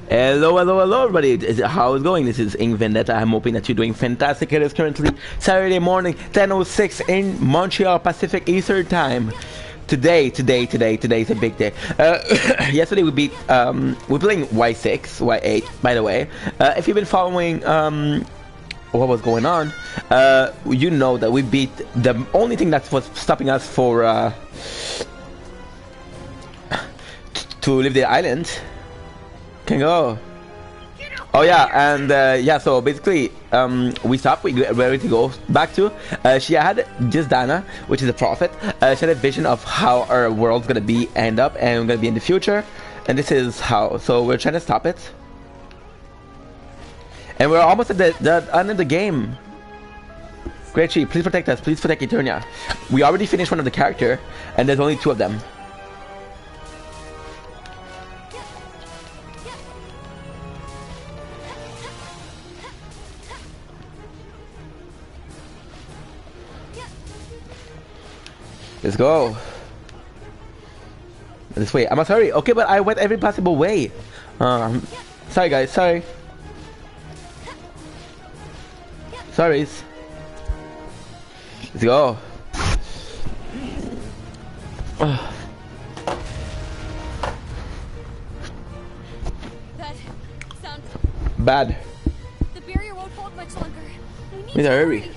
Hello, hello, hello, everybody. How is it going? This is Ing Vendetta. I'm hoping that you're doing fantastic. It is currently Saturday morning, 10:06 in Montreal Pacific Eastern Time. Today is a big day. Yesterday we beat, we're playing Y6, Y8, by the way. If you've been following, what was going on, you know that we beat the only thing that was stopping us for, to leave the island. Can go. Oh yeah, and yeah, so basically we stopped, we get ready to go back to she had just Dana, which is a prophet. She had a vision of how our world's gonna be end up and gonna be in the future, and this is how. So we're trying to stop it, and we're almost at the end of the game. Great Chief, please protect us, please protect Eternia. We already finished one of the character, and there's only 2 of them. Let's go. This way. I must hurry. Okay, but I went every possible way. Sorry guys, sorry. Sorries. Let's go. That sounds bad. The barrier won't hold much longer. We need to hurry.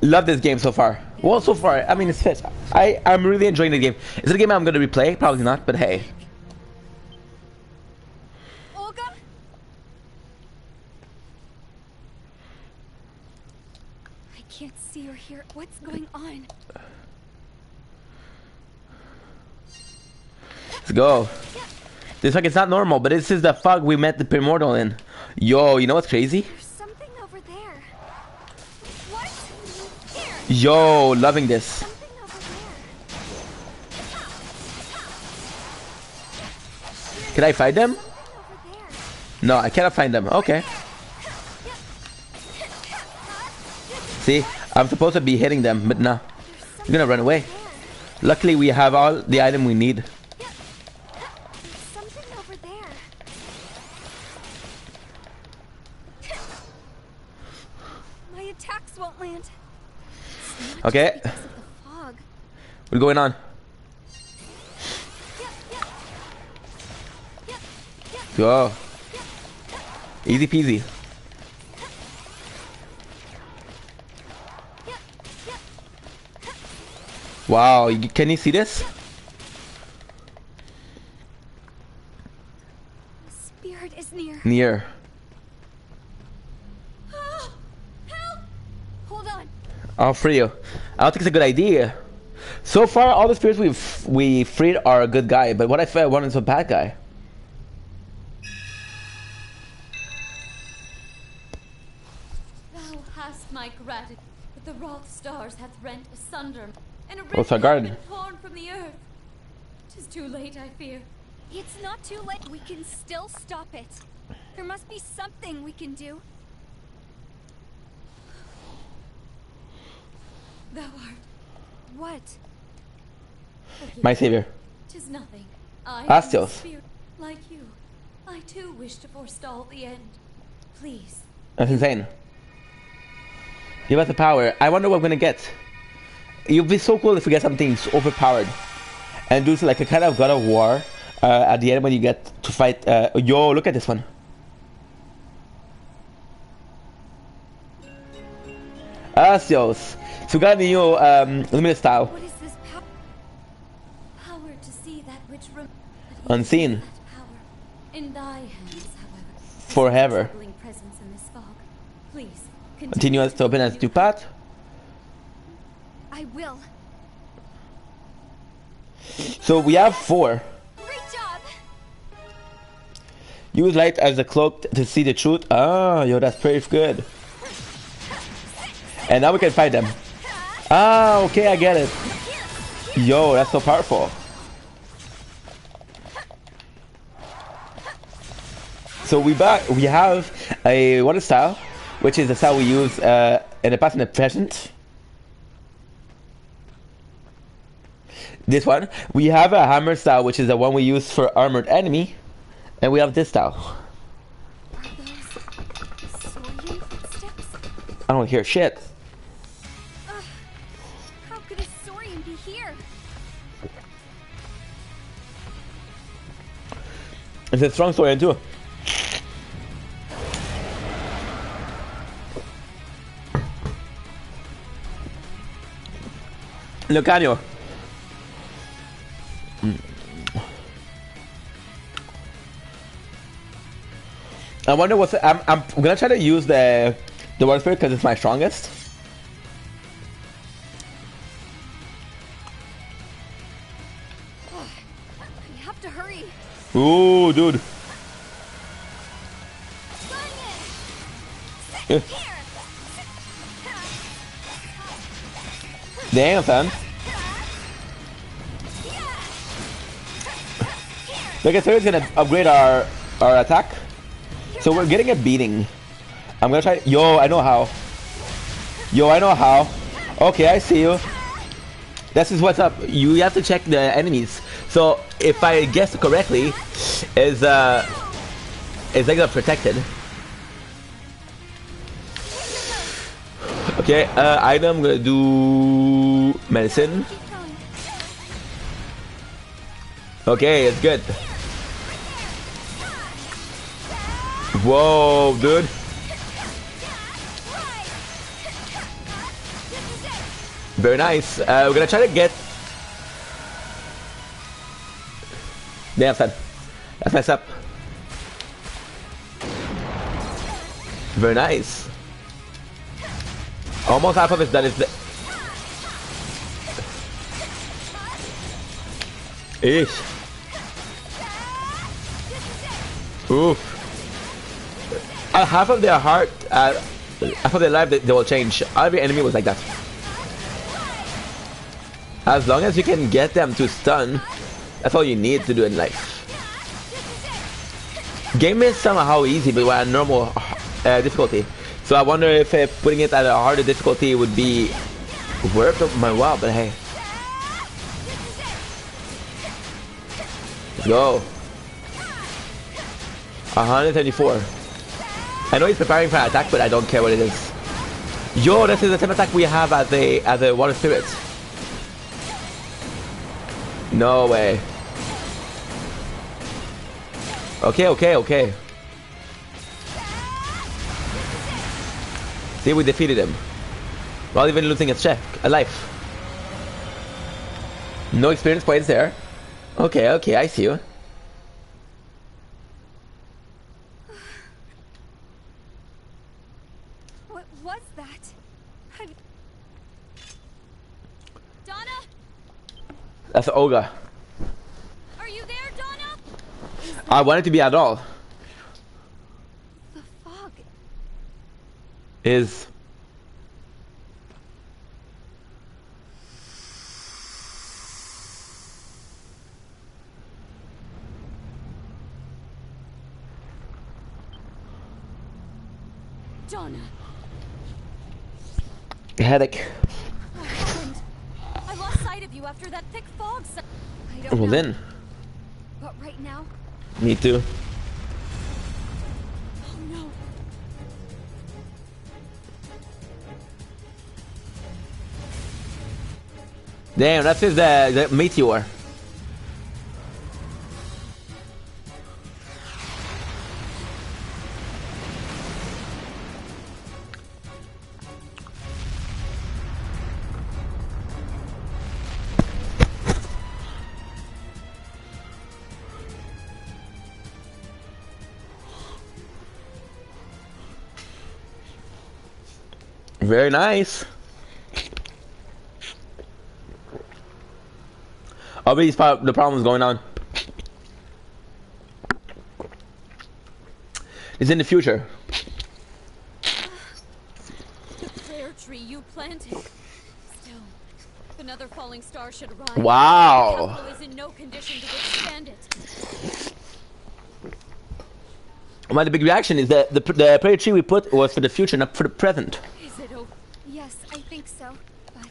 Love this game so far. Well, so far, I mean, it's fit. I'm really enjoying the game. Is it a game I'm going to replay? Probably not, but hey. Olga? I can't see or hear. What's going on? Let's go. This like it's not normal, but this is the fog we met the Primordial in. Yo, you know what's crazy? Yo, loving this. Can I find them? No, I cannot find them. Okay. See, I'm supposed to be hitting them, but no. You're gonna run away. Luckily, we have all the item we need. My attacks won't land. Okay. What's going on? Go. Easy peasy. Wow, can you see this? The spirit is near. Near. I'll free you. I don't think it's a good idea. So far, all the spirits we freed are a good guy, but what if one is a bad guy? Thou hast my gratitude, but the wroth stars hath rent asunder, and a Oh, it's our garden. been torn from the earth. 'Tis too late, I fear. It's not too late. We can still stop it. There must be something we can do. Thou art what? My savior. 'Tis nothing. I Astios. am a spirit like you. I too wish to forestall the end. Please. That's insane. Give us the power. I wonder what we're gonna get. It would be so cool if we get something overpowered and do like a kind of God of War at the end when you get to fight. Yo, look at this one. Astios. So we got the new limited style. What is this power? Power to see that which Unseen. that power in thy hands, however. Forever. Troubling presence in this fog. Please Continue us to open as to path. I will. So we have 4. Great job. Use light as a cloak to see the truth. Ah, yo, that's pretty good. And now we can fight them. Ah, okay, I get it. Yo, that's so powerful. So we have a water style, which is the style we use in the past and the present. This one, we have a hammer style, which is the one we use for armored enemy, and we have this style. Are those Saurian footsteps? I don't hear shit. How could a Saurian be here? It's a strong Saurian too. Lucanio. I wonder what's. I'm gonna try to use the water spirit because it's my strongest. We have to hurry. Ooh, dude. Here. Damn, fam. Like I said, it's gonna upgrade our attack. So we're getting a beating. I'm gonna try. Yo, I know how. Yo, I know how. Okay, I see you. This is what's up. You have to check the enemies. So if I guess correctly, is like they're protected. Okay, item. I'm gonna do medicine. Okay, it's good. Whoa, dude. Very nice. We're gonna try to get. Damn, son. That's messed up. Very nice. Almost half of it done. Is the. Eesh. Oof. Half of their heart, half of their life, they will change. Every enemy was like that. As long as you can get them to stun, that's all you need to do in life. Game is somehow easy, but we're at normal difficulty. So I wonder if putting it at a harder difficulty would be worth my while, but hey. Let's go. 134. I know he's preparing for an attack, but I don't care what it is. Yo, this is the same attack we have as a water spirit. No way. Okay. See, we defeated him. While even losing a life. No experience points there. Okay, I see you. What was that? Donna? That's Olga. Are you there, Donna? I wanted to be at all. The fog. Is. Donna. Headache. What happened? I lost sight of you after that thick fog. I don't Well know. then. But right now, Me too. oh no. Damn, that's just the meteor. Very nice. Obviously, the problems going on is in the future. The prayer tree you planted. Still, if another falling star should arrive, Wow. the capital is in no condition to withstand it. My big reaction is that the prayer tree we put was for the future, not for the present. Is it over? Yes, I think so. But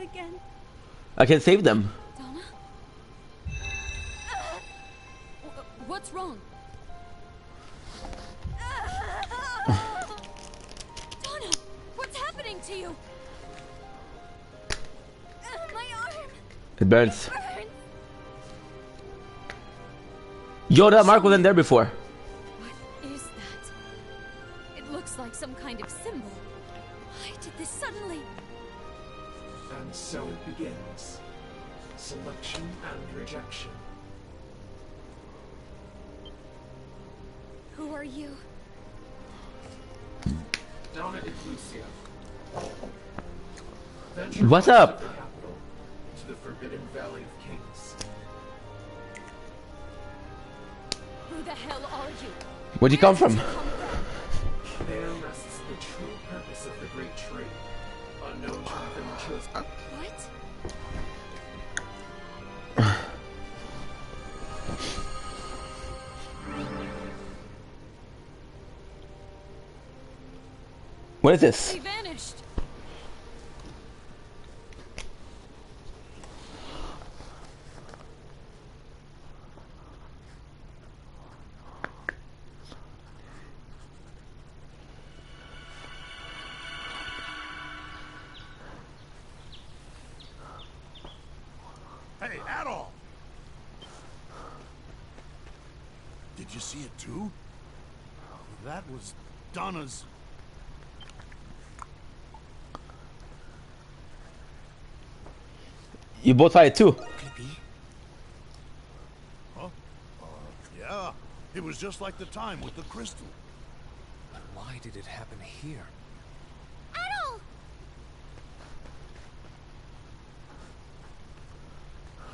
again. I can save them. Donna? What's wrong? Donna, what's happening to you? My arm. It burns. It burns. Yo, that mark wasn't there before. What is that? It looks like some kind of symbol. Why did this suddenly? And so it begins. Selection and rejection. Who are you? Donna Inclusia. What's up? To the capital, to the Forbidden Valley of Kings. Who the hell are you? Where'd you come from? There rests the true purpose of the Great Tree, unknown to them chosen. What? What is this? He vanished. Hey, Adolf! Did you see it too? That was Donna's... You both saw it too. Huh? Yeah. It was just like the time with the crystal. Why did it happen here? Adol!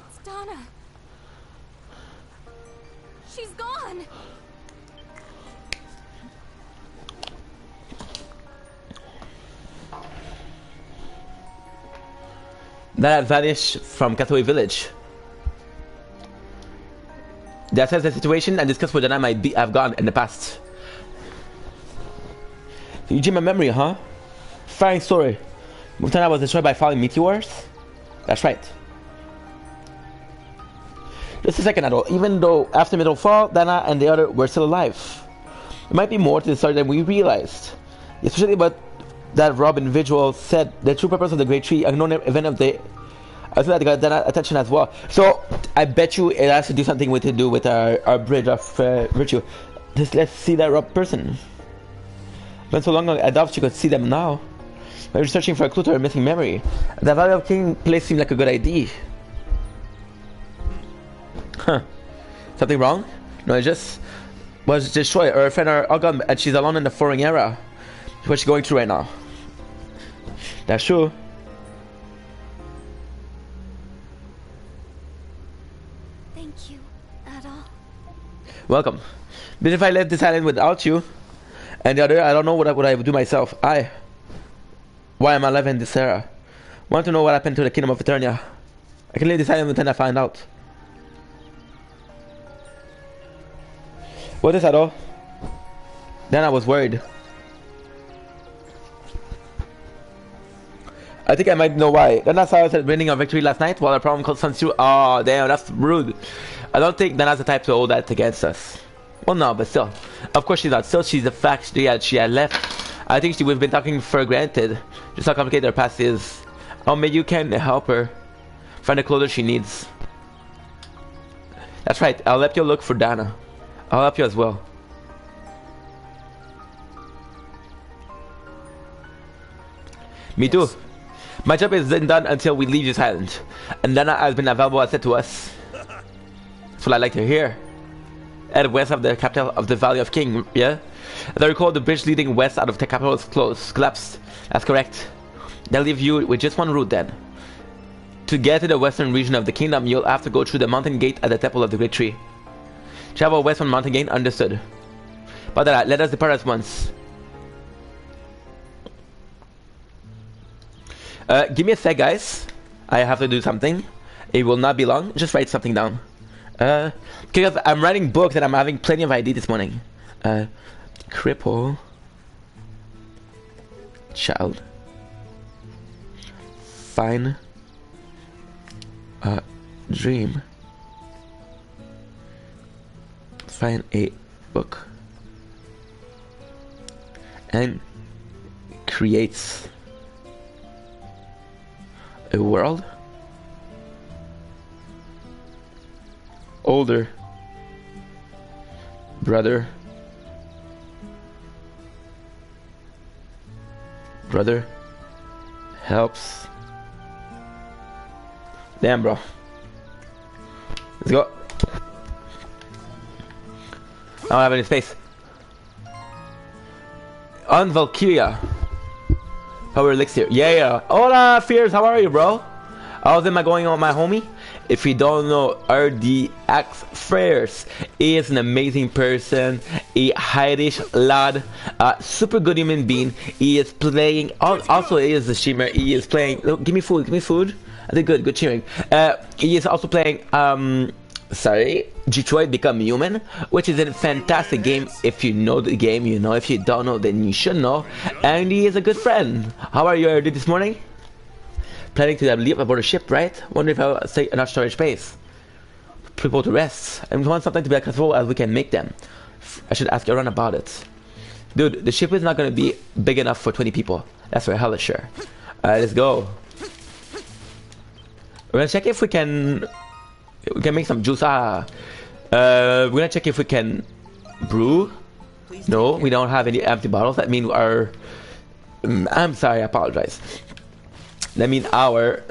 It's Donna. She's gone. That vanished from Katoi village. They assess the situation and discuss where Dana might have gone in the past. You dream a memory, huh? Fine story. Mutana was destroyed by falling meteors? That's right. Just a second, Adol. Even though after Middle Fall, Dana and the other were still alive. There might be more to the story than we realized. Especially about that Rob individual said the true purpose of the Great Tree, unknown event of the... I think that got Dana attention as well. So, I bet you it has to do something with our bridge of virtue. Just let's see that Rob person. Been so long, I doubt she could see them now. Maybe searching for a clue to her missing memory. The Valley of King place seemed like a good idea. Huh. Something wrong? No, it just was destroyed. Her friend are all gone, and she's alone in the foreign era. What she's going through right now. That's true. Thank you, Adol. Welcome. But if I left this island without you, and the other, I don't know what I would do myself. Why am I alive in this era? Want to know what happened to the kingdom of Eternia? I can leave this island until I find out. What is that all? Then I was worried. I think I might know why. Dana saw us winning our victory last night while our problem called Sun Tzu. Oh, damn, that's rude. I don't think Dana's the type to hold that against us. Well, no, but still. Of course she's not. Still, she's the fact she had left. I think we've been talking for granted. Just how complicated her past is. Oh, maybe you can help her find the clothes she needs. That's right. I'll help you look for Dana. I'll help you as well. Me too. My job isn't done until we leave this island. And Dana has been a valuable asset to us. That's what I like to hear. At west of the capital of the Valley of King, yeah? As I recall, the bridge leading west out of the capital is collapsed. That's correct. They'll leave you with just one route then. To get to the western region of the kingdom, you'll have to go through the mountain gate at the temple of the Great Tree. Travel west from mountain gate, understood. But let us depart at once. Give me a sec, guys. I have to do something. It will not be long. Just write something down. Because I'm writing books and I'm having plenty of ideas this morning. Cripple. Child. Fine Dream. Find a book. And creates a world. Older brother helps. Damn, bro. Let's go. I don't have any space. On Valkyria. Power elixir. Yeah. Hola, Fears. How are you, bro? How's it going on, my homie? If you don't know RDX Freres, he is an amazing person, a Irish lad, super good human being. He is playing, also he is a streamer, he is playing, oh, give me food. I did good cheering. He is also playing, Detroit Become Human, which is a fantastic game. If you know the game, you know. If you don't know, then you should know. And he is a good friend. How are you this morning? Planning to leave aboard a ship, right? Wonder if I'll take enough storage space. People to rest. And we want something to be as comfortable as we can make them. I should ask everyone about it. Dude, the ship is not going to be big enough for 20 people. That's for hella sure. Alright, let's go. We're gonna check if we can make some juice. We're gonna check if we can brew. No, we don't have any empty bottles. That means our... I'm sorry, I apologize. That means our...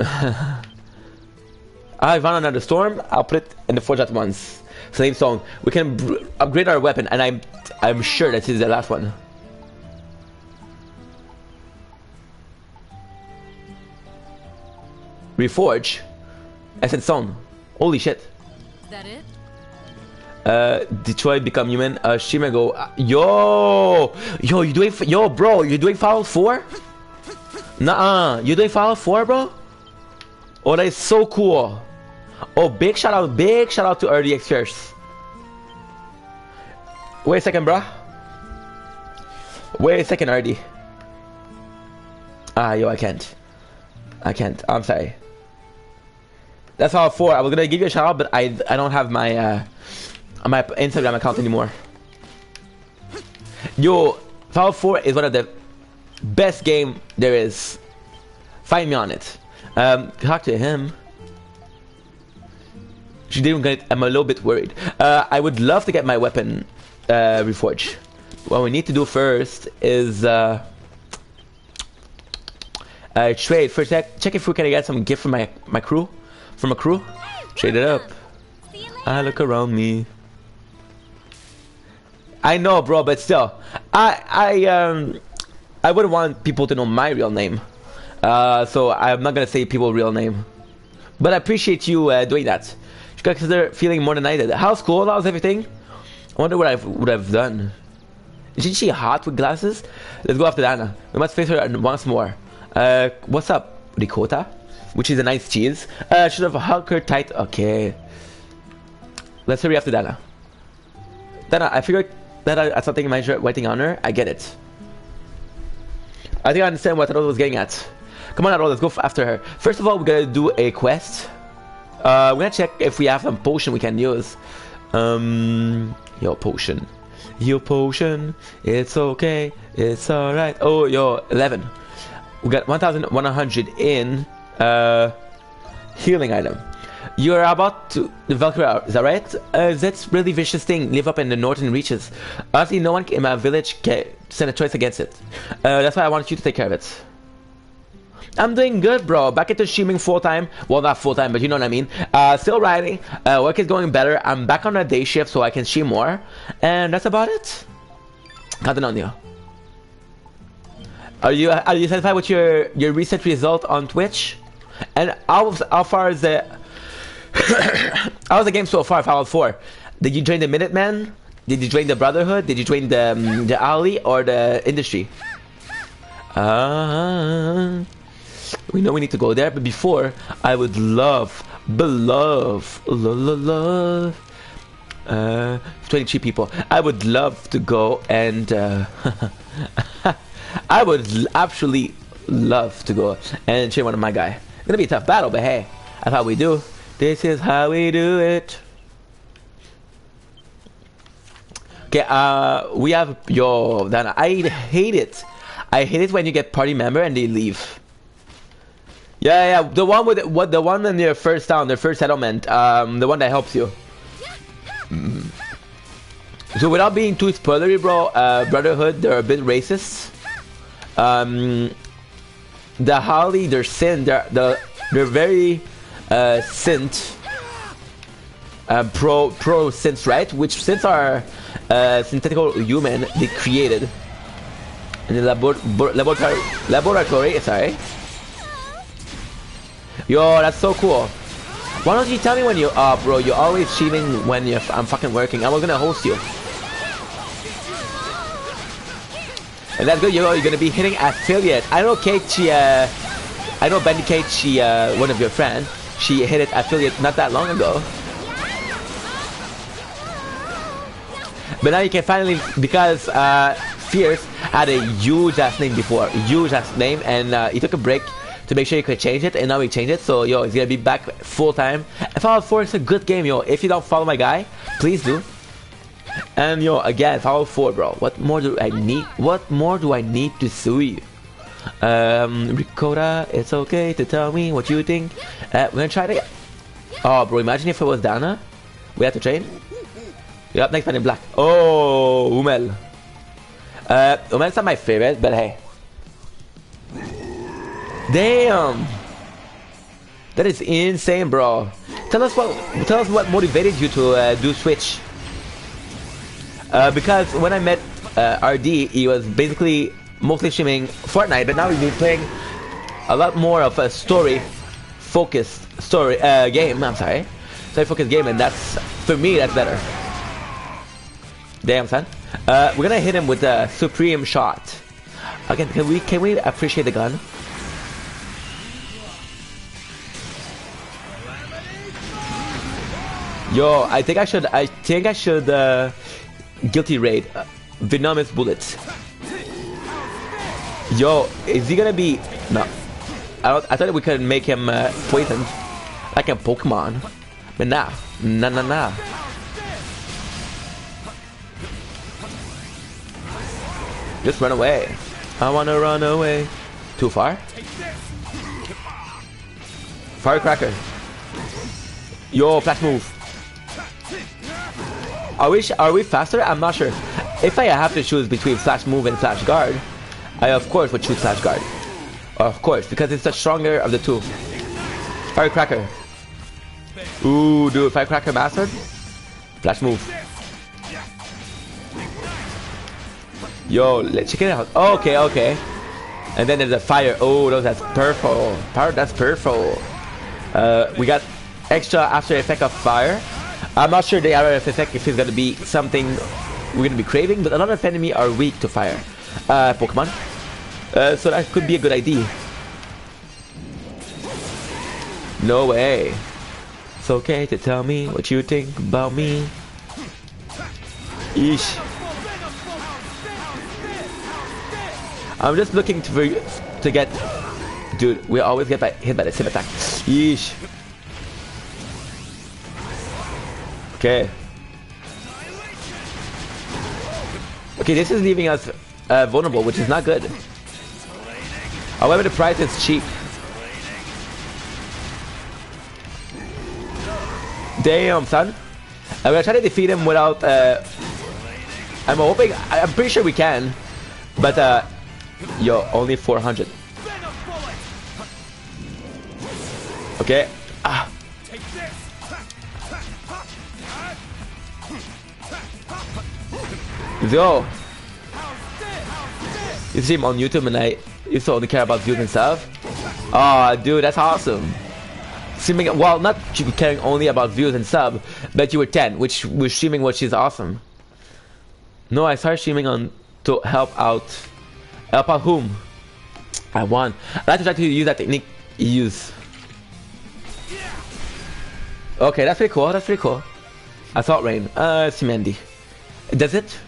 I found another storm. I'll put it in the forge at once. Same song. We can upgrade our weapon, and I'm sure that is the last one. Reforge. Essence Stone. Holy shit. Is that it? Detroit Become Human. Streamer go. Yo, you doing? Yo, bro, you doing Fallout 4? Nuh-uh. You doing Fallout 4, bro? Oh, that is so cool. Oh, big shout out to RDX Fierce. Wait a second, bro. Wait a second, RD. Yo, I can't. I'm sorry. That's Fallout 4. I was gonna give you a shout out, but I don't have my my Instagram account anymore. Yo, Fallout 4 is one of the best game there is. Find me on it. Talk to him. She didn't get it. I'm a little bit worried. I would love to get my weapon reforged. What we need to do first is trade. First, check if we can get some gift from my crew. From a crew. Trade it up. I look around me. I know, bro, but still, I wouldn't want people to know my real name. So I'm not gonna say people's real name. But I appreciate you doing that. You guys consider feeling more than I did. How's school? How's everything? I wonder what I've done. Isn't she hot with glasses? Let's go after Dana. We must face her once more. What's up, ricotta? Which is a nice cheese. Should have hugged her tight. Okay. Let's hurry after Dana. Dana, I figured that I something in my shirt waiting on her. I get it. I think I understand what Arrow was getting at. Come on, Arrow, let's go after her. First of all, we're gonna do a quest. We're gonna check if we have some potion we can use. Yo, potion. Yo, potion. It's okay. It's alright. Oh, yo, 11. We got 1,100 in healing item. You're about to the Valkyria, is that right? That's really vicious thing. Live up in the northern reaches. Honestly, no one in my village can stand a choice against it. That's why I wanted you to take care of it. I'm doing good, bro. Back into streaming full time. Well, not full time, but you know what I mean. Still writing. Work is going better. I'm back on a day shift, so I can stream more. And that's about it. Counting on you. Are you satisfied with your recent result on Twitch? And how far is the how's the game so far, Fallout 4? Did you join the Minutemen? Did you join the Brotherhood? Did you join the Alley or the Industry? We know we need to go there, but before, I would love 23 people. I would love to go and I would actually love to go and cheer one of my guy. It's gonna be a tough battle, but hey, that's how we do. This is how we do it. Okay, we have yo. Then I hate it. I hate it when you get party member and they leave. Yeah, the one with the one in their first town, their first settlement, the one that helps you. So without being too spoilery, bro, Brotherhood, they're a bit racist. The Holly, they're sin, they're very synth, pro synths, right? Which synths are synthetical human they created in the laboratory. Sorry. Yo, that's so cool. Why don't you tell me when you bro? You're always cheating when I'm fucking working. I was gonna host you. And that's good. You're gonna be hitting affiliate. I know Kate. I know Bendy Kate. She one of your friends. She hit it affiliate not that long ago. But now you can finally, because Fierce had a huge ass name before, huge ass name, and he took a break to make sure he could change it, and now he changed it. So yo, he's gonna be back full time. And Fallout 4 is a good game, yo. If you don't follow my guy, please do. And yo, again, Fallout 4, bro. What more do I need? What more do I need to sue you? Ricotta, it's okay to tell me what you think. We're gonna try it again. Oh, bro, imagine if it was Dana. We have to train. Yep, next man in black. Oh, Umel. Umel's not my favorite, but hey. Damn. That is insane, bro. Tell us what motivated you to do Switch. Because when I met RD, he was basically mostly streaming Fortnite, but now he's been playing a lot more of a story-focused game. I'm sorry, story-focused game, and that's, for me, that's better. Damn, son. We're gonna hit him with a supreme shot. Again, can we appreciate the gun? Yo, I think I should guilty raid venomous bullets. Yo, is he gonna be? No, I thought we could make him poisoned like a Pokemon, but nah. Just run away. I wanna run away. Too far? Firecracker. Yo, flash move. Are we faster? I'm not sure. If I have to choose between flash move and flash guard, I of course would choose flash guard. Of course, because it's the stronger of the two. Firecracker. Ooh, dude, Firecracker mastered. Flash move. Yo, let's check it out. Okay. And then there's a fire. Oh, that's purple. That's purple. We got extra after effect of fire. I'm not sure the after effect if it's gonna be something we're gonna be craving, but a lot of enemy are weak to fire. Pokemon. So that could be a good idea. No way. It's okay to tell me what you think about me. Yeesh. I'm just looking to get... Dude, we always get hit by the same attack. Yeesh. Okay. Okay, this is leaving us vulnerable, which is not good. However, the price is cheap. Damn, son. I'm gonna try to defeat him without... I'm pretty sure we can. But, yo, only 400. Okay. Ah. Yo. You see him on YouTube and I used to only care about views and stuff. Oh, dude, that's awesome. Streaming, well, not caring only about views and sub, but you were 10, which was streaming, which is awesome. No, I started streaming on to help out. Help out whom? I won. I like to try to use that technique you use. Okay, that's pretty cool. That's pretty cool. Assault Rain. Simendi. Does it?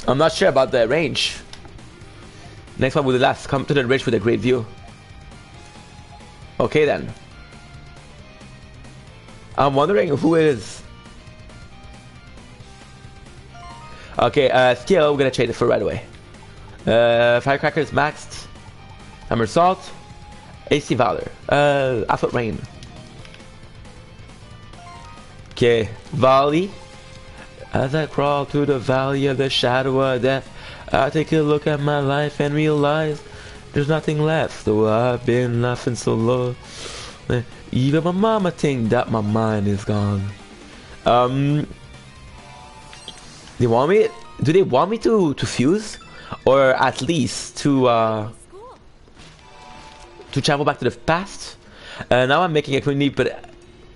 I'm not sure about the range. Next one will be the last. Come to the ridge with a great view. Okay then. I'm wondering who it is. Okay, skill, we're gonna trade it for right away. Firecrackers maxed. Hammer Salt. AC Valor. Asphalt Rain. Okay, Volley. As I crawl through the valley of the shadow of death, I take a look at my life and realize there's nothing left. Though I've been laughing so low, even my mama think that my mind is gone. They want me? Do they want me to fuse, or at least to travel back to the past? Now I'm making a community, but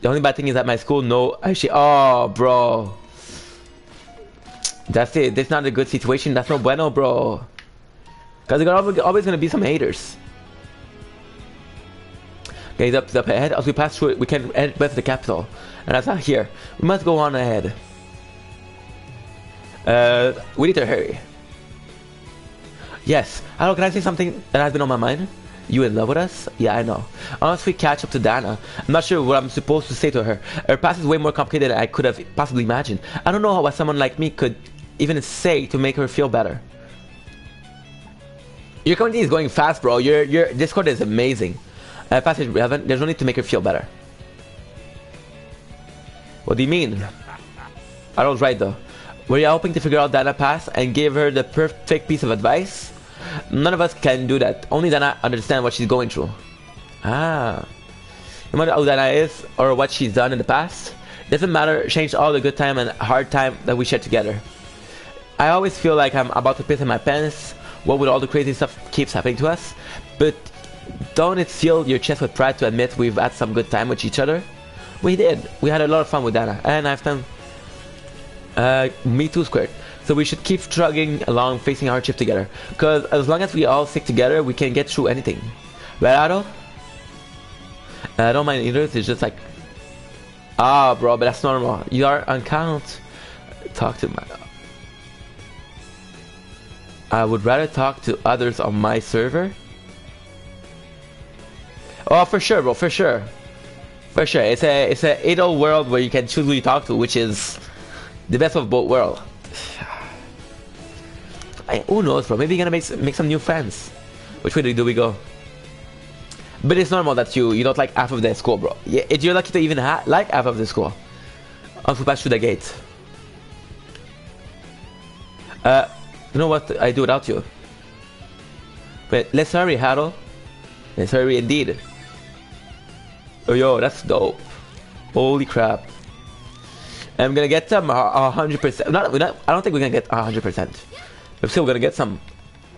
the only bad thing is that my school actually. Oh, bro. That's it. That's not a good situation. That's no bueno, bro. Because there's always gonna be some haters. Okay, it's up ahead. As we pass through it, we can head back to the capital. And that's not here. We must go on ahead. We need to hurry. Yes. Hello, can I say something that has been on my mind? You in love with us? Yeah, I know. Unless we catch up to Dana, I'm not sure what I'm supposed to say to her. Her past is way more complicated than I could have possibly imagined. I don't know what someone like me could even say to make her feel better. Your community is going fast, bro. Your Discord is amazing. Past is relevant. There's no need to make her feel better. What do you mean? I was right though. Were you hoping to figure out Dana's past and give her the perfect piece of advice? None of us can do that. Only Dana understands what she's going through. Ah. No matter who Dana is or what she's done in the past, it doesn't matter. Change all the good time and hard time that we shared together. I always feel like I'm about to piss in my pants. What with all the crazy stuff keeps happening to us? But don't it fill your chest with pride to admit we've had some good time with each other? We did. We had a lot of fun with Dana, and I've done. Me too, Squirt. So we should keep struggling along, facing hardship together. Cause as long as we all stick together, we can get through anything. Right, Otto? I don't mind either. It's just like, bro, but that's normal. You are on count. Talk to my. I would rather talk to others on my server. Oh, for sure, bro. For sure. For sure. It's a idle world where you can choose who you talk to, which is the best of both worlds. Who knows, bro? Maybe you're gonna make some new friends. Which way do we go? But it's normal that you don't like half of the school, bro. Yeah, you're lucky to even like half of the school. Once we pass through the gate. You know what? I do without you. But let's hurry, Harold. Let's hurry indeed. Oh, yo, that's dope. Holy crap. I'm gonna get some 100%. I don't think we're gonna get 100%. But still, we're gonna get some.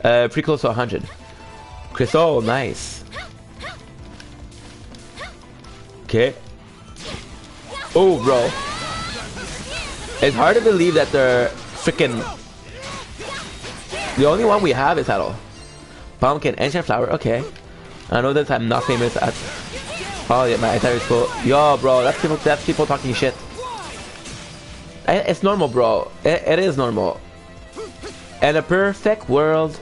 Pretty close to 100. Crystal, nice. Okay. Oh, bro. It's hard to believe that they're freaking. The only one we have is Haddle. Pumpkin, ancient flower. Okay. I know that I'm not famous at. Oh yeah, my entire school. Yo, bro, that's people talking shit. It's normal, bro. It is normal. In a perfect world,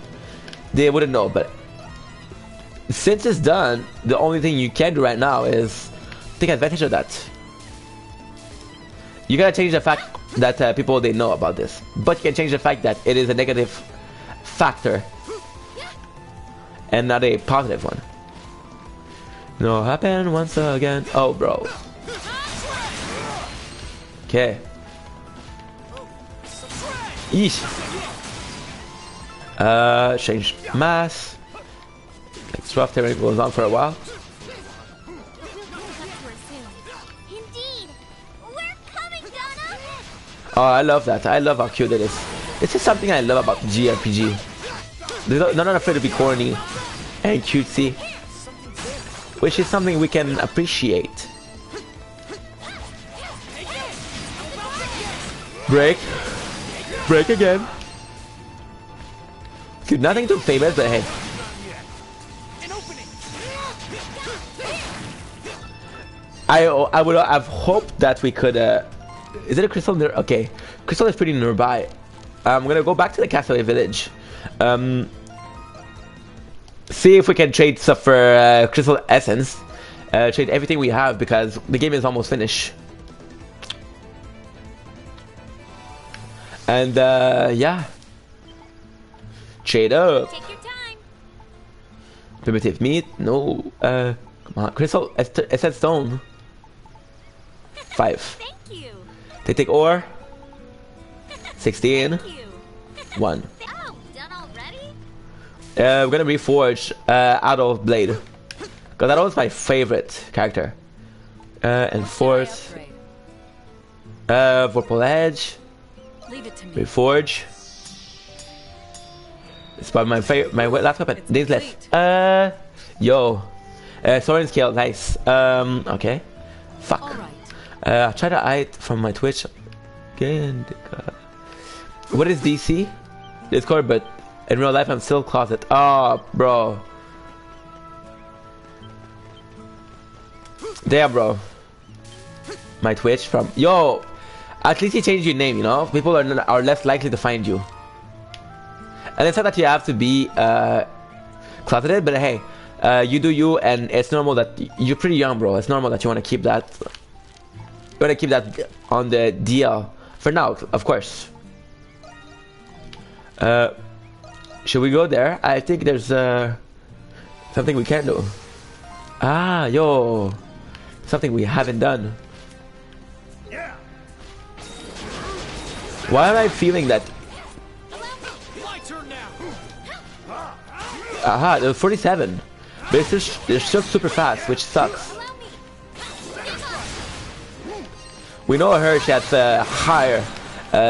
they wouldn't know. But since it's done, the only thing you can do right now is take advantage of that. You gotta change the fact that people they know about this, but you can change the fact that it is a negative factor and not a positive one. No, happen once again. Oh, bro. Okay. Yeesh. Change mass. It's rough terrain goes on for a while. Indeed. We're coming, Donna. Oh, I love that. I love how cute it is. This is something I love about JRPG. They're not afraid to be corny and cutesy, which is something we can appreciate. Break. Break again. Dude, nothing too famous, but hey. I would have hoped that we could. Is it a crystal there? Okay, crystal is pretty nearby. I'm gonna go back to the Castellet village. See if we can trade stuff for crystal essence. Trade everything we have because the game is almost finished. And yeah. Trade up. Take your time. Primitive meat? No. Come on. Crystal, it said stone. 5. Thank you. They take ore. 16. Thank you. 1. Oh, done already? We're gonna reforge Adolf Blade. Because Adolf is my favorite character. Enforce. Vorpal Edge. Leave it to me. Reforge. It's probably my favorite, my last weapon. Days left. Yo. Soren scale, nice. Okay. Fuck. All right. Try to hide from my Twitch. Again. What is DC? Discord, but in real life I'm still closet. Oh, bro. Damn, bro. My Twitch from... Yo! At least you changed your name, you know? People are less likely to find you. And it's not that you have to be closeted, but hey, you do you, and it's normal that you're pretty young, bro. It's normal that you want to keep that. You want to keep that on the DL for now, of course. Should we go there? I think there's something we can do. Ah, yo, something we haven't done. Why am I feeling that? Aha, there was 47. But they're still super fast, which sucks. We know her, she has higher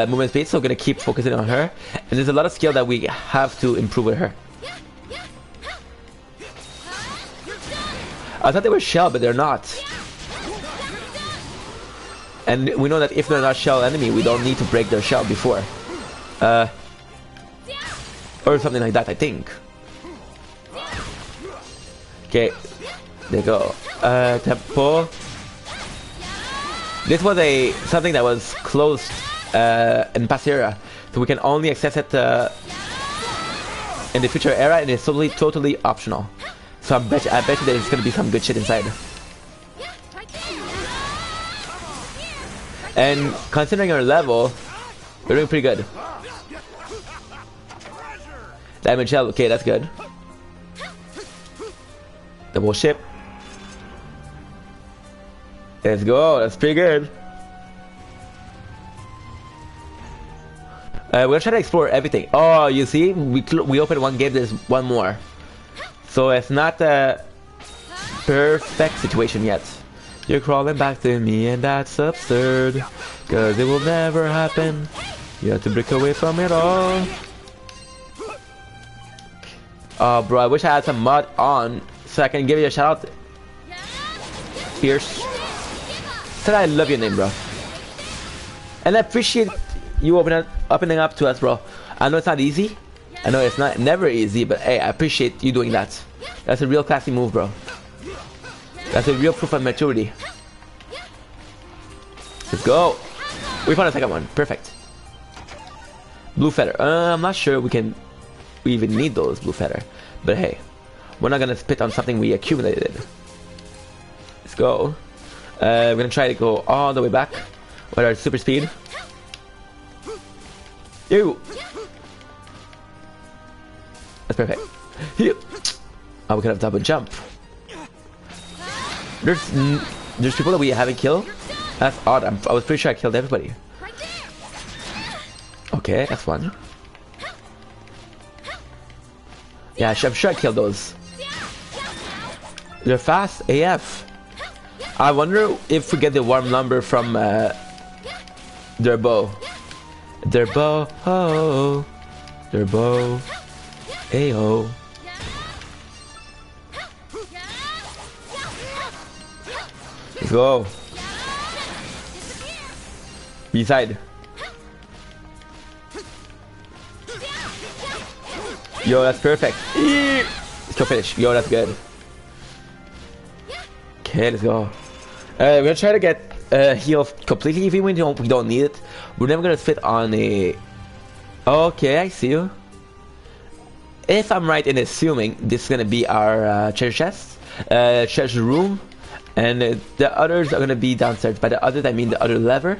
movement speed, so we're gonna keep focusing on her. And there's a lot of skill that we have to improve with her. I thought they were shell, but they're not. And we know that if they're not shell enemy, we don't need to break their shell before. Or something like that, I think. Okay, there you go. Tempo. This was something that was closed in past era, so we can only access it in the future era, and it's totally optional. So I bet you there's gonna be some good shit inside. And considering our level, we're doing pretty good. Diamond shell, okay, that's good. Double ship. Let's go, that's pretty good. We're gonna try to explore everything. Oh, you see, we opened one game, there's one more. So it's not a perfect situation yet. You're crawling back to me and that's absurd, cause it will never happen. You have to break away from it all. Oh bro, I wish I had some mod on so I can give you a shout out. Pierce. Said I love your name, bro. And I appreciate you opening up to us, bro. I know it's not easy. I know it's never easy, but hey, I appreciate you doing that. That's a real classy move, bro. That's a real proof of maturity. Let's go. We found a second one. Perfect. Blue feather. I'm not sure we even need those blue feather. But hey, we're not gonna spit on something we accumulated. Let's go. We're gonna try to go all the way back with our super speed. You. That's perfect. Here. Oh, we could have double jump. There's people that we haven't killed. That's odd. I was pretty sure I killed everybody. Okay, that's one. Yeah, I'm sure I killed those. They're fast AF. I wonder if we get the warm lumber from their bow. Their bow, oh, their bow, ayo. Let's go. B-side. Yo, that's perfect. Let's go finish. Yo, that's good. Okay, let's go. We're gonna try to get heal completely even when we don't need it. We're never gonna fit on a... Okay, I see you. If I'm right in assuming this is gonna be our treasure chest, treasure room, and the others are gonna be downstairs. By the others, I mean the other lever.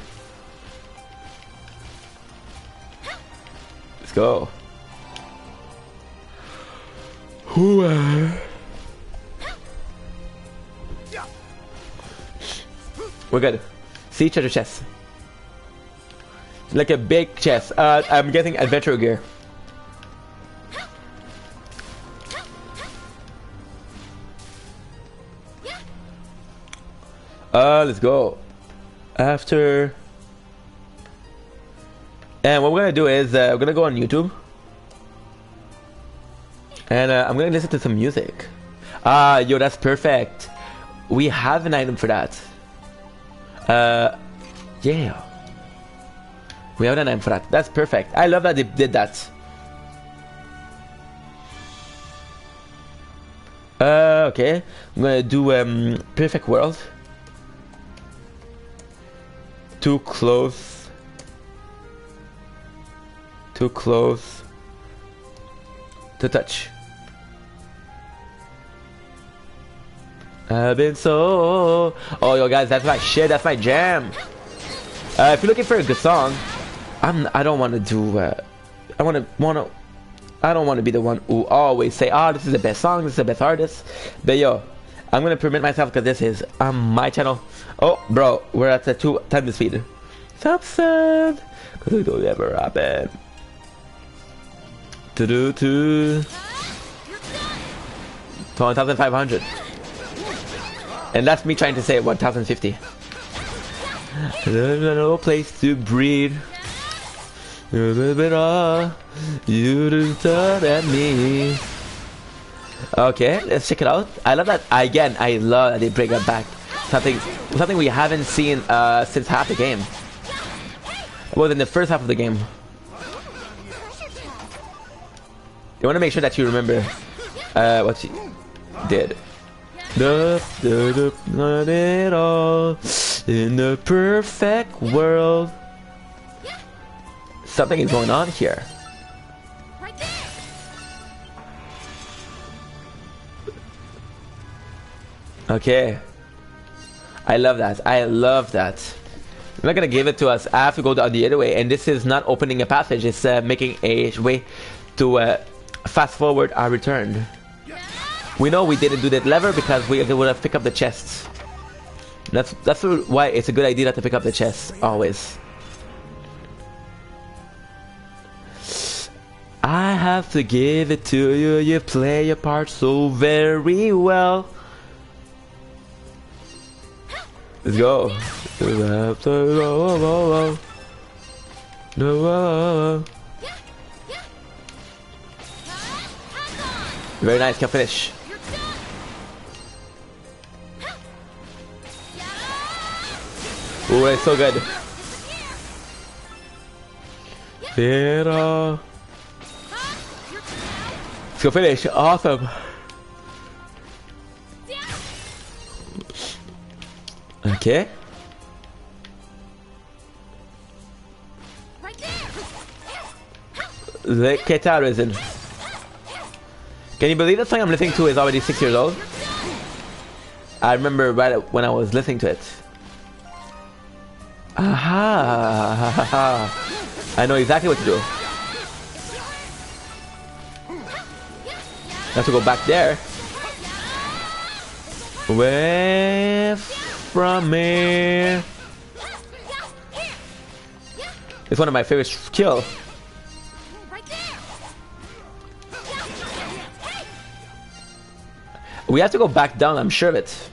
go. We're good. See treasure chest. Like a big chest. I'm getting adventure gear. Let's go. After. And what we're gonna do is we're gonna go on YouTube. And I'm gonna listen to some music. Yo, that's perfect. We have an item for that. Yeah. We have an item for that. That's perfect. I love that they did that. Okay. I'm gonna do Perfect World. Too close. Too close to touch. I've been so. Oh, yo, guys, that's my shit. That's my jam. If you're looking for a good song, I don't want to do. I don't want to be the one who always say, "Oh, this is the best song. This is the best artist." But yo, I'm gonna permit myself because this is my channel. Oh, bro, we're at the 2 times the speed. Stop sad, because it don't ever happen. To 1,500. And that's me trying to say 1,050. There's no place to breathe. You're a little bit off. You just thought at me. Okay, let's check it out. I love that. Again, I love that they bring it back. Something we haven't seen since half the game. Well, in the first half of the game. You want to make sure that you remember what she did. Not at all in the perfect world. Something is going on here. Okay. I love that. I love that. I'm not gonna give it to us. I have to go the other way, and this is not opening a passage. It's making a way to fast forward our return. We know we didn't do that lever because we would have picked up the chests. That's why it's a good idea not to pick up the chests always. I have to give it to you. You play your part so very well. Let's go. Very nice, can finish. Ooh, it's so good. Let's go finish. Awesome. Okay. Look at that risen. Can you believe the song I'm listening to is already 6 years old? I remember right when I was listening to it. Aha! I know exactly what to do. I have to go back there. Away from me. It's one of my favorite kills. We have to go back down, I'm sure of it.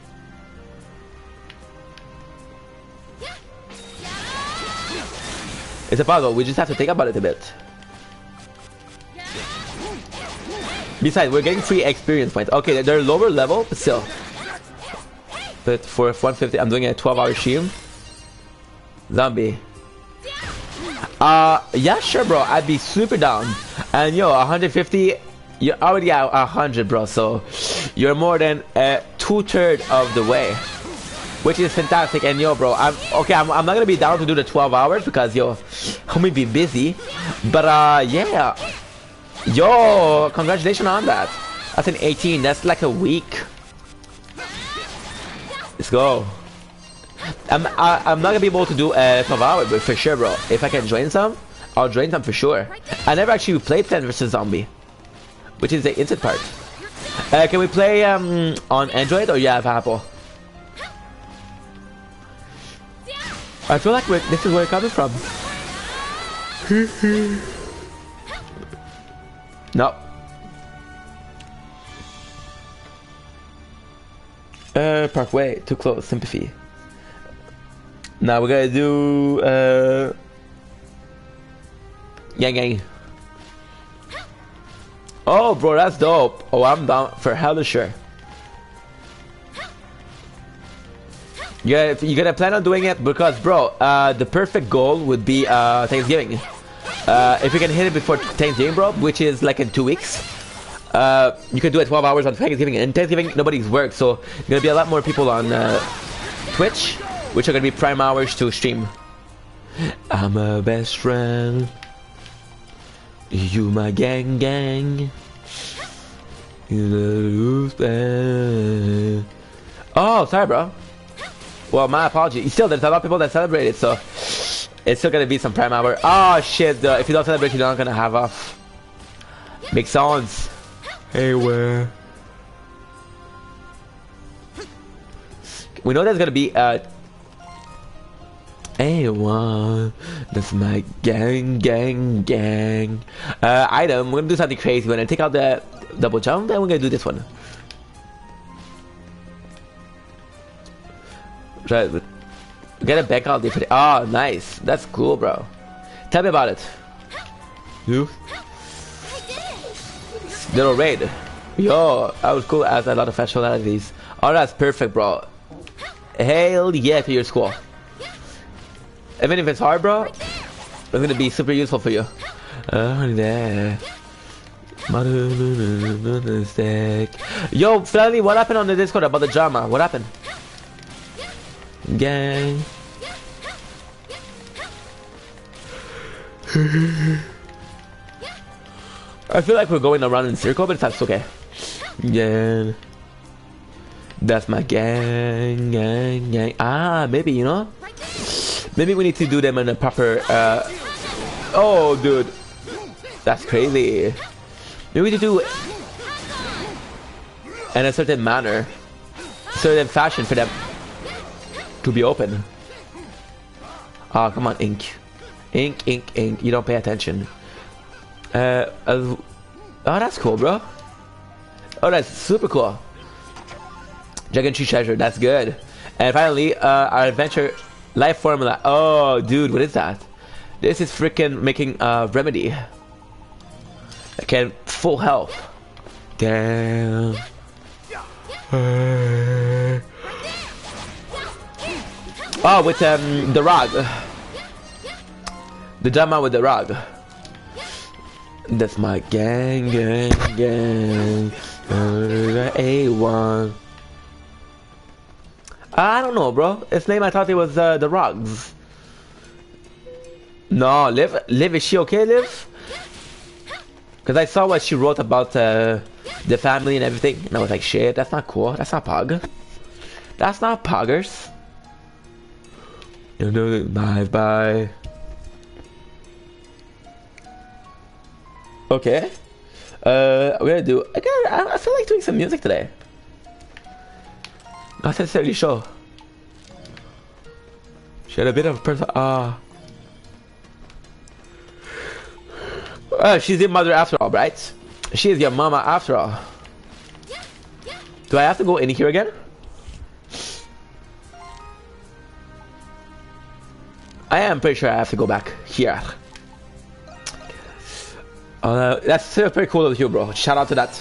It's a puzzle, we just have to think about it a bit. Besides, we're getting free experience points. Okay, they're lower level, but still. But for 150, I'm doing a 12-hour stream. Zombie. Yeah, sure, bro. I'd be super down. And yo, 150, you're already at 100, bro. So you're more than 2/3 of the way, which is fantastic. And yo, bro, I'm not gonna be down to do the 12 hours because yo, I'm gonna be busy. But yeah, yo, congratulations on that. That's an 18. That's like a week. Let's go. I'm not gonna be able to do 12 hours, but for sure, bro. If I can join some, I'll drain them for sure. I never actually played Plants vs Zombie, which is the instant part. Can we play on Android or you have Apple? I feel like this is where it's coming from. No. Parkway, too close, sympathy. Now we're gonna do Yang Yang. Oh bro, that's dope. Oh, I'm down for hella sure. Yeah, you gotta plan on doing it because bro, the perfect goal would be Thanksgiving. If you can hit it before Thanksgiving, bro, which is like in 2 weeks, you can do it 12 hours on Thanksgiving. And Thanksgiving, nobody's work, so there's gonna be a lot more people on Twitch, which are gonna be prime hours to stream. I'm a best friend. You my gang gang. Oh, sorry, bro. Well, my apologies. Still, there's a lot of people that celebrate it, so it's still gonna be some prime hour. Oh shit! If you don't celebrate, you're not gonna have off. Make sounds. Hey, where? We know there's gonna be A1. That's my gang, gang, gang. Item. We're gonna do something crazy. We're gonna take out the double jump, then we're gonna do this one. Right. Get a back out different. Oh, nice. That's cool, bro. Tell me about it. You? Little raid. Yo, that was cool. As a lot of factionalities. Oh, that's perfect, bro. Hell yeah to your school. Even if it's hard, bro, it's gonna be super useful for you. There. Yo, finally, what happened on the Discord about the drama? What happened? Gang. I feel like we're going around in a circle, but that's okay. Yeah. That's my gang, gang, gang. Ah, maybe, you know? Maybe we need to do them in a proper, Oh, dude. That's crazy. Maybe we need to do it in a certain manner. Certain fashion for them to be open. Oh, come on, Ink. Ink, ink, ink. You don't pay attention. Oh, that's cool, bro. Oh, that's super cool. Dragon Tree Treasure, that's good. And finally, our adventure life formula. Oh, dude, what is that? This is freaking making remedy. Again, full health. Damn. Oh, with the rod. The drama with the rod. That's my gang, gang, gang. A1. I don't know, bro. Its name, I thought it was the Rogs. No, Liv. Liv, is she okay, Liv? Because I saw what she wrote about the family and everything, and I was like, shit, that's not cool. That's not Pog. That's not Poggers. You know, bye bye. Okay. We're gonna do. I feel like doing some music today. Not necessarily sure. She had a bit of a person. She's your mother after all, right? She is your mama after all. Do I have to go in here again? I am pretty sure I have to go back here. That's still pretty cool of you, bro. Shout out to that.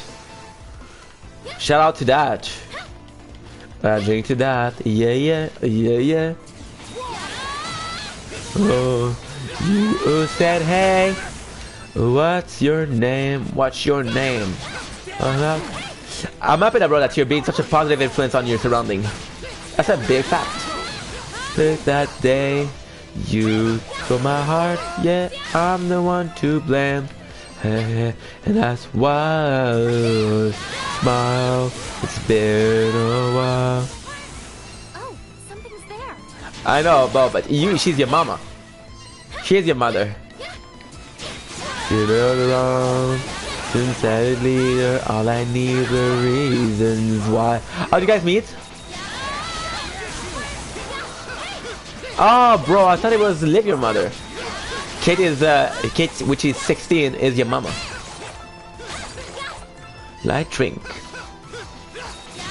Shout out to that. Drink to that. Yeah, yeah, yeah, yeah. Oh, you said, hey, what's your name? What's your name? I'm happy that, bro, that you're being such a positive influence on your surrounding. That's a big fact. Since that day, you stole my heart. Yeah, I'm the one to blame. And that's why I smile. It's been a while. Oh, something's there. I know, but she's your mama. She's your mother. You know alone. Since leader, all I need are reasons why. How do you guys meet? Oh, bro, I thought it was Liv, your mother. Kate is Kate, which is 16, is your mama. Light drink.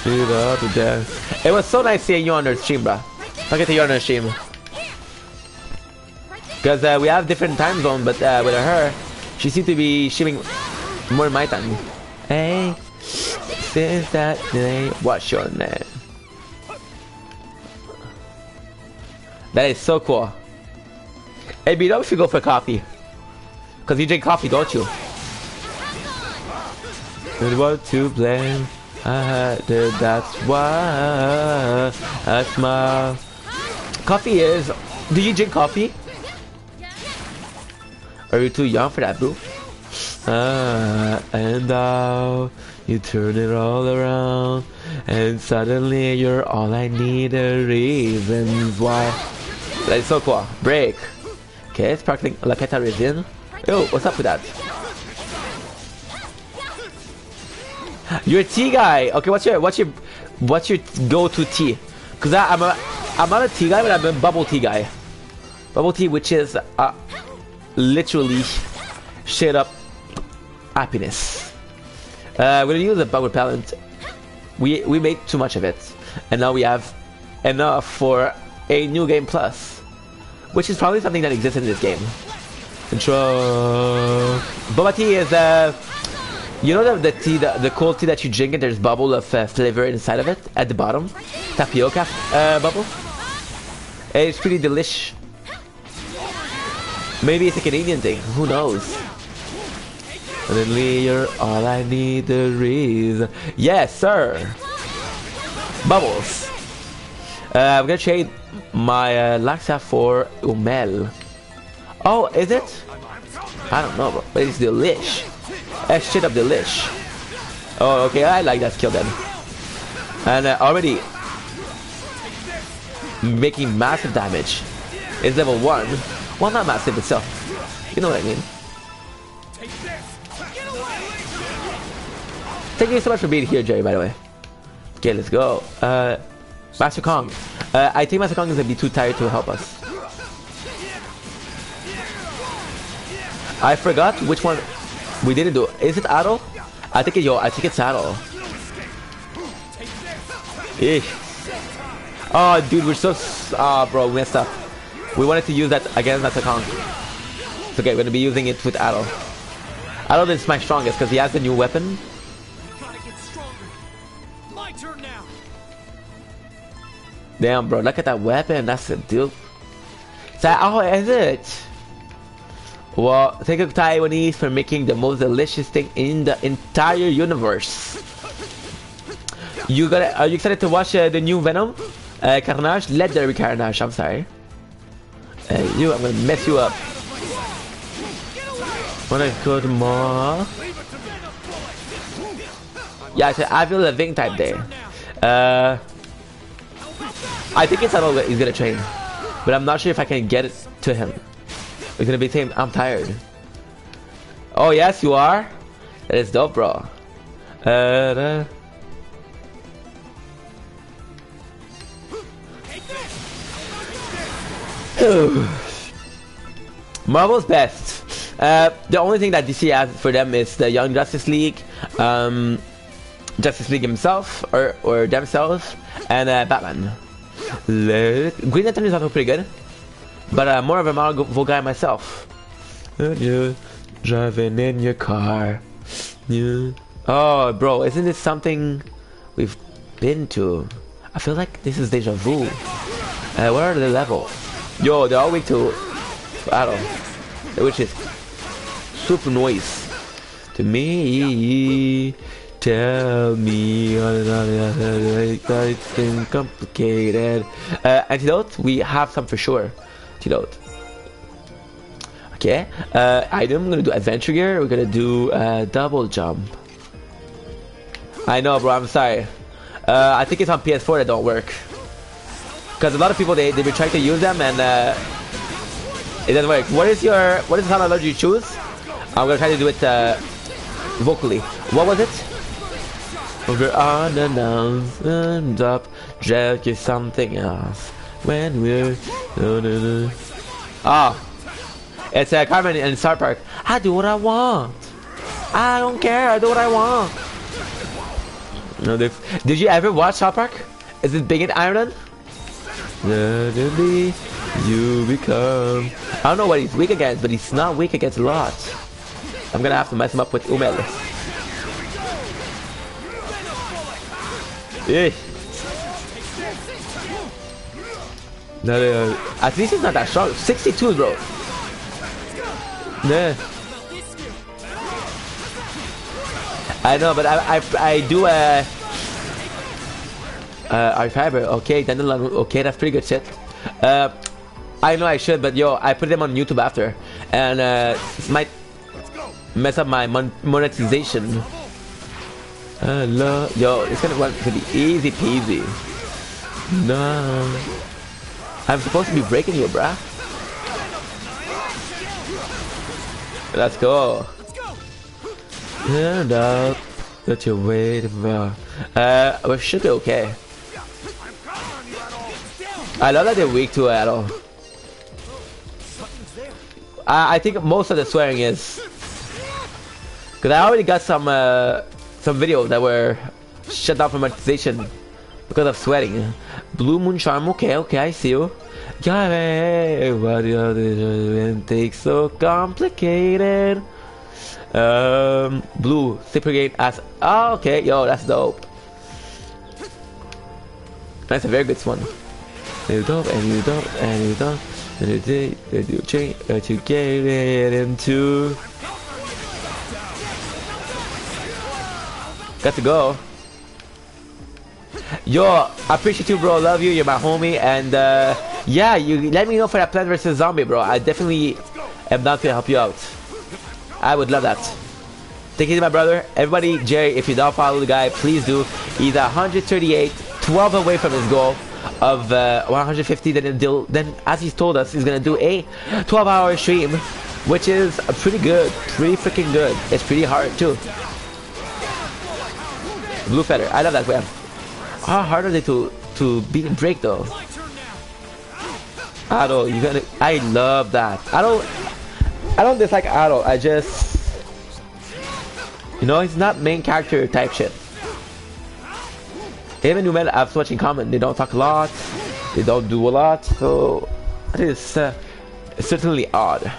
It was so nice seeing you on the stream, bro. I'll get to you on the stream. Because we have different time zones, but with her, she seems to be streaming more than my time. Hey, since that day, what's your name? That is so cool. Hey, B, we should go for coffee. Because you drink coffee, don't you? And what to blame? That's why I smile. Coffee is... Do you drink coffee? Are you too young for that, bro? And now you turn it all around, and suddenly you're all I need are reasons why. That's so cool. Break. Okay, sparkling Lapeta resin. Yo, what's up with that? You're a tea guy. Okay, what's your go-to tea? Cause I'm not a tea guy, but I'm a bubble tea guy. Bubble tea, which is literally straight up happiness. We're gonna use a bug repellent. We made too much of it, and now we have enough for a new game plus, which is probably something that exists in this game. Control. Boba tea is you know the tea, the cold tea that you drink and there's bubble of flavor inside of it at the bottom, tapioca bubble. It's pretty delish. Maybe it's a Canadian thing. Who knows? Suddenly you're all I need to reason. Yes, sir. Bubbles. I'm gonna trade my Laksa for Umel. Oh, is it? I don't know, bro, but it's delish. That's straight up delish. Oh, okay, I like that skill then. And already making massive damage. It's level 1. Well, not massive itself. You know what I mean. Thank you so much for being here, Jerry, by the way. Okay, let's go. Master Kong. I think Master Kong is gonna be too tired to help us. I forgot which one we didn't do. Is it Adol? I think it's Adol. Eesh. Oh, dude, we're so... bro, we messed up. We wanted to use that against Master Kong. It's okay, we're gonna be using it with Adol. Adol is my strongest because he has the new weapon. Damn, bro, look at that weapon. That's a dude. So, oh, is it? Well, thank you, Taiwanese, for making the most delicious thing in the entire universe. Are you excited to watch the new Venom? Carnage? Legendary Carnage, I'm sorry. I'm gonna mess you up. When I go to more. Yeah, it's an Avril Lavigne type there. I think it's Adol he's gonna train, but I'm not sure if I can get it to him. It's gonna be saying I'm tired. Oh yes, you are. That is dope, bro. Marvel's best. The only thing that DC has for them is the Young Justice League, Justice League himself or themselves, and Batman. Green Lantern is also pretty good, but more of a Marvel guy myself. You're driving in your car. Yeah. Oh, bro, isn't this something we've been to? I feel like this is deja vu. What are the levels? Yo, they're all weak to Adol, which is super noise to me. Tell me it's been complicated. Antidote, we have some for sure. Antidote. Okay. Item, I'm gonna do adventure gear. We're gonna do double jump. I know, bro. I'm sorry. I think it's on PS4 that don't work. Because a lot of people they've been trying to use them and it doesn't work. What is the sound allergy you choose? I'm gonna try to do it vocally. What was it? We're unannounced and up, just get something else when we're it's Carmen in Star Park. I do what I want. I don't care. I do what I want. No, did you ever watch South Park? Is it big in Ireland? Suddenly you become. I don't know what he's weak against, but he's not weak against a lot. I'm gonna have to mess him up with Umel. Yeah. No, at least he's not that strong. 62, bro. Yeah. I know, but I do Fiber. Okay, Dandelion. Okay, that's pretty good shit. I know I should, but yo, I put them on YouTube after, and it might mess up my monetization. Yo, it's gonna work pretty easy peasy. No, I'm supposed to be breaking you, bruh. Let's go. Stand up that you're waiting for. We should be okay. I love that they're weak to it at all. I think most of the swearing is because I already got some videos that were shut down from monetization because of sweating. Blue Moon Charm, okay, I see you. Yeah, what the other takes so complicated. Blue Cyprian as okay, yo, that's dope. That's a very good one. You don't, and you don't, and you don't, and you change to get it into. Got to go. Yo, I appreciate you, bro. Love you. You're my homie, and yeah, you let me know for that Plant vs Zombie, bro. I definitely am down to help you out. I would love that. Take it easy, my brother. Everybody, Jerry, if you don't follow the guy, please do. He's 138, 12 away from his goal of 150. Then, as he's told us, he's gonna do a 12-hour stream, which is pretty good, pretty freaking good. It's pretty hard too. Blue Feather, I love that man. How hard are they to beat and break though? Ado, you gotta. I love that. I don't dislike Ado. I just, you know, he's not main character type shit. Even Numel have so much in common. They don't talk a lot. They don't do a lot. So it is certainly odd.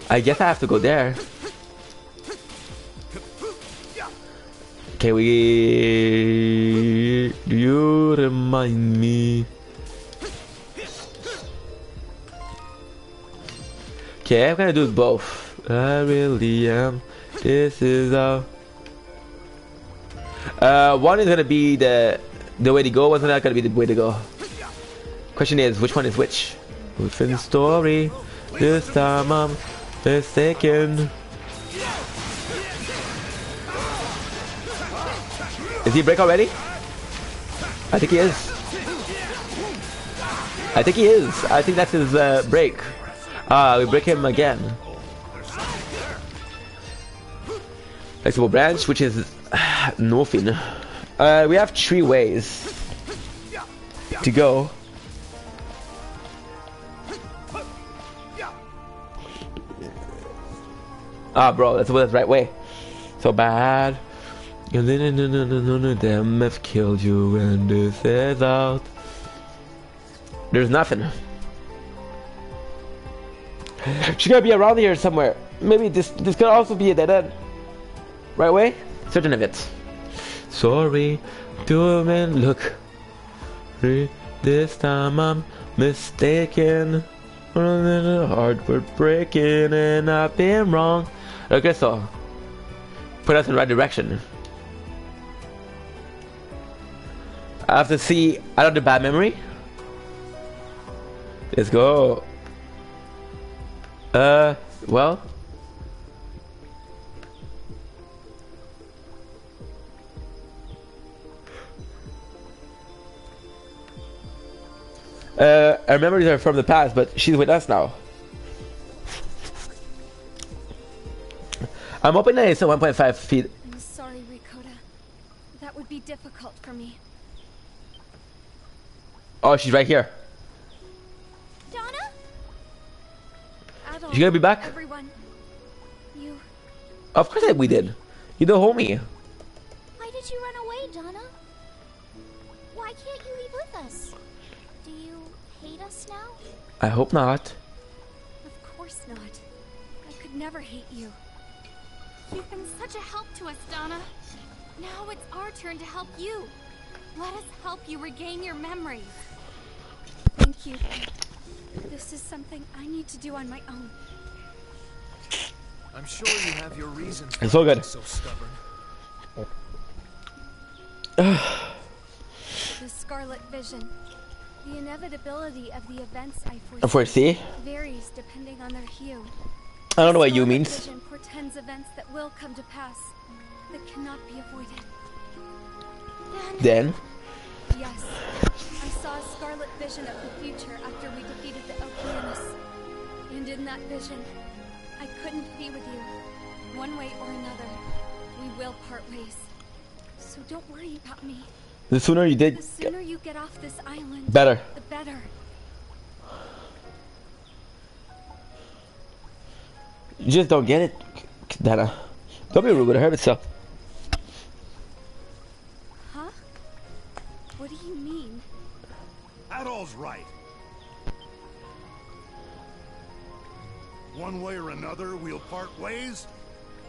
I guess I have to go there. Okay, do you remind me? Okay, I'm gonna do both. I really am. This is how. One is gonna be the way to go. One's not gonna be the way to go. Question is, which one is which? Different story. This time I'm mistaken. Is he break already? I think he is. I think he is. I think that's his break. We break him again. Flexible branch, which is nothing. We have 3 ways to go. Bro, that's the right way. So bad. Them have killed you and this is out. There's nothing. She's gotta be around here somewhere. Maybe this could also be a dead end. Right way? Certain of it. Sorry, to man, look. This time I'm mistaken. Heart we're breaking and I've been wrong. Okay, so put us in the right direction. I have to see out of the bad memory. Let's go. Well. Our memories are from the past, but she's with us now. I'm hoping that it's a 1.5 feet. I'm sorry, Ricotta. That would be difficult for me. Oh, she's right here. Donna? Adol, You gonna be back? everyone. You... Of course we did. You the homie. Why did you run away, Donna? Why can't you leave with us? Do you hate us now? I hope not. Of course not. I could never hate you. You've been such a help to us, Donna. Now it's our turn to help you. Let us help you regain your memories. Thank you. This is something I need to do on my own. I'm sure you have your reasons for It's all good. being so stubborn. The Scarlet Vision. The inevitability of the events I Foresee? varies depending on their hue. I don't know what you Scarlet means. Vision portends events that will come to pass, that cannot be avoided. Then? Yes, I saw a Scarlet Vision of the future after we defeated the Okeanos. And in that vision, I couldn't be with you. One way or another, we will part ways. So don't worry about me. The sooner you did, The sooner you get off this island, better. the better. You just don't get it, Dana. Don't be rude, it hurt itself. Huh? What do you mean? Adol's right. One way or another, we'll part ways?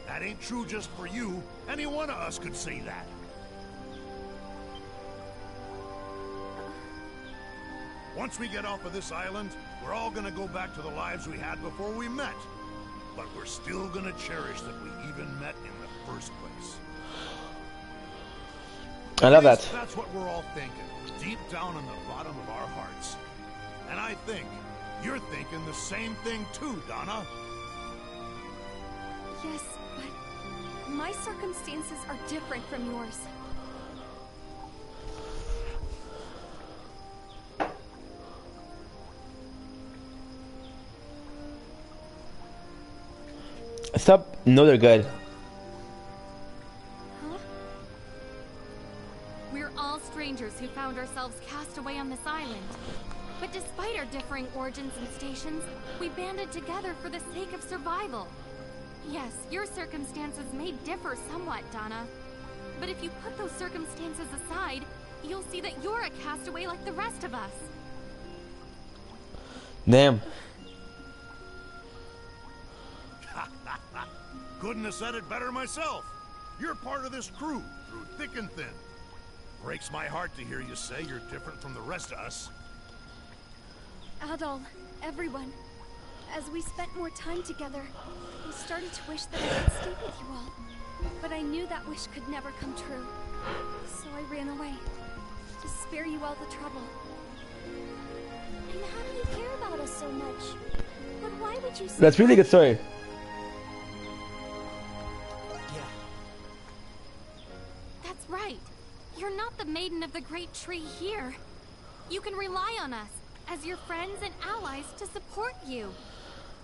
That ain't true just for you. Any one of us could say that. Once we get off of this island, we're all gonna go back to the lives we had before we met. But we're still gonna cherish that we even met in the first place. I love At least that. that's what we're all thinking, deep down in the bottom of our hearts. And I think you're thinking the same thing too, Donna. Yes, but my circumstances are different from yours. Stop. No, they're good. Huh? We're all strangers who found ourselves cast away on this island. But despite our differing origins and stations, we banded together for the sake of survival. Yes, your circumstances may differ somewhat, Donna. But if you put those circumstances aside, you'll see that you're a castaway like the rest of us. Damn. Couldn't have said it better myself. You're part of this crew, through thick and thin. Breaks my heart to hear you say you're different from the rest of us. Adol, everyone. As we spent more time together, I started to wish that I could stay with you all. But I knew that wish could never come true. So I ran away. To spare you all the trouble. And how do you care about us so much? But why would you say That's really good story. That's right. You're not the Maiden of the Great Tree here. You can rely on us, as your friends and allies, to support you.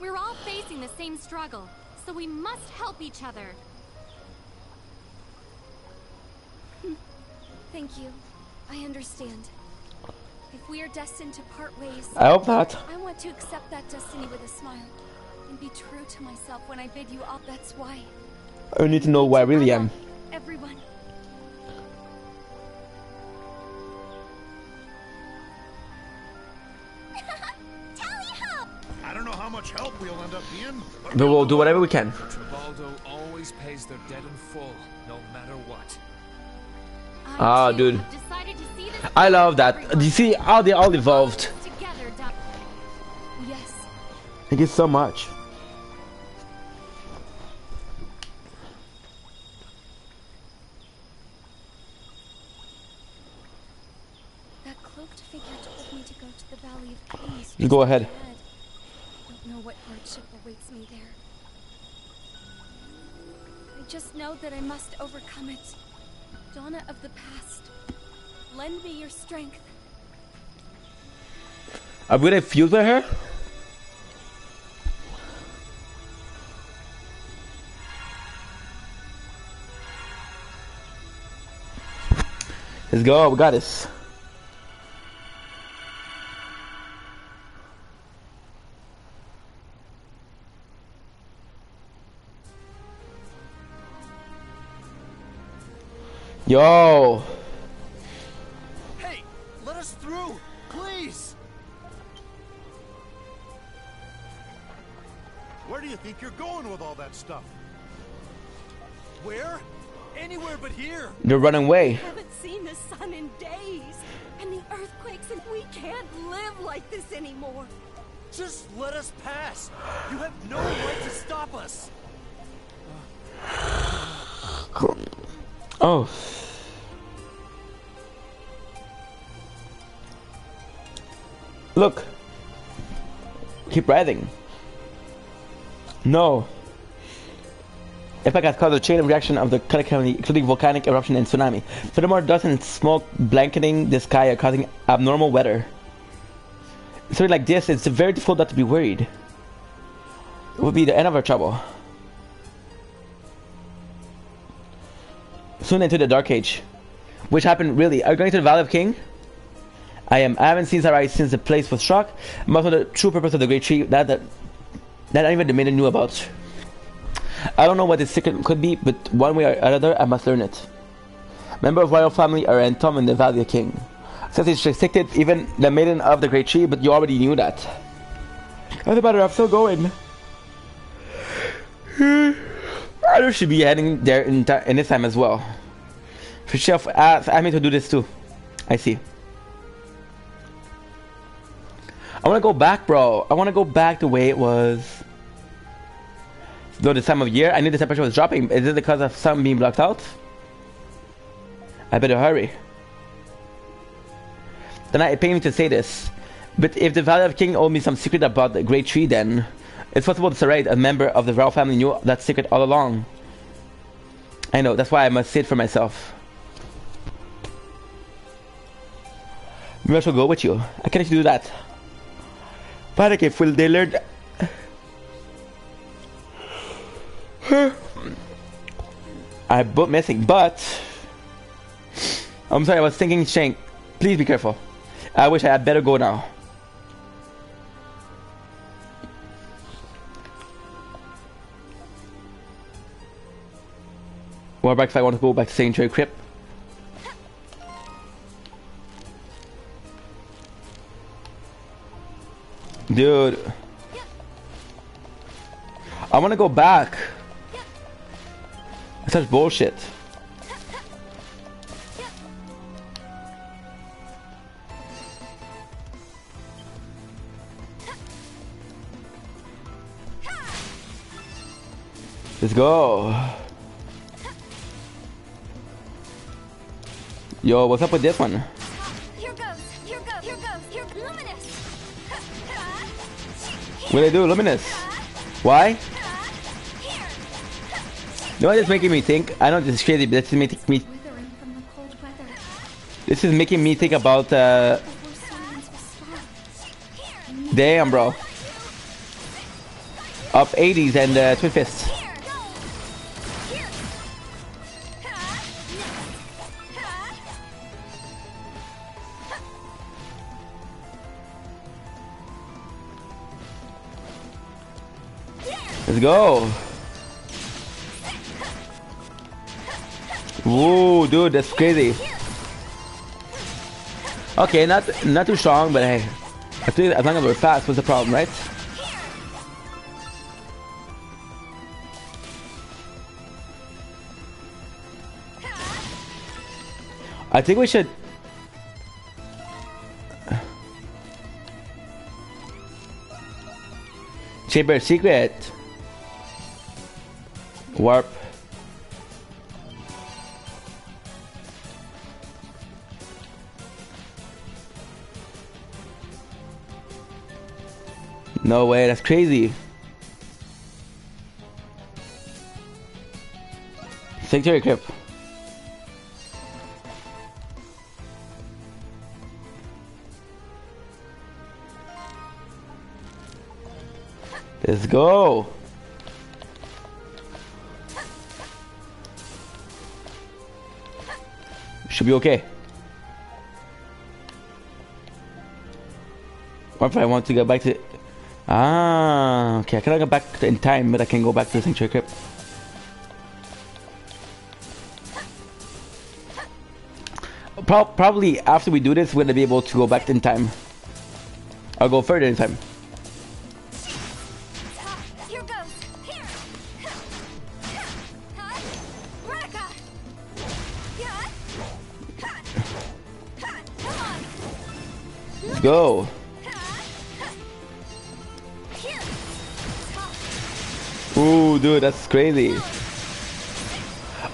We're all facing the same struggle, so we must help each other. Thank you. I understand. If we are destined to part ways, I hope not. I want to accept that destiny with a smile. And be true to myself when I bid you all. That's why. I need to know who I really am. Everyone. I don't know how much help we'll end up being, But we'll do whatever we can. Tribaldo always pays their debt in full, no matter what. Ah, dude. I've decided to see this I love that. You see how they all evolved. together, Donna. Yes. Thank you so much. That cloaked figure told me to go to the Valley of Kings. You go ahead. I don't know what hardship awaits me there. I just know that I must overcome it. Donna of the past, lend me your strength. I'm gonna fuse with her? Let's go, we got this. Yo! Hey, let us through, please! Where do you think you're going with all that stuff? Where? Anywhere but here! They're running away. We haven't seen the sun in days, and the earthquakes, and we can't live like this anymore. Just let us pass! You have no right to stop us! Oh. Look. Keep writhing. No. Impact has caused a chain of reaction of the cavity, including volcanic eruption and tsunami. Furthermore, dust and smoke blanketing the sky are causing abnormal weather. Something like this, it's very difficult not to be worried. It would be the end of our trouble. Soon into the Dark Age. Which happened really. Are you going to the Valley of King? I haven't seen Sarai since the place was struck. I'm also the true purpose of the Great Tree that even the maiden knew about. I don't know what this secret could be, but one way or another, I must learn it. Member of royal family are entombed in the Valley of King. Since it's restricted, even the maiden of the Great Tree, but you already knew that. Doesn't matter, I'm still going. I should be heading there in this time as well. For Chef asked me to do this too. I see. I want to go back, bro. I want to go back the way it was. Though this time of year, I knew the temperature was dropping. Is it because of sun being blocked out? I better hurry. Then it pains me to say this, but if the Valley of King owed me some secret about the Great Tree, then it's possible that Sarai, a member of the royal family, knew that secret all along. I know, that's why I must say it for myself. Maybe I shall go with you. I can't do that. But if will they learn? I'm both missing, but I'm sorry. I was thinking, Shank. Please be careful. I wish I had better go now. What about if I want to go back to Sanctuary Crypt? Dude, I want to go back. That's such bullshit. Let's go. Yo, what's up with this one? Here goes. Here goes. Here goes. Here, Luminous. What do they do, Luminous? Why? You know what it's making me think? I know this is crazy, but this is making me. This is making me think about. Damn, bro. Of 80s and Twin Fists. Let's go. Whoa, dude, that's crazy. Okay, not too strong, but hey, I think as long as we're fast, what's the problem, right? I think we should. Chamber of Secret. Warp. No way, that's crazy. Sanctuary Crypt. Let's go. Should be okay. What if I want to go back to... Ah, okay. I cannot go back in time, but I can go back to the Sanctuary Crypt. Probably after we do this, we're gonna be able to go back in time. I'll go further in time. Here goes. Here. Renica. Come on. Let's go. Ooh, dude, that's crazy.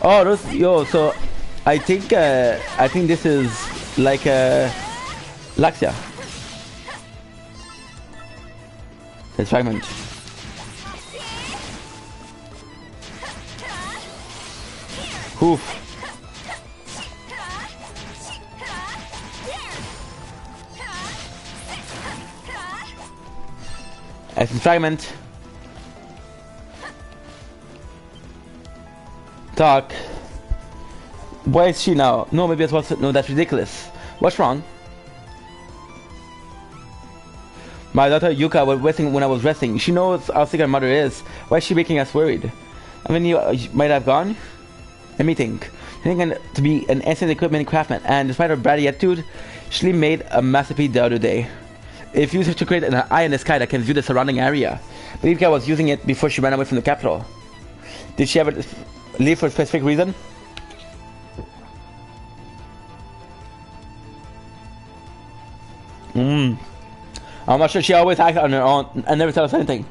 Oh, those, yo, so I think this is like Laxia. This fragment. Oof. Essence fragment. Talk. Where is she now? No, maybe that's no, that's ridiculous. What's wrong? My daughter Yuka was resting when I was resting. She knows how sick her mother is. Why is she making us worried? I mean, you might have gone? Let me think. Thinking to be an excellent equipment craftsman, and despite her bratty attitude, she made a masterpiece the other day. If used to create an eye in the sky that can view the surrounding area. I believe Yuka was using it before she ran away from the capital. Did she ever leave for a specific reason? I'm not sure. She always acted on her own and never tell us anything.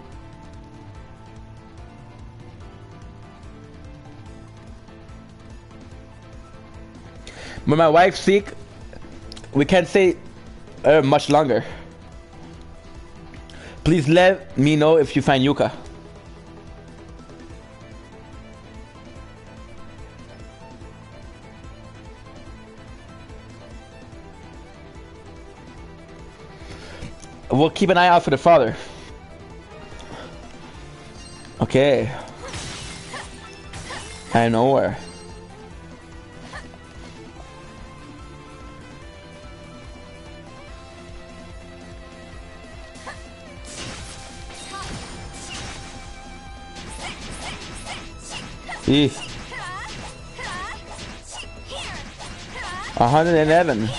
When my wife's sick, we can't stay much longer. Please let me know if you find Yuka. We'll keep an eye out for the father. Okay. I know her. Eee. 111.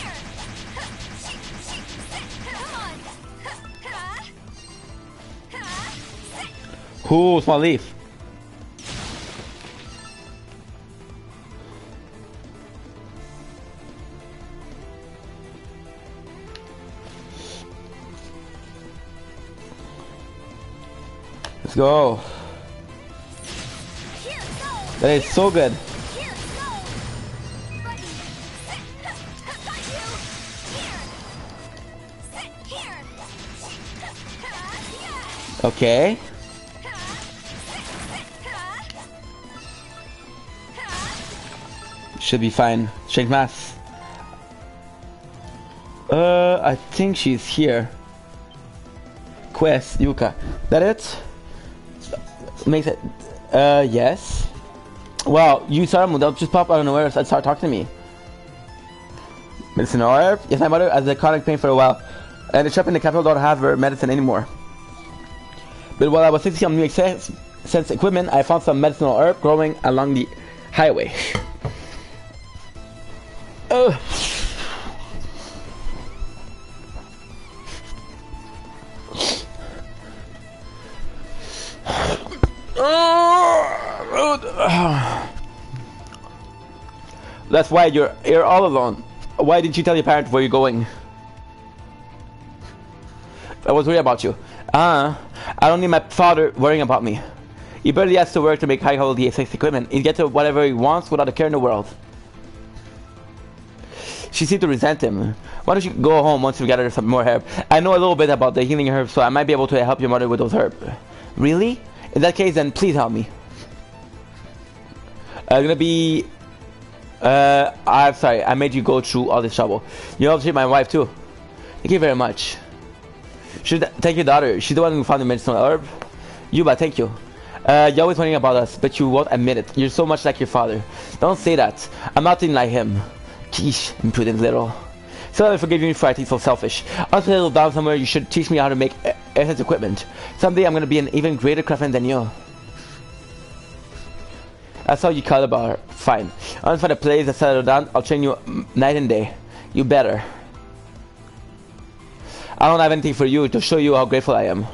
Cool, small leaf. Let's go. That is so good. Okay. Should be fine. Strength mass. I think she's here. Quest, Yuka. That it? Makes it. Yes. Well, you saw them. They'll just pop out of nowhere and start talking to me. Medicine herb? Yes, my mother has a chronic pain for a while, and the shop in the capital don't have her medicine anymore. But while I was fixing some new sense equipment, I found some medicinal herb growing along the highway. That's why you're all alone. Why didn't you tell your parents where you're going? I was worried about you. I don't need my father worrying about me. He barely has to work to make high quality sex equipment. He gets whatever he wants without a care in the world. She seemed to resent him. Why don't you go home once you gather some more herb? I know a little bit about the healing herbs, so I might be able to help your mother with those herbs. Really? In that case, then please help me. Gonna be... I'm sorry, I made you go through all this trouble. You helped treat my wife too. Thank you very much. Should thank your daughter. She's the one who found the medicinal herb. Yuba, thank you. You're always wondering about us, but you won't admit it. You're so much like your father. Don't say that. I'm nothing like him. Geesh, imprudent little. So I forgive you for acting so selfish. I'll settle down somewhere. You should teach me how to make SS equipment. Someday I'm gonna be an even greater craftsman than you. That's all you call about her. Fine. I'll find a place to settle down. I'll train you night and day. You better. I don't have anything for you to show you how grateful I am.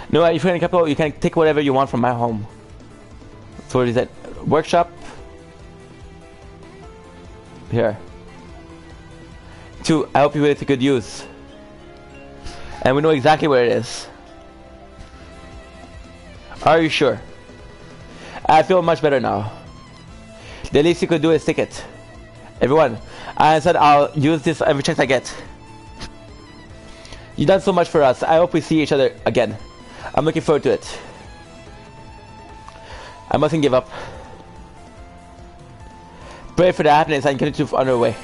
No, if you're in a capital, you can take whatever you want from my home. So what is that? Workshop? Here. 2. I hope you put it to good use. And we know exactly where it is. Are you sure? I feel much better now. The least you could do is stick it. Everyone, I said I'll use this every chance I get. You've done so much for us. I hope we see each other again. I'm looking forward to it. I mustn't give up. Pray for the happiness and continue on our way.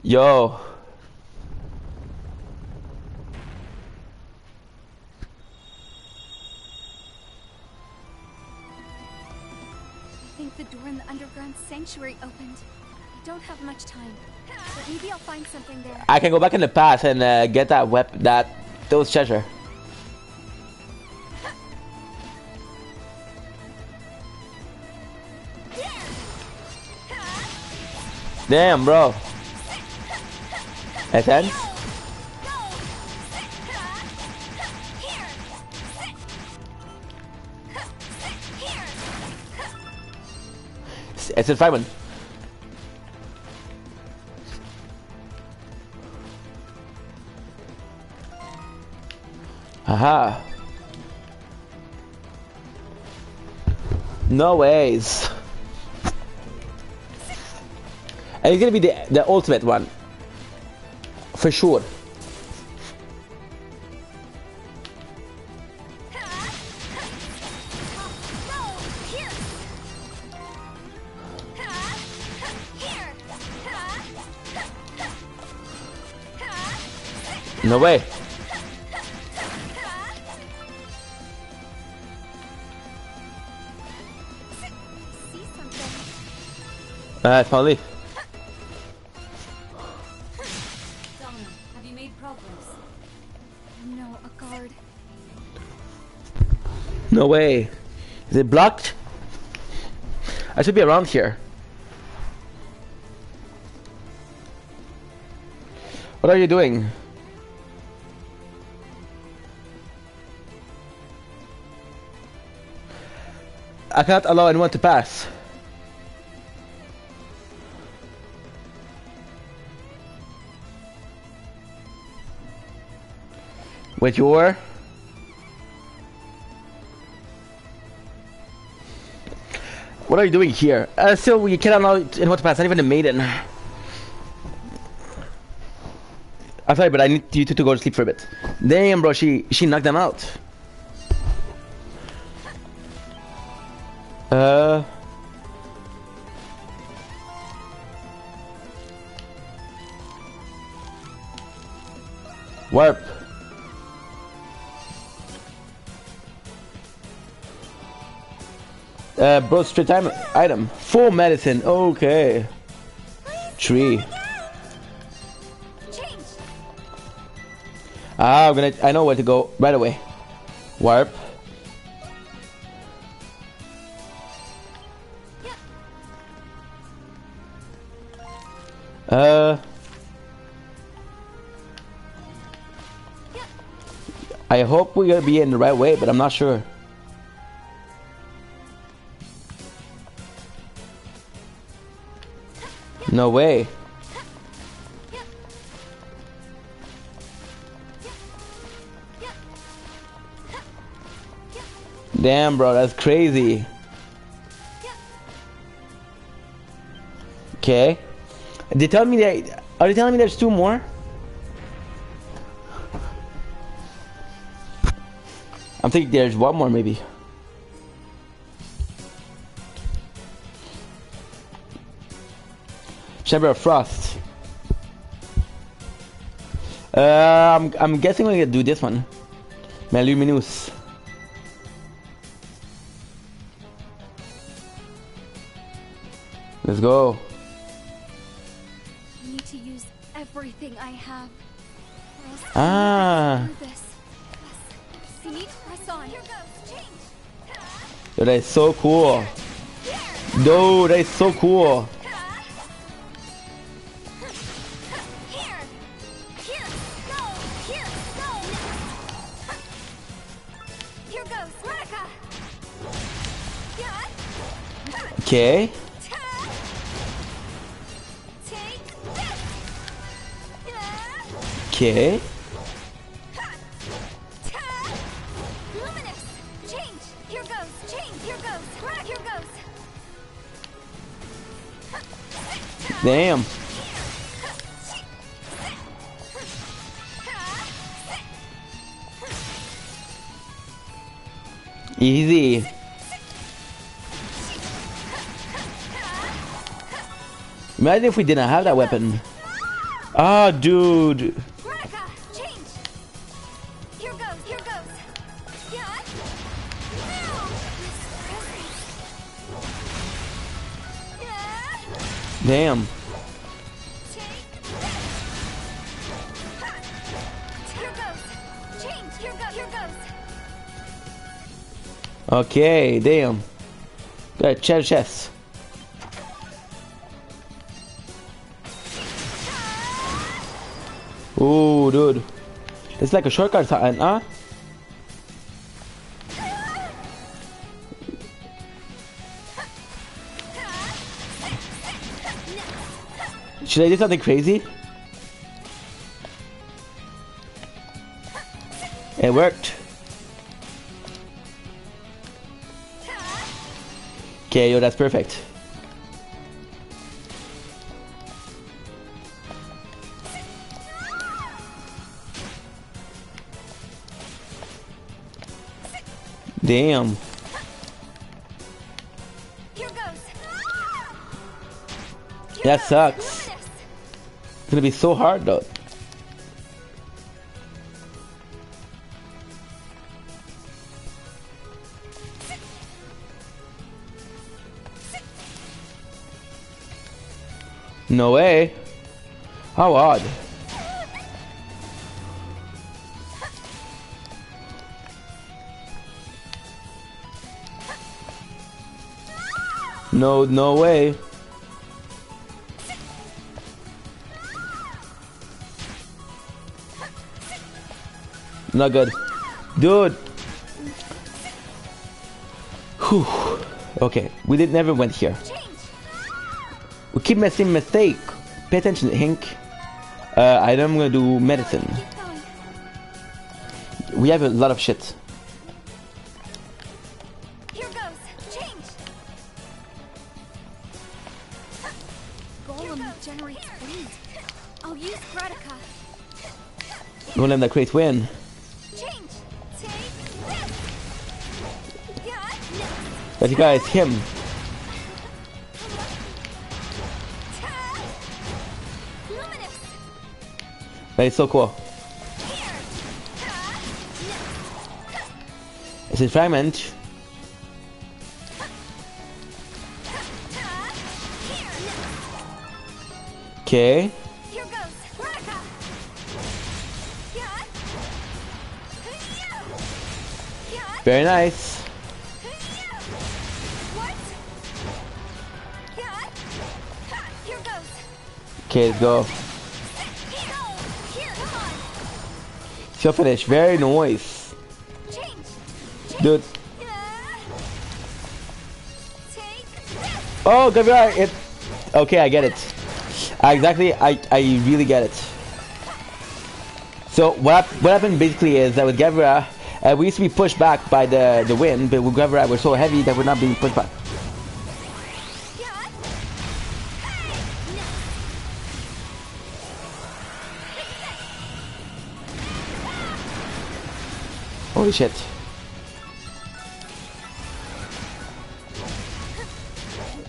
Yo. I think the door in the underground sanctuary opened. I don't have much time, but maybe I'll find something there. I can go back in the past and get that those treasure. Damn, bro. That's it? It's a 5-1. Aha. No ways. And it's gonna be the ultimate one. For sure. No way. Finally. Donna, have you made progress? No, a guard. No way. Is it blocked? I should be around here. What are you doing? I cannot allow anyone to pass. Wait, you were? What are you doing here? Still, we cannot allow anyone to pass, not even the maiden. I'm sorry, but I need you two to go to sleep for a bit. Damn, bro, she knocked them out. Warp. Bro, straight time item. Full medicine. Okay. 3. Ah, I know where to go right away. Warp. I hope we're gonna be in the right way, but I'm not sure. No way. Damn, bro, that's crazy. Okay. They tell me that. Are they telling me there's 2 more? I'm thinking there's 1 more, maybe. Chamber of Frost. I'm guessing we're gonna do this one. Maluminous. Let's go. I need to use everything I have. Or else Ah. I can't do this. Yes. You need to press on. Here goes. Change. Yo, that is so cool. Dude, that is so cool. Here. Here. Go. Here. Go. Here goes. Veronica. Yeah. Okay. Take this. Yeah. Okay. Luminous. Change. Here goes. Change. Here goes. Veronica. Here goes. Damn. Easy. Imagine if we didn't have that weapon. Ah, dude. Veronica, change. Here goes. Here goes. Yeah. Yeah. Damn. Take this. Here goes. Change. Here goes. Here goes. Okay, damn. Got a chest. Ooh, dude. It's like a shortcut, huh? Should I do something crazy? It worked. Okay, yo, that's perfect. Damn. Here goes. That sucks. It's gonna be so hard though. No way. How odd. No way. Not good. Dude. Whew. Okay, we never went here. We keep making mistake. Pay attention, Hink. I'm gonna do medicine. We have a lot of shit. Here goes. Change. Golem generates wind. I'll use Gradica. Don't let that create win. Change. Take this. Yeah. That you guys, him. Luminous. That is so cool. It's a fragment. Okay. Here goes. Gradica. Yeah. Yeah. Very nice. What? Yeah. Here goes. Okay, let's go. Here, come on. Still finish. Very nice. Change. Dude. Take this. Oh, Gabriel, it. Okay, I get it. I really get it. So what happened basically is that with Gavra, we used to be pushed back by the wind, but with Gavra we're so heavy that we're not being pushed back. Holy shit.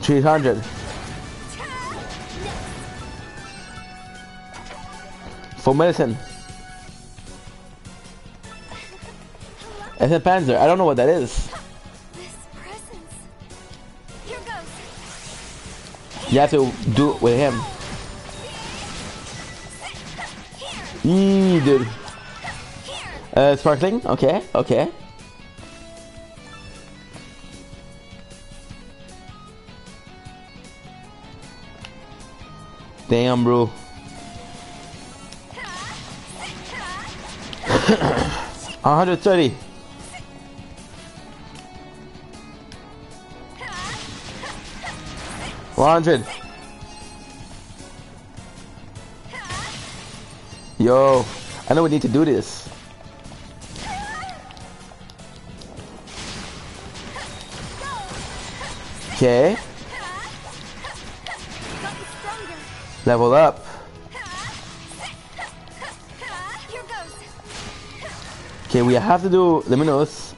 $300. Full medicine. It's a Panzer. I don't know what that is. This presence. Here goes. You have to do it with him. Eee, dude. Sparkling? Okay, okay. Damn, bro. 130. $100. Yo, I know we need to do this. Okay. Level up. Okay, we have to do Luminous.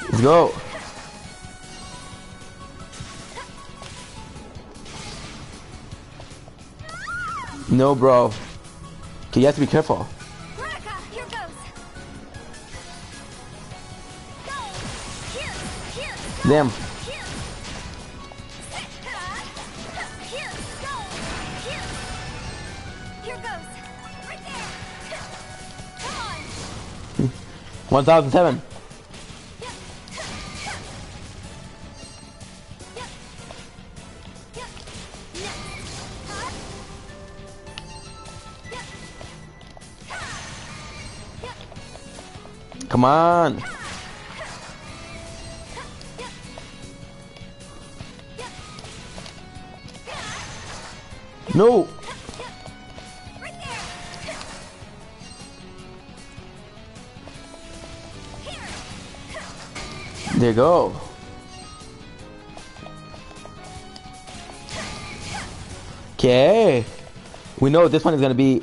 Let's go. No, bro. Okay, you have to be careful. Damn. Here goes. Right there. Come on. 1007. Come on. No. There you go. Okay. We know this one is gonna be.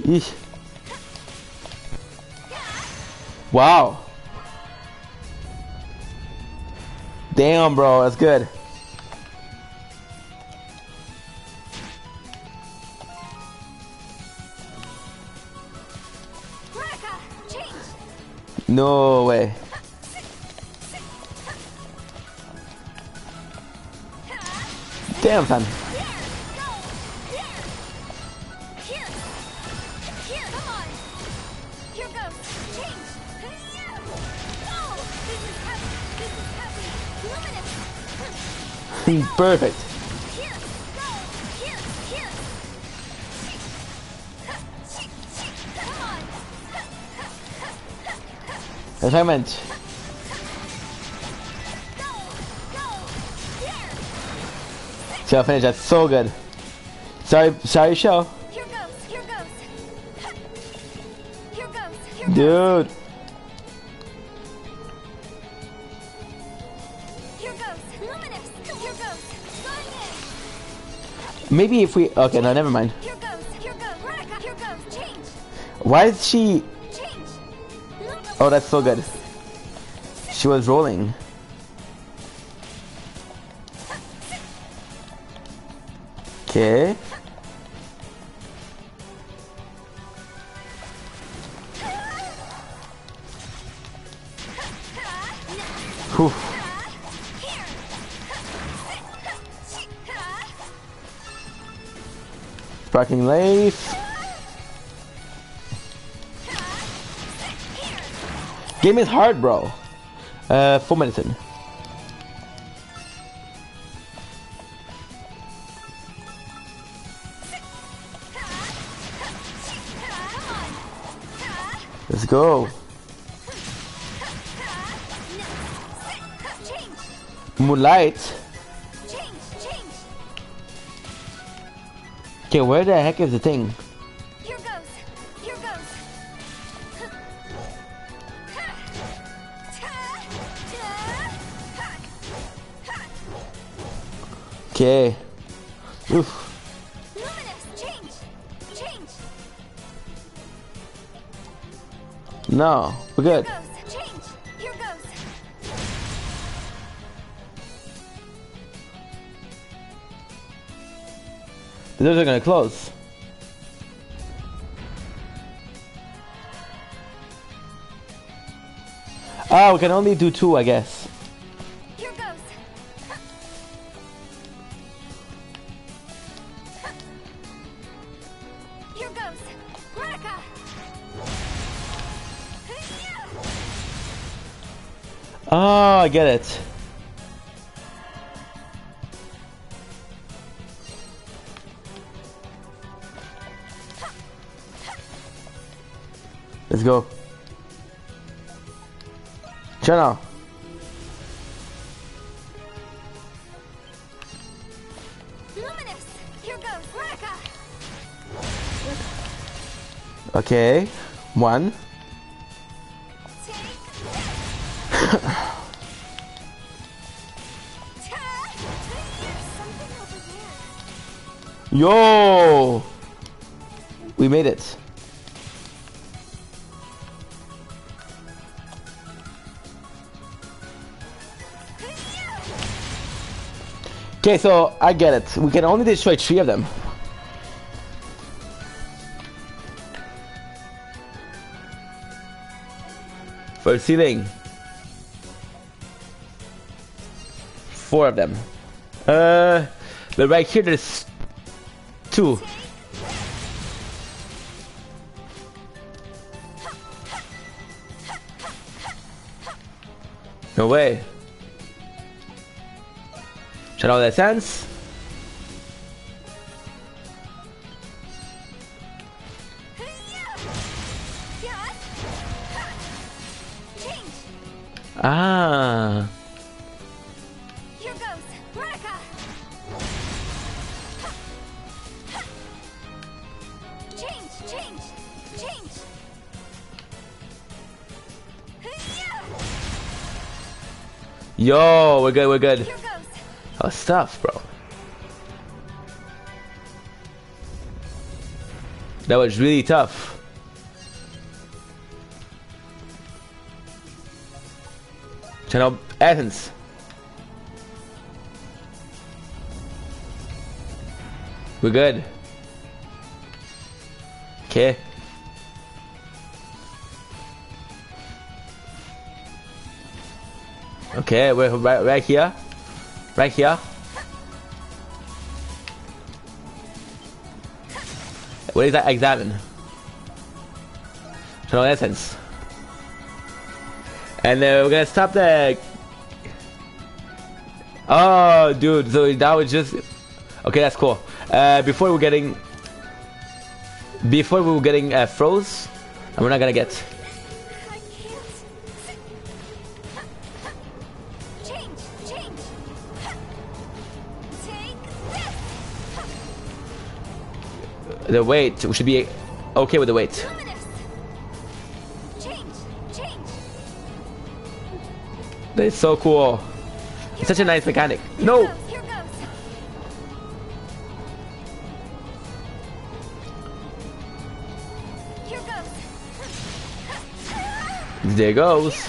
Eesh. Wow. Damn, bro, that's good. No way. Damn, son. Perfect. Assignment. So finish. That's so good. Sorry, show. Here goes. Here goes. Here goes. Here Dude. Here goes. Luminous. Here goes. Going in. Maybe if we. Okay, no, never mind. Here goes. Here goes. Here goes. Change. Why is she? Change. Oh, that's so good. She was rolling. Okay. Whew. Sparking Leaf. Game is hard, bro. Full medicine. Let's go. Moonlight. Okay, where the heck is the thing? Here goes. Here goes. Okay. Oof. Luminous, change. Change. No, we're good. Here goes. Change. Here goes. The doors are gonna close. Oh, we can only do 2, I guess. Here goes. Here goes. Veronica. Oh, I get it. Let's go. Channel. Luminous. Here goes. Veronica. Okay. 1. Yo! We made it. Okay, so I get it. We can only destroy 3 of them. For ceiling. 4 of them. But right here there's 2. No way. Shut all that sense. Ah. Here goes. Veronica. Change, change, change. Yo, we're good, we're good. Here goes. Oh, stuff, bro. That was really tough. Channel Athens. We're good. Okay. Okay, we're right here. Right here. What is that? Examine. Channel Essence. And we're gonna stop the... Oh, dude, so that was just... Okay, that's cool. Before we were getting froze, and we're not gonna get... I can't. Change, change. Take this. The weight, we should be okay with the weight. Luminous. Change, change. That is so cool. It's such a nice mechanic. No! Here goes. Here goes. There goes. Go.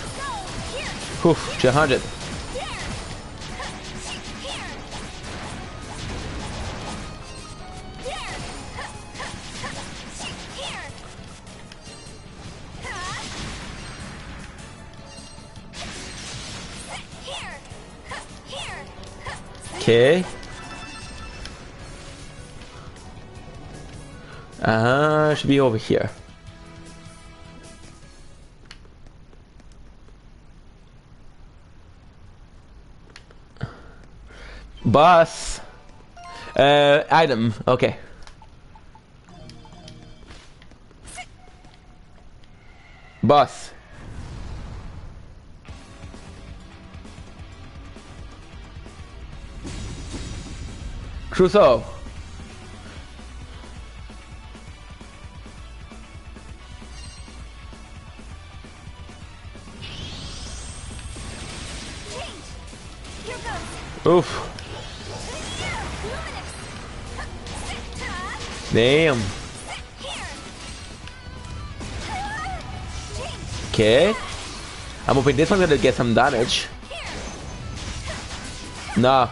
Here. Oof, 200. There. Here. There. Here. Here. Here. Okay. Should be over here. Boss. Item. Okay. Boss. Crusoe. Oof. Damn. Okay. I'm hoping this one's gonna get some damage. Nah.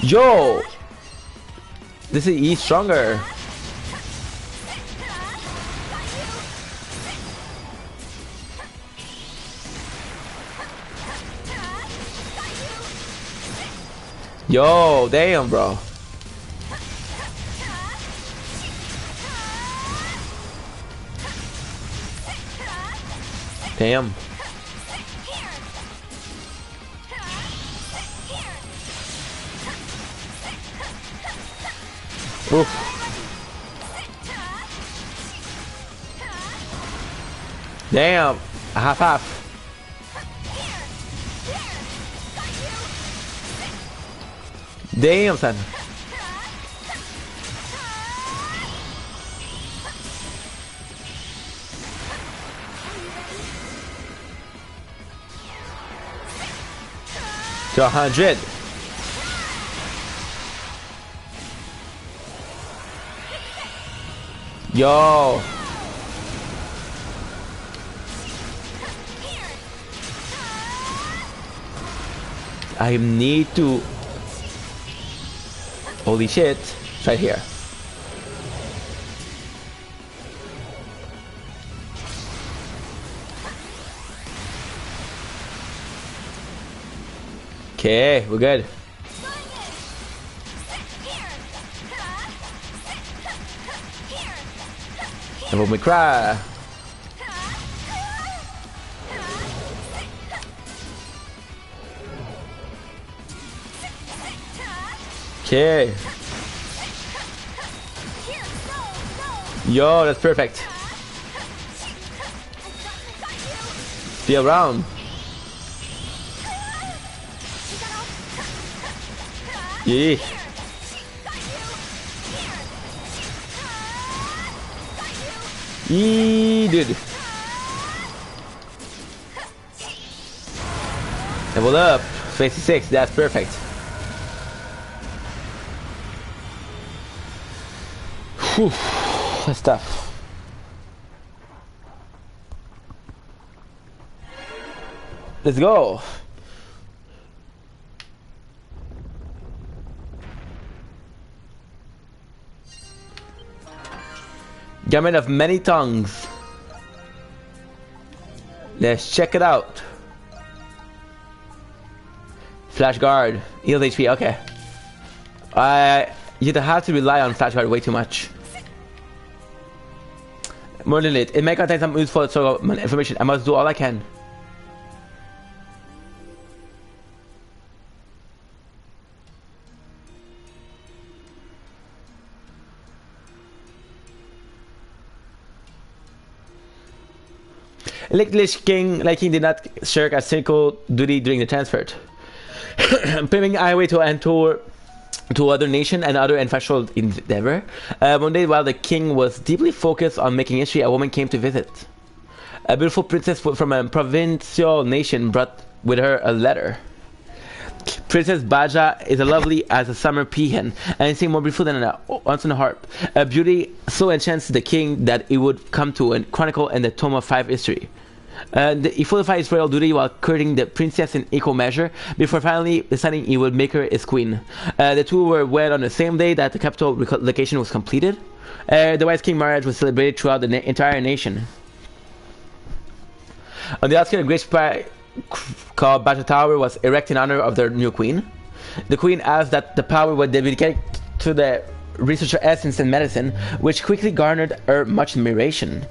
Yo! This is E stronger. Yo, damn, bro. Damn. Oof. Damn. A half. Damn, son. To 100. Yo. I need to. Holy shit. It's right here. Okay, we're good. Devil May Cry. Okay. Yo, that's perfect. Be around. Yeah. Yee, dude. Level up. 56, that's perfect. Whew, that's tough. Let's go. Garment of many tongues. Let's check it out. Flash guard, heals HP. Okay. You'd have to rely on flash guard way too much. More than it may contain some useful sort of information. I must do all I can. Lich King did not shirk a single duty during the transfer. Paving highway to enter to other nation and other ancestral endeavor. One day, while the king was deeply focused on making history, a woman came to visit. A beautiful princess from a provincial nation brought with her a letter. Princess Baja is as lovely as a summer peahen, and sing more beautiful than an once on a harp. A beauty so enchants the king that it would come to a chronicle in the Tome of 5 history. He fulfilled his royal duty while courting the princess in equal measure, before finally deciding he would make her his queen. The two were wed on the same day that the capital relocation was completed. The wise king marriage was celebrated throughout the entire nation. On the outskirts, a great spire called Baja Tower was erected in honor of their new queen. The queen asked that the power would be dedicated to the researcher essence and medicine, which quickly garnered her much admiration.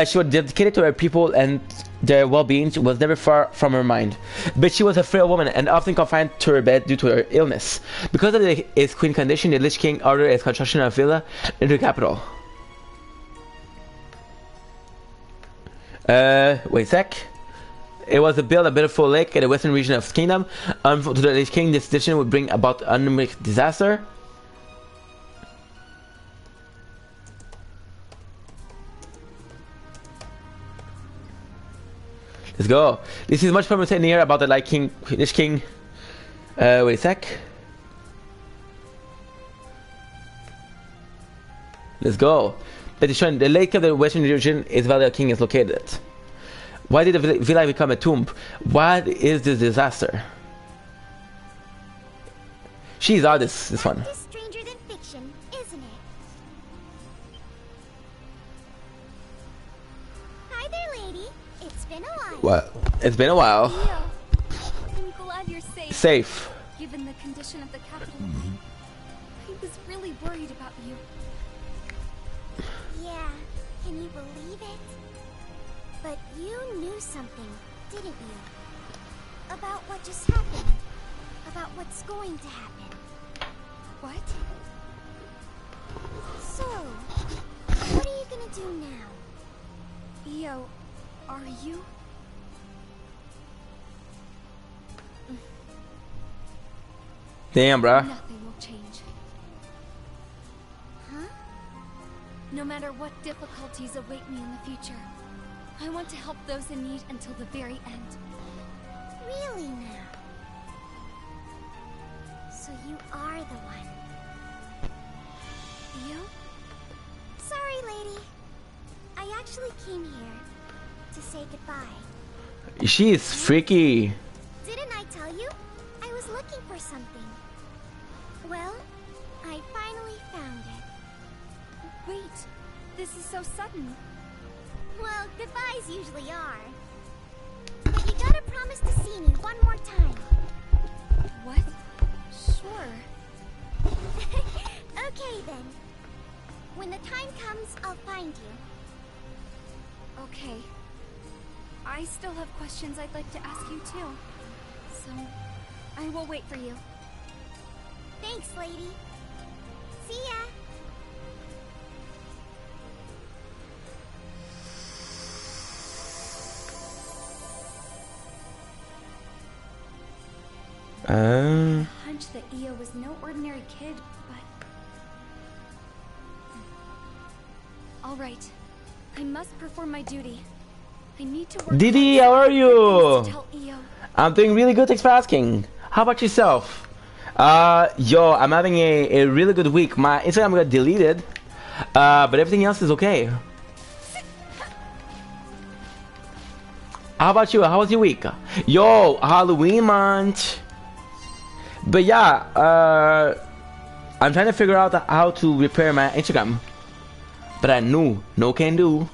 She was dedicated to her people, and their well-being was never far from her mind. But she was a frail woman and often confined to her bed due to her illness. Because of his queen condition, the Lich King ordered his construction of a villa in the capital. Wait a sec. It was to build a beautiful lake in the western region of the kingdom. To the Lich King, this decision would bring about economic disaster. Let's go. This is much fun saying here about the Light King, Lich King. Wait a sec. Let's go. That is showing the lake of the western region is where the king is located. Why did the village become a tomb? What is this disaster? She's out this one. It's stranger than fiction, isn't it? Hi there, lady. It's been a while. Well, it's been a while. Leo, I'm glad you're safe. Safe. Given the condition of the capital, I was really worried about you. Yeah, can you believe it? But you knew something, didn't you? About what just happened. About what's going to happen. What? So, what are you gonna do now? Io, are you? Damn, bruh. Nothing will change. Huh? No matter what difficulties await me in the future, I want to help those in need until the very end. Really now? So you are the one. Io? Sorry, lady. I actually came here to say goodbye. She's freaky. Didn't I tell you? I was looking for something. Well, I finally found it. Wait, this is so sudden. Well, goodbyes usually are. But you gotta promise to see me one more time. What? Sure. Okay then. When the time comes, I'll find you. Okay. I still have questions I'd like to ask you too. So, I will wait for you. Thanks, lady. See ya. Hunch that Io was no ordinary kid, but... Alright. I must perform my duty. I need to work... Didi, how are you? to tell Io. I'm doing really good, thanks for asking. How about yourself? Yo, I'm having a really good week. My Instagram got deleted, but everything else is okay. How about you? How was your week? Yo, Halloween month. But yeah, I'm trying to figure out how to repair my Instagram. But I knew, no can do.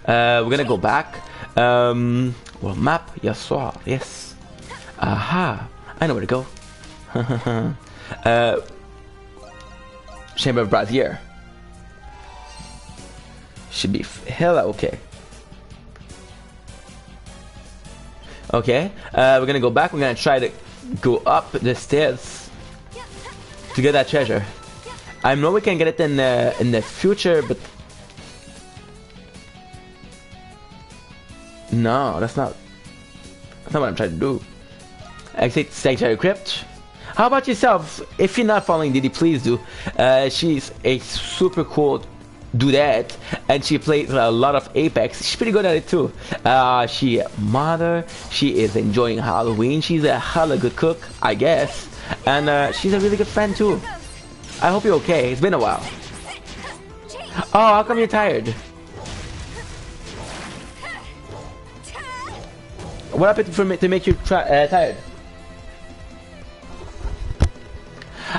We're gonna go back. Well, map, yes, yes. Aha, I know where to go. Chamber of Brazier. Should be hella okay. Okay, we're gonna go back. We're gonna try to go up the stairs to get that treasure. I know we can get it in the future, but no, that's not what I'm trying to do. Exit Sanctuary Crypt. How about yourself? If you're not following Didi, please do. She's a super cool dudette, and she plays a lot of Apex. She's pretty good at it too. She mother. She is enjoying Halloween. She's a hella good cook, I guess, and she's a really good friend too. I hope you're okay. It's been a while. Oh, how come you're tired? What happened for me to make you tired?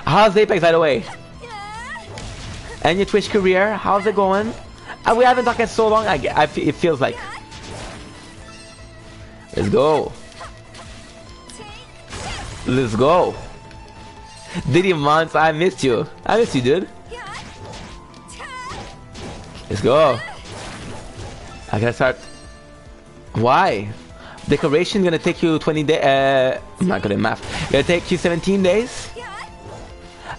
How's Apex, by the way? And your Twitch career, how's it going? We haven't talked in so long. It feels like. Let's go. Let's go. Diddy Months, I missed you. I missed you, dude. Let's go. I gotta start. Why? Decoration gonna take you 20 days. I'm not good at math. Gonna take you 17 days.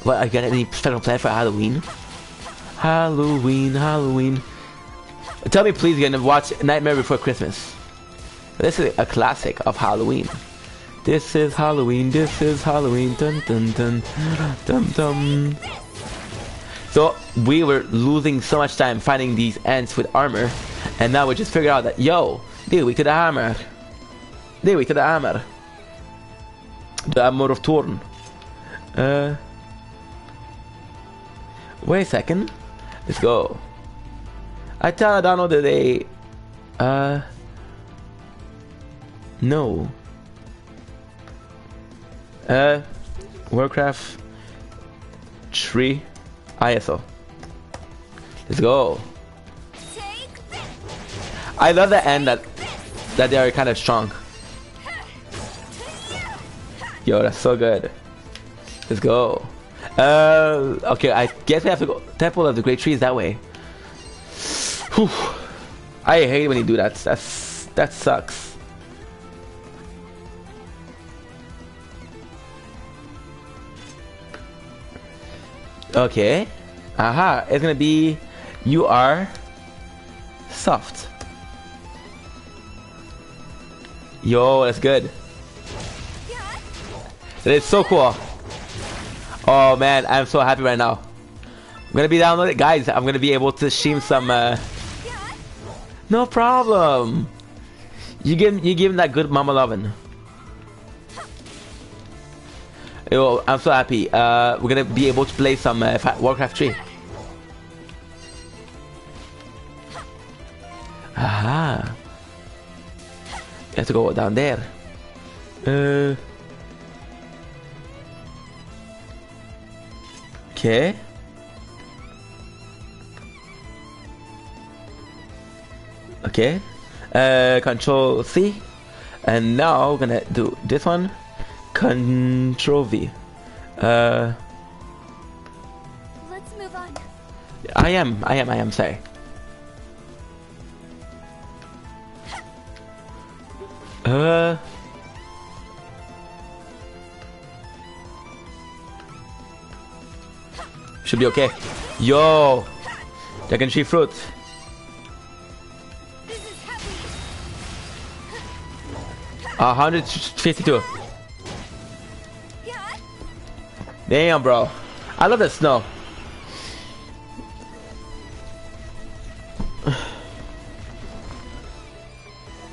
What? Are you got any special plan for Halloween? Halloween. Tell me, please, you're gonna watch Nightmare Before Christmas. This is a classic of Halloween. This is Halloween. Dun dun dun dun dun. So we were losing so much time finding these ants with armor, and now we just figured out that yo, Det är weak to the hammer. Det är weak to the hammer. The hammer of Thorn. Wait a second. Let's go. I tell Adano that they no. Warcraft 3 ISO. Let's go. I love the end that they are kind of strong. Yo, that's so good. Let's go. Okay, I guess we have to go. Temple of the Great Tree is that way. Whew. I hate when you do that. That sucks. Okay. Aha, it's gonna be you are soft. Yo, that's good. That is so cool. Oh man, I'm so happy right now. I'm gonna be downloaded, guys. I'm gonna be able to stream some. No problem. You give him that good mama lovin'. Yo, I'm so happy. We're gonna be able to play some Warcraft 3. Aha. You have to go down there. Okay. Okay. Control C. And now we're gonna do this one. Control V. Let's move on. I am, sorry. Should be okay. Yo! Dragon Tree Fruit. This is heavy. 152. Damn, bro. I love the snow.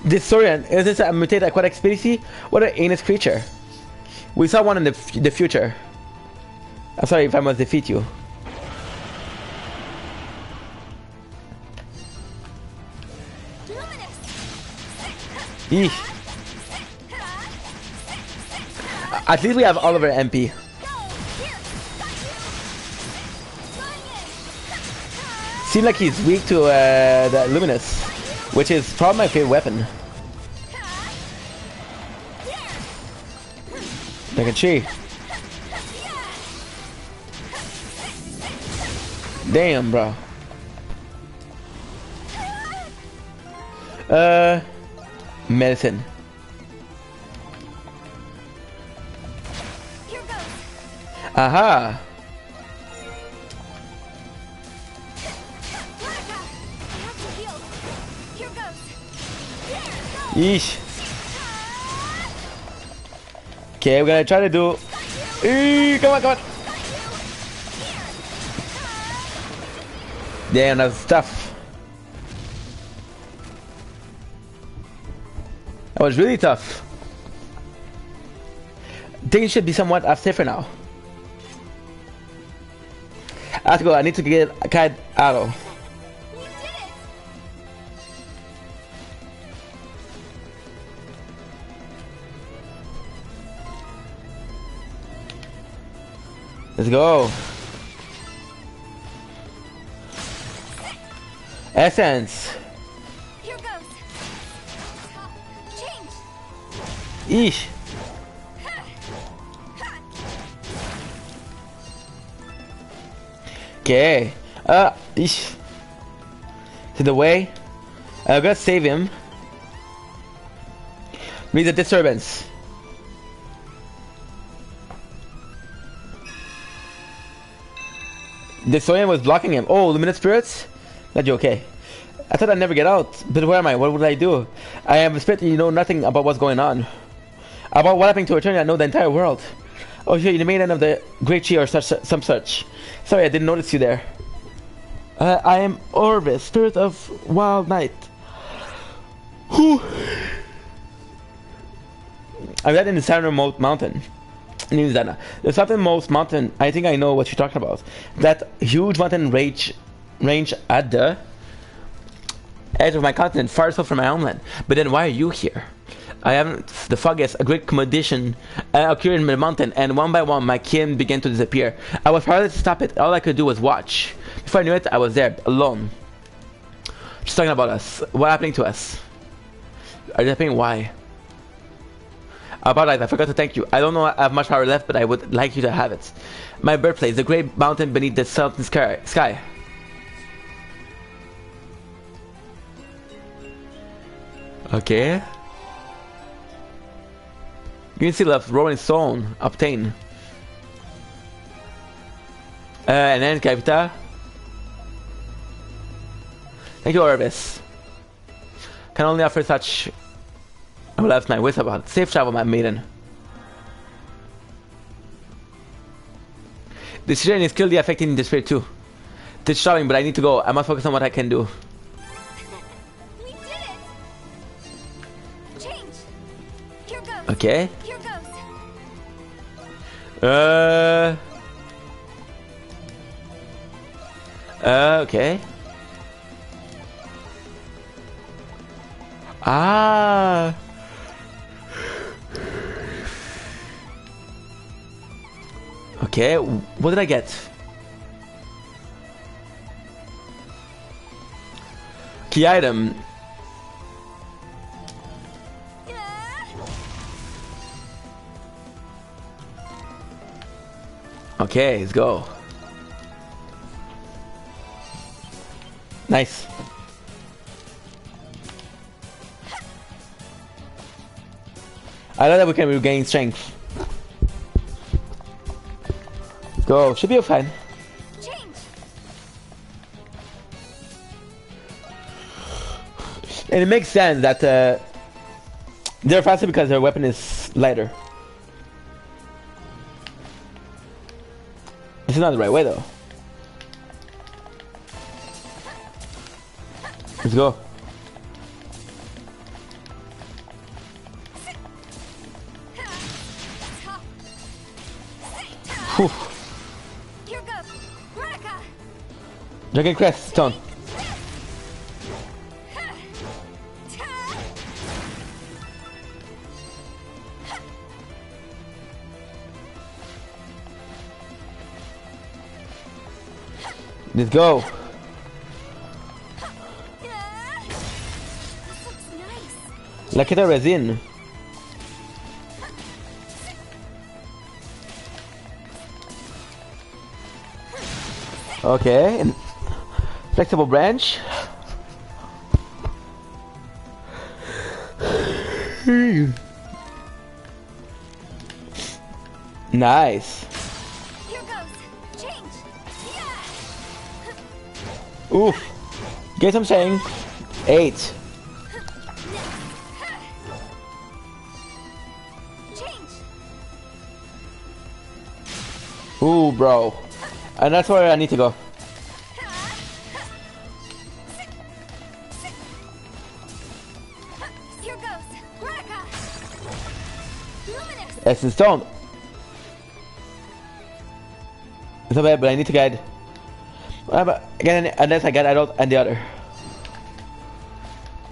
This Saurian, is this a mutated aquatic species? What an heinous creature. We saw one in the future. I'm sorry if I must defeat you. Eesh. At least we have Oliver MP. Seems like he's weak to the Luminous, which is probably my favorite weapon. Like a tree. Damn, bro. Medicine. Aha. Yeesh. Okay, we're gonna try to do. Come on, come on. Damn, that's tough. That was really tough. I think it should be somewhat safer now. I have to go. I need to get a Kite Arrow. Let's go. Essence. Here goes. Change. Eesh. Okay. Eesh. To the way. I'm gonna save him. Needs a disturbance. The Soyan was blocking him. Oh, Luminous Spirits? Glad you're okay. I thought I'd never get out. But where am I? What would I do? I am a spirit and you know nothing about what's going on. About what happened to Eternia, I know the entire world. Oh, you're the maiden of the Great Tree or some such. Sorry, I didn't notice you there. I am Orvis, spirit of Wild Night. I'm at in the southernmost mountain. New Zealand. The southernmost mountain, I think I know what you're talking about. That huge mountain range at the edge of my continent, far south from my homeland. But then why are you here? I haven't. The fog is a great condition occurred in the mountain, and one by one my kin began to disappear. I was powerless to stop it. All I could do was watch. Before I knew it, I was there, alone. She's talking about us. What happening to us? Are they happening? Why? About life, I forgot to thank you. I don't know I have much power left, but I would like you to have it. My birthplace, the great mountain beneath the southern sky. Okay. You can see left rolling stone obtain. And then Kavita. Thank you, Orbis. Can only offer such. I will have my wits about it. Safe travel, my maiden. The situation is clearly affecting the spirit too. It's showing, but I need to go. I must focus on what I can do. We did it! Change! Here goes! Okay. Here goes! Okay. Ah. Okay, what did I get? Key item. Okay, let's go. Nice. I know that we can regain strength. Go, should be fine. And it makes sense that they're faster because their weapon is lighter. This is not the right way though. Let's go. Whew. Here goes. Veronica. Dragon Crest Stone. Let's go. Look at the resin. Okay, and flexible branch. Nice. Here goes. Change. Oof. Guess I'm saying 8. Change. Ooh, bro. And that's where I need to go. Here goes. Veronica. Luminous. Essence Stone. It's not bad, but I need to guide. Again, unless I get adult and the other.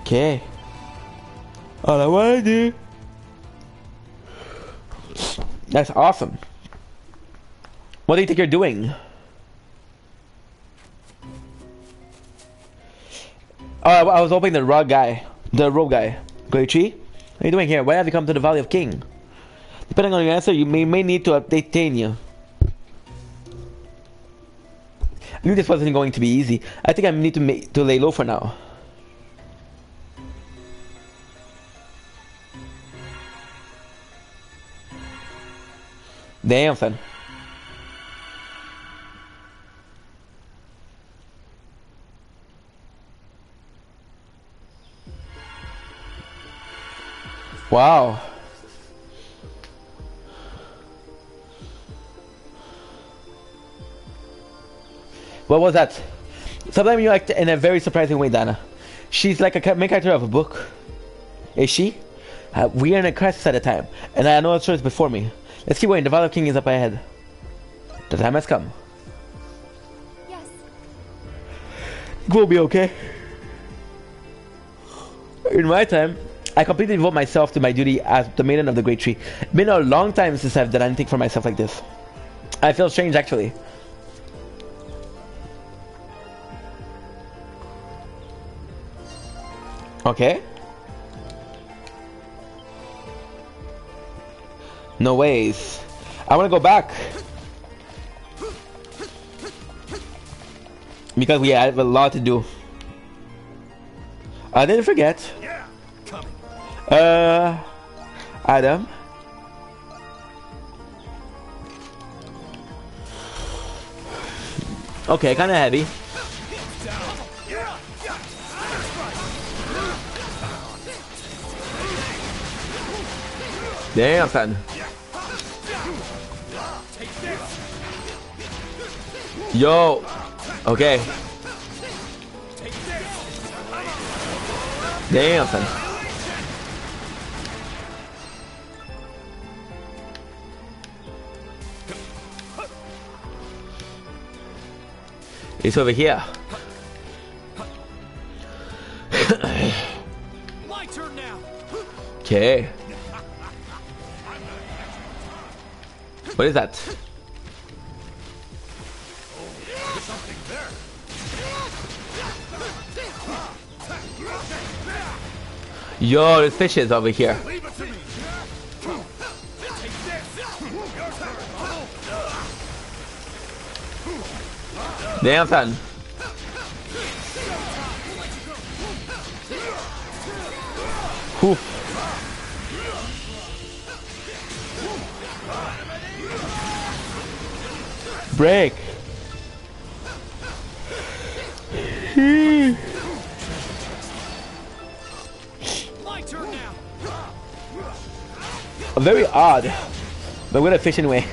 Okay. All I wanna do. That's awesome. What do you think you're doing? Oh, I was hoping the rogue guy. Goichi? What are you doing here? Why have you come to the Valley of King? Depending on your answer, you may need to update Tanya. I knew this wasn't going to be easy. I think I need to lay low for now. Damn, son. Wow. What was that? Sometimes you act in a very surprising way, Dana. She's like a main character of a book. Is she? We are in a crisis at a time, and I know the choice before me. Let's keep waiting. The Violet King is up ahead. The time has come. Yes. We'll be okay. In my time, I completely devote myself to my duty as the Maiden of the Great Tree. It's been a long time since I've done anything for myself like this. I feel strange, actually. Okay. No ways. I want to go back. Because we have a lot to do. I didn't forget. Yeah, coming. Adam. Okay, kind of heavy. Damn, son. Yo. Okay. Damn, son. It's over here. My turn now. Okay. What is that? Something there. Yo, there's fishes over here. Leave it to me. Damn, son. Whew. Break. My turn now. Very odd, but with a fishing way.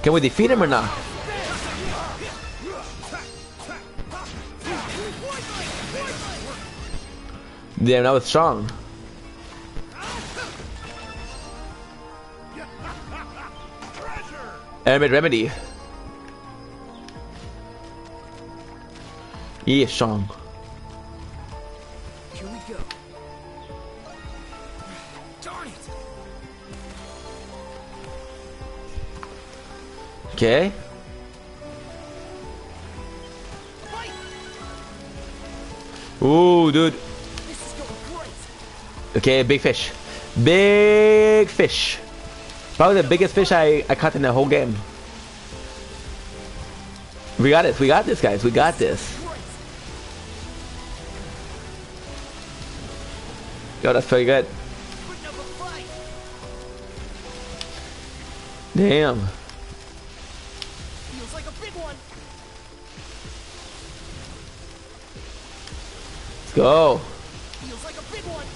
Can we defeat him or not? Damn, that was strong. Element Remedy. He is strong. Here we go. Darn it. Okay. Ooh, dude. This is going great. Okay, big fish. Big fish. Probably the biggest fish I caught in the whole game. We got it. We got this, guys. We got this. Yo, that's pretty good. Putting up a fight. Damn. Feels like a big one. Let's go. Feels like a big one.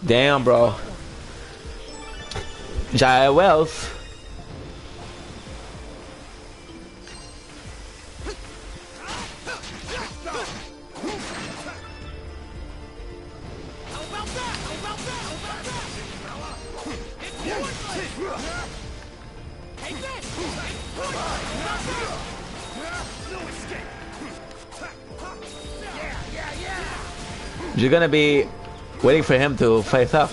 Damn, bro. Giant Wells. How about that? How about that? How about that? It's pointless. Take this. It's pointless. No escape. Yeah. You're gonna be waiting for him to face up.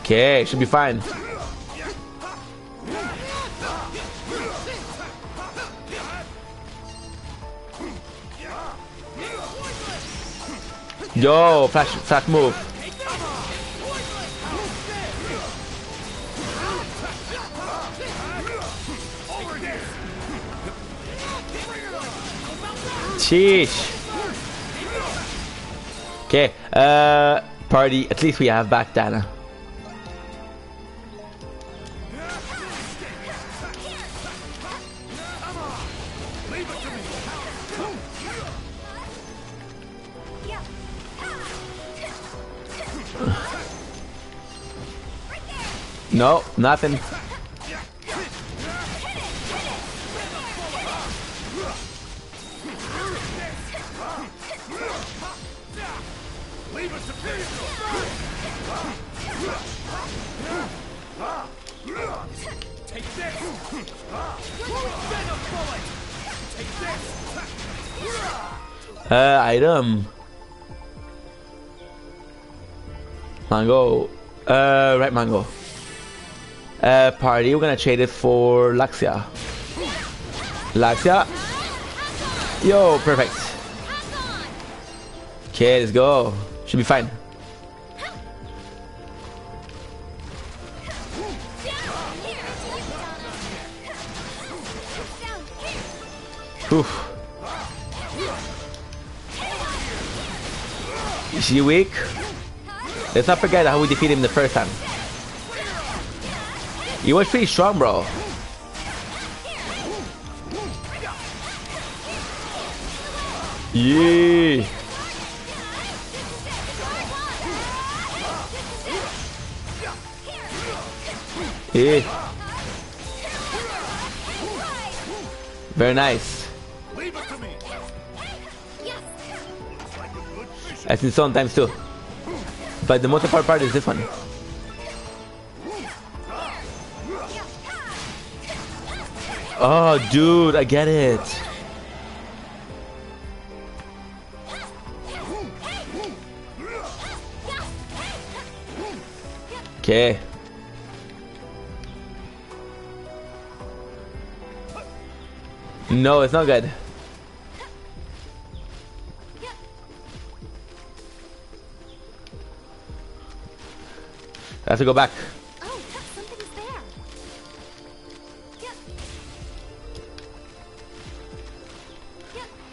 Okay, should be fine. Yo, flash move. Sheesh. Okay, Party, at least we have back Dana. No, nothing. Item. Mango. Right, mango. Party, we're gonna trade it for Laxia. Laxia. Yo, perfect. Okay, let's go. Should be fine. Oof. Is she weak? Let's not forget how we defeated him the first time. He was pretty strong, bro. Yeah. Yeah. Very nice. I've seen sometimes too. But the most important part is this one. Oh, dude, I get it. Okay. No, it's not good. I have to go back. Oh, something's there.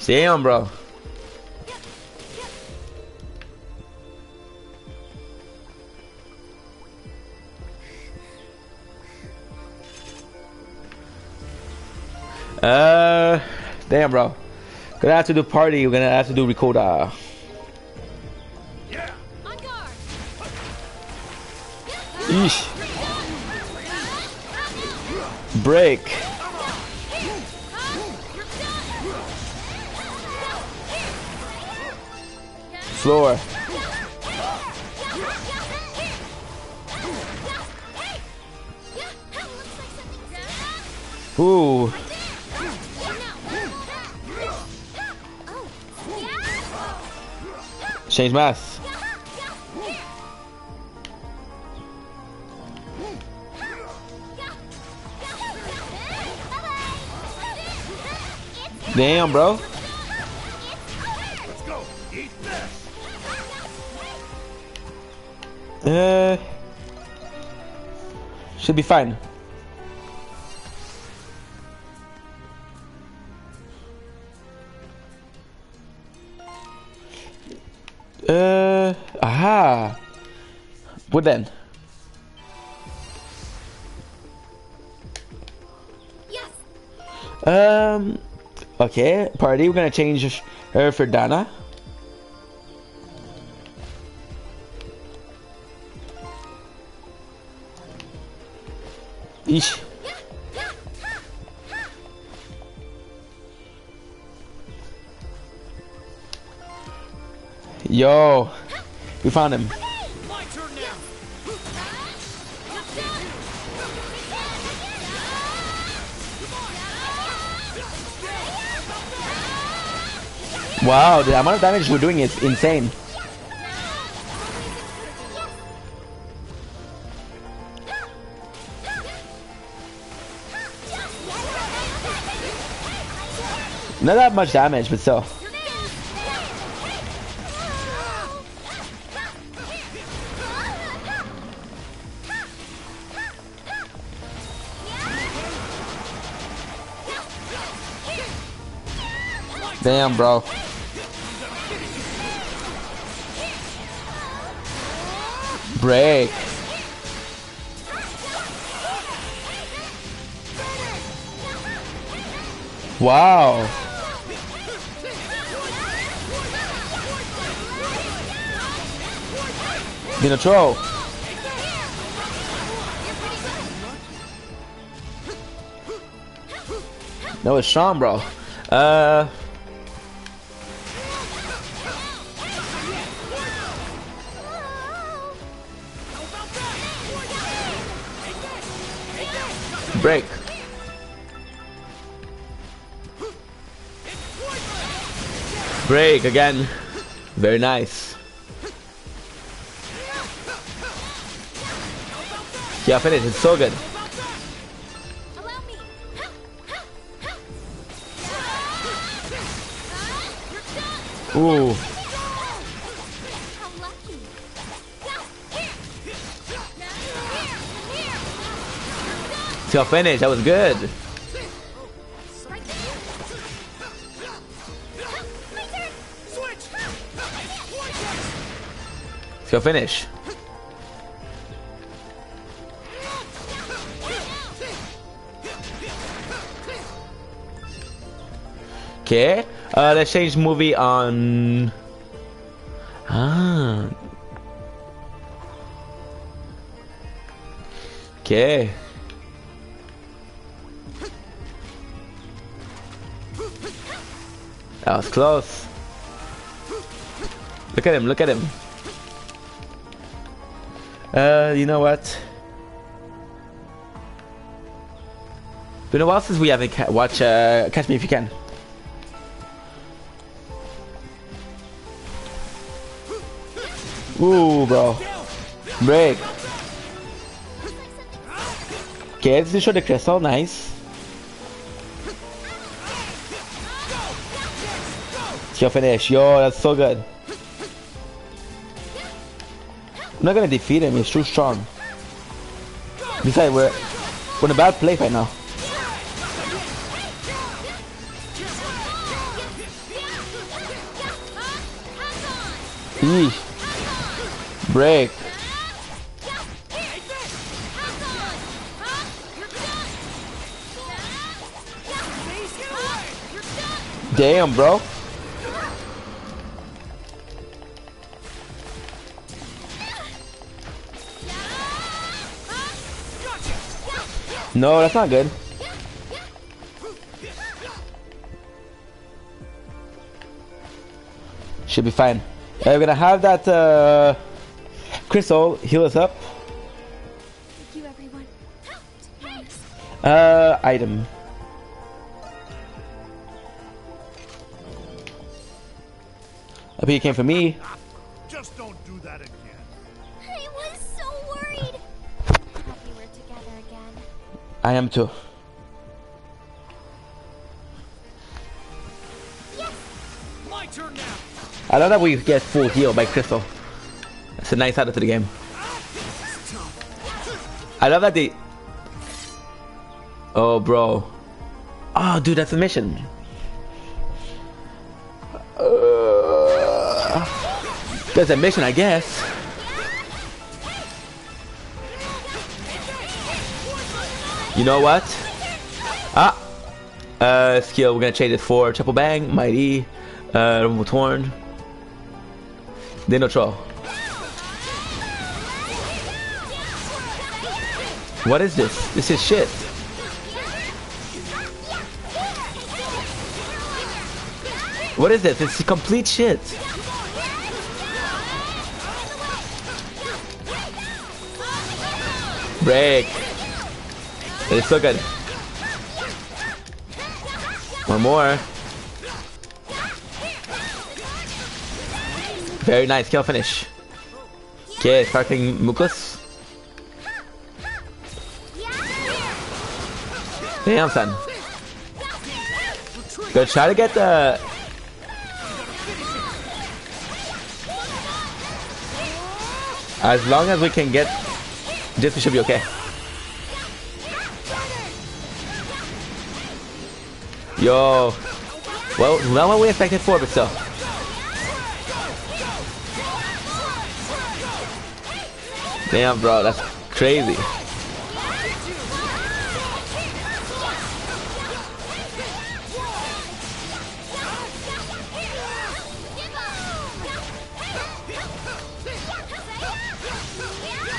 Damn, bro. Damn, bro. Gonna have to do party. We're gonna have to do Ricotta. Eesh. Break. Floor. Ooh. Change mass. Damn, bro. Let's go. Eat this. Should be fine. Aha. What then? Yes. Okay, party. We're gonna change her for Dana. Eesh. Yo, we found him. My turn now. Wow, the amount of damage we're doing is insane. Not that much damage, but still. Damn, bro. Break. Wow. Dino throw. That was Sean, bro. Break. Break again. Very nice. Yeah, finish. It's so good. Ooh. Till finish. That was good. Till finish. Okay. Let's change movie on. Okay. That was close. Look at him, look at him. You know what? Been a while since we haven't watched Catch Me If You Can. Ooh, bro. Break. Okay, let's destroy the crystal. Nice. Skill finish. Yo, that's so good. I'm not gonna defeat him. He's too strong. Besides, we're in a bad place right now. Eesh. Break. Damn, bro. No, that's not good. Should be fine. We're gonna have that crystal heal us up. Thank you, everyone. Item. I think it came for me. Just don't do that again. I was so worried. Happy we're together again. I am too. My turn now. I love that we get full heal by crystal. That's a nice add to the game. I love that they... Oh, bro. Oh, dude, that's a mission. That's a mission, I guess. You know what? Skill, we're gonna change it for Triple Bang, Mighty, Rumble Torn. Dino Troll. What is this? This is shit. What is this? It's complete shit. Break. It is so good. One more. Very nice kill finish. Okay, sparkling Mucus. Damn, son. Good try to get the... As long as we can get this, we should be okay. Yo. Well, not what we expected for, but still. Damn, bro, that's crazy.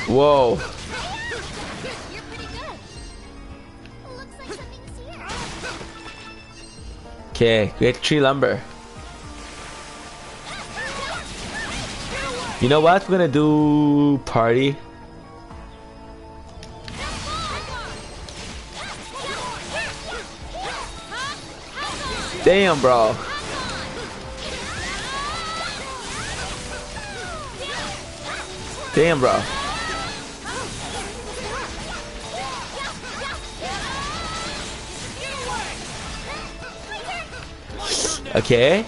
Whoa. You're pretty good. Looks like something's here. Okay, great tree lumber. You know what? We're gonna do party. Damn, bro. Damn, bro. Okay.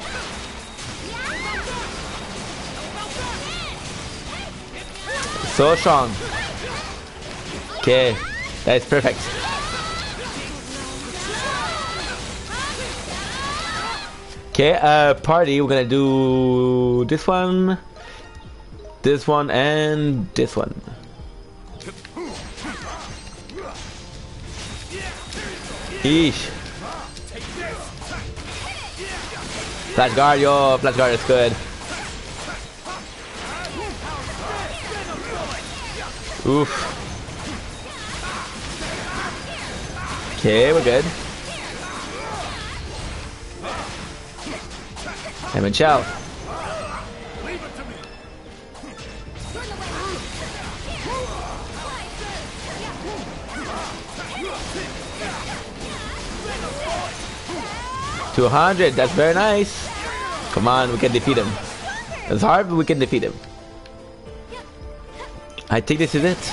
So strong. Okay, that is perfect. Okay, party. We're gonna do this one, and this one. Eesh. Flash guard, yo, flash guard is good. Oof. Okay, we're good. Hammer chow. $200, that's very nice. Come on, we can defeat him. It's hard, but we can defeat him. I think this is it.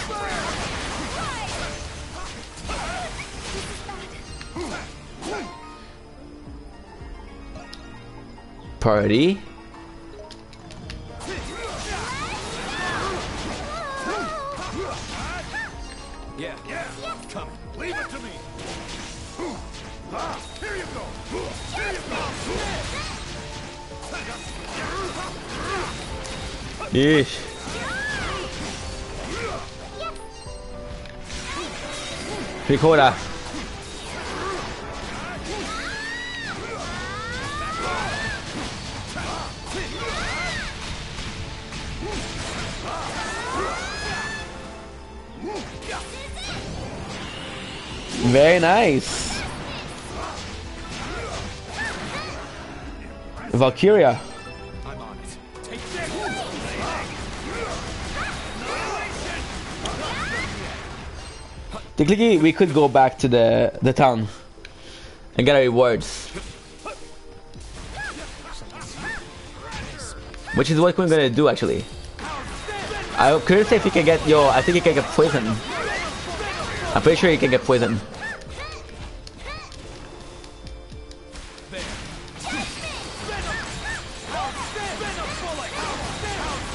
Party. Yeah, it's coming. Leave it to me. Here you go. Here you go. Yeesh. Three-quarter. Very nice. Valkyria. I'm on it. Take Technically, we could go back to the town and get our rewards, which is what we're gonna do actually. I couldn't say if you can get I think you can get poison. I'm pretty sure you can get poison.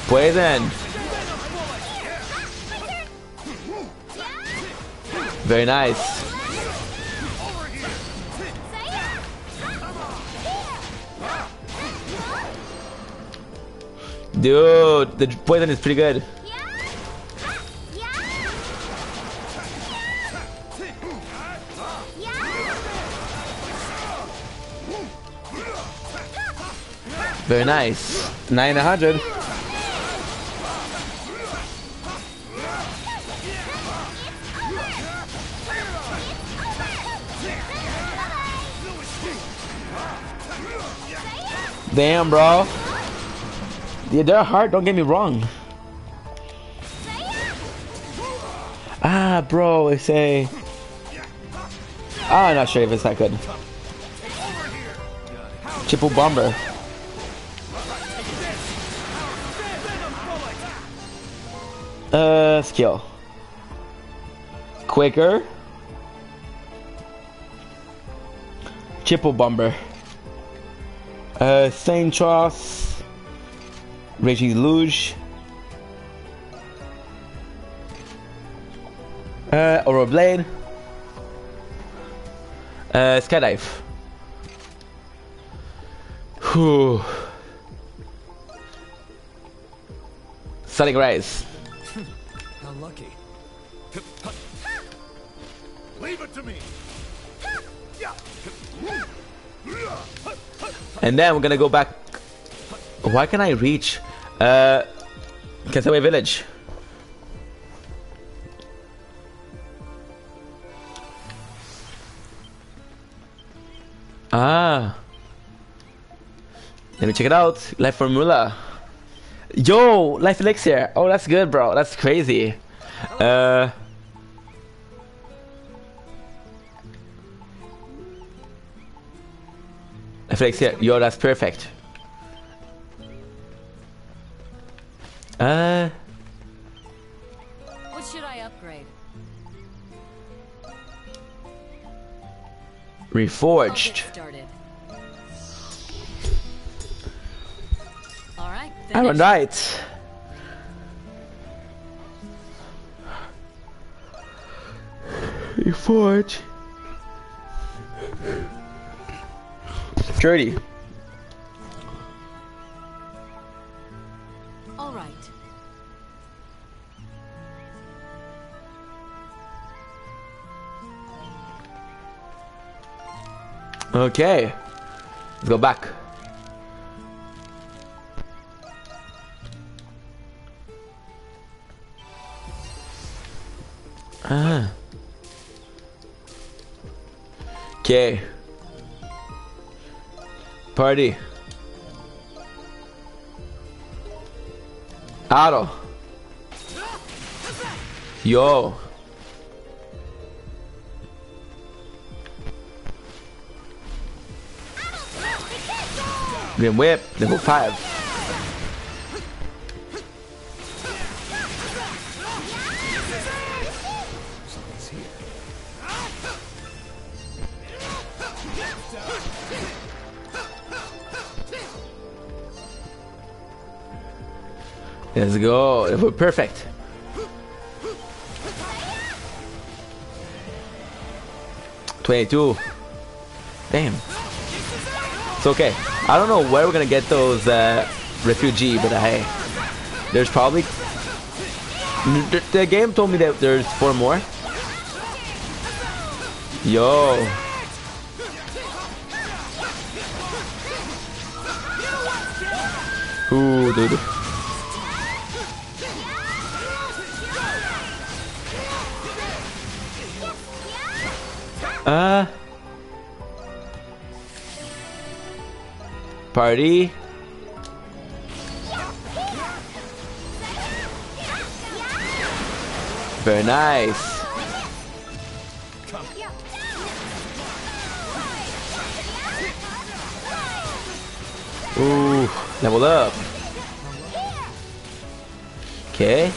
Poison. Very nice. Dude, the poison is pretty good. Very nice. 900. Damn, bro. Yeah, they're hard, don't get me wrong. Ah, bro, I say. I'm not sure if it's that good. Triple bomber. Skill. Quicker. Triple bomber. Saint Tross. Raging Luge. Aura Blade. Skydive. Whew. Sonic Rise. How lucky. Leave it to me. And then we're gonna go back. Why can I reach? Castaway Village. Ah. Let me check it out. Life Formula. Yo, Life Elixir. Oh, that's good, bro. That's crazy. Life Elixir. Yo, that's perfect. What should I upgrade? Reforged. All right. Iron Knight. Reforge. 30. All right. Okay. Let's go back. Ah. Okay. Party. Auto. Yo. Grim Whip, level 5. Let's go. Level perfect. $22. Damn. It's okay. I don't know where we're gonna get those refugee, but hey, there's probably the game told me that there's 4 more. Yo. Ooh, dude. Party. Very nice. Ooh, level up. Okay.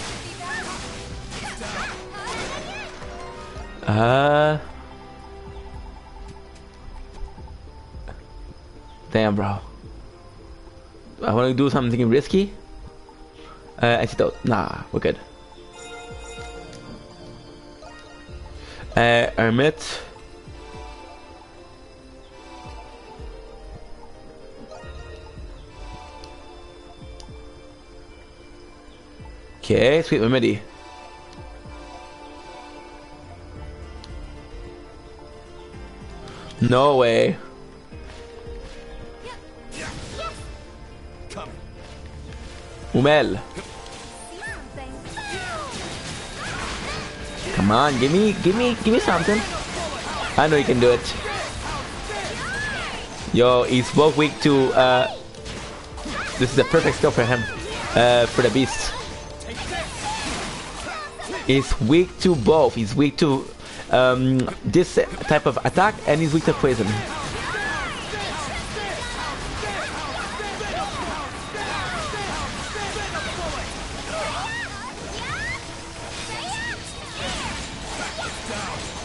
Damn, bro. I want to do something risky. Antidote. Nah, we're good. Hermit. Okay, Sweet Remedy. No way. Umel. Come on, give me something. I know you can do it. Yo, he's both weak to this is the perfect skill for him. For the beast. He's weak to both. He's weak to this type of attack, and he's weak to poison.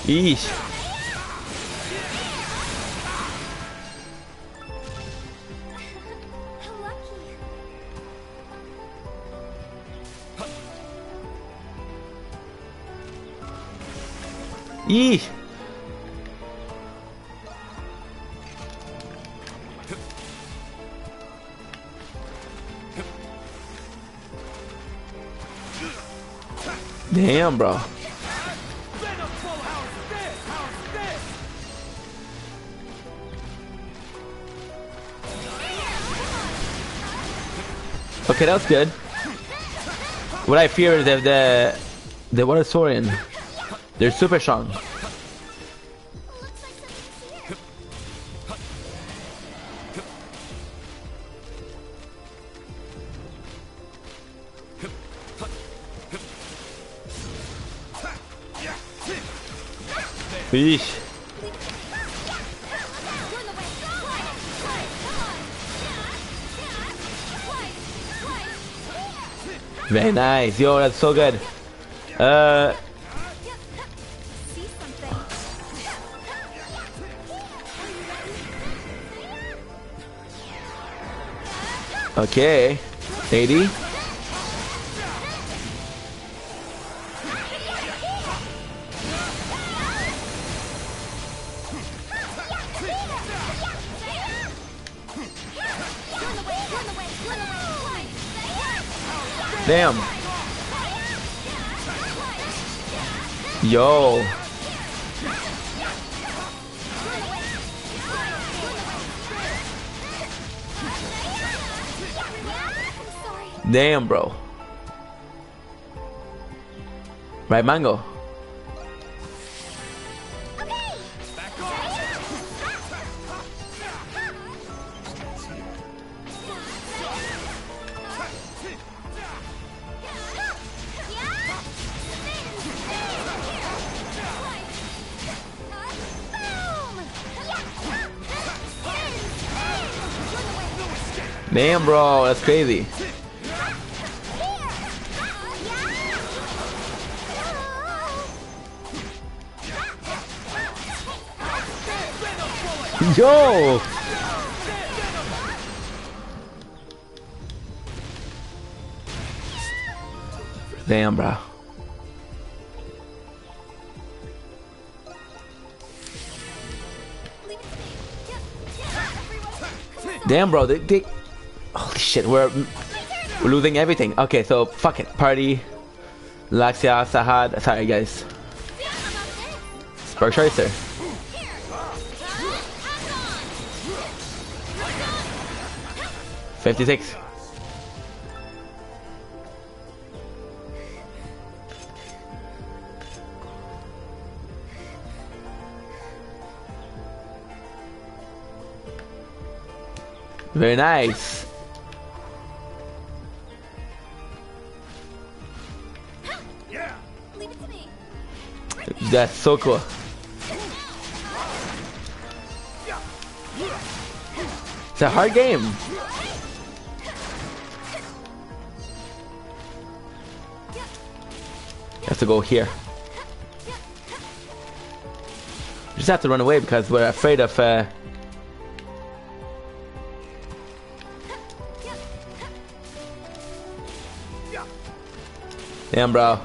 Eesh. Eesh. Damn, bro. Venomful, how's this? How's this? Okay, that's good. What I fear is if the water Saurian, they're super strong. Yeesh. Very nice. Yo, that's so good. Okay. 80. Damn. Yo. Damn, bro. Right, Mango. Damn, bro, that's crazy. Yo! Damn, bro. Damn, bro, they holy shit, we're losing everything. Okay, so fuck it. Party, Laxia, Sahad. Sorry, guys. Spark Tracer. $56. Very nice. That's so cool. It's a hard game. You have to go here. We just have to run away because we're afraid of damn, bro.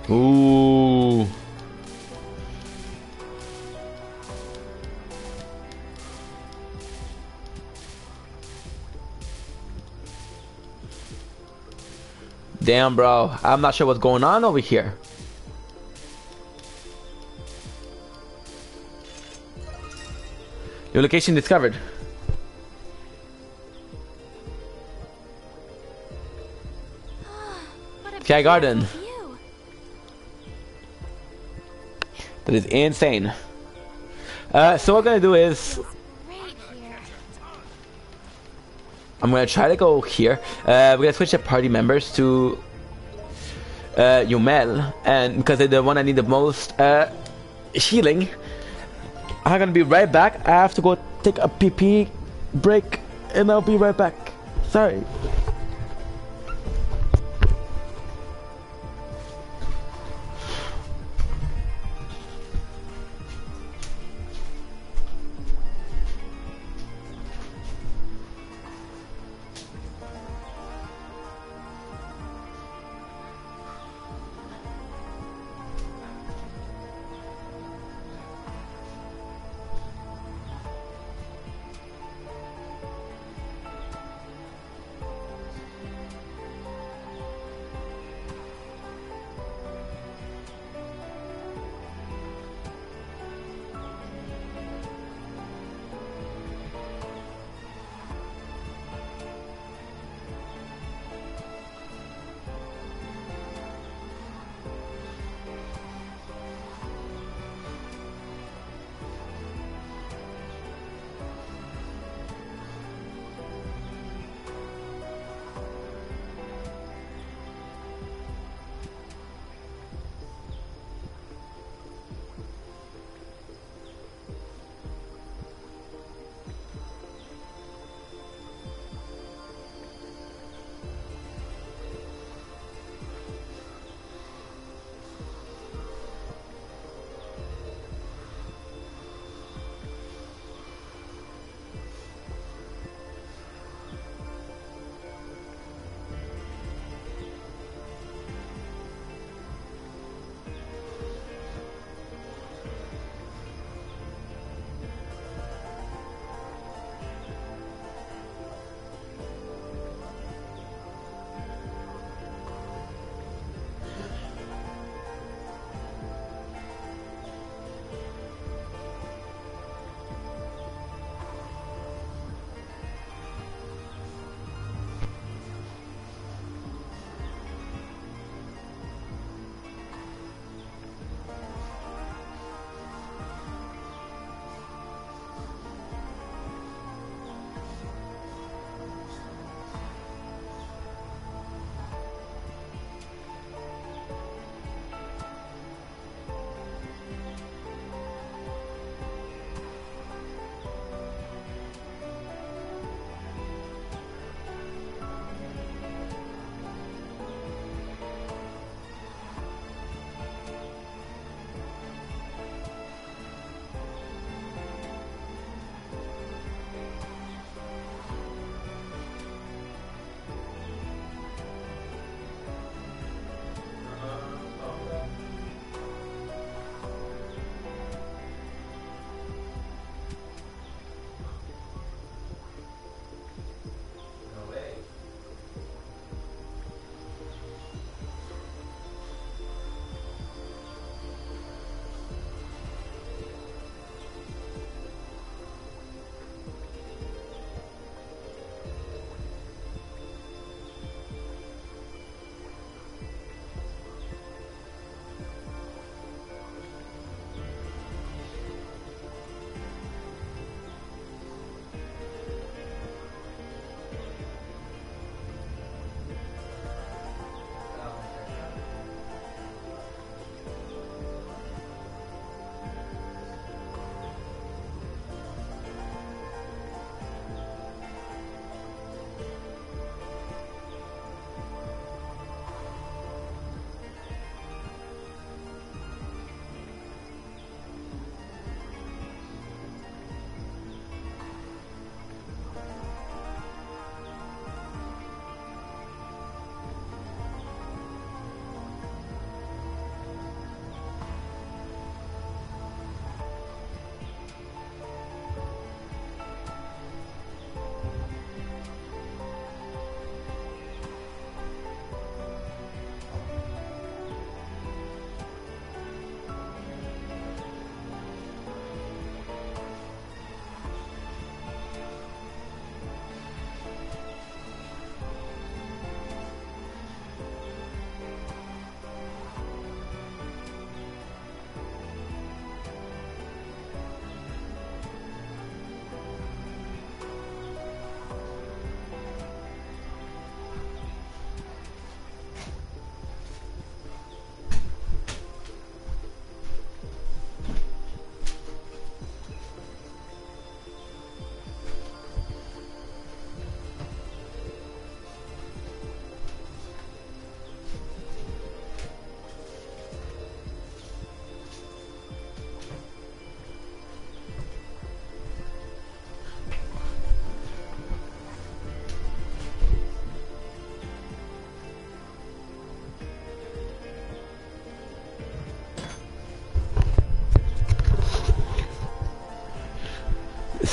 Ooh. Damn, bro. I'm not sure what's going on over here. Your location discovered. Sky Garden. That is insane. So what we're gonna do is I'm gonna try to go here. We're gonna switch the party members to Yummel, and because they're the one I need the most healing. I'm gonna be right back. I have to go take a pee break, and I'll be right back. Sorry.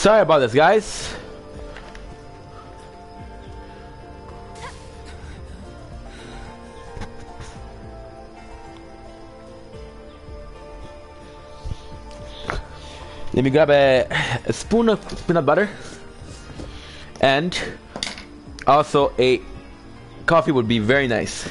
Sorry about this, guys. Let me grab a spoon of peanut butter, and also a coffee would be very nice.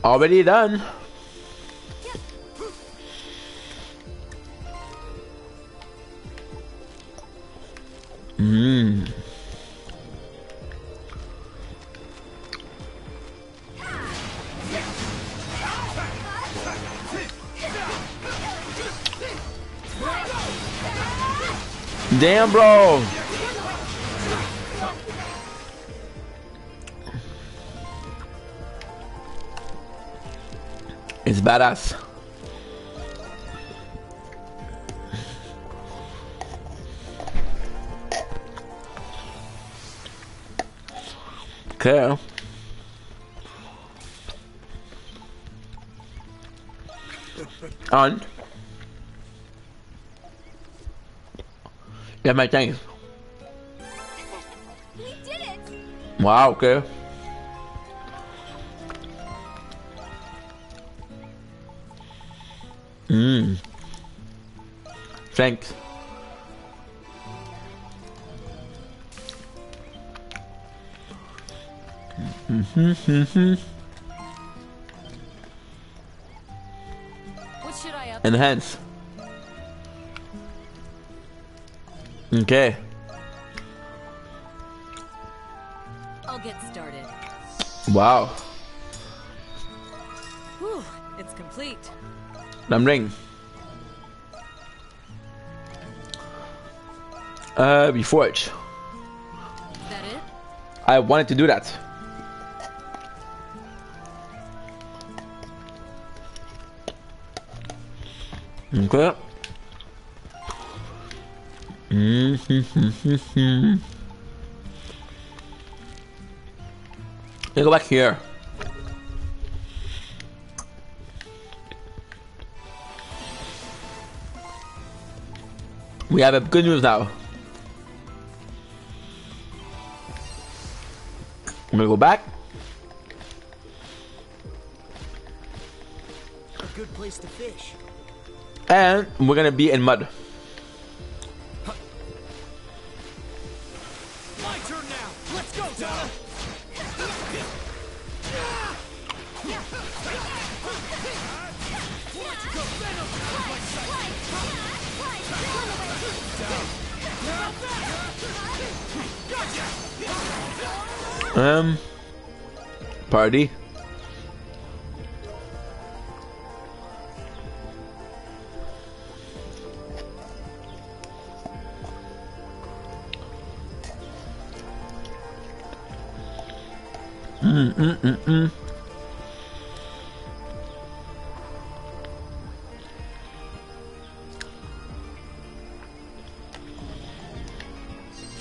Already done. Damn, bro. It's badass. Okay. On. Yeah, my thanks. We did it! Wow, okay. Thanks. What should I up? Enhance. Okay. I'll get started. Wow. Whew, it's complete. Lam ring. Before it. Is that it? I wanted to do that. Okay. Let's go back here. We have a good news now. I'm gonna go back. A good place to fish. And we're gonna be in mud. My turn now. Let's go, Donna. Party.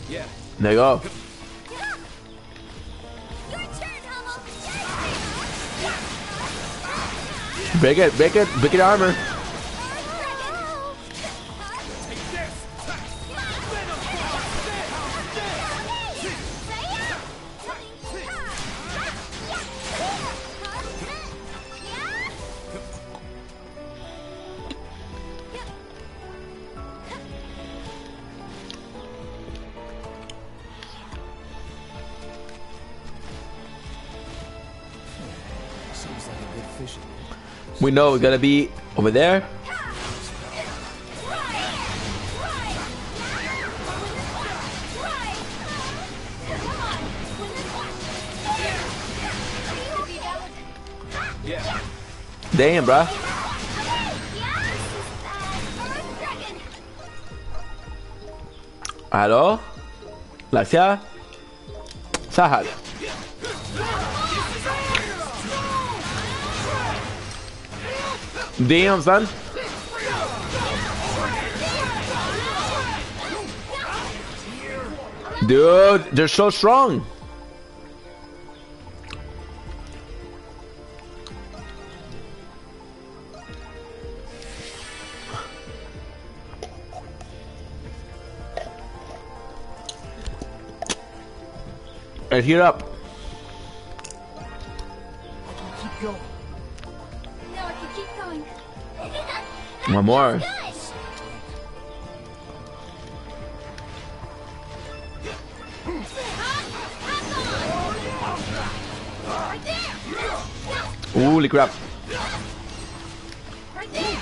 Yeah. There you go. Your turn, Hummel! Break it armor. Take this. like a good fishing. We know it's gonna be over there. Yeah. Damn, bruh. Hello? Laxia? Sahad. Damn, son. Dude, they're so strong. Let's heat up. Keep going. No, I can keep going. One more. Holy crap. Right there.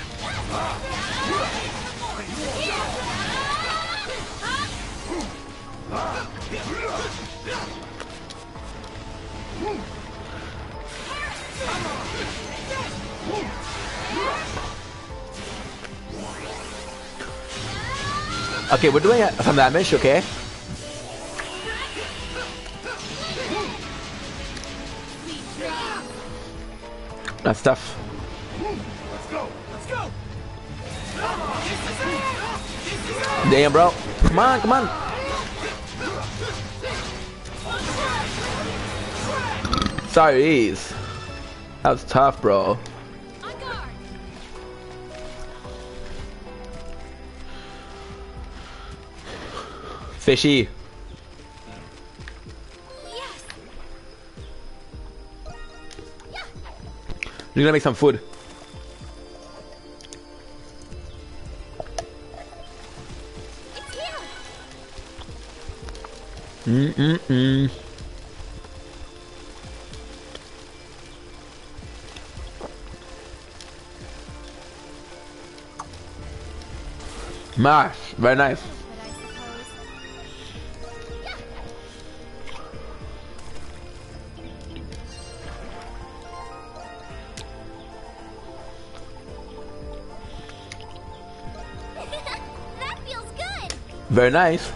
Okay, we're doing some damage, okay? That's tough. Let's go. Let's go. Damn, bro. Come on, come on. Sorry, that was tough, bro. Fishy. Yes. We're gonna make some food. It's here. Mash, very nice. That feels good. Very nice.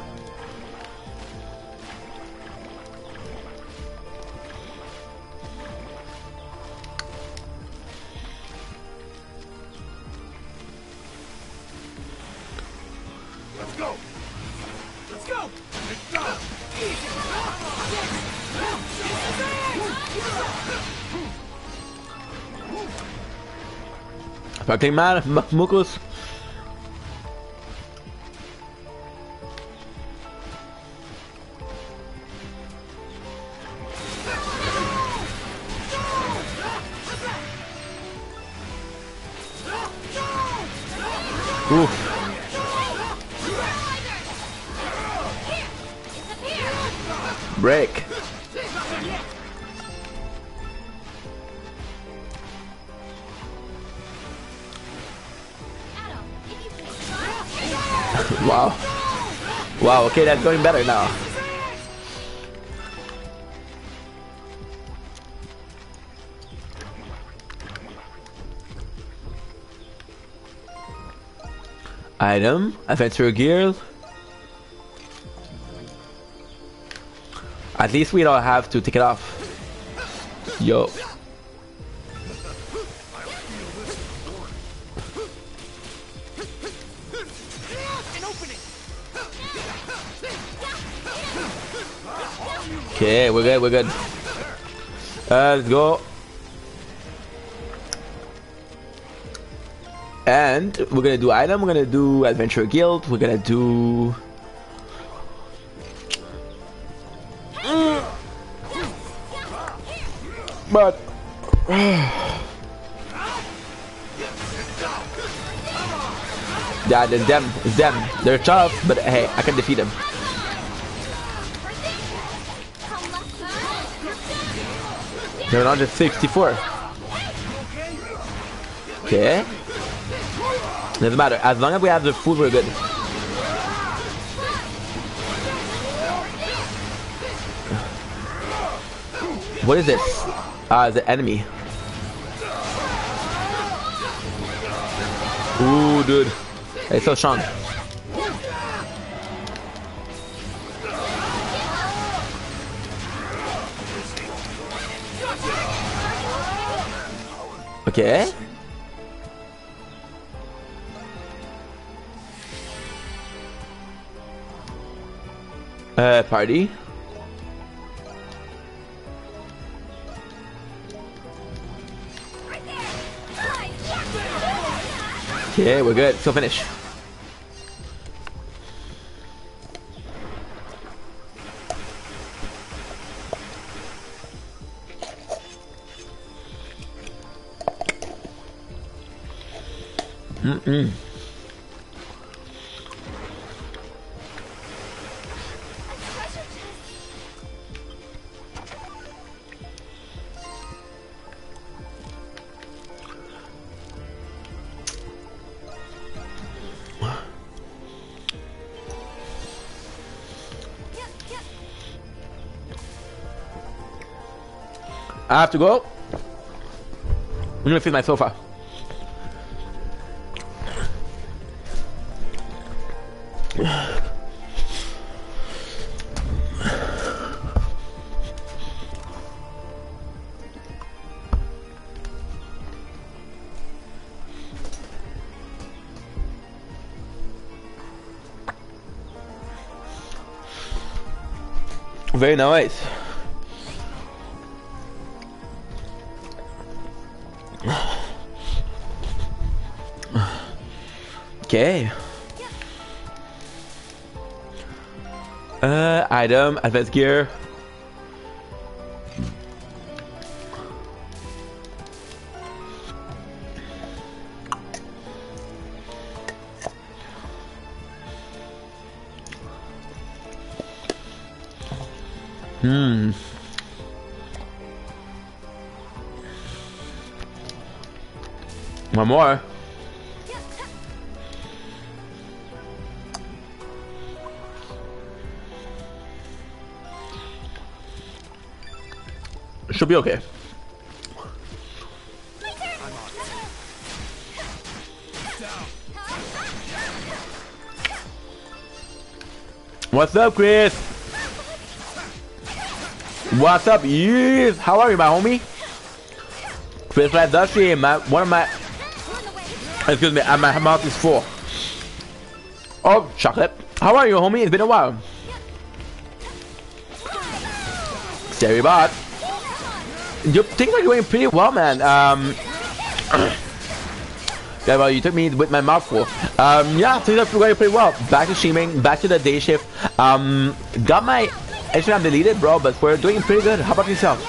Let's go. Let's go. Let's go. Fucking man, Mukus. Oof. Break. Wow. Wow, okay, that's going better now. Item, adventure gear. At least we don't have to take it off. Yo. Okay, we're good, we're good. Let's go. And we're gonna do item, we're gonna do adventure guild, we're gonna do but yeah, it's them. They're tough, but hey, I can defeat them. They're 164. Okay. Doesn't matter. As long as we have the food, we're good. What is this? It's the enemy. Ooh, dude. It's so strong. Okay. Party. Okay, we're good. So finish. I have to go. I'm gonna fix my sofa. Very nice. Okay. Item, advanced gear. One more. Should be okay. What's up, Chris? What's up, yes? How are you, my homie? Chris Ladashi, one of my... Excuse me, my mouth is full. Oh, chocolate. How are you, homie? It's been a while. Scary bot. Things are going pretty well, man. Yeah, well, you took me with my mouth full. Yeah, things are going pretty well. Back to streaming, back to the day shift. Got my Instagram deleted, bro, but we're doing pretty good. How about yourself?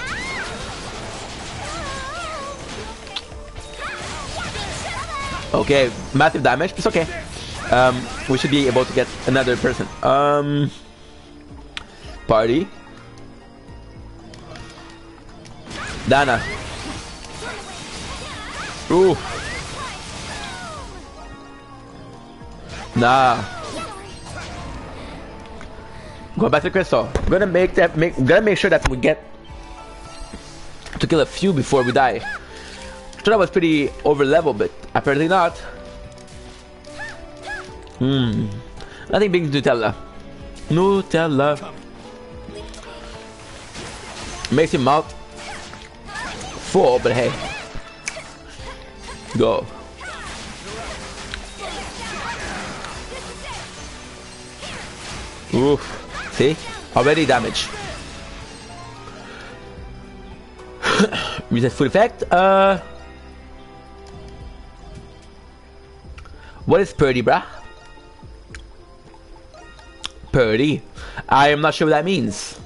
Okay, massive damage. It's okay. We should be able to get another person. Party. Dana. Ooh. Nah. Go back to Crystal. Gonna make sure that we get to kill a few before we die. So that was pretty over level, but apparently not. Nothing being Nutella. Nutella. Makes your mouth full, but hey. Go. Oof. See? Already damage. Reset full effect. What is Purdy, bruh? Purdy. I am not sure what that means.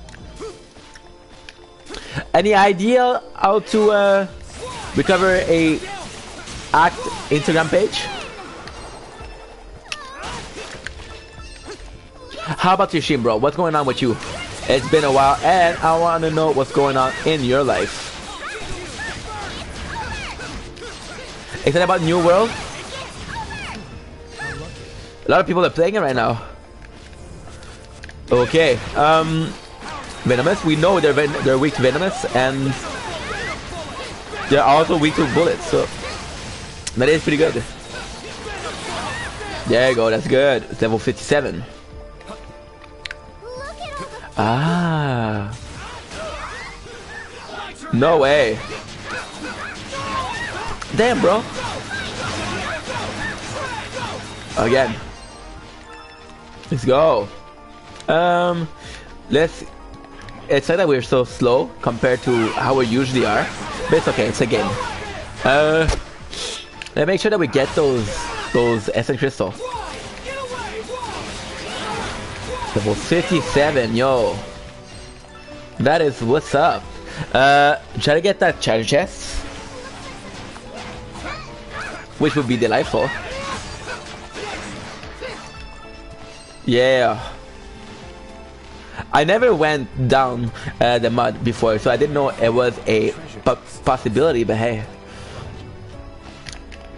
Any idea how to recover a act Instagram page? How about your Shin, bro? What's going on with you? It's been a while, and I want to know what's going on in your life. Excited about New World? A lot of people are playing it right now. Okay, Venomous. We know they're weak to Venomous, and they're also weak to bullets. So that is pretty good. There you go. That's good. It's level 57. Ah. No way. Damn, bro. Again. Let's go. It's like that we're so slow compared to how we usually are, but it's okay. It's a game. Let's make sure that we get those Essence Crystal. Level 57, yo. That is what's up. Try to get that treasure chest, which would be delightful. Yeah. I never went down the mud before, so I didn't know it was a possibility, but hey.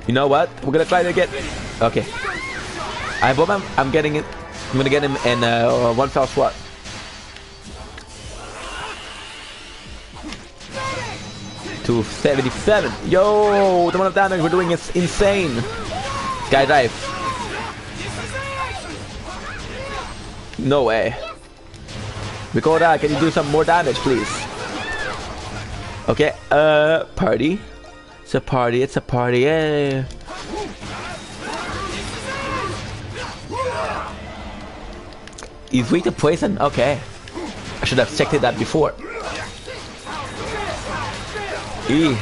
You know what? We're gonna try to get... Okay. I hope I'm getting it. I'm gonna get him in one fell swat. $277. Yo, the amount of damage we're doing is insane. Skydive. No way. Ricotta, can you do some more damage, please? Okay, party. It's a party, it's a party, yeah. He's weak to poison, okay. I should have checked that before. E.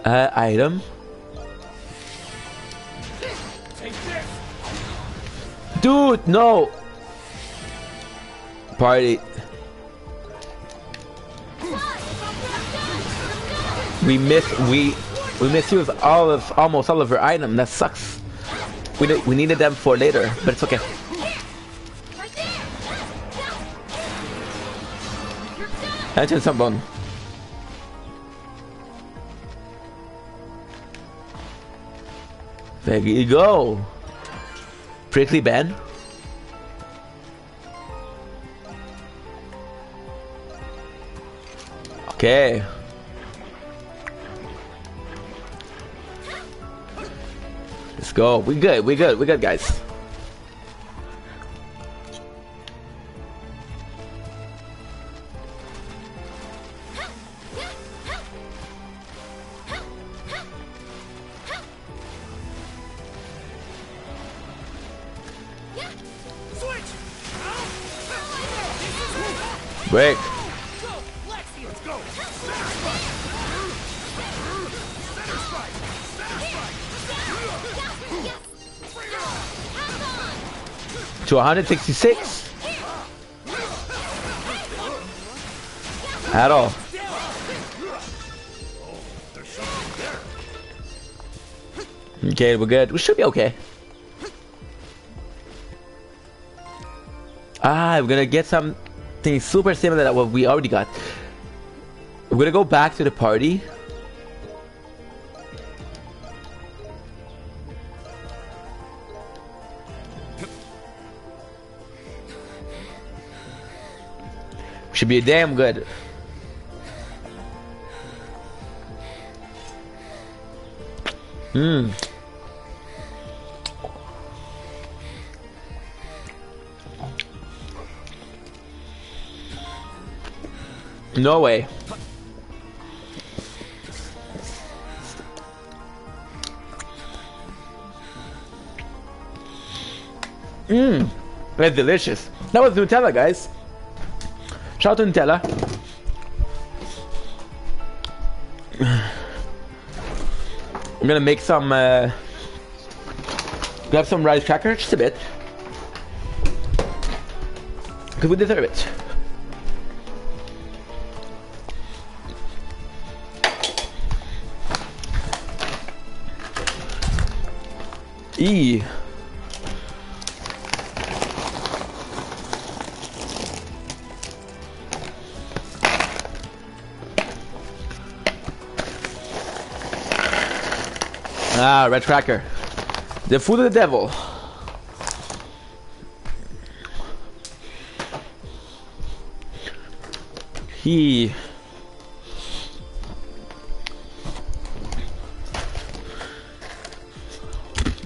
Item. Dude, no. Party. We misused almost all of her item. That sucks. We needed them for later, but it's okay. Enter someone. There you go. Prickly Ben. Okay. Let's go. We good, guys. Break. To 166 at all. Okay, we're good. We should be okay. We're gonna get something super similar to what we already got. We're gonna go back to the party. Should be damn good. No way. That's delicious. That was Nutella, guys. Shout out to Nutella. I'm gonna make some grab some rice crackers, just a bit, because we deserve it. Ah, red cracker. The food of the devil. He.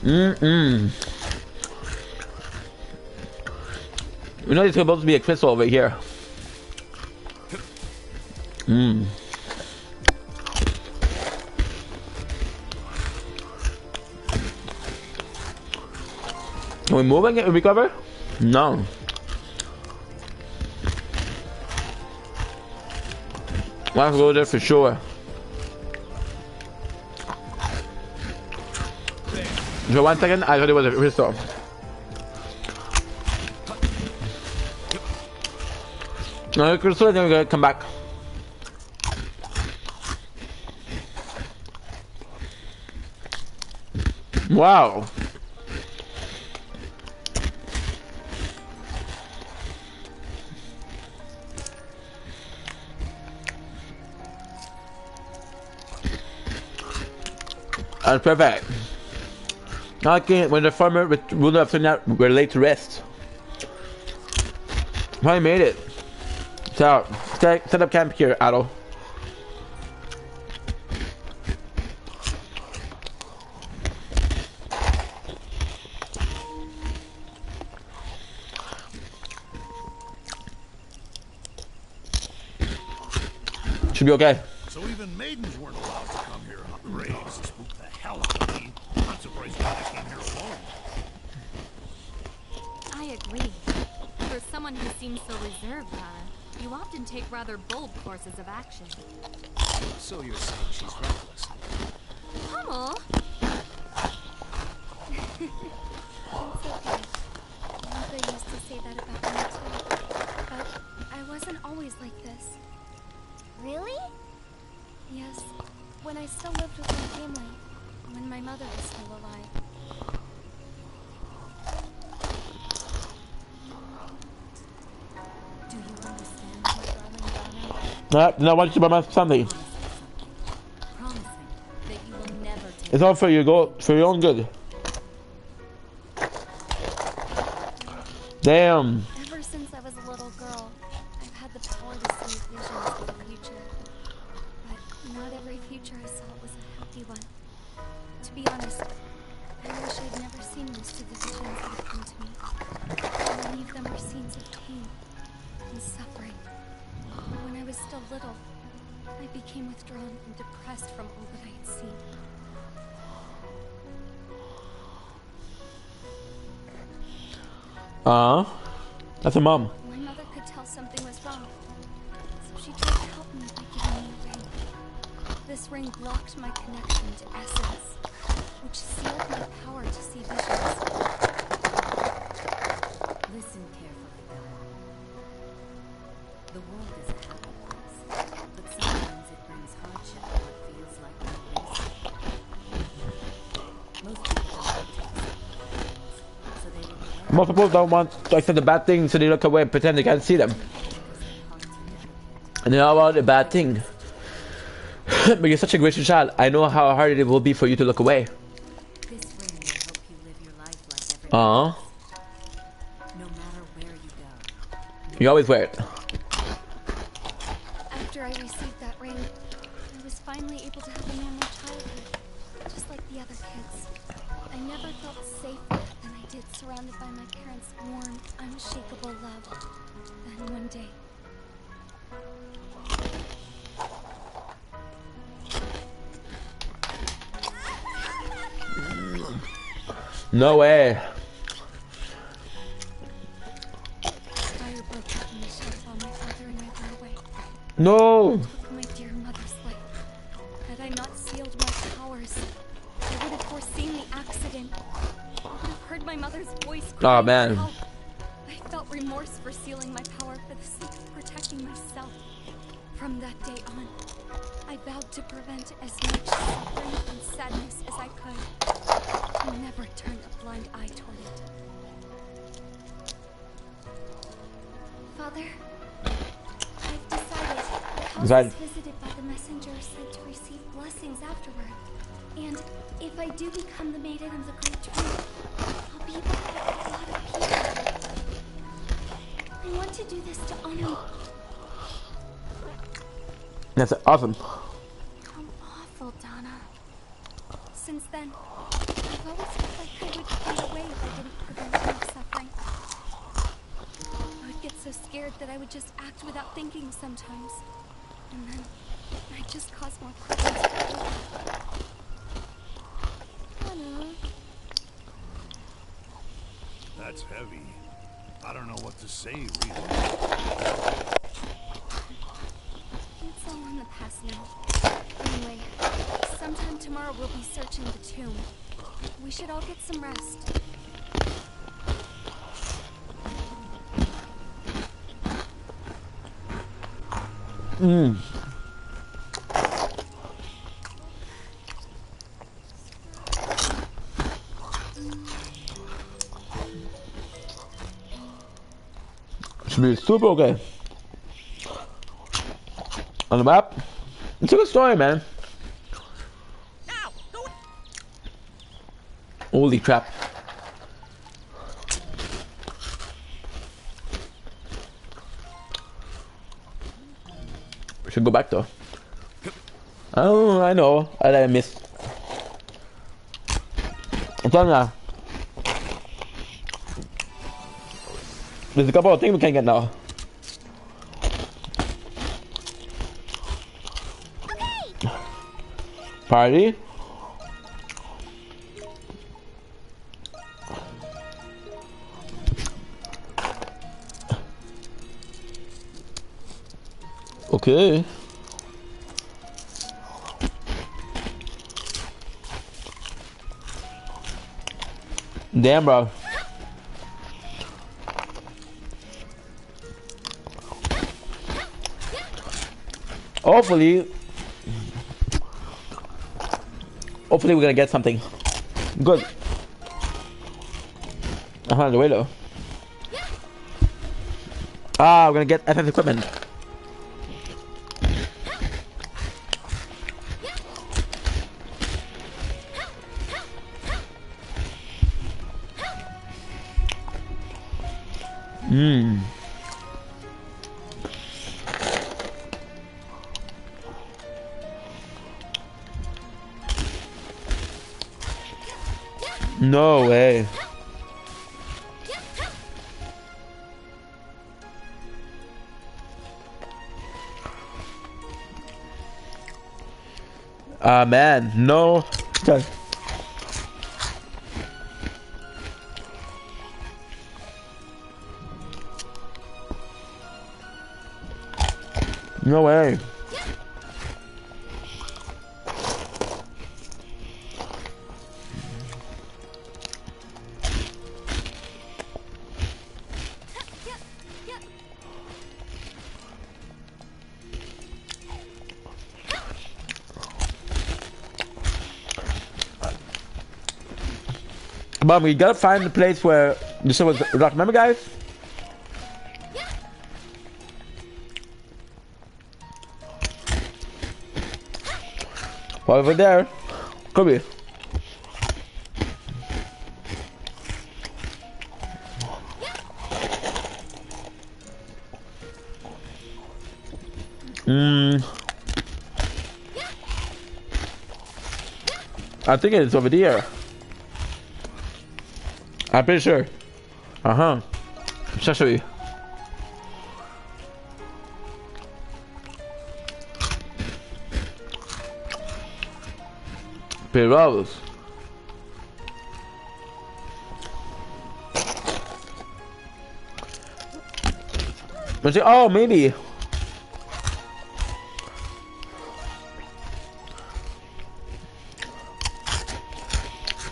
You know there's supposed to be a crystal over here. Are we moving it? Are we cover? No. I'll have to go there for sure. So 1 second, I thought it was a crystal. No, crystal, then we're gonna come back. Wow. That's perfect. Okay, when the farmer would have turned out, we're late to rest. I made it. So, set up camp here, Adol. Should be okay. So even maidens weren't allowed to come here, huh? Graves spooked the hell out of me. I'm surprised I came here alone. I agree. For someone who seems so reserved, you often take rather bold courses of action. So you're saying she's reckless? Hummel? It's okay. Mother used to say that about me too. But I wasn't always like this. Really? Yes. When I still lived with my family. When my mother was still alive. Do you understand, my darling Donna? No, why don't you buy my something? Promise me that you will never take It's all for your goal, for your own good. Damn. Ever since I was a little girl, I've had the power to see visions of the future. But not every future I saw was a happy one. To be honest, I wish I'd never seen most of the visions that have come to me. Many of them were scenes of pain and suffering. When I was still little, I became withdrawn and depressed from all that I had seen. That's a mom. My mother could tell something was wrong, so she tried to help me by giving me a ring. This ring blocked my connection to essence, which sealed my power to see visions. Listen carefully, Bella. The world is a happy place, but sometimes it brings hardship to what feels like no reason. Most people don't like to accept so they will be Most people don't want to accept the bad things, so they look away and pretend they can't see them. And they know about the bad thing. But you're such a gracious child. I know how hard it will be for you to look away. This ring will help you live your life like everyone else. No matter where you go. You always wear it. After I received that ring, I was finally able to have a normal childhood, just like the other kids. I never felt safer than I did surrounded by my parents' warm, unshakable love. Then one day, No way. fire broke out in the shed while my father and I were away. No. Took my dear mother's life. Had I not sealed my powers, I would have foreseen the accident. I would have heard my mother's voice crying man. for help. I felt remorse for sealing my power for the sake of protecting myself. From that day on, I vowed to prevent as much suffering and sadness as I could. And never turn a blind eye toward it. Father, I've decided the house is visited by the messenger said to receive blessings afterward. But I don't know what to do. I feel like I And if I do become the maiden of the Great Tree, I'll be able to help a lot of people. I want to do this to honor. That's awesome. How awful, Donna. Since then, I've always felt like I would fade away if I didn't prevent enough suffering. I would get so scared that I would just act without thinking sometimes. And then I'd just cause more problems for people. That's heavy. I don't know what to say, really. It's all in the past now. Anyway, sometime tomorrow we'll be searching the tomb. We should all get some rest. Should be super okay. On the map, it's a good story, man. Holy crap. We should go back though. Oh, I know. I missed. I'm telling you. There's a couple of things we can get now. Party. Okay. Damn, bro. Hopefully we're gonna get something good. I found the way though. Ah, we're gonna get FF equipment. No way. Ah, man, no. No way. Come on, we gotta find the place where the show was rock. Remember, guys? Over there. Come here. I think it's over there. I'm pretty sure. I'll show you. Peralus. Oh, maybe.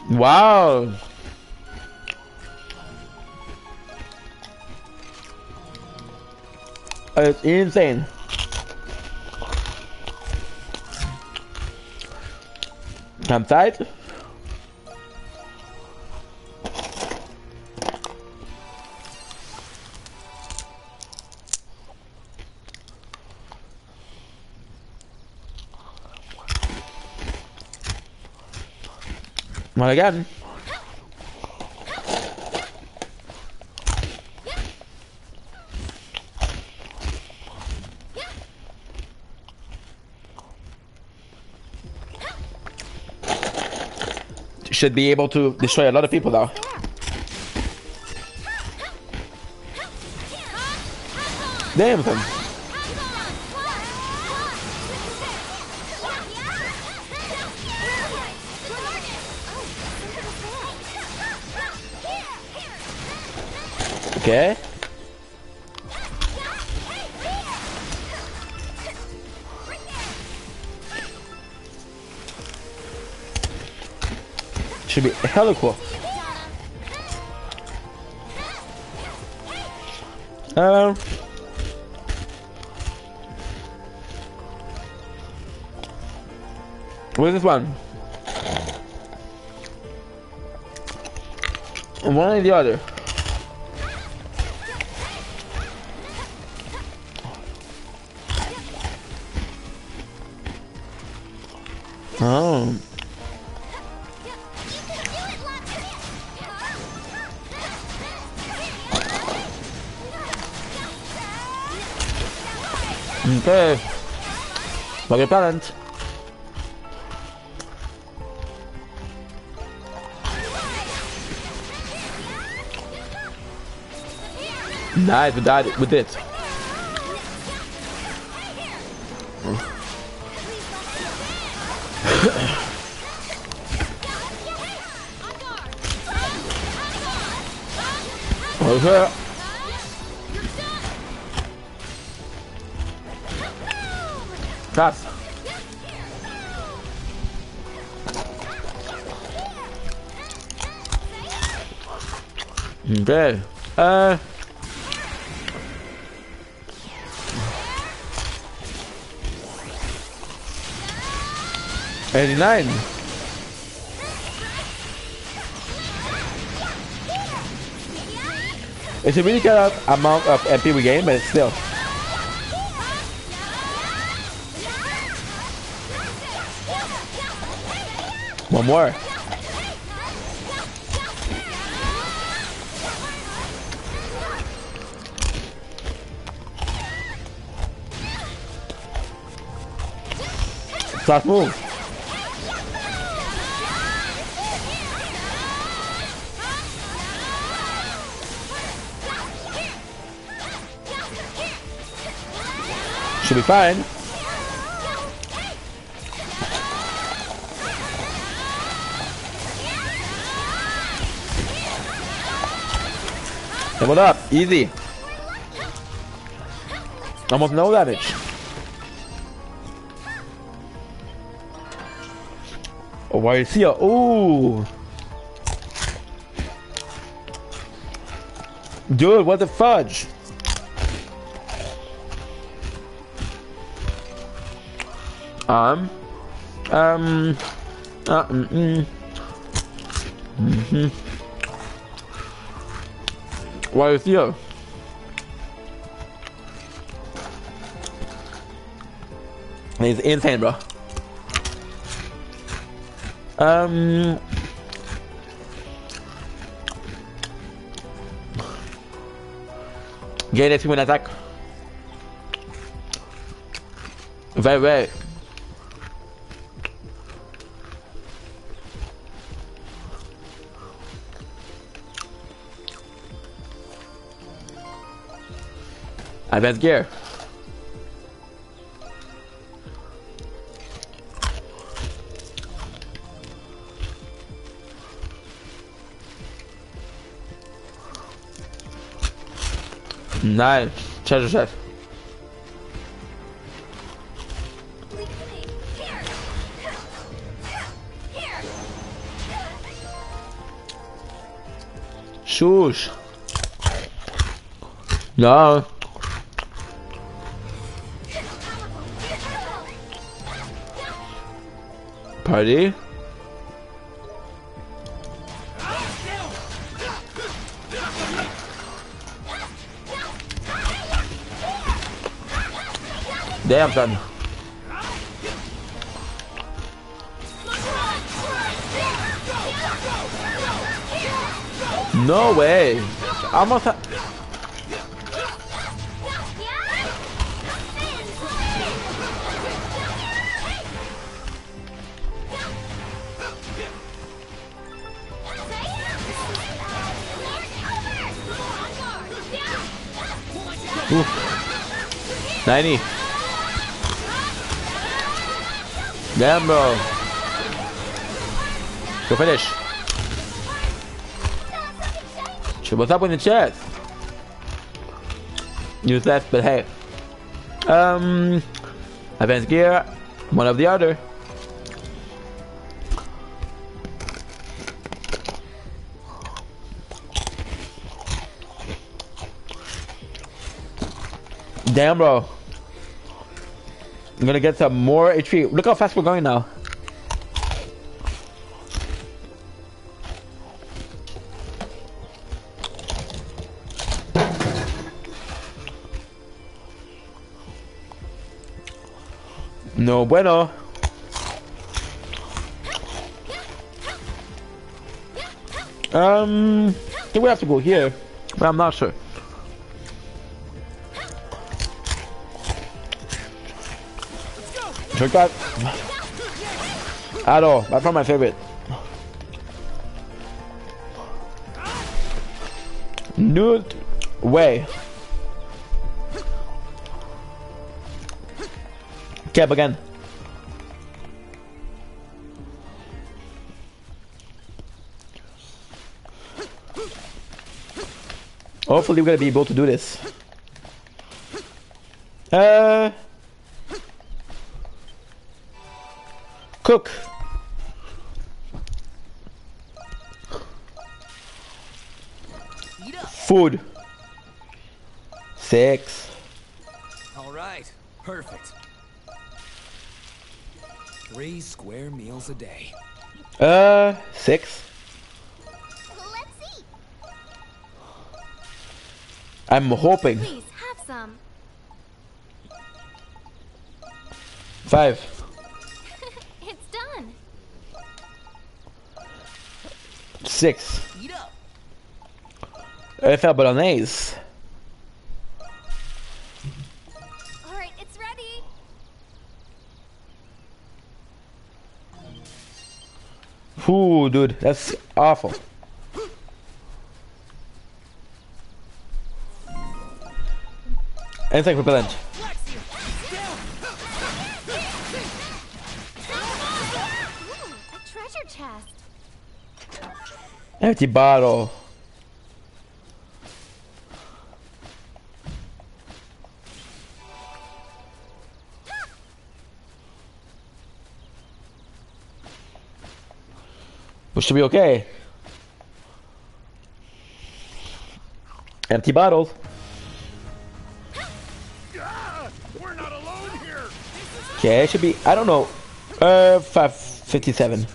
Wow. It's insane. Campsite. Well, again. Should be able to destroy a lot of people now. Damn them. Okay. Should be hella cool. What is this one? One or the other. Oh. Okay. Buggy parent. Nice, we died with it. Okay. Pass. Okay. 89. It's a really good amount of MP we gain, but it's still. One more. Last move. Should be fine. Level up, easy. Almost no damage. Oh, why is here? Ooh. Dude, what the fudge? Why is here? He's insane, bro. Gain HP when attack. Very. Advanced gear. Nice. Treasure chest. Shush. No. Party. Damn, son. No way. Almost. Ooh. 90. Damn, bro. Go finish. Shit, what's up with the chest? Use left, but hey. Advanced gear, one of the other. Damn, bro. I'm gonna get some more HP. Look how fast we're going now. No bueno. I think we have to go here, but I'm not sure. Shortcut. At all. That's not my favorite. New way. Cap again. Hopefully we're gonna be able to do this. Cook. Food. 6. All right, perfect. 3 square meals a day. 6. Let's see. I'm hoping. Please have some. 5. It's done. 6. Eat up. If I bolognese. All right, it's ready. Ooh, dude, that's awful. Insect repellent. A treasure chest. Empty bottle. We should be okay. Empty bottles. We're not alone here. Okay, it should be. I don't know. 557.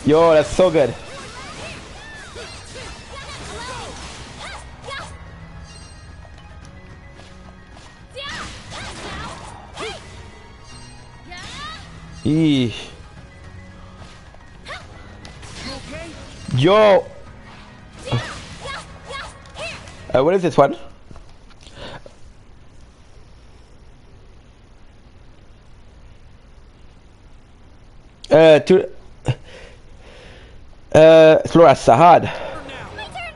Yo, that's so good. Eesh. Yo. What is this one? Flora Sahad. My turn.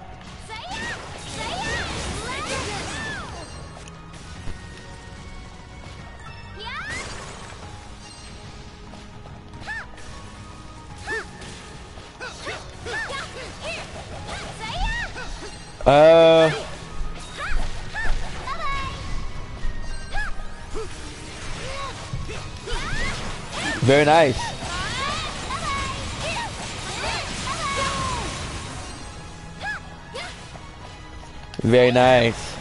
Very nice. Very nice.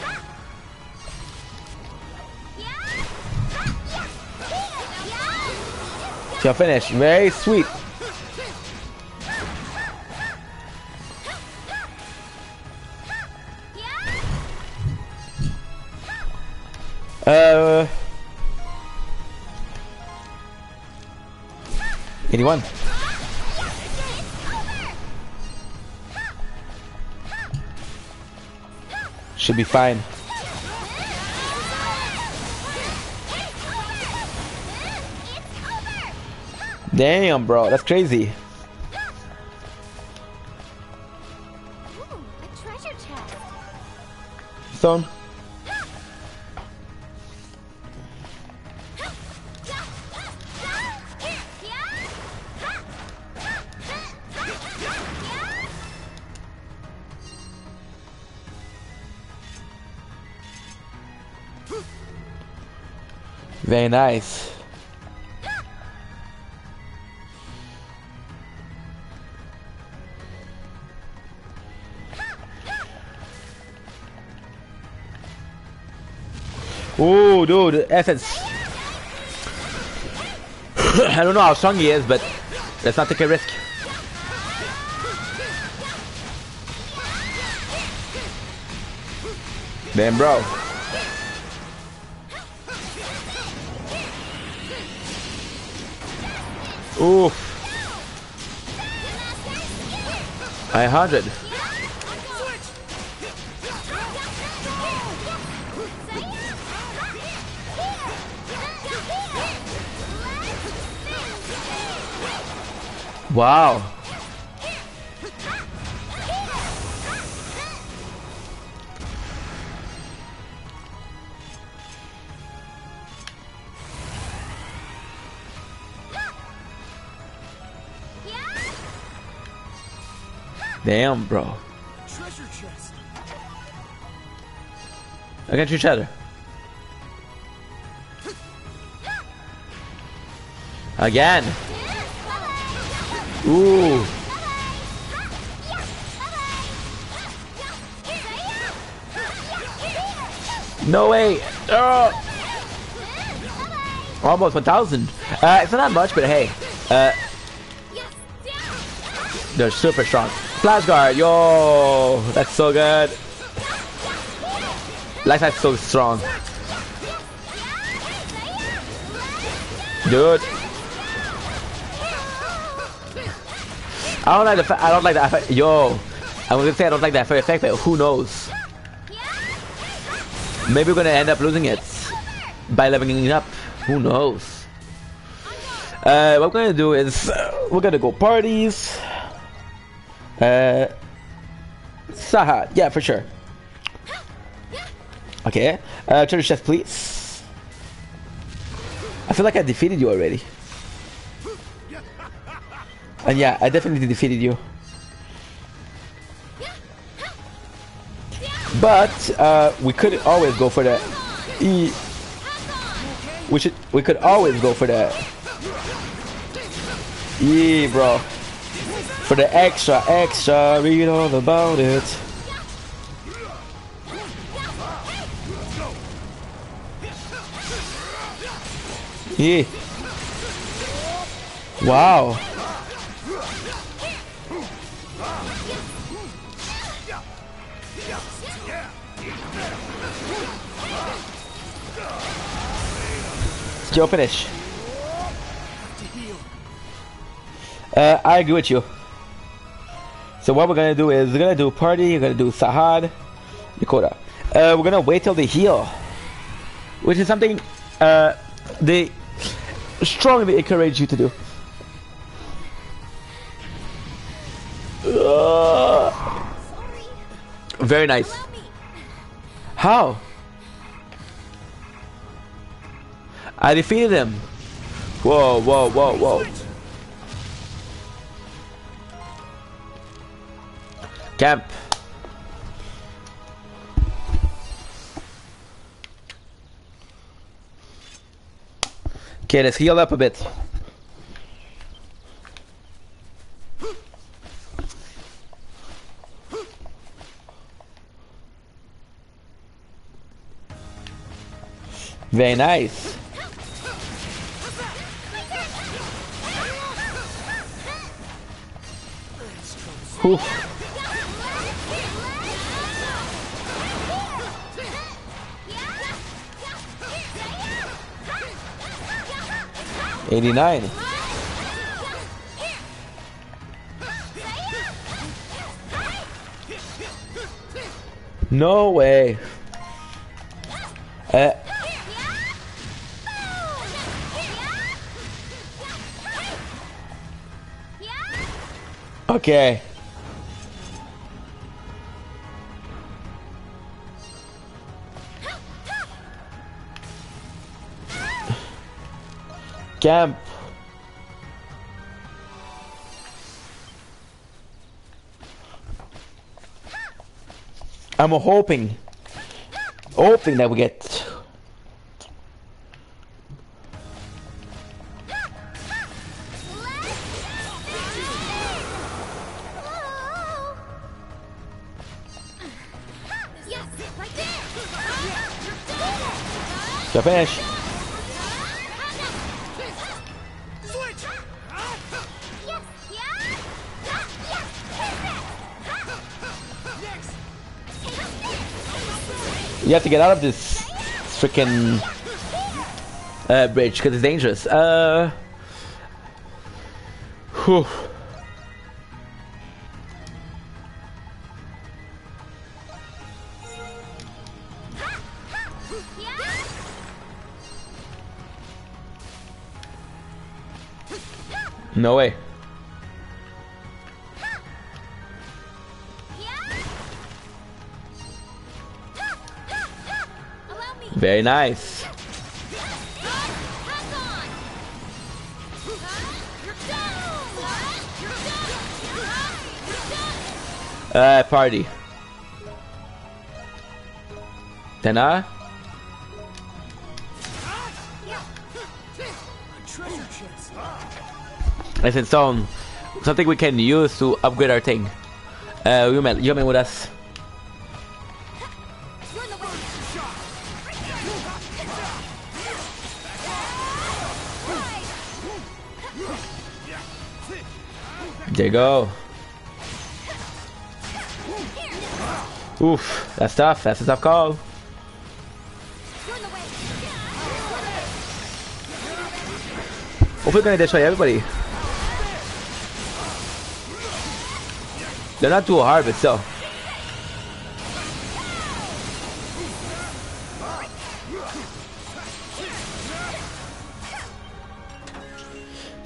So finish. Very sweet. Uh, 81. Should be fine. Damn, bro, that's crazy. Ooh, a treasure chest. Stone. Very nice. Ooh, dude, essence. I don't know how strong he is, but let's not take a risk. Damn, bro. Oof. 100. Wow. Damn, bro. Treasure chest. I got each other. Again. Ooh. No way. Oh. Almost 1,000. It's not much, but hey. They're super strong. Flash guard, yo, that's so good. Like that's so strong, dude. I don't like the effect. Yo, I was gonna say I don't like that effect, but who knows? Maybe we're gonna end up losing it by leveling it up. Who knows? What we're gonna do is we're gonna go parties. Sahad, yeah, for sure. Okay, treasure chest, please. I feel like I defeated you already. And yeah, I definitely defeated you. But we could always go for the E. We could always go for the E, bro. For the extra, read all about it. Yeah. Wow. Still finish. I agree with you. So what we're gonna do is we're gonna do party, we're gonna do Sahad, Dakota. We're gonna wait till they heal, which is something they strongly encourage you to do. Very nice. How? I defeated him. Whoa, whoa, whoa, whoa. Camp. Okay, let's heal up a bit. Very nice. Whew. 89. No way. Okay. Camp. I'm hoping that we get. So finish. You have to get out of this freaking bridge because it's dangerous. Whew. No way. Very nice. Party. Then I said something we can use to upgrade our thing. You met with us. There you go. Oof, that's tough. That's a tough call. Hopefully, gonna destroy everybody. They're not too hard, but still.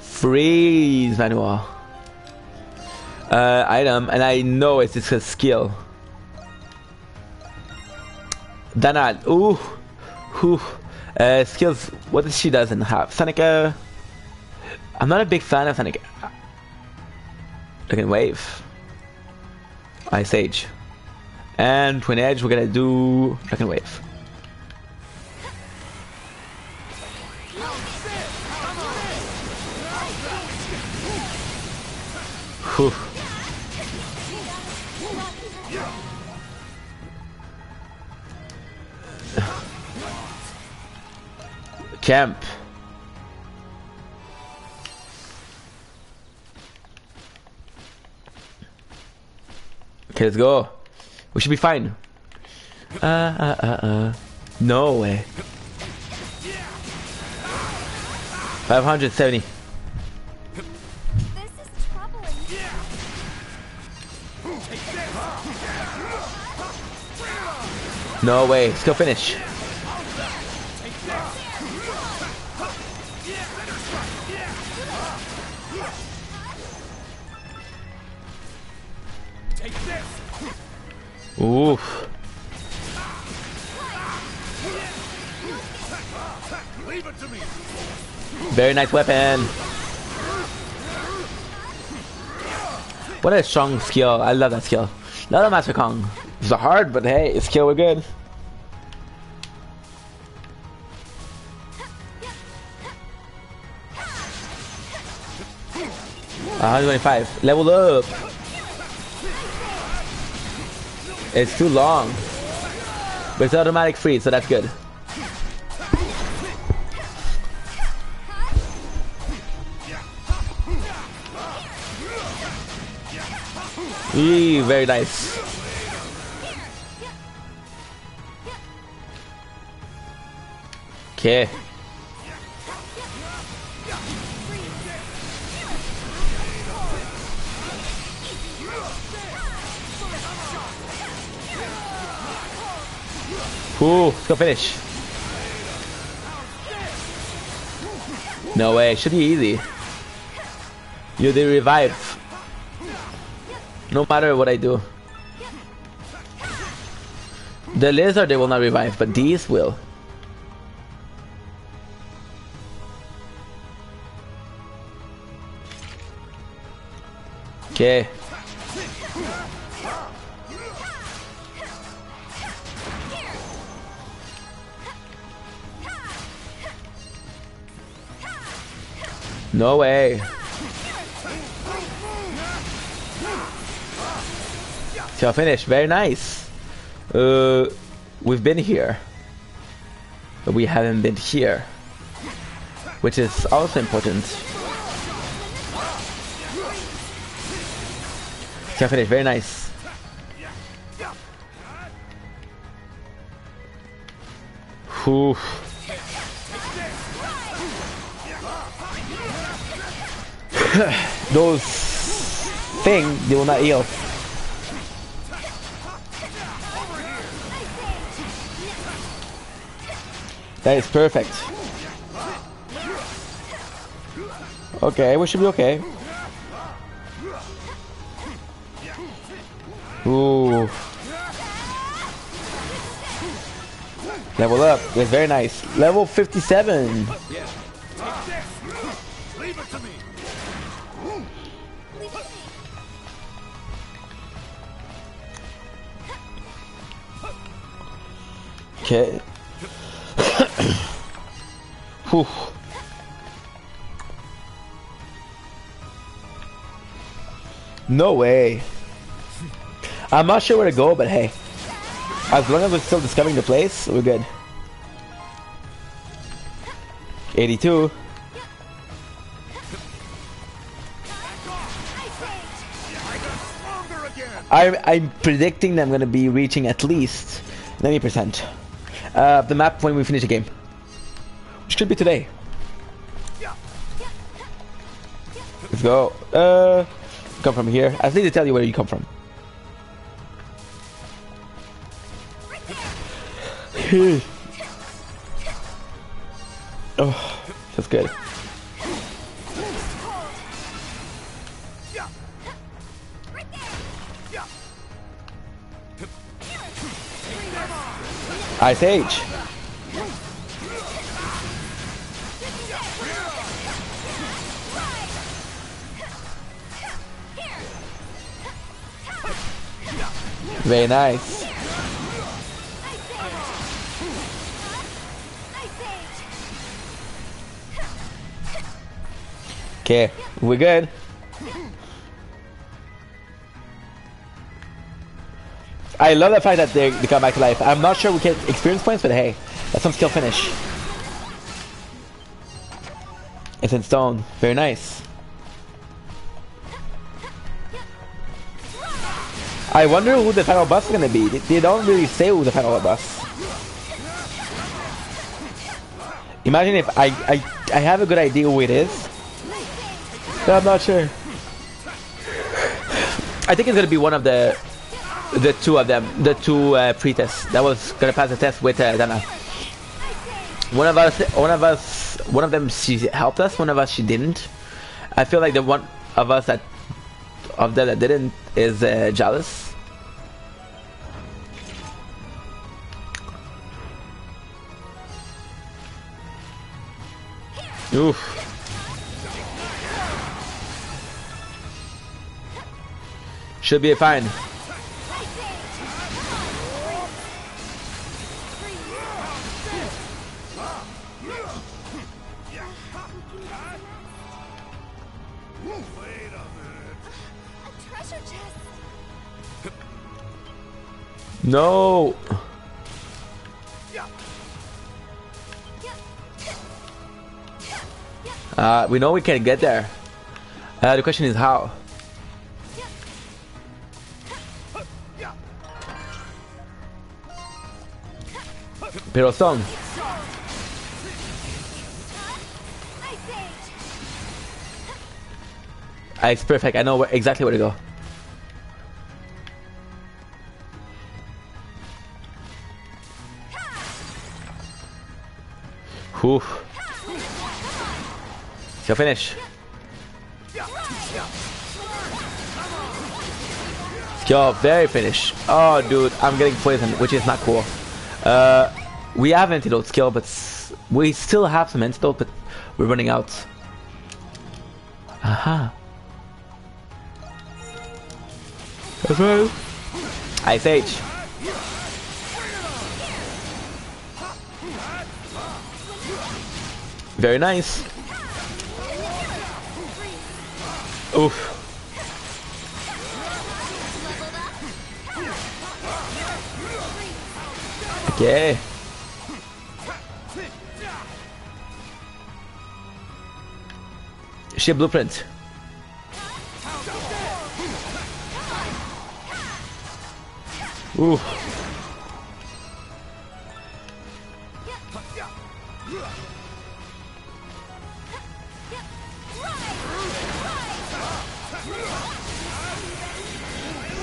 Freeze manual. Item, and I know it's just a skill. Dana, ooh. Skills, what does she doesn't have? Sonic, I'm not a big fan of Sonic. Dragon Wave. Ice Age. And Twin Edge, we're gonna do Dragon Wave. Whew. Camp. Okay, let's go. We should be fine. No way. 570. This is troubling. No way. Still finish. Oof. Leave it to me. Very nice weapon. What a strong skill. I love that skill. Another Master Kong. It's hard, but hey, it's skill, we're good. 125. Level up. It's too long. But it's automatic freeze, so that's good. Eee, very nice. Okay. Ooh, let's go finish. No way, should be easy. You did revive. No matter what I do. The lizard they will not revive, but these will. Okay. No way. So finish. Very nice. We've been here, but we haven't been here, which is also important. So finish. Very nice. Whew. Those things, they will not heal. That is perfect. Okay, we should be okay. Ooh. Level up. That's very nice. Level 57. Okay. Whew. No way. I'm not sure where to go, but hey, as long as we're still discovering the place, we're good. 82. I'm predicting that I'm gonna be reaching at least 90% the map when we finish the game, which could be today. Let's go. Come from here. I need to tell you where you come from. Oh, that's good. Ice Age. Very nice. Okay, we're good. I love the fact that they come back to life. I'm not sure we get experience points, but hey, that's some skill finish. It's in stone. Very nice. I wonder who the final boss is gonna be. They don't really say who the final boss. Imagine if I have a good idea who it is, but I'm not sure. I think it's gonna be one of the two of them, the two pre-tests that was gonna pass the test with Dana. One of them she helped us. One of us she didn't. I feel like the one of us that didn't is jealous. Oof. Should be fine. No. We know we can get there. The question is how. Pero Stone. It's perfect. I know exactly where to go. Whew. Skill finish. Skill very finish. Oh, dude, I'm getting poisoned, which is not cool. We have antidote skill, but we still have some antidote, but we're running out. Aha. That's right. Ice Age. Very nice. Oof. Okay. Ship blueprint. Ooh.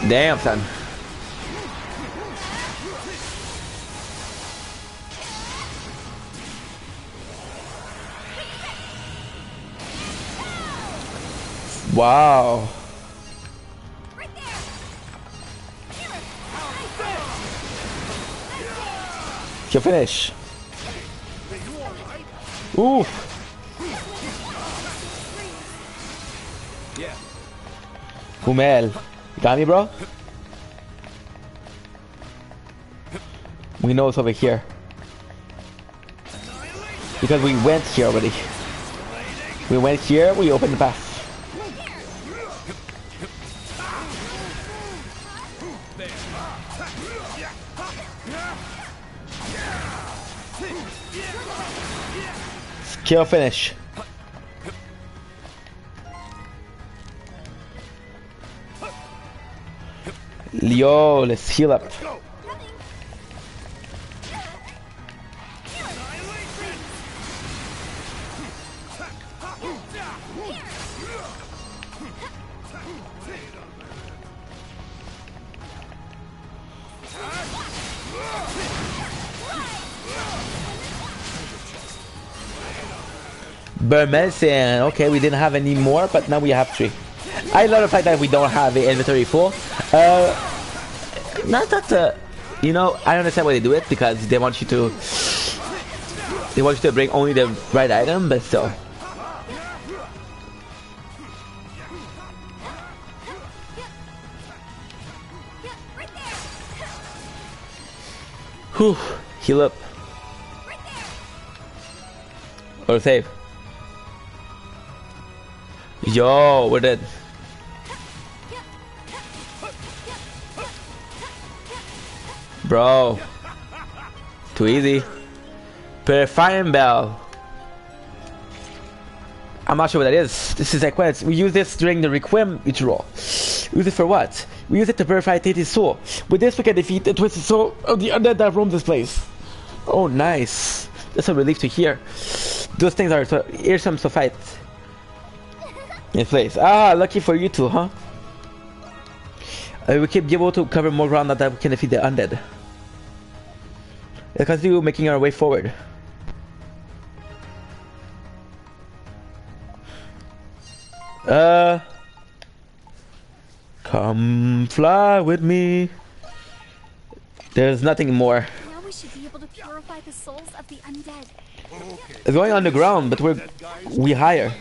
Damn, son. Wow. You finish. Ooh. Humel. You got me, bro? We know it's over here. Because we went here already. We went here, we opened the path. Skill finish. Yo, let's heal up. Burmel saying, okay, we didn't have any more, but now we have 3. I love the fact that we don't have the inventory full. Not that, you know, I understand why they do it, because they want you to bring only the right item, but still. Whew, heal up. Or save. Yo, we're dead. Bro. Too easy. Purifying Bell. I'm not sure what that is. This is like what? We use this during the Requiem ritual. Use it for what? We use it to purify Tate's soul. With this we can defeat the twisted soul of the undead that roam this place. Oh, nice. That's a relief to hear. Those things are so fearsome to fight. In place. Ah, lucky for you two, huh? We keep able to cover more ground now that we can defeat the undead. Let's continue making our way forward. Come fly with me. There's nothing more. Now we should be able to purify the souls of the undead. It's going underground, but we higher.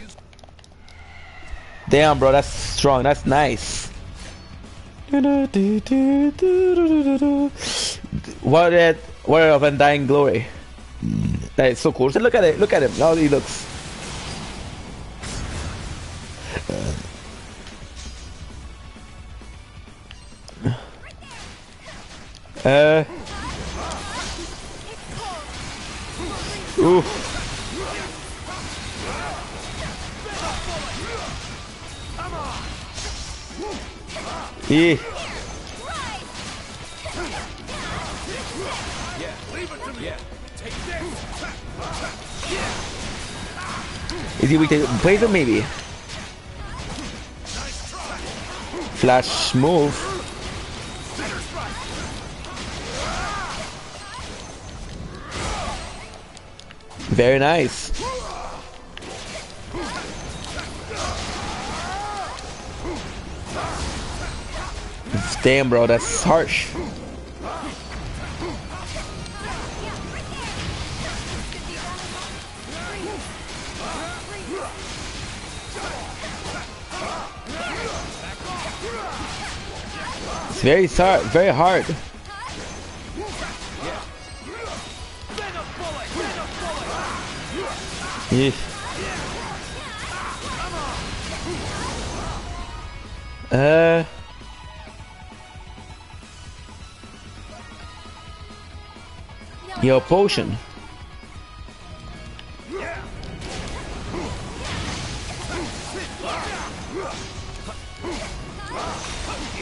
Damn, bro, that's strong. That's nice. What of undying glory? That is so cool. So look at it. Look at him. How he looks. Ooh. Yeah. Is he weak to poison? Maybe. Flash move. Very nice. Damn, bro, that's harsh. It's very hard. Yeah. Your potion.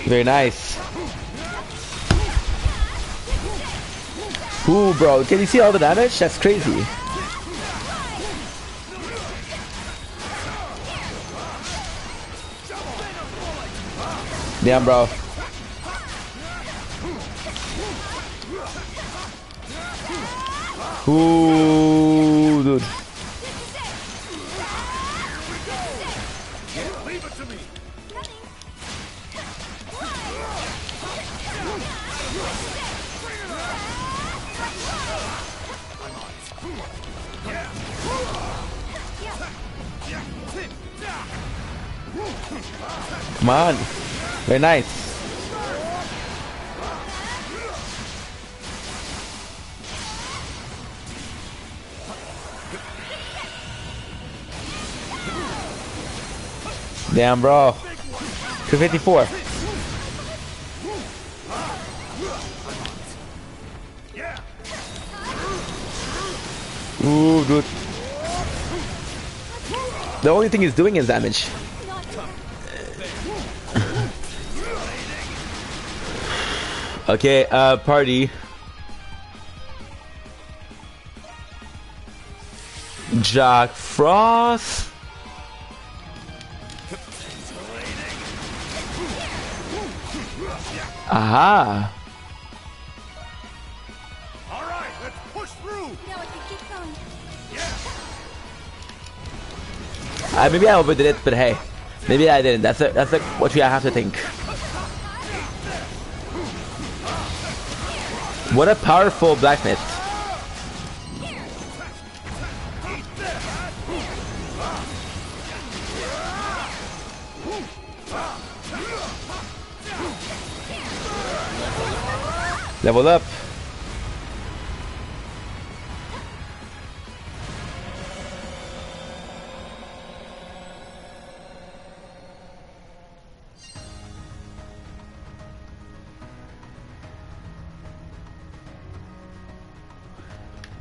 Very nice. Ooh, bro, can you see all the damage? That's crazy. Damn, bro. Ooh, dude. Leave it to me. Come on. Very nice. Damn, bro. 254. Ooh, dude. The only thing he's doing is damage. Okay, party. Jack Frost. Aha. All right, let's push through. No, I can keep going. Maybe I overdid it, but hey, maybe I didn't. That's what we have to think. What a powerful blacksmith. Level up.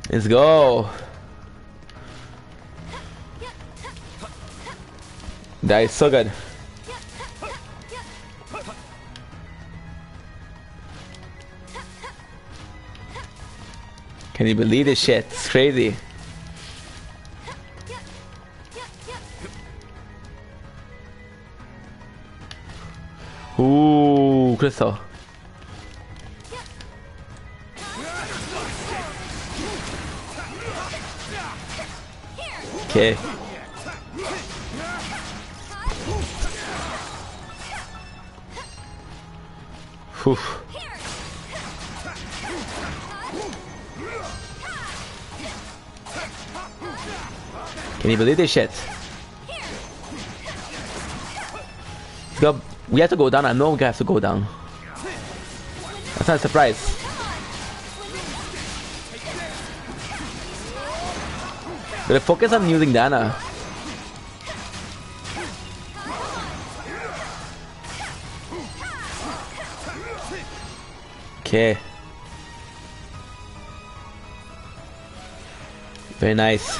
Let's go. That is so good. Can you believe this shit? It's crazy. Ooh, crystal. Okay. Whew. Can you believe this shit? Go. We have to go down. I know we have to go down. That's not a surprise. But focus on using Dana. Okay. Very nice.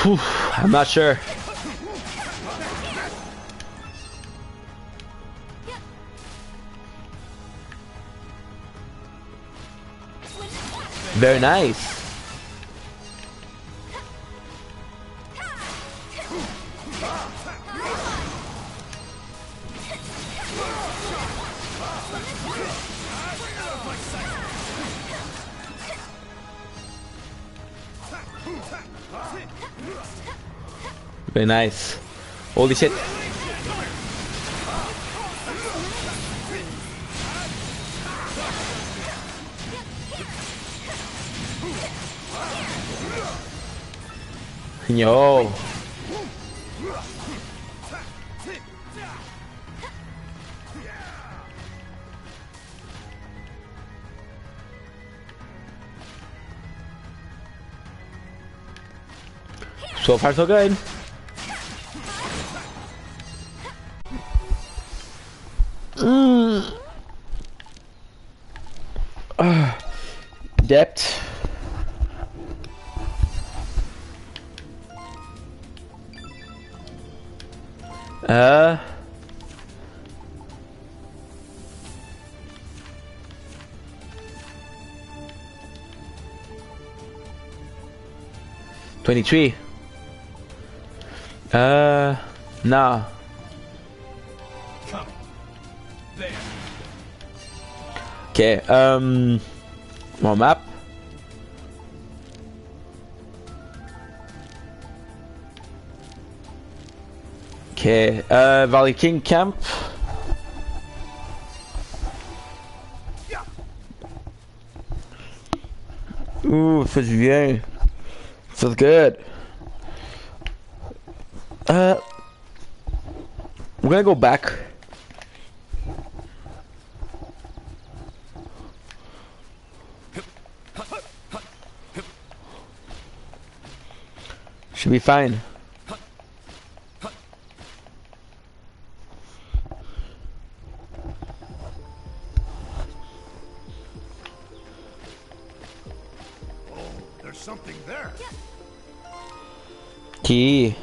Whew, I'm not sure. Very nice. Very nice. Holy shit. Yo. So far so good. Depth. $23. Nah. Come. There. Okay, more map. Okay, Valley King Camp. Ooh, feels bien. Feels good. We're gonna go back. Should be fine. Oh, there's something there. Key.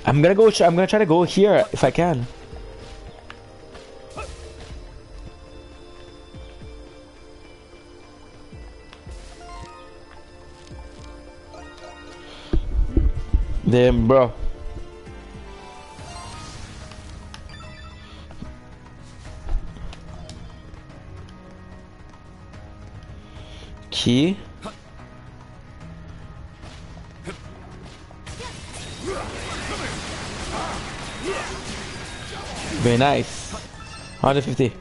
I'm gonna try to go here if I can. Damn, bro. Key. Very nice. 150.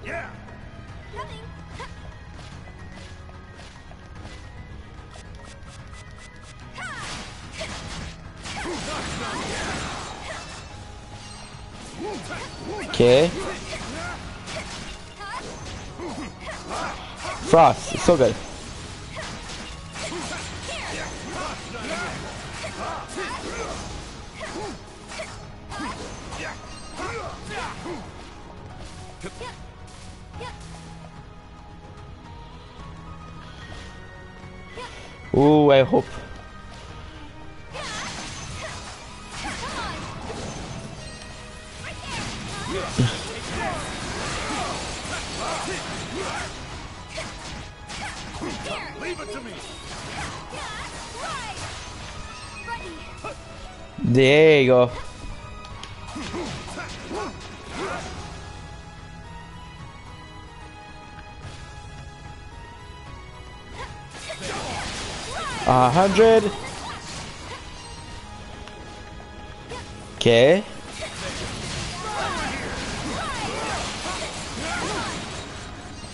Yeah. Okay. Frost, it's so good. Ooh, I hope. Leave it to me. There you go. $100. Okay.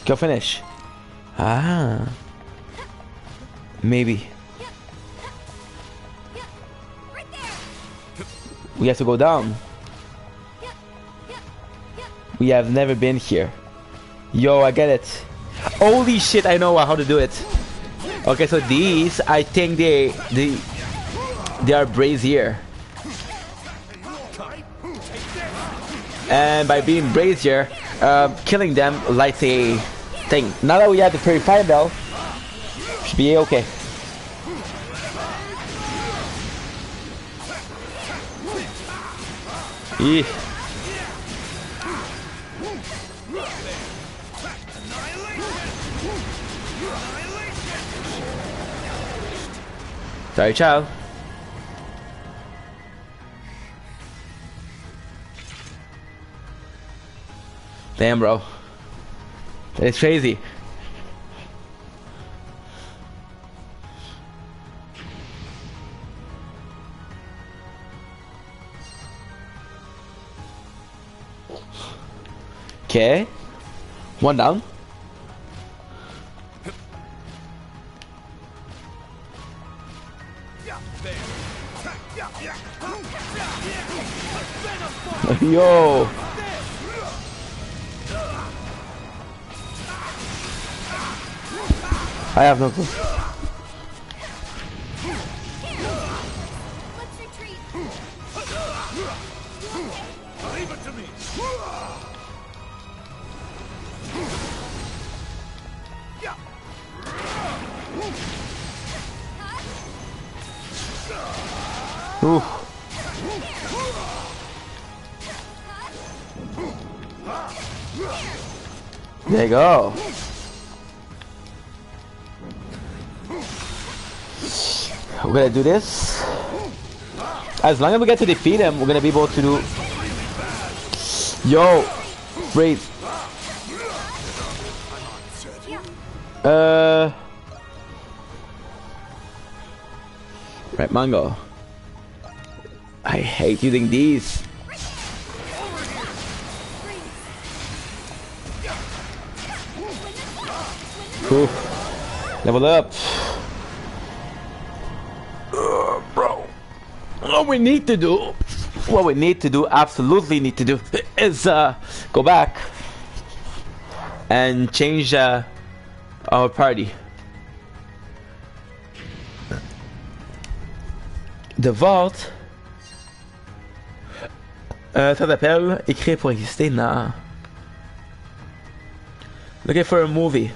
Go finish. Ah. Maybe. We have to go down. We have never been here. Yo, I get it. Holy shit, I know how to do it. Okay, so these, I think they are brazier. And by being brazier, killing them lights a thing. Now that we have the purify bell, should be okay. Eeh. Sorry, child. Damn, bro. It's crazy. Okay. One down. Yo. I have no clue. Let's retreat. Leave it to me. Oof. There you go. We're gonna do this. As long as we get to defeat him, we're gonna be able to do. Yo, freeze. Right, Mango. I hate using these. Ooh. Level up. Bro. What we need to do, absolutely need to do, is go back and change our party. The Vault, ça s'appelle Écrire pour exister. Nah. Looking for a movie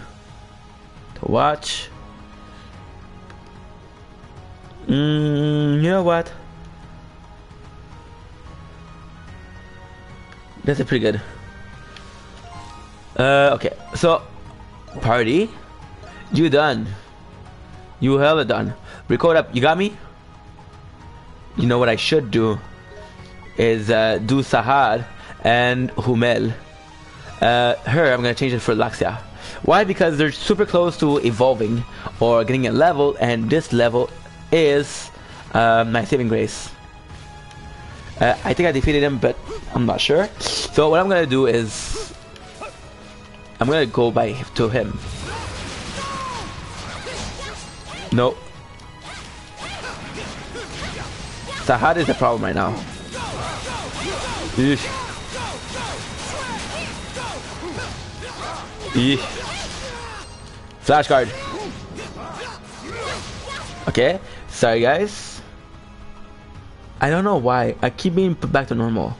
to watch. You know what? That's pretty good. Okay, so party, you done? You hella done. Record up. You got me? You know what I should do is do Sahad and Humel. Her, I'm gonna change it for Laxia. Why? Because they're super close to evolving or getting a level, and this level is my saving grace. I think I defeated him, but I'm not sure. So what I'm gonna do is I'm gonna go to him. No. Sahad is the problem right now. Eesh. Eesh. Flash guard. Okay, sorry guys. I don't know why I keep being put back to normal.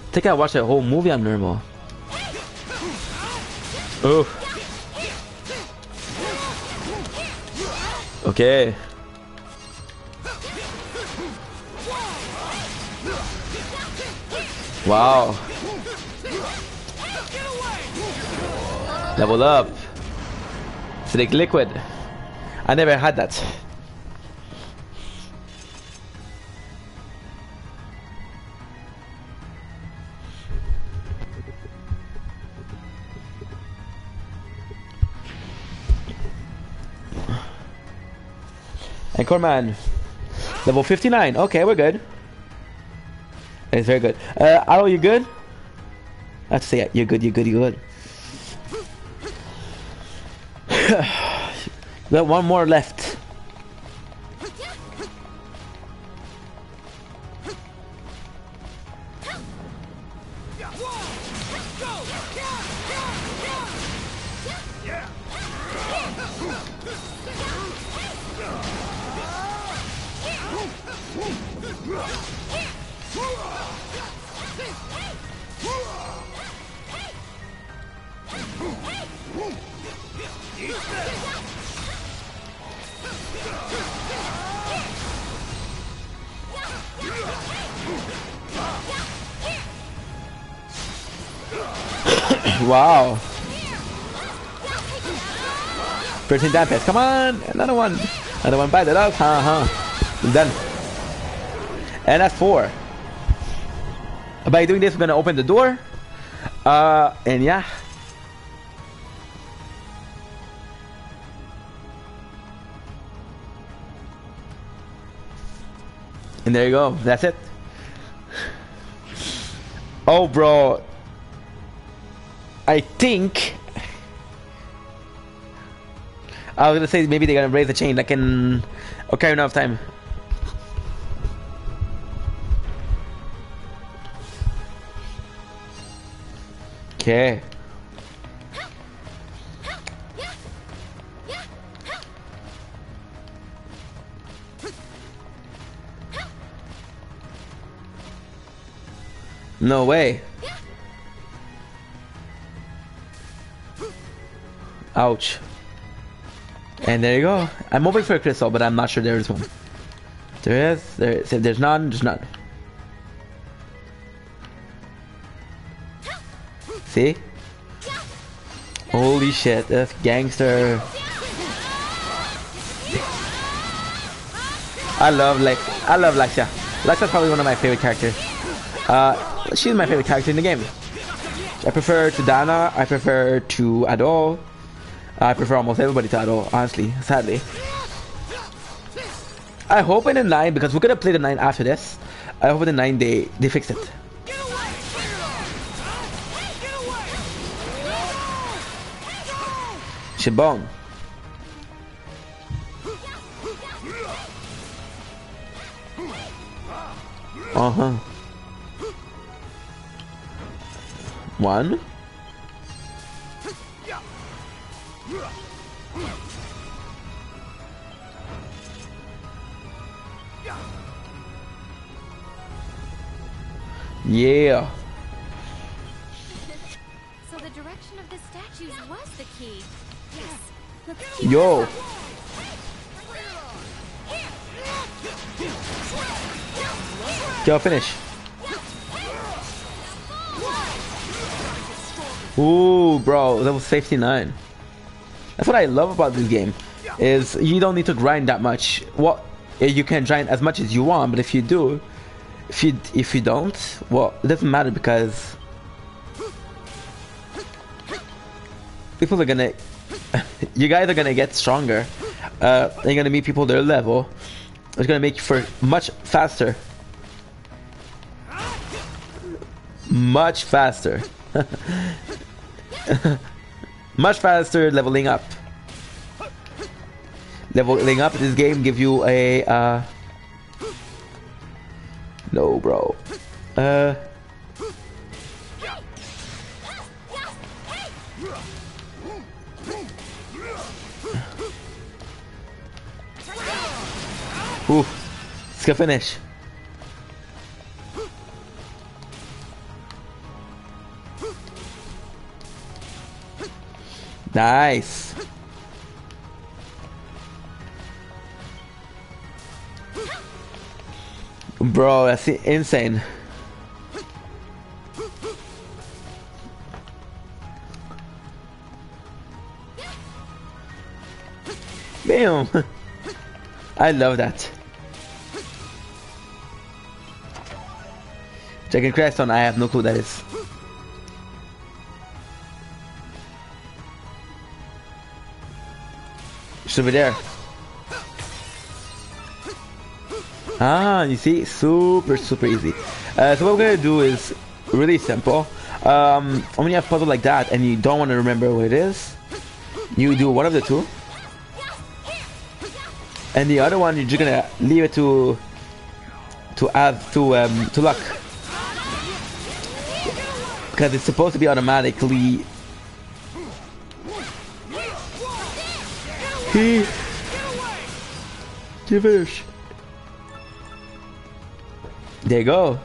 I think I watched the whole movie on normal. Oh. Okay. Wow. Level up. Snake liquid. I never had that. Anchorman. Level 59. Okay, we're good. It's very good. Arrow, you good? I have to say it. You're good, you're good, you're good. We got one more left. Wow. 13 Tempest. Come on! Another one! Another one by the dog. We're done. And that's 4. By doing this, we're gonna open the door. And yeah. And there you go. That's it. Oh, bro. I think I was gonna say maybe they're gonna raise the chain like in Ocarina of Time. Okay. No way. Ouch. And there you go. I'm hoping for a crystal, but I'm not sure there is one. There is. If there's none, there's none. See? Holy shit, that's gangster. I love Lexia. Lexia's probably one of my favorite characters. She's my favorite character in the game. I prefer to Dana, I prefer to Adol. I prefer almost everybody to Adol, honestly, sadly. I hope in the 9, because we're gonna play the 9 after this. I hope in the 9 they fix it. Shibong. One. Yeah. So the direction of the statues was the key. Yes. Yo. Go finish. Ooh, bro, that was 59. That's what I love about this game, is you don't need to grind that much. Well, you can grind as much as you want, but if you do, if you don't, well, it doesn't matter, because people are gonna, you guys are gonna get stronger. You're gonna meet people their level. It's gonna make you for much faster. Much faster. Much faster leveling up. Leveling up this game give you a no, bro. Ooh, it's gonna finish. Nice. Bro, that's insane. Bam. I love that. Dragon Creststone, I have no clue what that is. It's over there. Ah, you see, super easy. So what we're gonna do is really simple. When you have a puzzle like that and you don't want to remember what it is, you do one of the two, and the other one you're just gonna leave it to luck, because it's supposed to be automatically. Finish. There you go.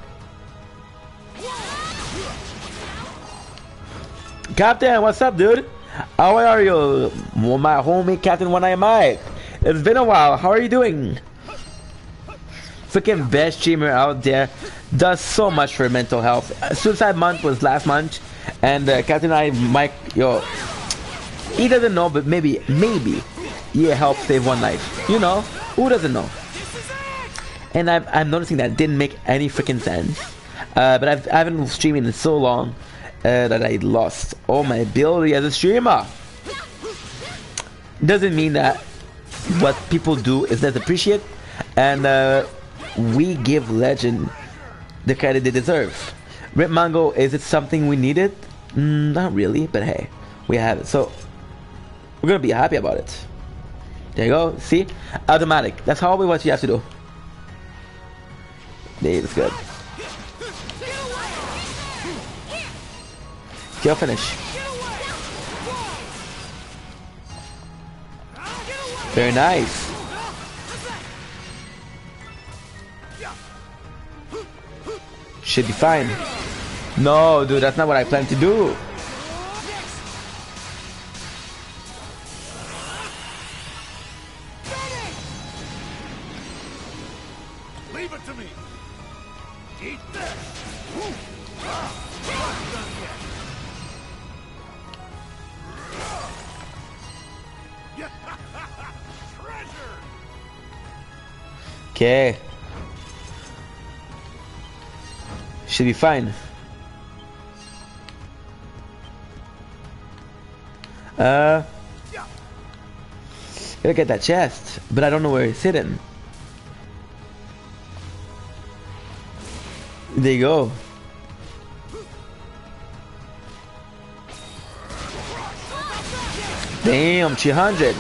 Captain, what's up, dude? How are you? My homie Captain One Eye Mike. It's been a while. How are you doing? Freaking best streamer out there. Does so much for mental health. Suicide Month was last month, and Captain One Eye Mike, yo, he doesn't know, but maybe yeah, help save one life. You know, who doesn't know? And I'm noticing that didn't make any freaking sense. But I haven't been streaming in so long that I lost all my ability as a streamer. Doesn't mean that what people do is less appreciated, and we give Legend the credit they deserve. Rip Mango, is it something we needed? Not really, but hey, we have it, so we're gonna be happy about it. There you go. See, automatic. That's always what you have to do. There, it's good. Kill finish. Very nice. Should be fine. No, dude, that's not what I planned to do. Leave it to me. Eat this. Treasure. Okay. Should be fine. Gotta get that chest, but I don't know where it's hidden. There you go. Damn, 200.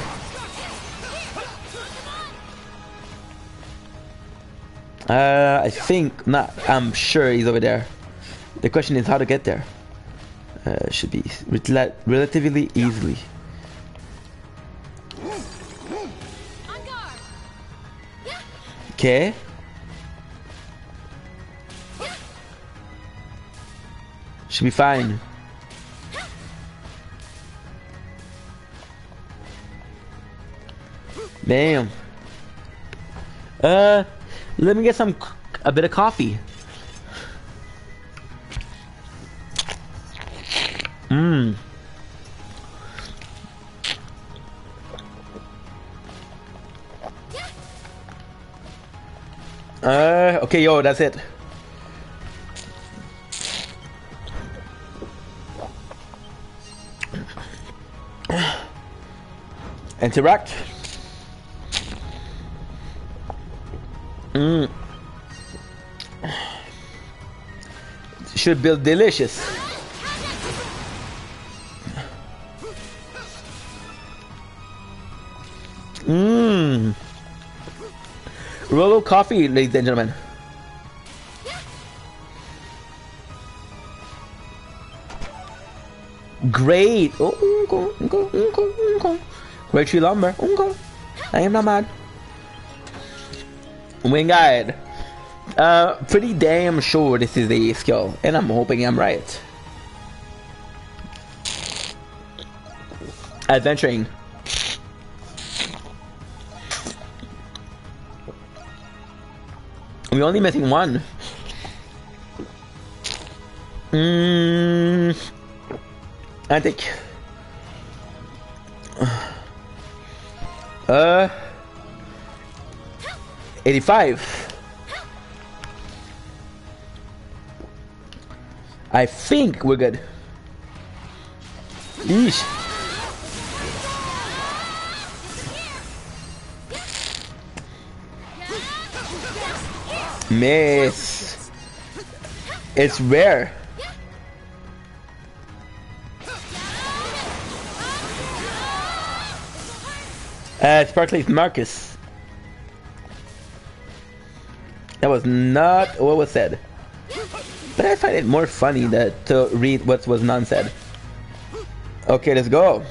I think not. I'm sure he's over there. The question is how to get there. Should be relatively easily. Okay. Should be fine. Damn. Let me get a bit of coffee. Okay, yo, that's it. Interact. Should build delicious. Rolo coffee, ladies and gentlemen. Great. Great tree lumber. I am not mad. Wing guide. Pretty damn sure this is a skill, and I'm hoping I'm right. Adventuring. We're only missing one. I think 85. I think we're good. Yeesh. Miss. It's rare. Sparkly's Marcus. That was not what was said. But I find it more funny that to read what was non-said. Okay, let's go.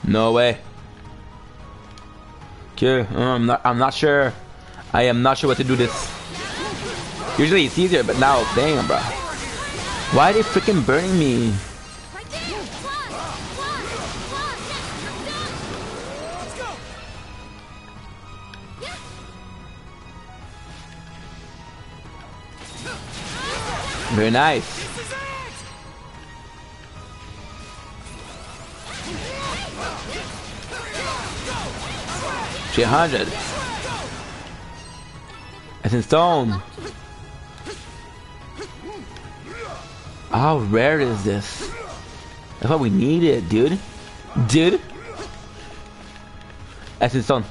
No way. Okay, I'm not sure. I am not sure what to do this. Usually it's easier, but now, damn, bro. Why are they freaking burning me? Let's go. Very nice. 300. Essence Stone. How rare is this? That's what we needed, dude. Dude. Essence Stone.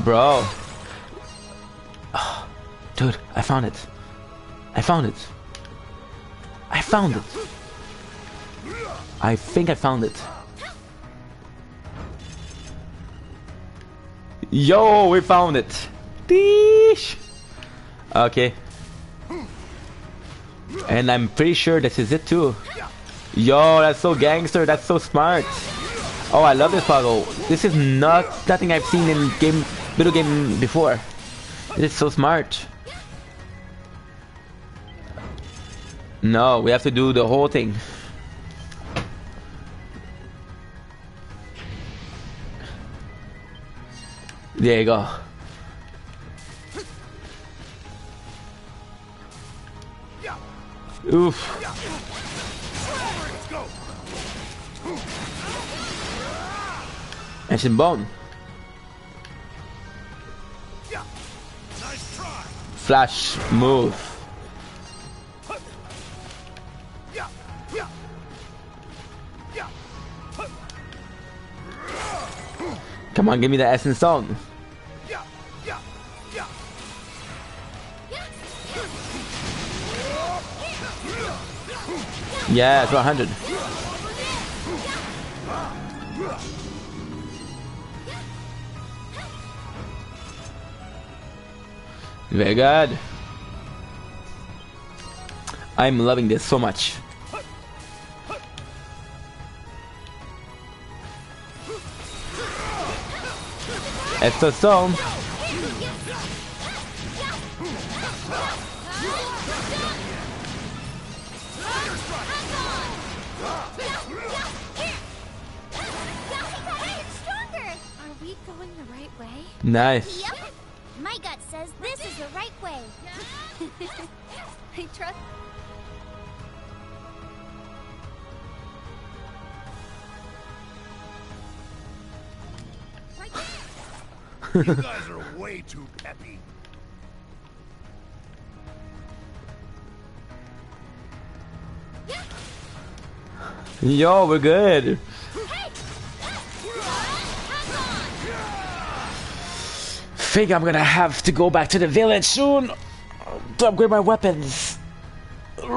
Bro. Oh, dude, I found it. I found it. I found it. I think I found it. Yo, we found it. Deesh. Okay. And I'm pretty sure this is it too. Yo, that's so gangster. That's so smart. Oh, I love this puzzle. This is nothing I've seen in video game before. It is so smart. No, we have to do the whole thing. There you go. Oof. Ancient Bone. Flash move. Come on, give me the Essence Stone. Yeah, it's 100. Very good. I'm loving this so much. Extra stone. Nice. Yep. My gut says this is the right way. I trust. You guys are way too peppy. Yo, we're good. Think I'm gonna have to go back to the village soon to upgrade my weapons. Ready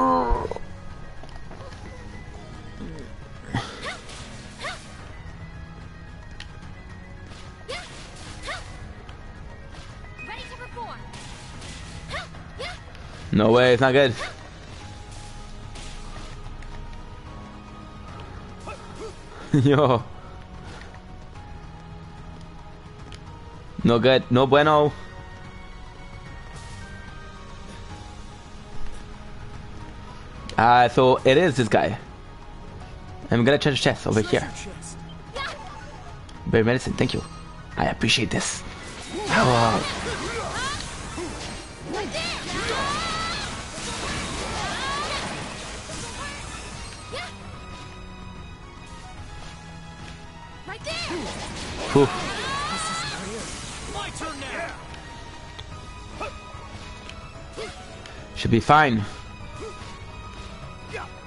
to perform. No way, it's not good. Yo. No good, no bueno. So it is this guy. I'm gonna change chest over here. Berry medicine, thank you. I appreciate this. Oh. Whew. Should be fine.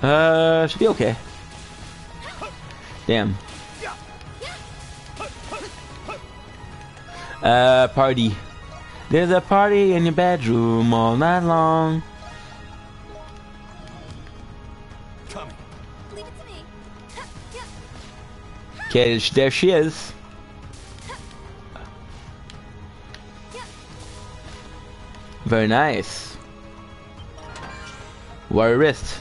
Should be okay. Damn. Party. There's a party in your bedroom all night long. Leave it to me. Okay, there she is. Very nice. Warrior wrist.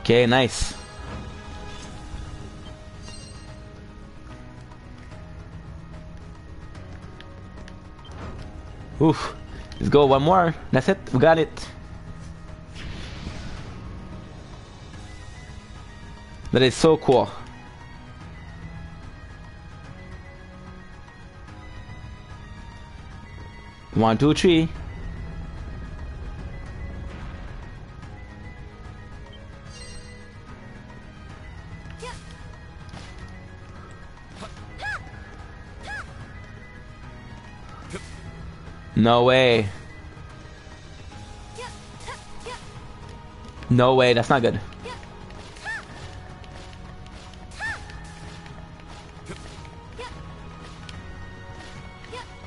Okay, nice. Oof. Let's go, one more. That's it. We got it. That is so cool. One, two, three. No way. No way, that's not good.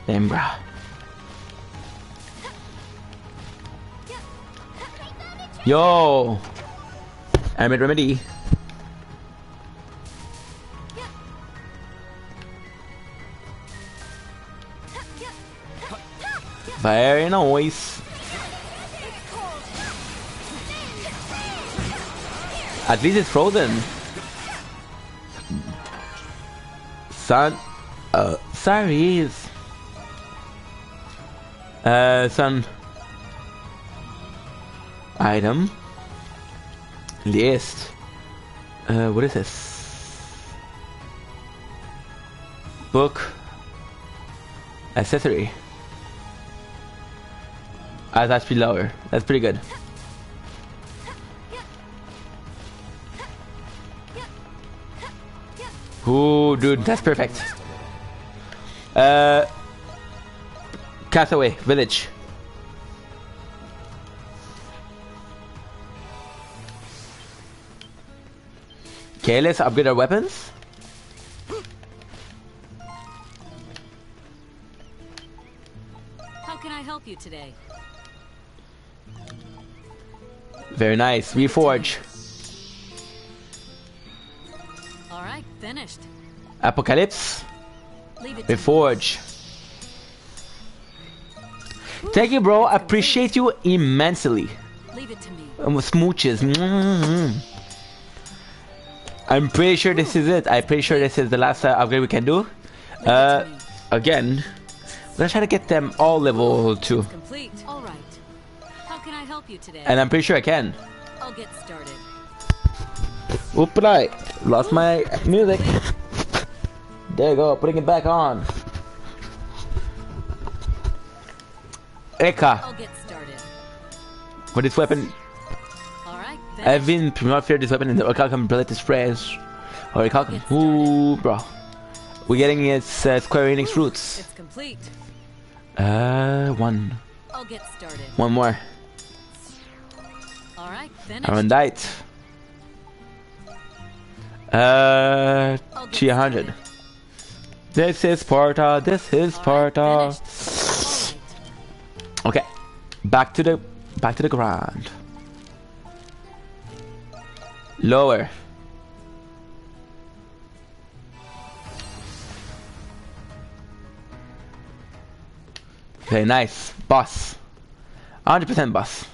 Damn, bruh. Yo! Animate Remedy. Very nice. At least it's frozen. Son. Sorry. Son. Item. List. What is this? Book. Accessory. That's pretty lower. That's pretty good. Ooh, dude, that's perfect. Castaway Village. Okay, let's upgrade our weapons. How can I help you today? Very nice. Reforge. All right, finished. Apocalypse. Leave it to Reforge. Thank you, bro. Appreciate you immensely. Leave it to me. Smooches. I'm pretty sure this is it. I'm pretty sure this is the last upgrade we can do. Again, we're gonna try to get them all level 2. Complete. All right. How can I help you today? And I'm pretty sure I can. I'll get started. Oop, I lost my music. There you go, putting it back on. Eka. I'll get started. For this weapon, All right. I've been not fear this weapon in the Orichalcum Bullet Sprays. Orichalcum. Ooh, bro. We're getting its Square Enix roots. It's complete. One. I'll get started. One more. All right, finished. Arendite. 300. This is Sparta. This is Sparta. Okay, back to the ground. Lower. Okay, nice. Boss. 100% boss.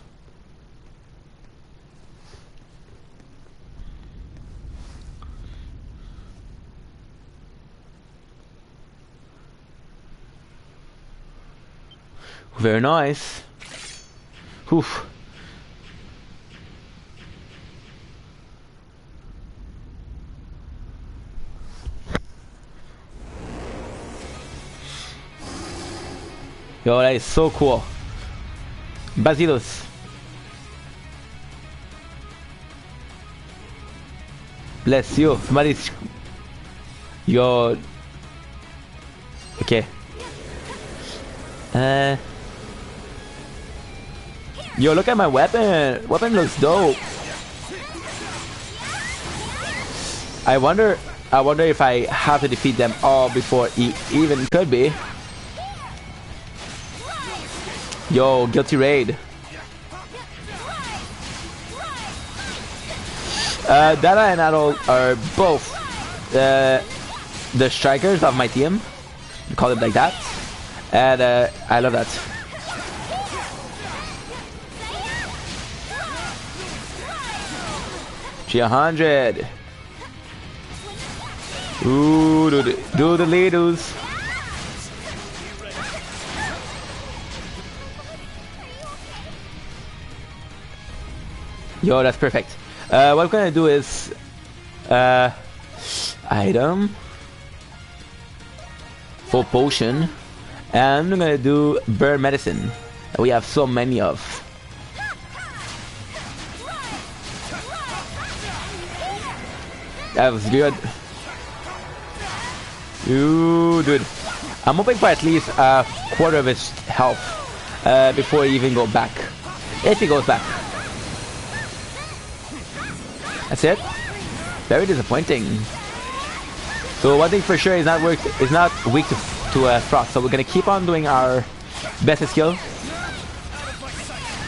Very nice. Oof. Yo, that is so cool. Basilos. Bless you. Somebody's. Yo. Okay. Yo, look at my weapon. Weapon looks dope. I wonder if I have to defeat them all before even could be. Yo, Guilty Raid. Dada and Adol are both the strikers of my team. Call it like that. And I love that. $300. Ooh, do the leaders. Yo, that's perfect. What I'm gonna do is item, full potion, and I'm gonna do burn medicine that we have so many of. That was good. Ooh, dude. I'm hoping for at least a quarter of his health before he even goes back. If he goes back. That's it. Very disappointing. So one thing for sure is not weak to frost. So we're gonna keep on doing our best skill.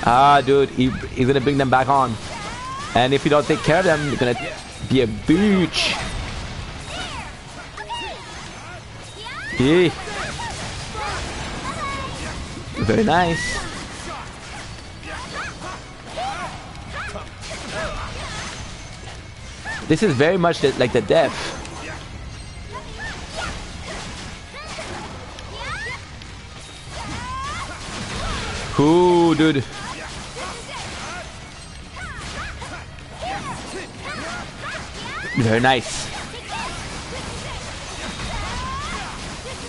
Ah, dude, he's gonna bring them back on. And if you don't take care of them, you're gonna be a bitch. Yeah. Very nice. This is very much like the death. Ooh, dude. Very nice.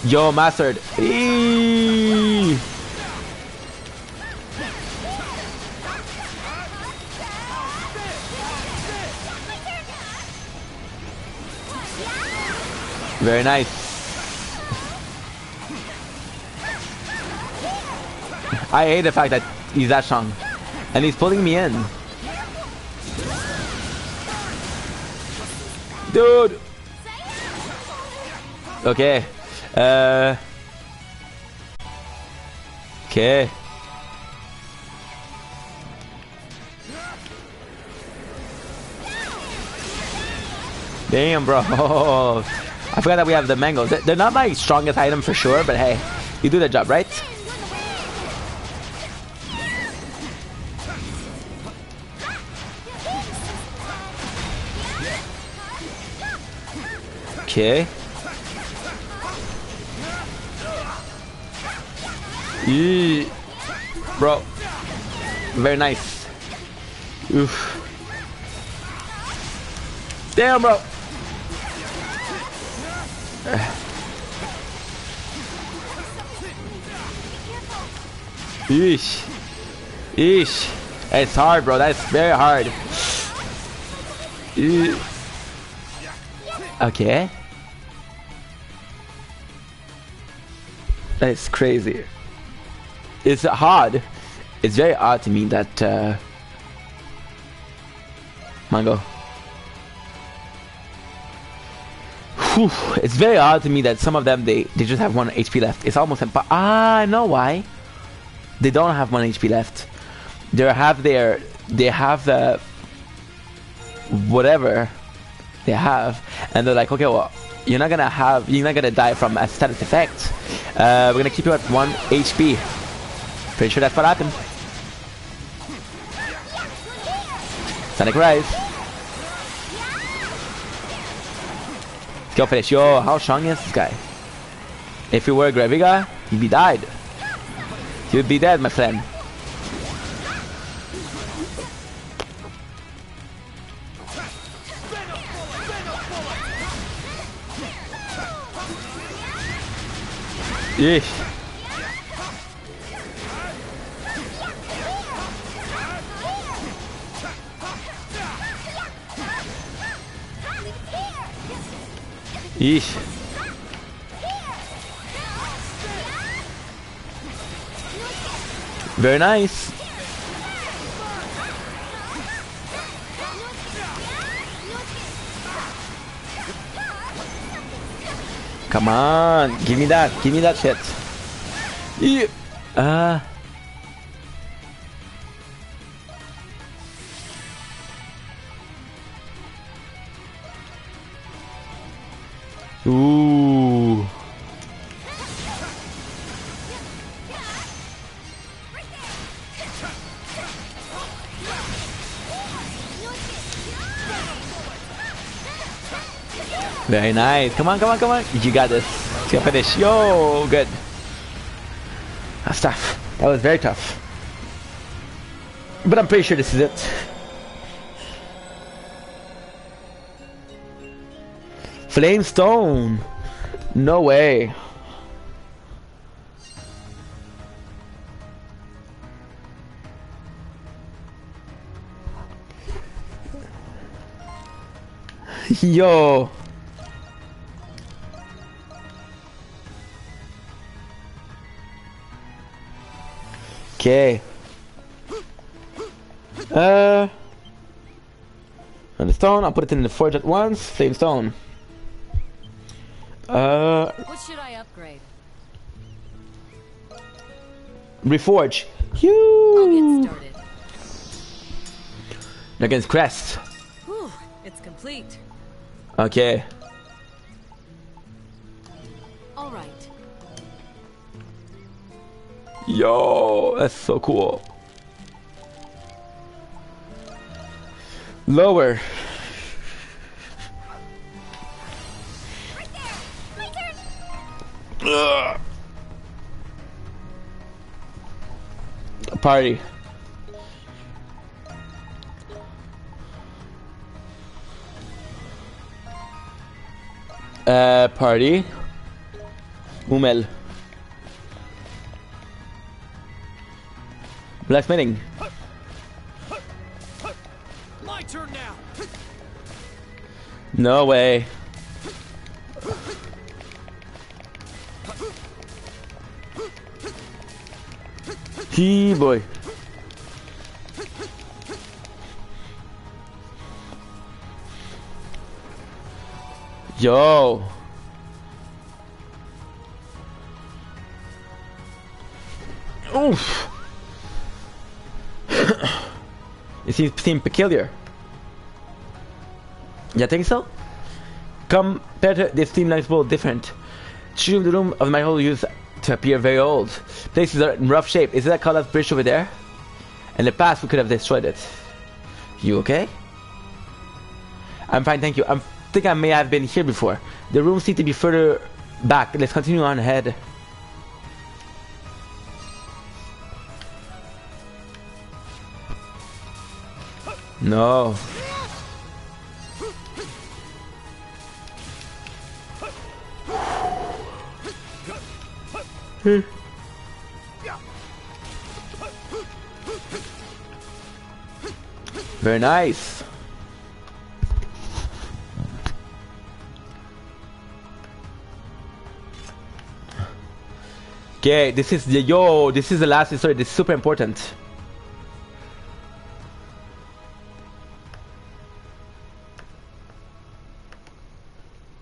Yo, mastered. Eee. Very nice. I hate the fact that he's that strong. And he's pulling me in. Dude! Okay. Okay. Damn, bro. I forgot that we have the mangoes. They're not my strongest item for sure, but hey, you do the job, right? Okay. Eee. Bro. Very nice. Oof. Damn, bro. Eesh. Eesh. It's hard, bro. That's very hard. Okay. That's crazy. It's hard. It's very odd to me that Mango. Whew. It's very odd to me that some of them they just have 1 HP left. It's almost impossible. Ah, I know why. They don't have 1 HP left. They have the whatever they have, and they're like, okay, well, you're not gonna die from a status effect. We're gonna keep you at 1 HP. Pretty sure that's what happened. Sonic Rise. Let's go finish. Yo, how strong is this guy? If he were Graviga, he'd be died. You'd be dead, my friend. Yeesh. Yeesh. Very nice. Come on, give me that shit. Yeah. Ooh. Very nice. Come on, come on, come on. You got this. Let's go finish. Yo, good. That's tough. That was very tough. But I'm pretty sure this is it. Flamestone. No way. Yo. Okay. And the stone, I'll put it in the forge at once. Flame stone. What should I upgrade? Reforge. I'll get started. Against Crest. Whew, it's complete. Okay. All right. Yo, that's so cool. Lower. Right there! My turn! Ugh. Party. Party. Umel. Blacksmithing. My turn now. No way. Gee boy. Yo. Oof. It seems peculiar. You think so? Compared to this team life both different. Choosing the room of my hole used to appear very old. Places are in rough shape. Is that Call bridge over there? In the past we could have destroyed it. You okay? I'm fine, thank you. I think I may have been here before. The rooms seem to be further back. Let's continue on ahead. No. Very nice. Okay, this is the last story. This is super important.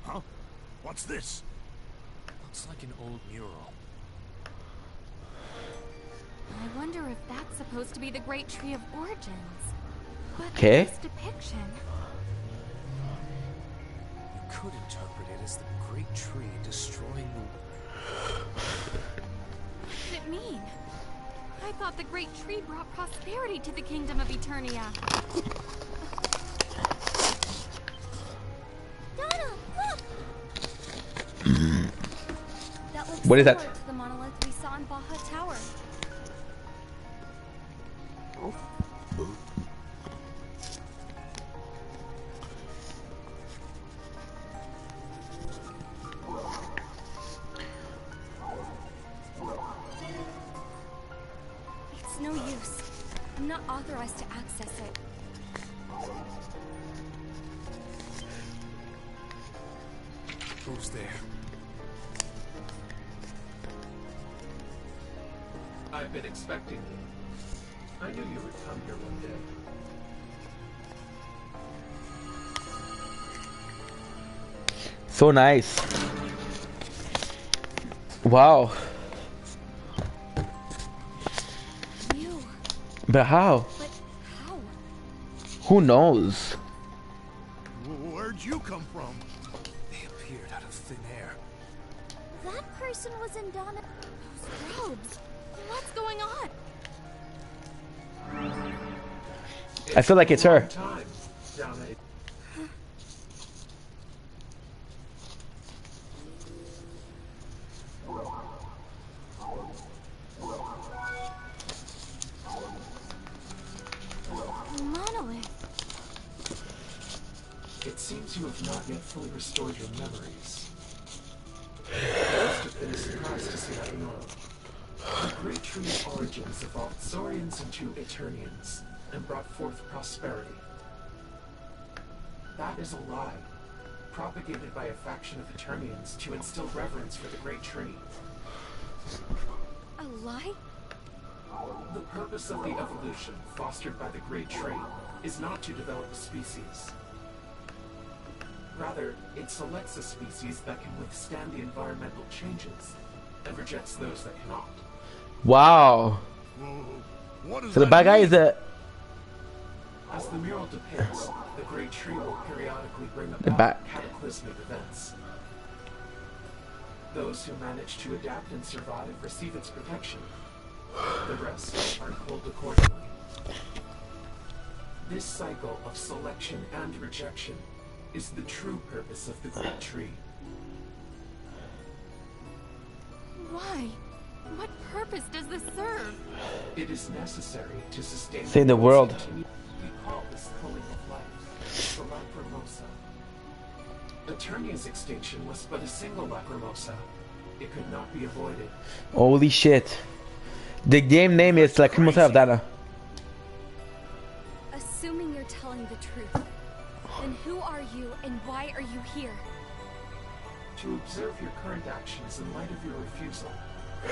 Huh? What's this? Looks like an old mural. I wonder if that's supposed to be the Great Tree of Origins. But Okay. this depiction. You could interpret it as the Great Tree destroying the... What does it mean? I thought the Great Tree brought prosperity to the Kingdom of Eternia. Donna, look! That looks What is that? Similar to the monolith we saw in Baja Tower. It's no use. I'm not authorized to access it. Who's there? I've been expecting you. I knew you would come here one day. So nice. Wow. You. But how? But how? Who knows? Where'd you come from? They appeared out of thin air. That person was in Donna. Robes. What's going on? I feel like it's her. Time down at The monolith. It seems you have not yet fully restored your memories. You must have been surprised to see that in all. The Great Tree's origins evolved Saurians into Eternians and brought forth prosperity. That is a lie, propagated by a faction of Eternians to instill reverence for the Great Tree. A lie? The purpose of the evolution fostered by the Great Tree is not to develop a species. Rather, it selects a species that can withstand the environmental changes and rejects those that cannot. Wow. What does So the that bad guy mean? is a As the mural depicts, the Great Tree will periodically bring The about bat. cataclysmic events. Those who manage to adapt and survive receive its protection. The rest are culled accordingly. This cycle of selection and rejection is the true purpose of the Great Tree. Why? What purpose does this serve? It is necessary to sustain Save the world. We call this culling of life the Lacrimosa. Eternia's extinction was but a single Lacrimosa. It could not be avoided. holy shit. The game name is Lacrimosa of Dana. Assuming you're telling the truth, then who are you and why are you here? To observe your current actions in light of your refusal. I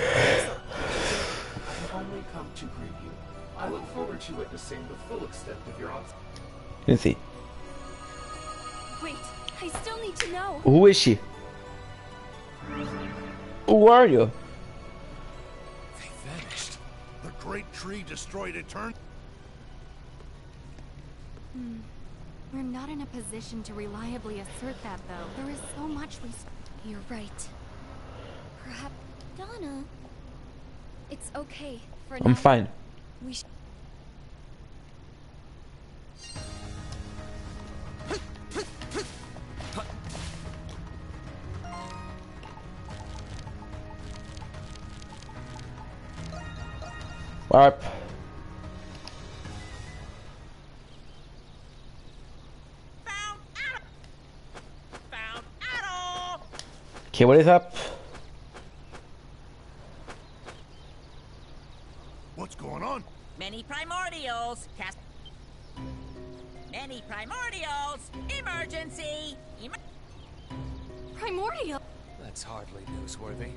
have only come to greet you. I look forward to witnessing the full extent of your obstacles. Let's see. Wait, I still need to know. Who is she? Who are you? They vanished. The Great Tree destroyed Etern. We're not in a position to reliably assert that, though. There is so much we... You're right. Perhaps Donna. It's okay for now. I'm fine. We sh Warp. Okay, what is up? What's going on? Many primordials. Cast. Many primordials. Emergency. Primordial! That's hardly newsworthy.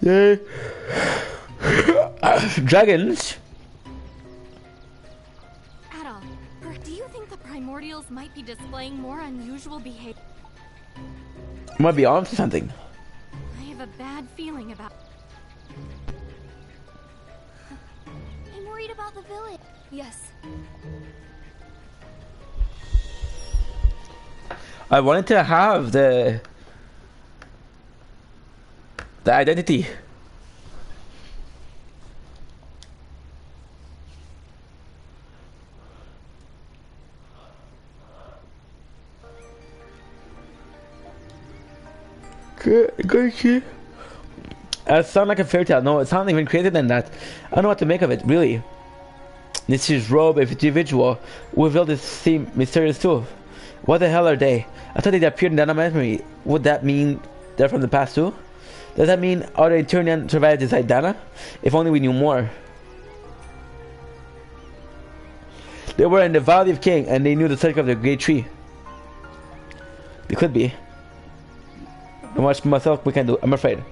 Yay. Dragons. Adol, do you think the primordials might be displaying more unusual behavior? Might be on to something. I have a bad feeling about... I'm worried about the village. Yes. I wanted to have the identity. Good. It sounds like a fairy tale. No, it's not even created than that. I don't know what to make of it, really. This is robe of individual who revealed this seem mysterious too. What the hell are they? I thought they appeared in Dana memory. Would that mean they're from the past too? Does that mean other Eternian survived inside Dana? If only we knew more. They were in the Valley of King and they knew the circle of the Great Tree. They could be. How much myself we can do, I'm afraid.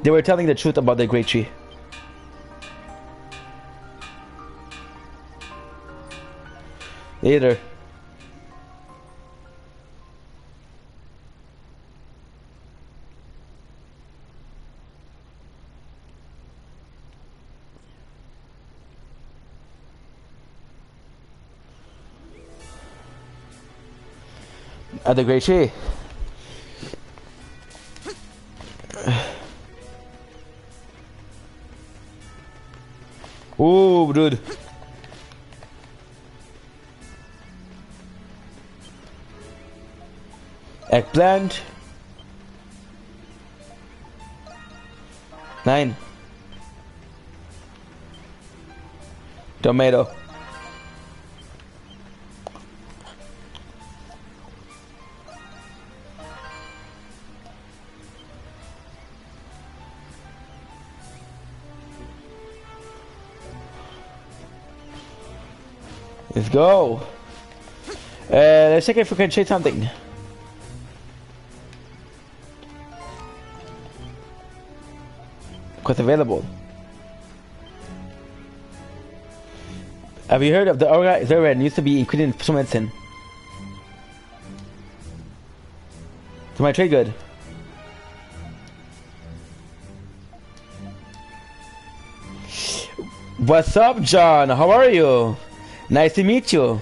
They were telling the truth about the Great Tree. Later. At the Great Tree. Ooh, dude. Eggplant. 9. Tomato. Let's go. Let's check if we can trade something. What's available? Have you heard of the Aura Zerren? Used to be included in some medicine. So my trade good. What's up, John? How are you? Nice to meet you.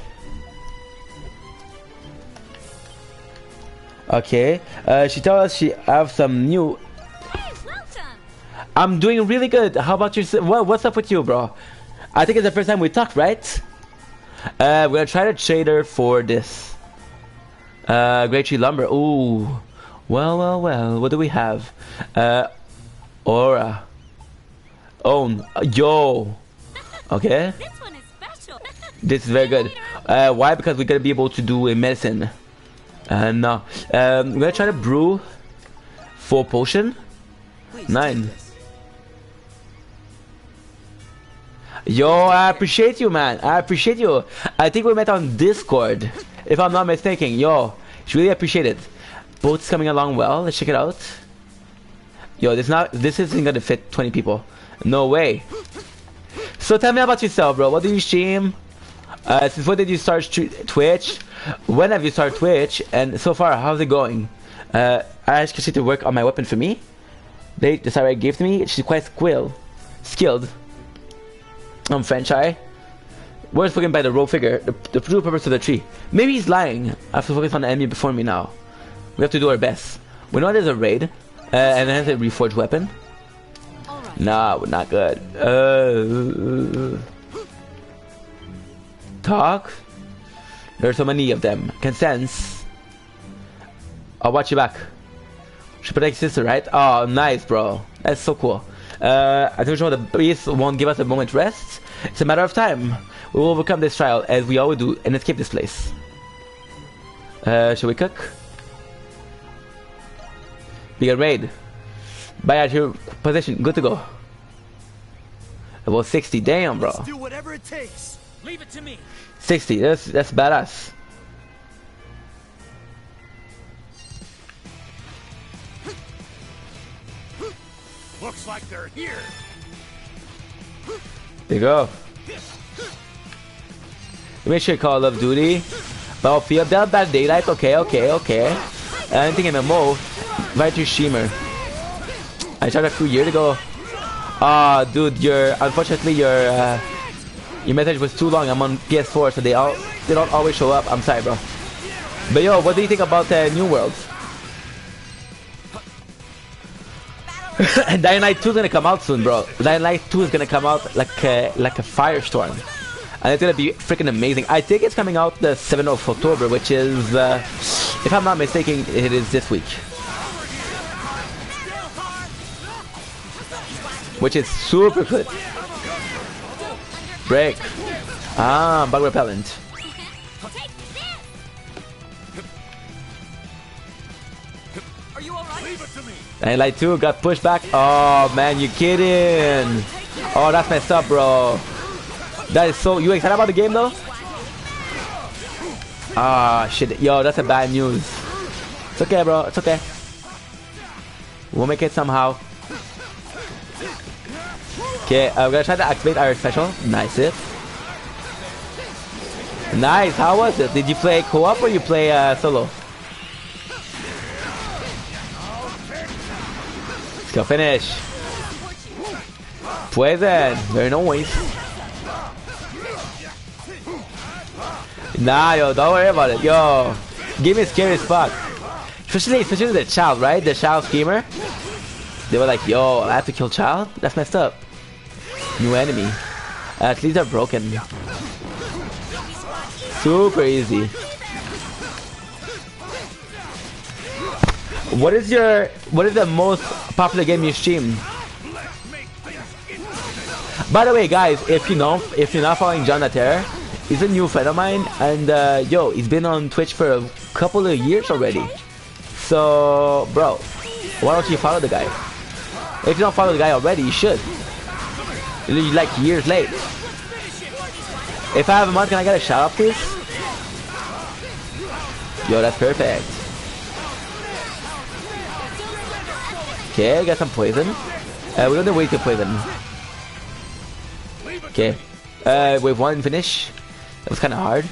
Okay. She told us she have some new. Hey, welcome. I'm doing really good. How about you? What's up with you, bro? I think it's the first time we talked, right? We're gonna try to trade her for this. Great tree lumber. Ooh. Well. What do we have? Aura. Own. Yo. Okay. This one is special. This is very good. Why? Because we're gonna be able to do a medicine. No. We're gonna try to brew 4 potion. 9. Yo, I appreciate you, man. I appreciate you. I think we met on Discord, if I'm not mistaken. Yo, it's really appreciate it. Boat's coming along well. Let's check it out. Yo, this isn't gonna fit 20 people. No way. So tell me about yourself, bro. What do you stream? Since when did you start Twitch? When have you started Twitch? And so far, how's it going? I asked Chrissy to work on my weapon for me. The Sarai gave to me. She's quite skilled. I'm French, We're spoken by the rogue figure, the true purpose of the tree. Maybe he's lying. I have to focus on the enemy before me now. We have to do our best. We know there's a raid, and then there's a reforged weapon. Right. Nah, we're not good. Talk? There's so many of them. Can sense. I'll watch you back. Should protect your sister, right? Oh, nice, bro. That's so cool. I think the beast won't give us a moment's rest. It's a matter of time. We will overcome this trial as we always do and escape this place. Shall we cook? Be a raid. Buy out your position. Good to go. About 60. Damn, bro. Let's do whatever it takes. Leave it to me. 60. That's badass. Looks like they're here. There you go. Make sure Call of Duty. Battlefield, Bad Daylight. Okay. Anything MMO. Invite your streamer. I tried a few years ago. Ah, dude, unfortunately your message was too long. I'm on PS4, so they don't always show up. I'm sorry, bro. But yo, what do you think about New World? Dying Light 2 is gonna come out soon, bro. Dying Light 2 is gonna come out like a firestorm, and it's gonna be freaking amazing. I think it's coming out the 7th of October, which is, if I'm not mistaken, it is this week. Which is super good. Break. Bug repellent. Are you alright? Leave it to me. Dying Light 2 got pushed back. Oh man, you kidding? Oh, that's messed up, bro. That is so. You excited about the game though? Ah, shit. Yo, that's a bad news. It's okay, bro. It's okay. We'll make it somehow. Okay, we're gonna try to activate our special. Nice it. Nice. How was it? Did you play co-op or you play solo? Let's go finish. Poison. Very nice. Nah, yo, don't worry about it. Yo, game is scary as fuck. Especially the child, right? The child schemer. They were like, yo, I have to kill child? That's messed up. New enemy. At least they're broken. Super easy. What is the most popular game you stream? By the way, guys, if you're not following John Terror, he's a new friend of mine, and yo, he's been on Twitch for a couple of years already. So, bro, why don't you follow the guy? If you don't follow the guy already, you should. You're like years late. If I have a month, can I get a shout out, please? Yo, that's perfect. Okay, I got some poison. We don't need wait to poison. Okay. Wave 1 finish. That was kind of hard.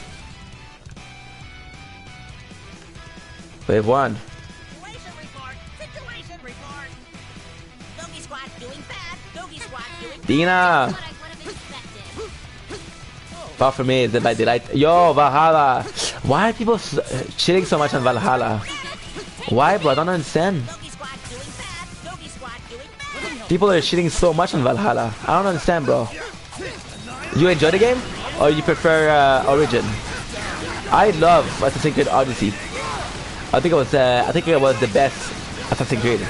Wave 1. Situation report. Situation report. Doggy Squad doing bad. Doggy Squad doing Dina! what I would have expected. Far for me is by delight. Yo, Valhalla! Why are people shitting so much on Valhalla? Why, bro? I don't understand. Doggy Squad doing bad. Doggy Squad doing bad. People are shitting so much on Valhalla. I don't understand, bro. You enjoy the game? Or you prefer Origin? I love Assassin's Creed Odyssey. I think it was the best Assassin's Creed.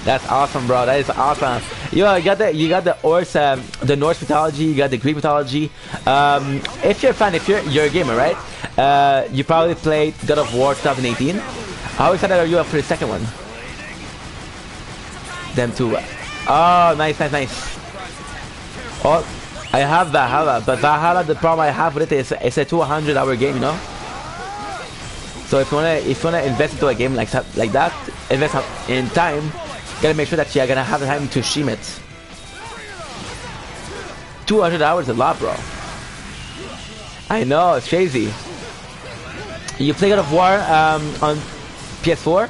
That's awesome, bro. That is awesome. Yo, you got the Norse mythology, you got the Greek mythology. If you're a fan, you're a gamer, right? You probably played God of War 2018. How excited are you for the second one? Them two. Oh, nice. Oh, I have Valhalla, but Valhalla, the problem I have with it is it's a 200-hour game, you know. So if you wanna invest into a game like that, invest in time. Gotta make sure that you're gonna have the time to stream it. 200 hours is a lot, bro. I know, it's crazy. You play God of War on PS4,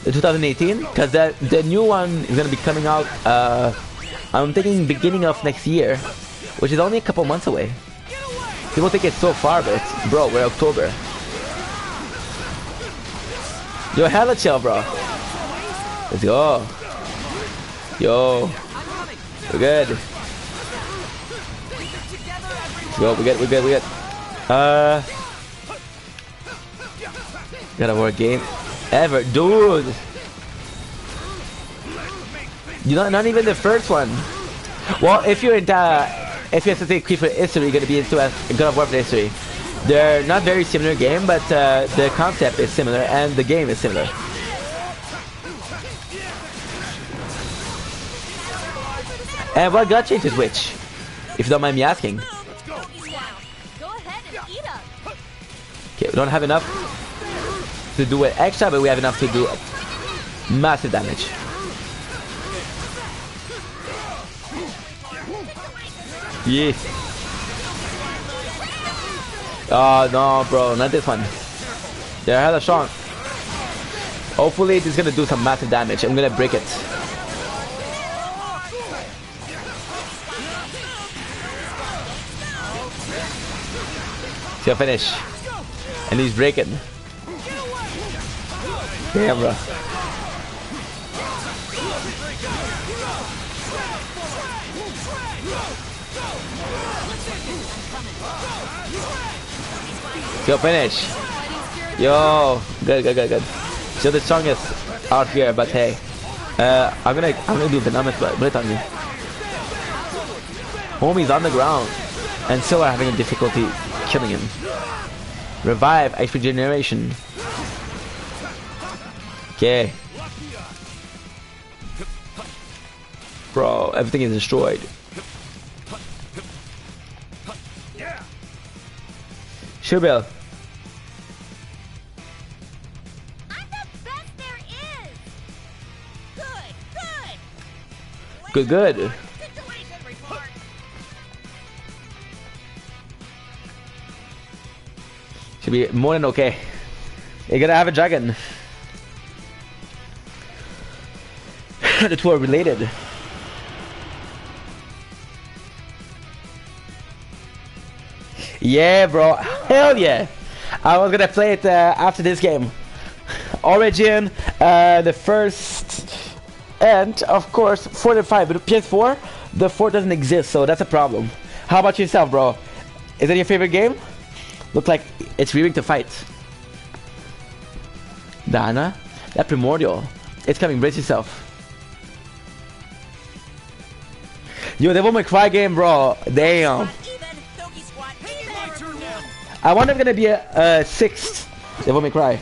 the 2018, because the new one is gonna be coming out. I'm thinking beginning of next year, which is only a couple months away. People think it's so far, but bro, we're October. Yo, hella chill, bro. Let's go. Yo, we're good. Let's go, we're good. God of War game ever, dude. You know, not even the first one. Well, if you're Assassin's Creed for history, you're gonna be into God of War for history. They're not very similar game, but the concept is similar and the game is similar. And what got changes which? If you don't mind me asking. Go ahead and eat up. Okay, we don't have enough to do it extra, but we have enough to do massive damage. Yeah. Oh no, bro, not this one. They're hella strong. Hopefully this is gonna do some massive damage. I'm gonna break it. He'll finish. And he's breaking. Damn, bro. He'll finish. Yo, good. Still the strongest out here, but hey. I'm gonna do venomous bullet on you. Homie's on the ground. And still are having a difficulty killing him. Revive, HP generation. Okay. Bro, everything is destroyed. Sure, Bill. I'm the best there is. Good. Situation report. Should be more than okay. You're gonna have a dragon. The two are related. Yeah, bro. Hell yeah. I was gonna play it after this game. Origin, the first, and of course 4 and 5. But PS4, the 4 doesn't exist, so that's a problem. How about yourself, bro? Is that your favorite game? Look like it's rearing to fight. Dana, that primordial. It's coming. Brace yourself. Yo, Devil May Cry game, bro. Damn. I wonder if it's gonna be a 6th Devil May Cry.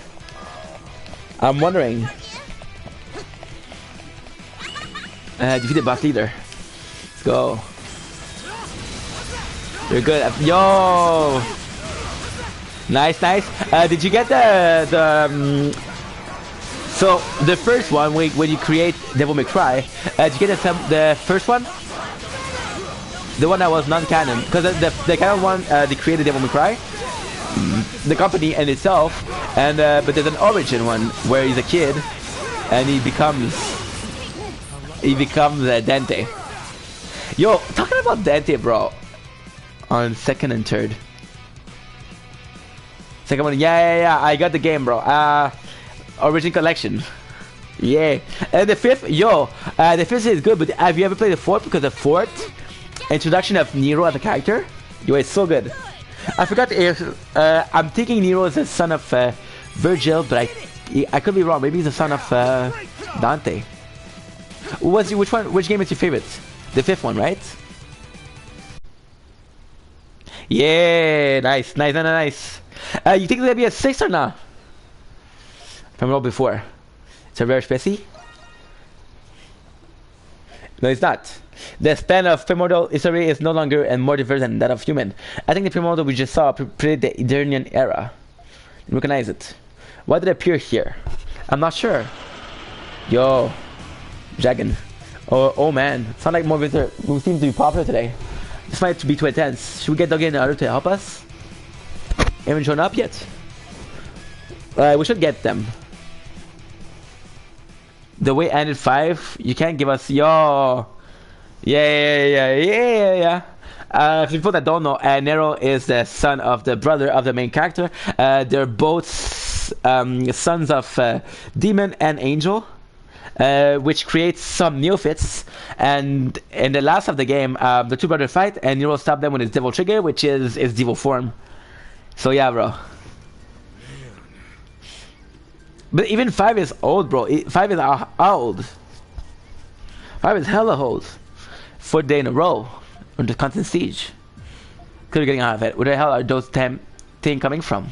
I'm wondering. Defeated boss leader. Let's go. You're good. Yo. Nice, nice. Did you get so the first one when you create Devil May Cry? Did you get the first one? The one that was non-canon, because the canon one they created Devil May Cry, the company and itself, and but there's an origin one where he's a kid and he becomes Dante. Yo, talking about Dante, bro, on second and third. Second one, yeah, I got the game, bro. Origin collection, yeah. And the fifth, the fifth is good, but have you ever played the fourth? Because the fourth introduction of Nero as a character, it's so good. I forgot if I'm thinking Nero is the son of Virgil, but I could be wrong. Maybe he's the son of Dante. Which game is your favorite? The fifth one, right? Yeah, nice. You think there'll be a 6 or not? From roll before. It's a rare specie? No, it's not. The span of primordial history is no longer and more diverse than that of human. I think the primordial we just saw predate the Eternian era. Recognize it. Why did it appear here? I'm not sure. Yo, Dragon. Oh man, sound like more visitors who seem to be popular today. This might be too intense. Should we get Dougie in order to help us? Haven't shown up yet. We should get them. The way ended 5. You can't give us Yeah. For people that don't know, Nero is the son of the brother of the main character. They're both sons of demon and angel, which creates some neophytes. And in the last of the game, the two brothers fight, and Nero stops them with his devil trigger, which is his devil form. So yeah, bro. But even 5 is old, bro. 5 is old. 5 is hella old. 4th day in a row under constant siege. Could be getting out of it. Where the hell are those 10 things coming from?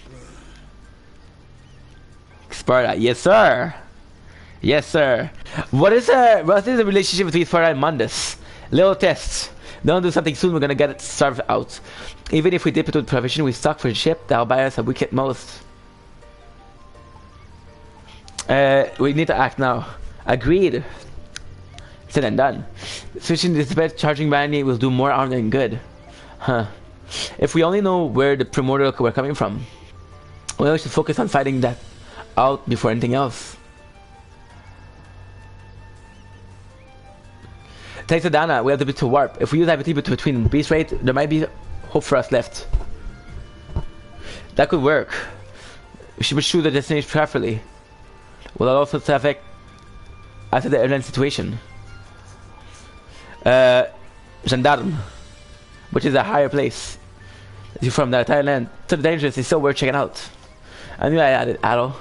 Sparta, yes sir. Yes sir. What is the relationship between Sparta and Mundus? Little test. Don't do something soon, we're gonna get it starved out. Even if we dip into the provision we stock for the ship, that'll buy us a week at most. We need to act now. Agreed. Said and done. Switching this bed, charging Manny will do more harm than good. Huh. If we only know where the primordial were coming from, we should focus on fighting that out before anything else. Thanks to Dana, we have the bit to warp. If we use that between beast rate, there might be hope for us left. That could work. We should choose the destination carefully. Will also affect after the airline situation. Gendarme, which is a higher place. From the Thailand to the dangerous is still worth checking out. I knew I added Arrow.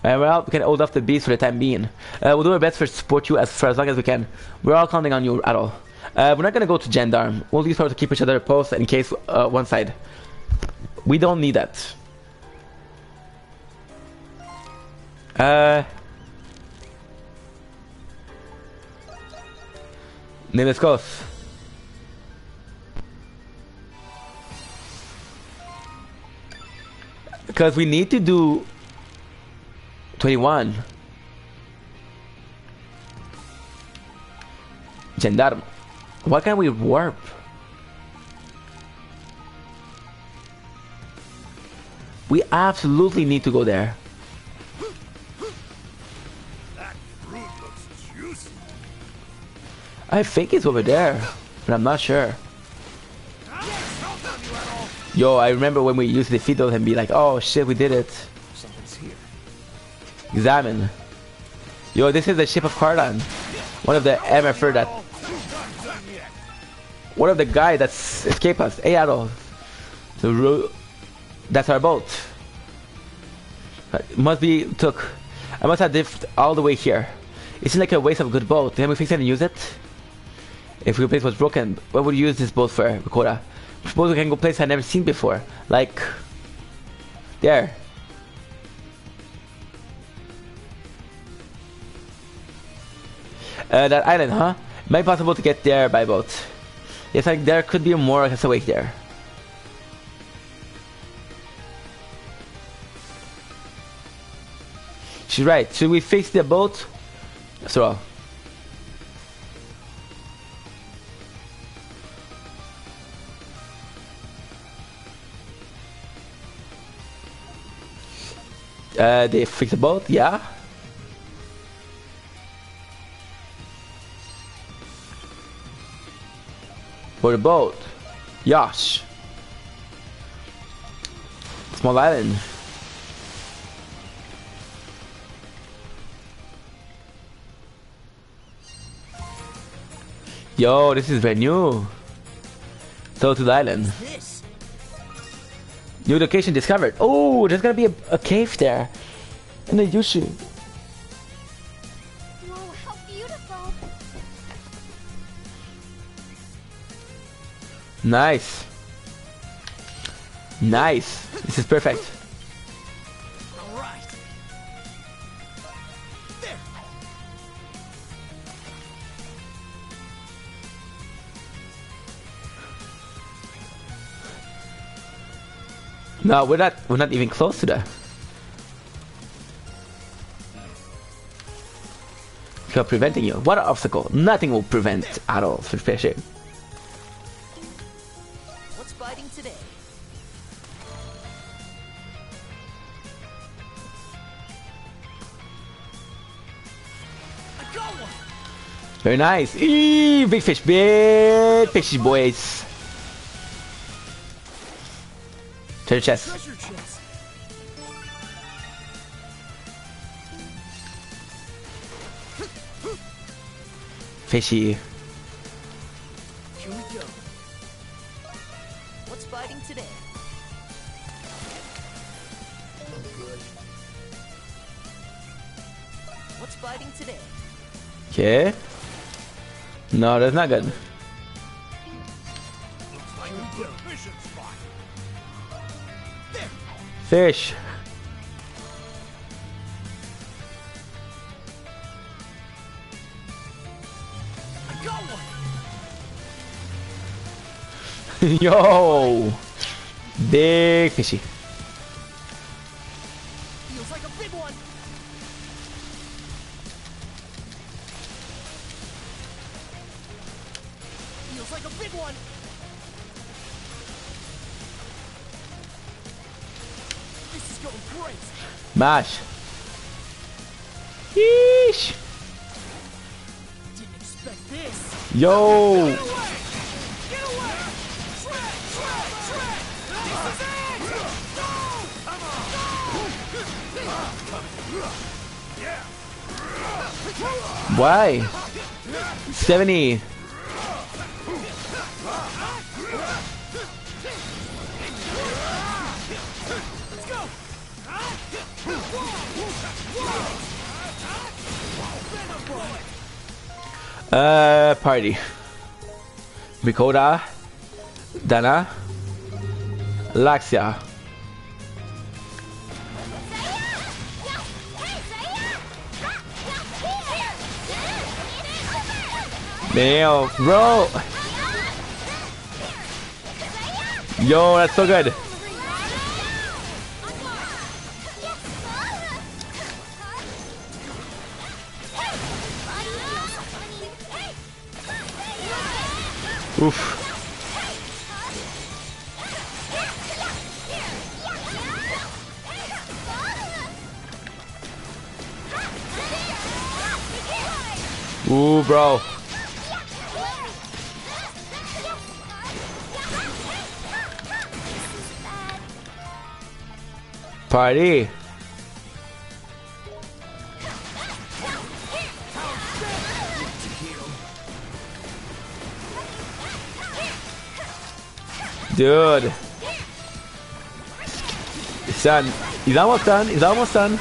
Well, we can hold off the beast for the time being. We'll do our best to support you for as long as we can. We're all counting on you, Arrow. We're not gonna go to Gendarme. We'll use power to keep each other posted in case one side. We don't need that. Nemeskos. Because we need to do 21. Gendarme. Why can't we warp? We absolutely need to go there. I think it's over there, but I'm not sure. Yo, I remember when we used to defeat those and be like, oh shit, we did it. Something's here. Examine. Yo, this is the ship of Cardan. One of the MFR that... One of the guy that's escaped us. Hey, Adol. That's our boat. It must be took. I must have diffed all the way here. It seems like a waste of a good boat. Can we fix it and use it? If your place was broken, what would you use this boat for, Ricotta? Suppose we can go places I've never seen before. Like... there. That island, huh? Might be possible to get there by boat. Yes, like there could be more awake there. She's right. Should we fix the boat? After all. They fix the boat, yeah. For the boat. Yash. Small island. Yo, this is brand new. So to the island. New location discovered. Oh, there's gonna be a cave there. And a Yushu. Whoa, how beautiful. Nice. Nice. This is perfect. All right. There. No, we're not even close to that. You're preventing you. What obstacle? Nothing will prevent at all for fishing. What's biting today? I got one. Very nice. Eee, big fish, big fishy boys. Treasure chest. Treasure chest. Fishy. Here we go. What's biting today? What's biting today? Okay. No, that's not good. Looks like a good fishing spot. There. Fish. I got one. Yo. Big fishy. Feels like a big one. Feels like a big one. This is going great. Mash. Yeesh. Didn't expect this. Yo. Get away! Get away! Shred! Shred! Shred! This is it! Go! Come on! Why? 70. Let's go! Party. Ricotta. Dana. Laxia. Damn, bro. Yo, that's so good. Oof. Ooh, bro. Party. Dude. It's done. He's almost done. He's almost done.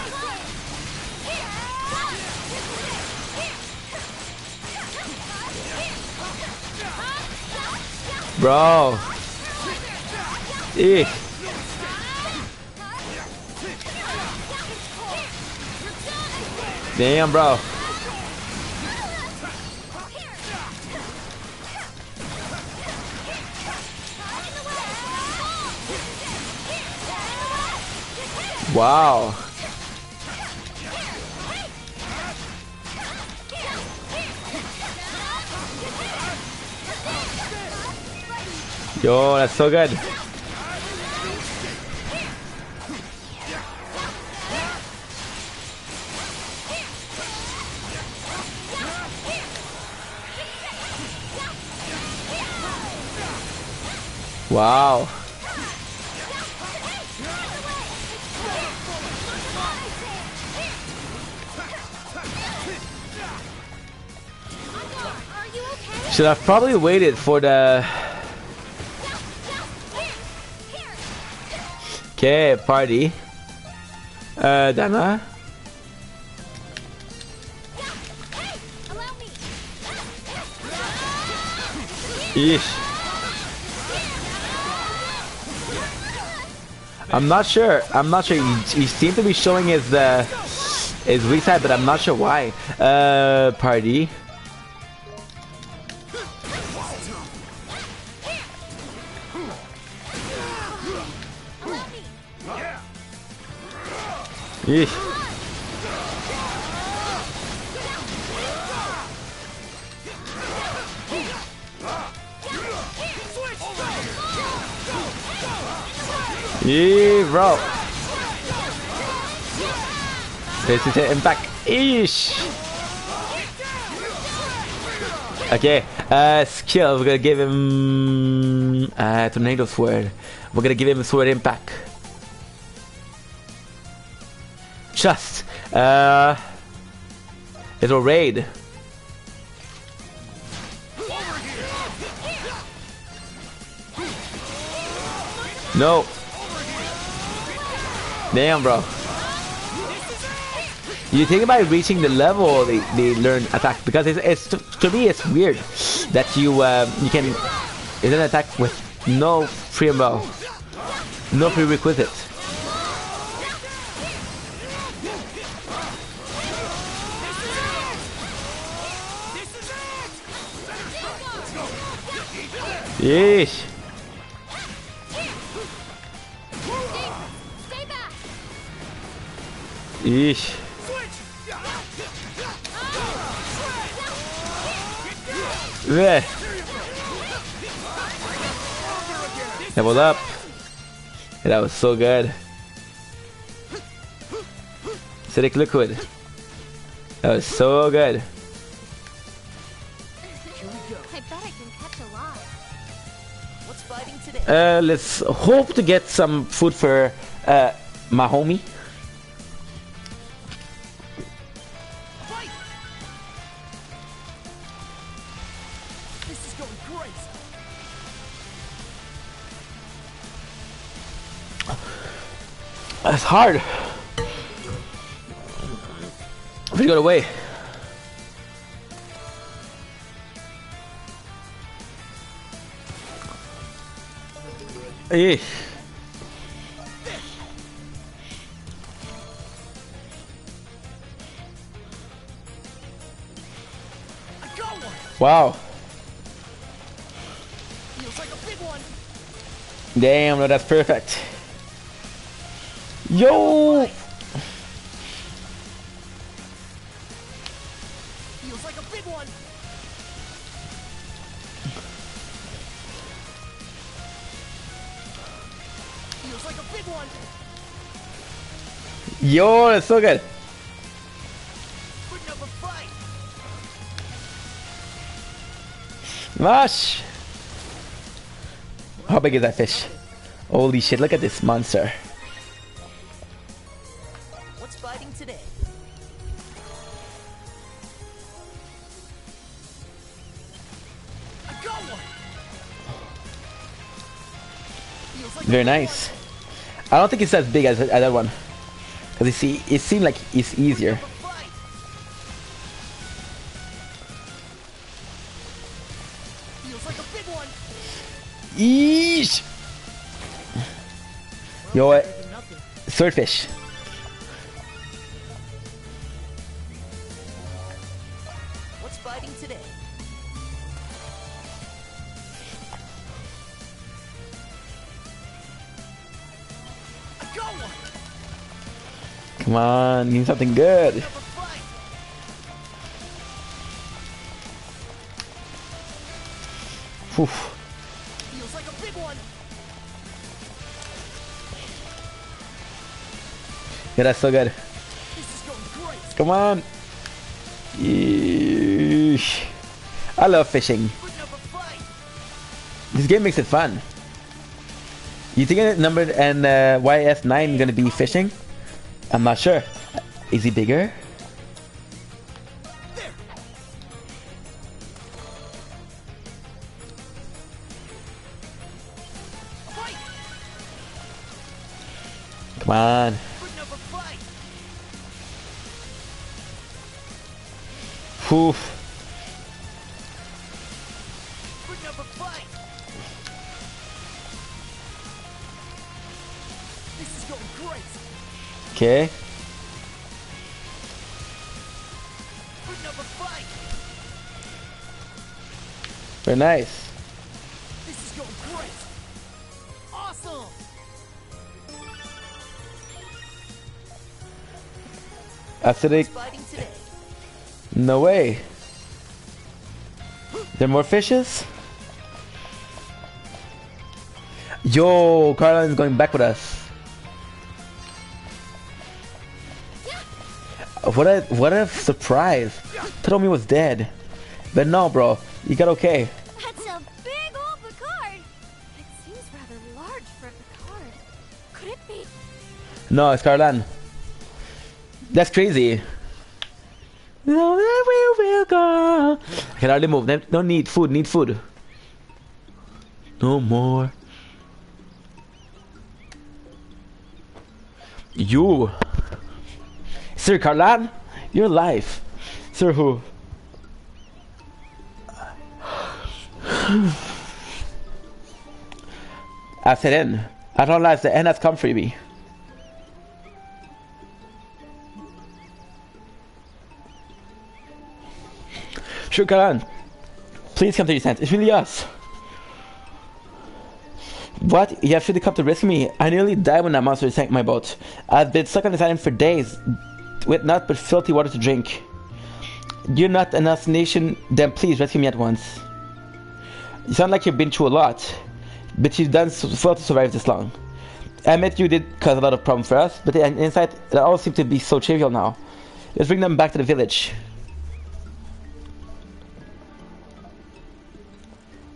Bro. Eek. Damn, bro. Wow. Yo, that's so good. Wow. Should have probably waited for the... Okay, party. Dana. Yeesh. I'm not sure. He seemed to be showing his weak side, but I'm not sure why. Party. Yeesh. Yeah, bro. This is the impact. Eesh. Okay. Skill. We're gonna give him tornado sword. We're gonna give him sword impact. Just. It'll raid. No. Damn, bro. You think about reaching the level they learn attack, because it's to me it's weird that you can it's an attack with no prerequisite. Yeesh. Yeesh. Yeah. Leveled up. Yeah, that was so good. Acidic liquid. That was so good. I bet I can catch a lot. What's fighting today? Let's hope to get some food for my homie. That's hard. We got away. Hey. Wow. Feels like a big one. Damn, no, that's perfect. Yo! Feels like a big one. Feels like a big one. Yo, that's so good. Putting up a fight. Mush! How big is that fish? Holy shit, look at this monster. What's fighting today? I got one. Feels like Very nice. I don't think it's as big as that one. Because you see, it seemed like it's easier. Feels like a big one. Yeesh. Yo, what? Swordfish. What's fighting today? I got one. Come on, give me something good. Whew. Feels like a big one. Yeah, that's so good. This is going great. Come on. Yeesh. I love fishing. This game makes it fun. You think it numbered and YS9 gonna be fishing? I'm not sure. Is he bigger? Come on. Whew. This is going great. Okay. Very nice. This is going great. Awesome. Acidic. No way. There are more fishes? Yo, Carla is going back with us. What a surprise. Told me was dead. But no, bro. You got okay. That's a big old Picard. It seems rather large for a Picard. Could it be? No, it's Carlan. That's crazy. No, where we will go. I can hardly move. No need food. Need food. No more. You, Sir Carlan, your life. Sir who? I said in. At all last, the end has come for me. Sure, Carlan. Please come to your sense. It's really us. What? You have truly come to rescue me? I nearly died when that monster sank my boat. I've been stuck on this island for days, with naught but filthy water to drink. You're not an nation, then please rescue me at once. You sound like you've been through a lot, but you've done so well to survive this long. I admit you did cause a lot of problems for us, but inside it all seems to be so trivial now. Let's bring them back to the village.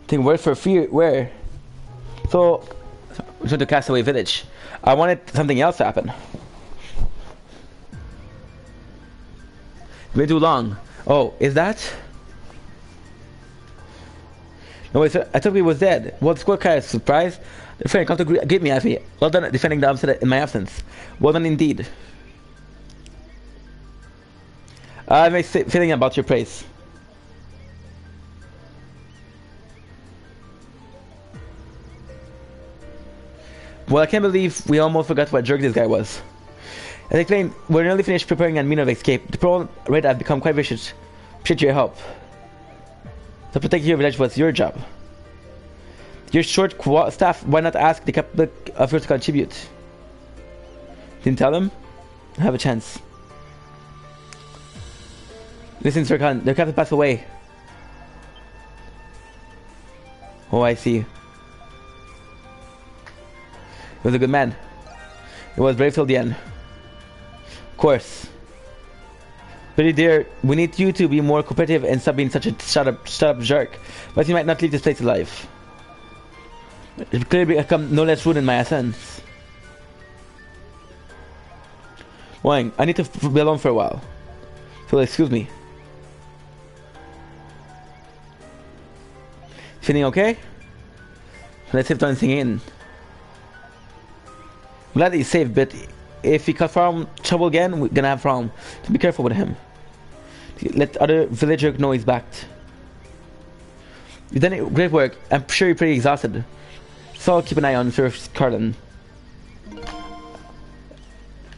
Think word for fear, where? So, we're going to Castaway Village. I wanted something else to happen. It's been too long. Oh, is that? No, wait, I thought he was dead. Well, the squad kind of surprised. The friend come to greet me as me. Well done at defending the Amsterdam in my absence. Well done indeed. I have a feeling about your praise. Well, I can't believe we almost forgot what jerk this guy was. As I explained, we're nearly finished preparing a means of escape. The problem rate has become quite vicious. Appreciate your help. So protecting your village was your job. You're short staff, why not ask the captain of yours to contribute? Didn't tell him? Have a chance. Listen, Sir Khan, their captain passed away. Oh, I see. He was a good man. He was brave till the end. Of course. Pretty dear, we need you to be more cooperative and stop being such a shut up jerk. But you might not leave this place alive. It clearly become no less rude in my essence. Wang, I need to be alone for a while. So excuse me. Feeling okay? Let's see if anything in. I'm glad he's safe, but if he confirm trouble again, we're gonna have a problem. So be careful with him. Let other villager know he's back. You've done great work. I'm sure you're pretty exhausted. so I'll keep an eye on Sir Carlin.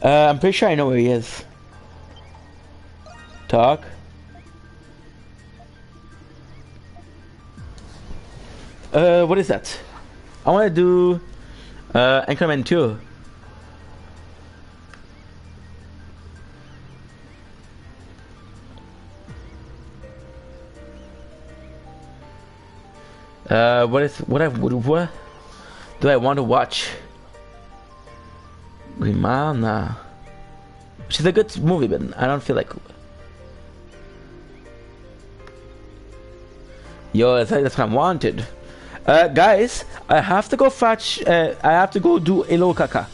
I'm pretty sure I know where he is. Talk. What is that? I want to do Anchorman 2. What do I want to watch? Green Mile? Nah. Which is a good movie, but I don't feel like. Yo, that's what I wanted. Guys, I have to go fetch. I have to go do Elo Kaka.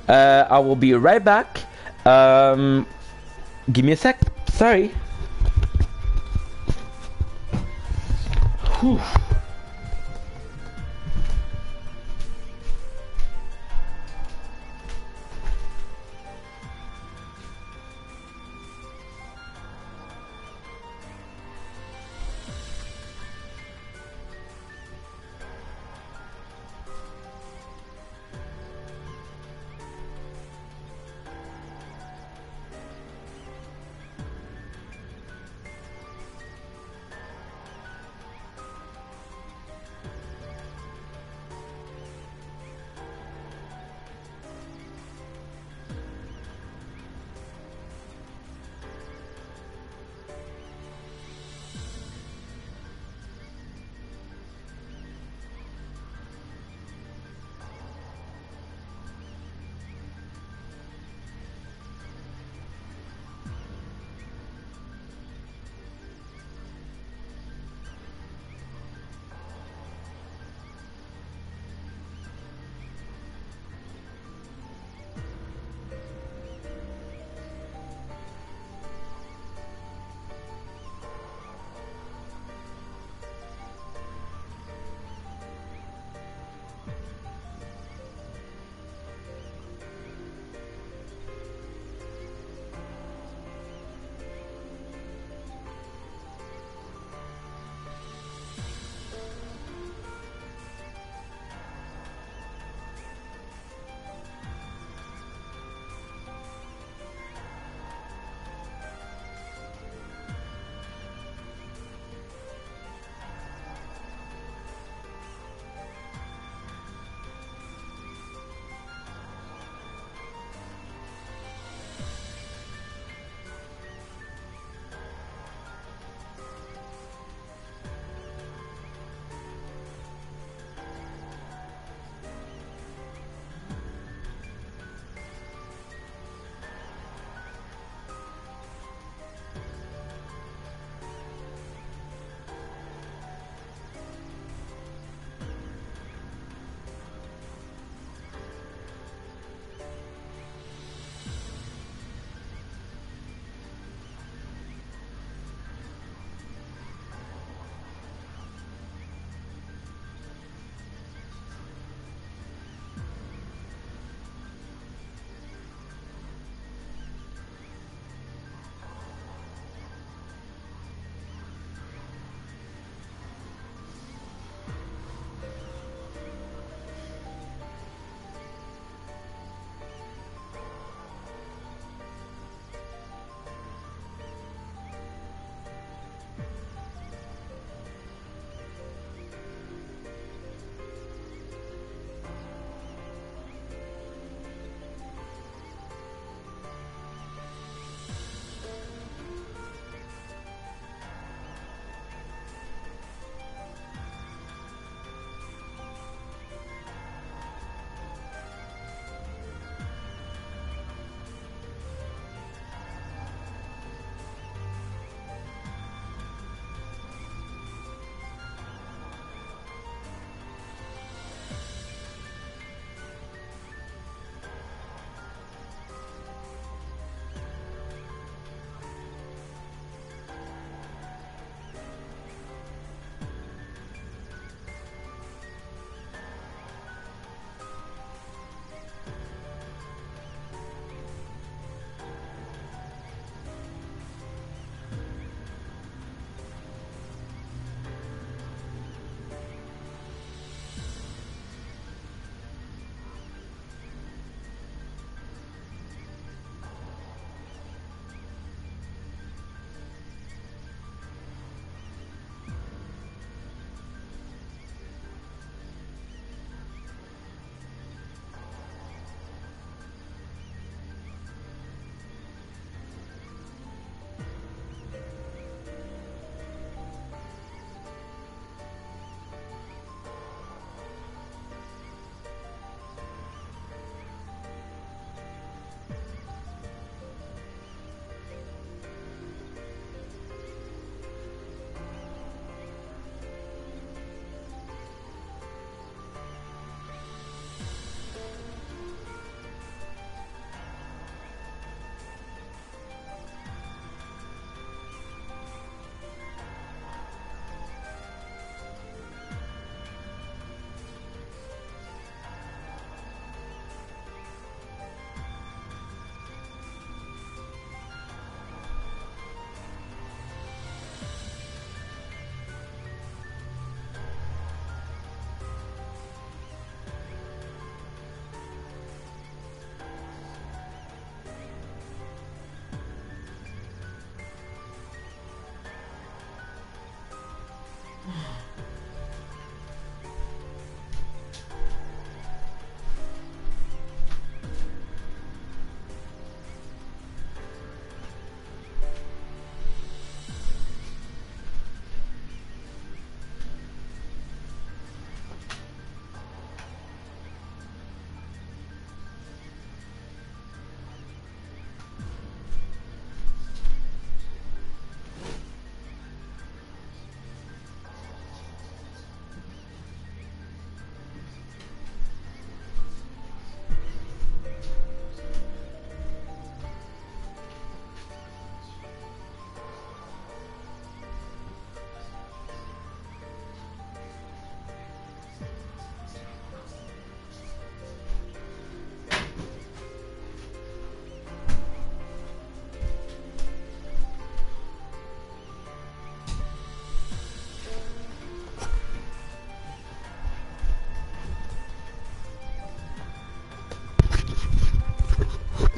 I will be right back. Give me a sec. Sorry. Whew.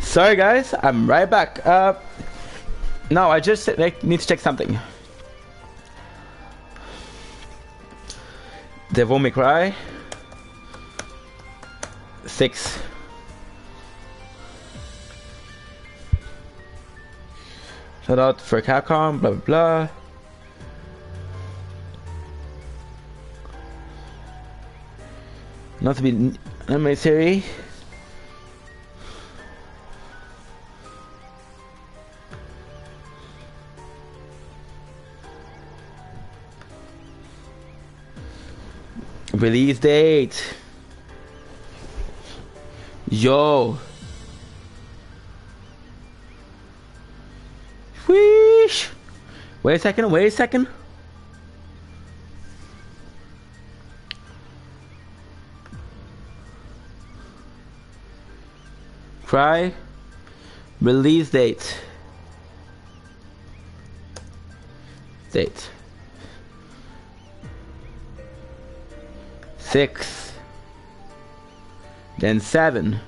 Sorry guys, I'm right back. No, I just need to check something. Devil May Cry 6. Shout out for Capcom, blah blah blah. Not to be anime series. Release date. Yo. Whoosh. Wait a second, wait a second. Cry. Release date. Date. 6. Then 7.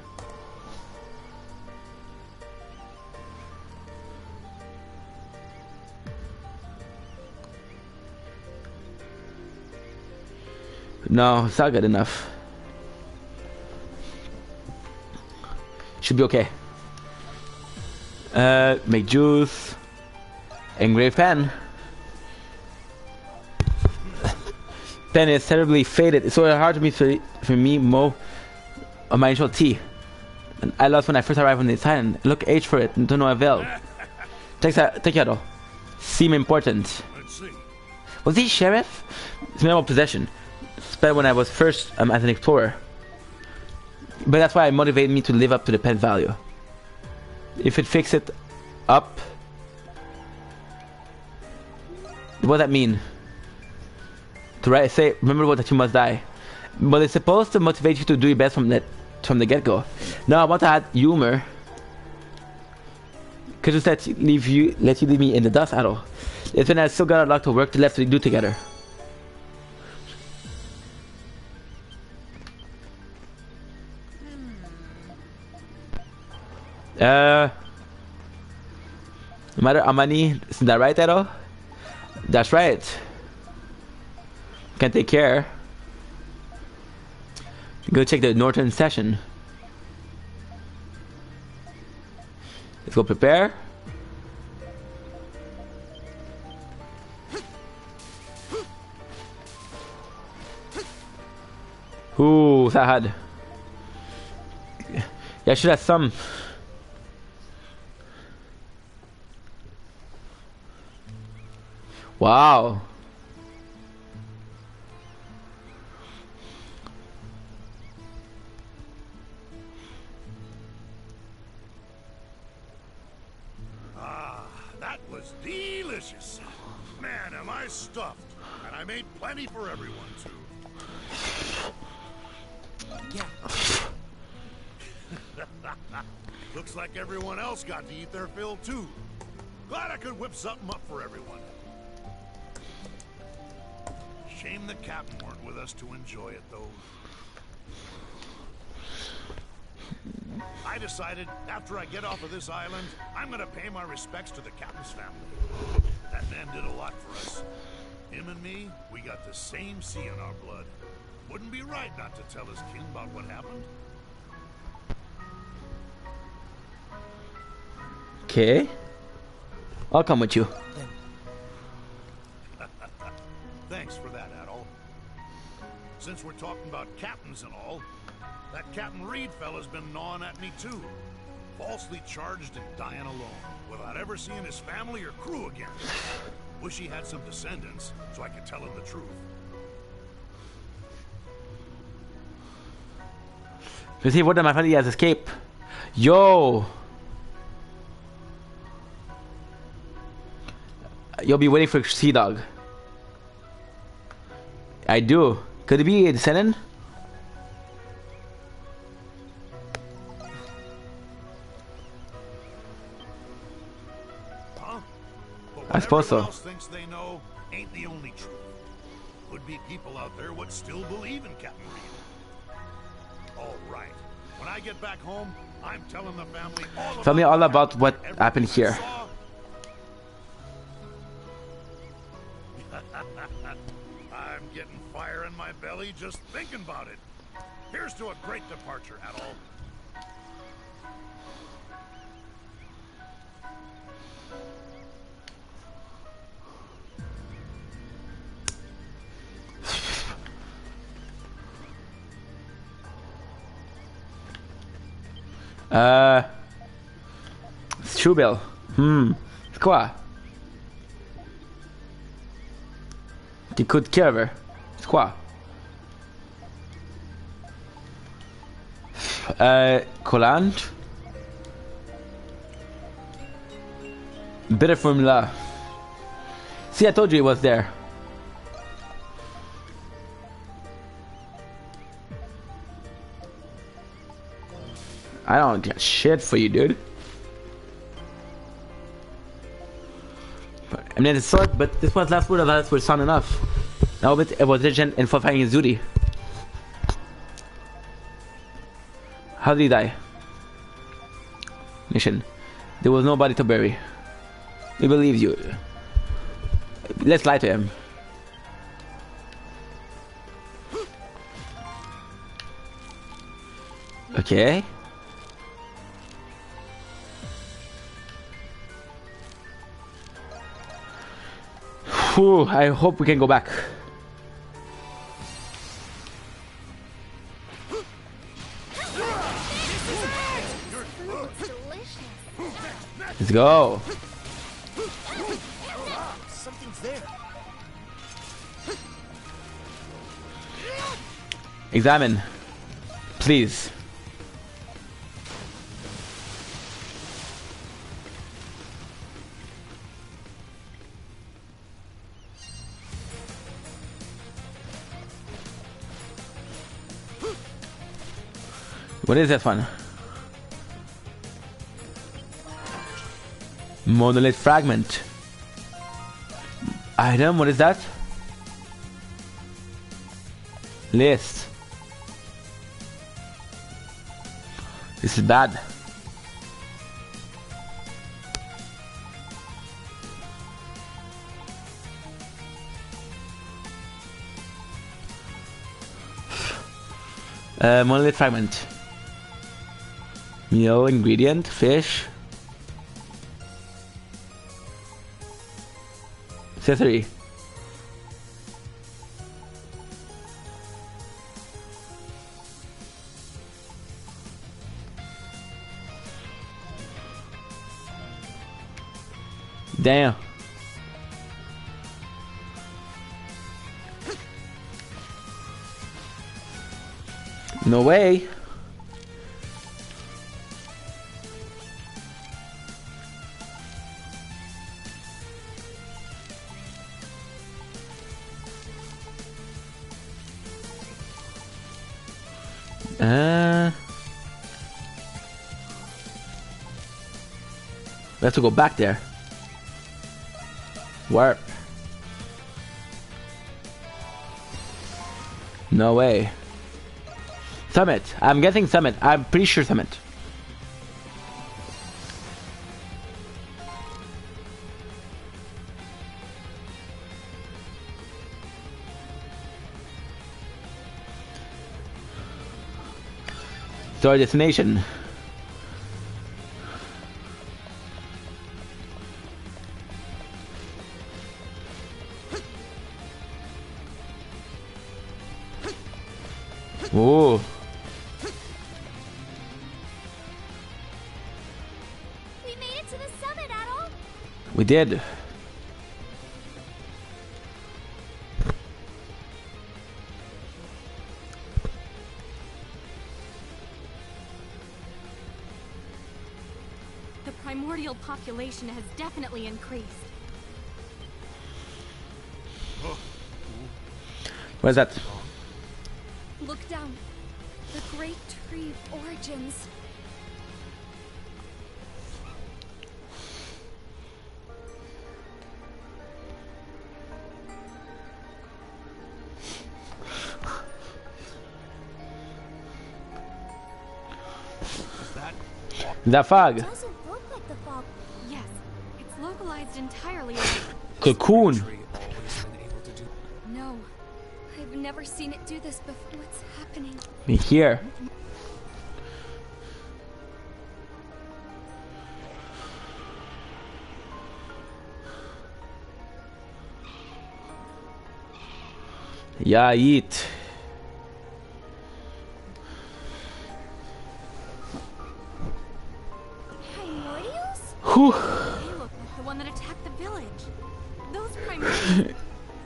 No, it's not good enough. Should be okay. Make juice. Engrave pen. Pen is terribly faded. It's so hard to me for me, Mo, on my initial T. And I lost when I first arrived on this island. Look H for it, to no avail. Take care though. Seem important. Let's see. Was he sheriff? It's minimal possession. Spent when I was first as an explorer. But that's why it motivated me to live up to the pen value. If it fix it up, what does that mean? To say, remember what that you must die. But it's supposed to motivate you to do your best from the get-go. No, I want to add humor. Could just let you leave me in the dust at all. It's when I still got a lot of work left to do together. Matter Amani, isn't that right, Edo? That's right. Can't take care. Go check the Northern session. Let's go prepare. Ooh, Sahad. Yeah, I should have some. Wow. That was delicious. Man, am I stuffed. And I made plenty for everyone, too. Yeah. Looks like everyone else got to eat their fill, too. Glad I could whip something up for everyone. Shame the captain weren't with us to enjoy it, though. I decided, after I get off of this island, I'm gonna pay my respects to the captain's family. That man did a lot for us. Him and me, we got the same sea in our blood. Wouldn't be right not to tell his kin about what happened. Okay. I'll come with you. Thanks for that, Adol. Since we're talking about captains and all, that Captain Reed fella's been gnawing at me too. Falsely charged and dying alone, without ever seeing his family or crew again. Wish he had some descendants, so I could tell him the truth. You see, what my family has escaped. Yo! You'll be waiting for Sea Dog. I do. Could it be a descendant? I suppose so. Else thinks they know ain't the only truth. Could be people out there what still believe in Captain Reed. All right, When I get back home, I'm telling the family all Tell me all about what happened here. I'm getting fire in my belly just thinking about it. Here's to a great departure, Adol. Struble. C'est quoi? Tu coup de cœur. C'est quoi? Collant. Bitter formula. See, I told you it was there. I don't get shit for you, dude. I mean, it's short, but this was last word of last word sound enough. Now it was legend and fulfilling his duty. How did he die? Mission. There was nobody to bury. He believes you. Let's lie to him. Okay. Whew, I hope we can go back. Let's go. Something's there. Examine, please. What is this one? Monolith fragment. Item, what is that? List. This is bad. Monolith fragment. Meal, ingredient, fish. Accessory. Damn. No way. We have to go back there. Warp. No way. Summit. I'm guessing Summit. I'm pretty sure Summit. So our destination. Oh. We made it to the summit, Adol. We did. The primordial population has definitely increased. Where's that? Look down. The great tree of origins. That fog. It doesn't look like the fog. Yes, it's localized entirely. Cocoon. Tree always been able to do. No, I've never seen it do this before. What's happening? Me here. Yeah, eat. Primordials? Whew. They look like the one that attacked the village. Those primordials.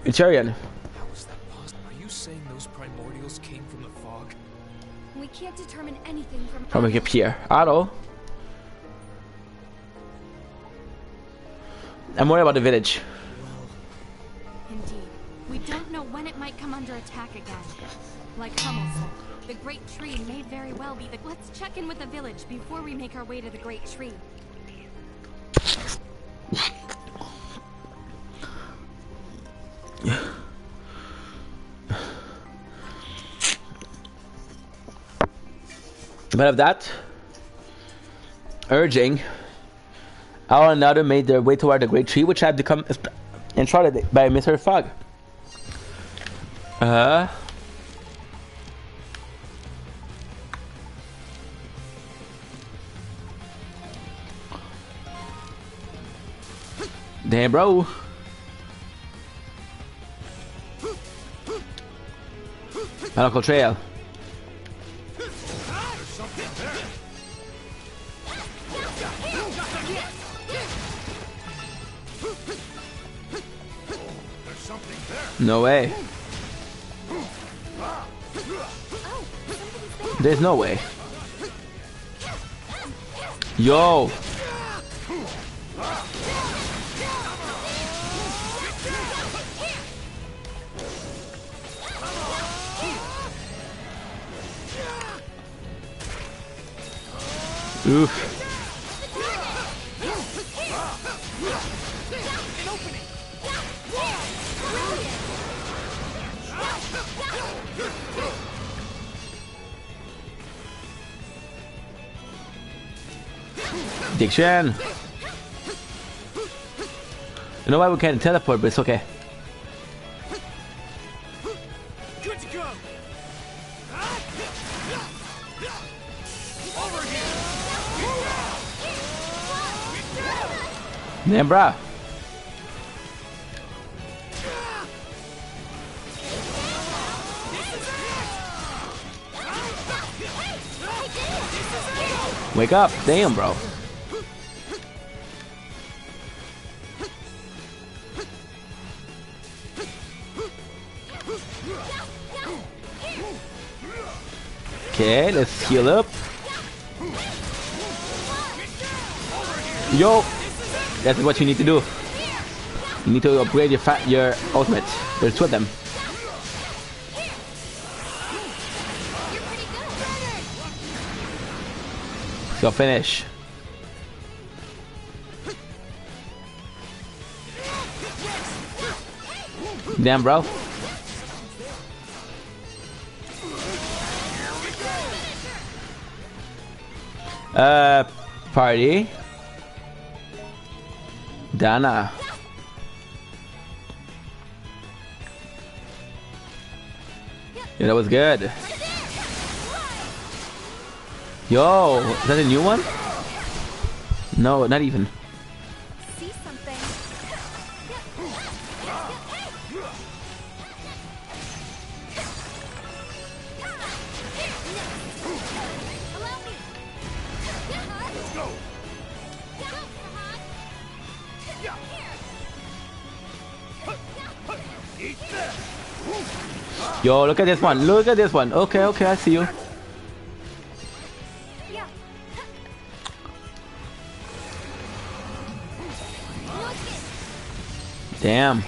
Charian. How is that possible? Are you saying those primordials came from the fog? We can't determine anything from From up here. Otto. I'm worried about the village. Indeed. We don't know when it might come under attack again. Like Hummel said, the Great Tree may very well be the... Let's check in with the village before we make our way to the Great Tree. But of that, urging, our another made their way toward the Great Tree, which had become enshrouded by Mr. Fog. Damn, bro. Medical trail. No way. There's no way. Yo. Oof. Diction. You know why we can't teleport, but it's okay. Good to go. Over here. Damn, bruh. Wake up. Damn, bro. Okay, let's heal up. Yo, that's what you need to do. You need to upgrade your ultimate. There's two of them. So finish. Damn, bro. Party. Dana. Yeah, that was good. Yo, is that a new one? No, not even. See something. Yo, look at this one. Look at this one. Okay, okay, I see you. Damn.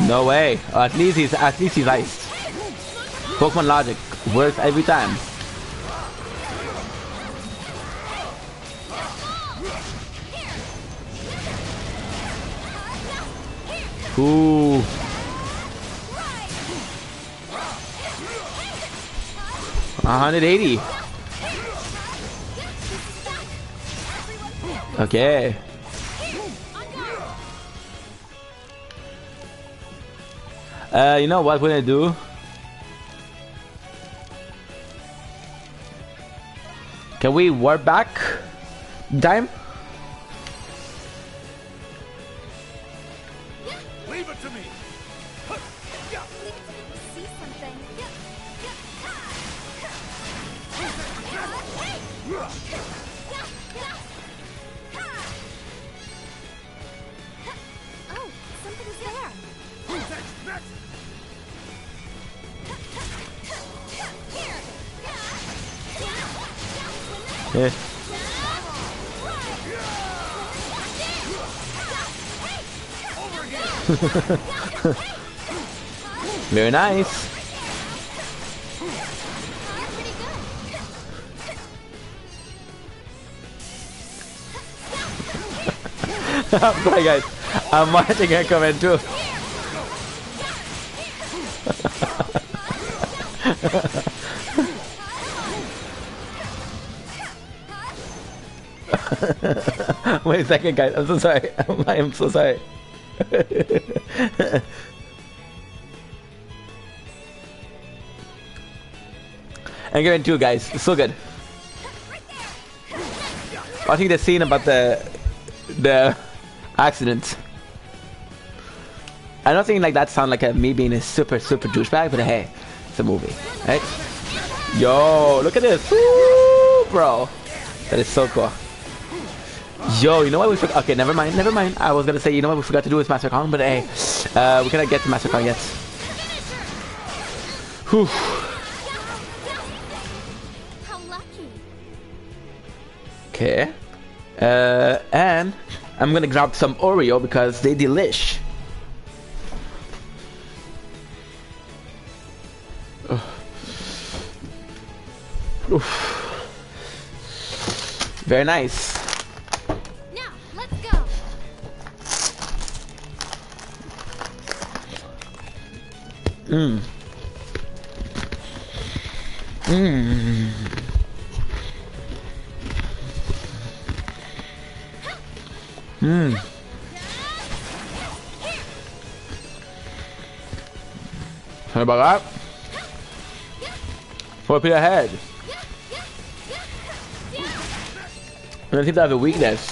No way. At least he's iced. Pokemon logic works every time. Ooh. $180. Okay. You know what we're gonna do? Can we warp back? Time? Leave it to me. See something. Oh, something's there. Next. Yeah. Very nice. I'm sorry guys, I'm watching her comment too. Wait a second guys, I'm so sorry. I am so sorry. I'm getting two guys, it's so good. Watching the scene about the accident. I don't think like that sound like me being a super douchebag, but hey, it's a movie, right? Yo, look at this, woo, bro. That is so cool. Yo, you know what we forgot? Okay, never mind. I was gonna say, you know what we forgot to do with Master Kong, but hey, we cannot get to Master Kong yet. Whew. How lucky. Okay. And I'm gonna grab some Oreo because they delish. Oof. Very nice. Now, let's go. Mmm. Mmm. Mmm. How about that? 4 feet ahead. I don't seem to have a weakness.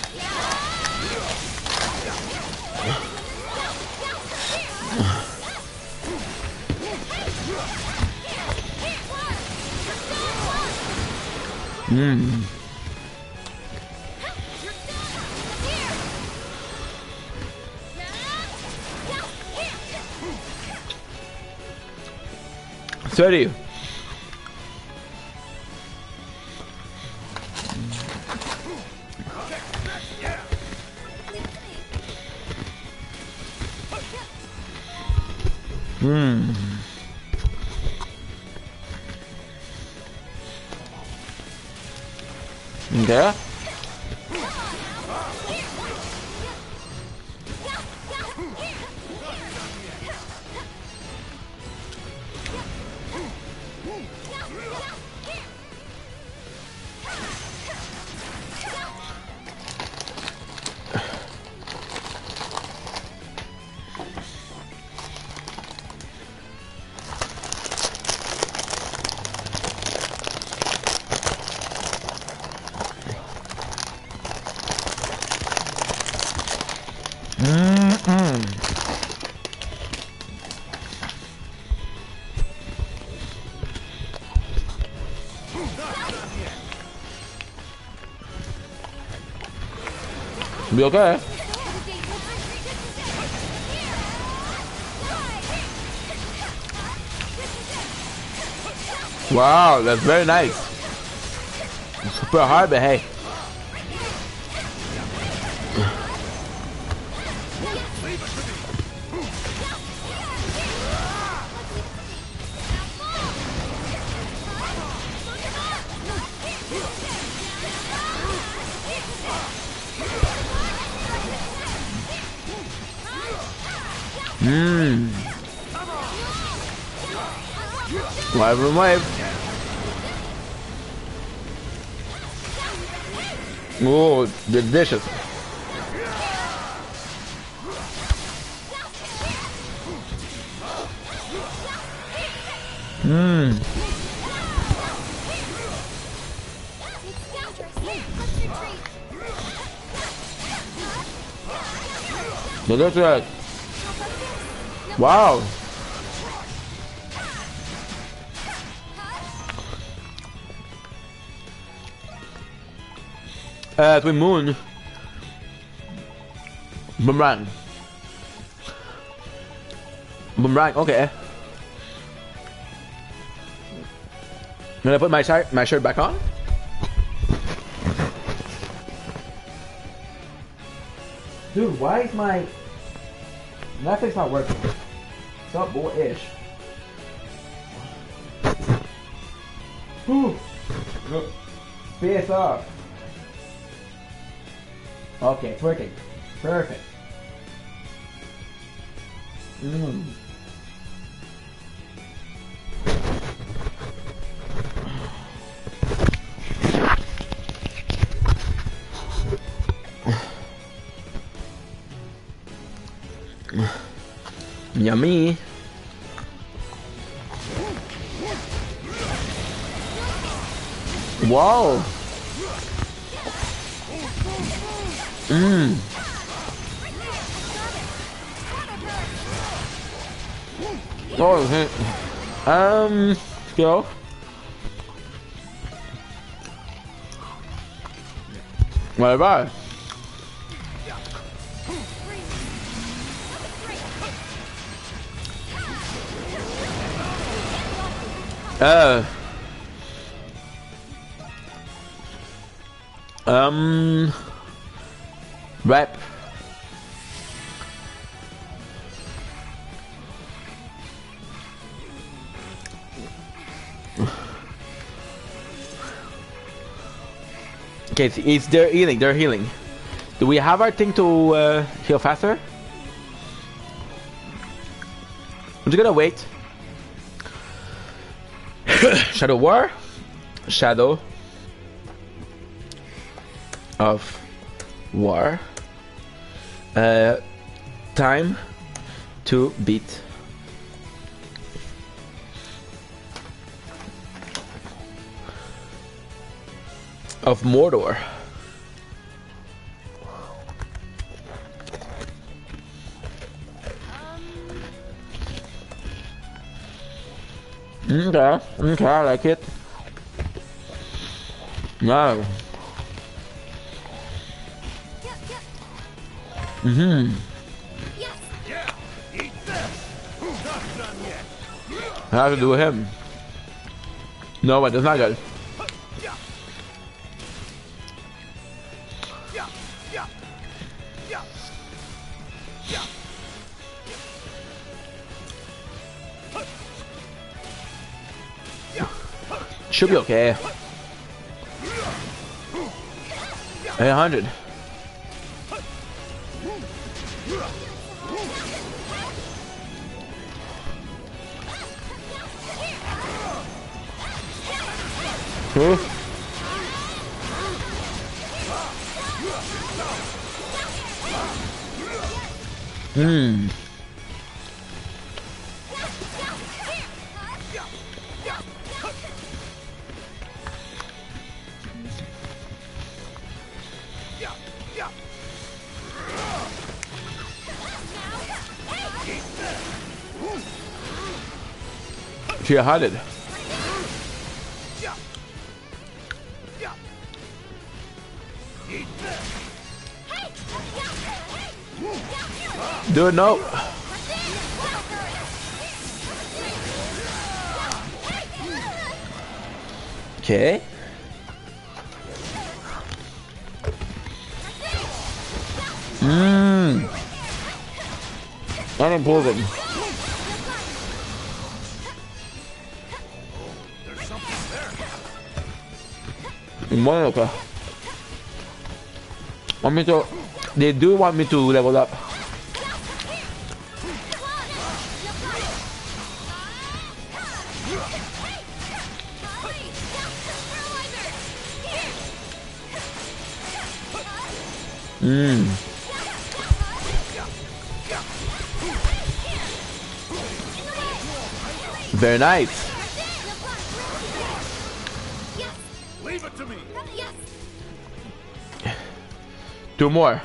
Mmm. Steady. Hmm. Okay. Be okay. Wow, that's very nice. Super hard, but hey. Wave and wave. Oh, delicious. Delicious. Wow. Twin Moon. Boomerang. Boomerang, okay. Can I put my shirt back on? Dude, why is my Netflix not working? What's up, boy-ish? Face off. Okay, it's working. Perfect. Yummy. Wow. Oh, okay. Go. Bye bye. Rap. Okay, it's they're healing. They're healing. Do we have our thing to heal faster? I'm just gonna wait. Shadow War. Shadow of War. Time to beat. Of Mordor. Okay, I like it. No. I have to do with him. No, it does not go. Should be okay. 800. She had it. Do it now. Okay. Unimproving. Monica. Want me to? They do want me to level up. Very nice. Leave it to me. Two more.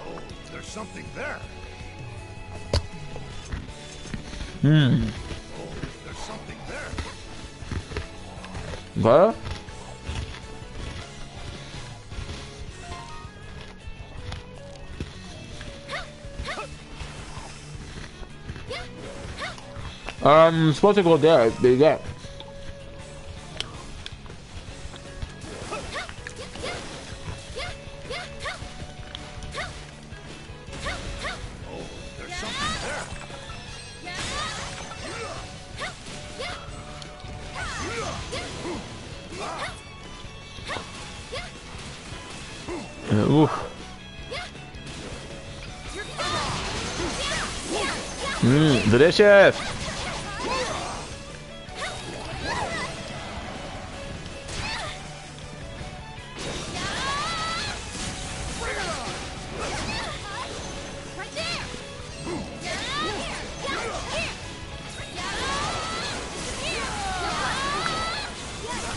Oh, there's something there. Hmm. Oh, there's something there. What? Supposed to go there. But yeah. Oof. Delicious.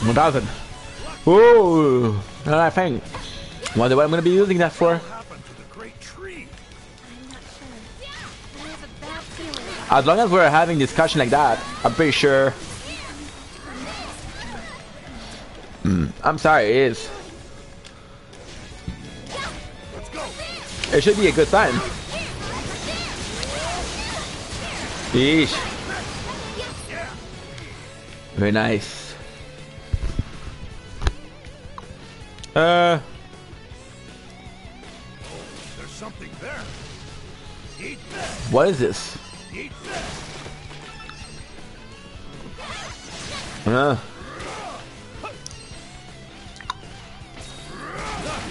One thousand. Ooh, I think. Wonder what I'm gonna be using that for. As long as we're having discussion like that, I'm pretty sure. I'm sorry, it is. It should be a good sign. Yeesh. Very nice. There's something there. Eat this. What is this? Eat this. Not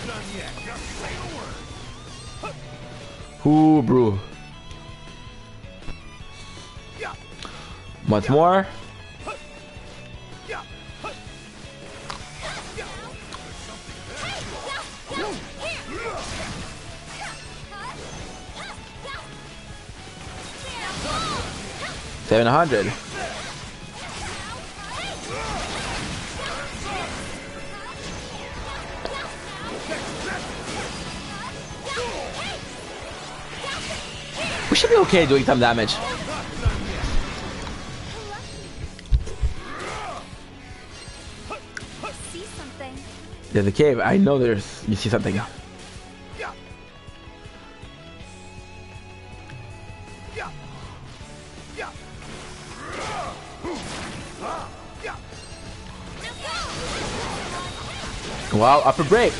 done yet. Just say a word. Ooh, bro. Once more. $700. We should be okay doing some damage. See something. There's a cave. I know there's. You see something. Wow, upper break.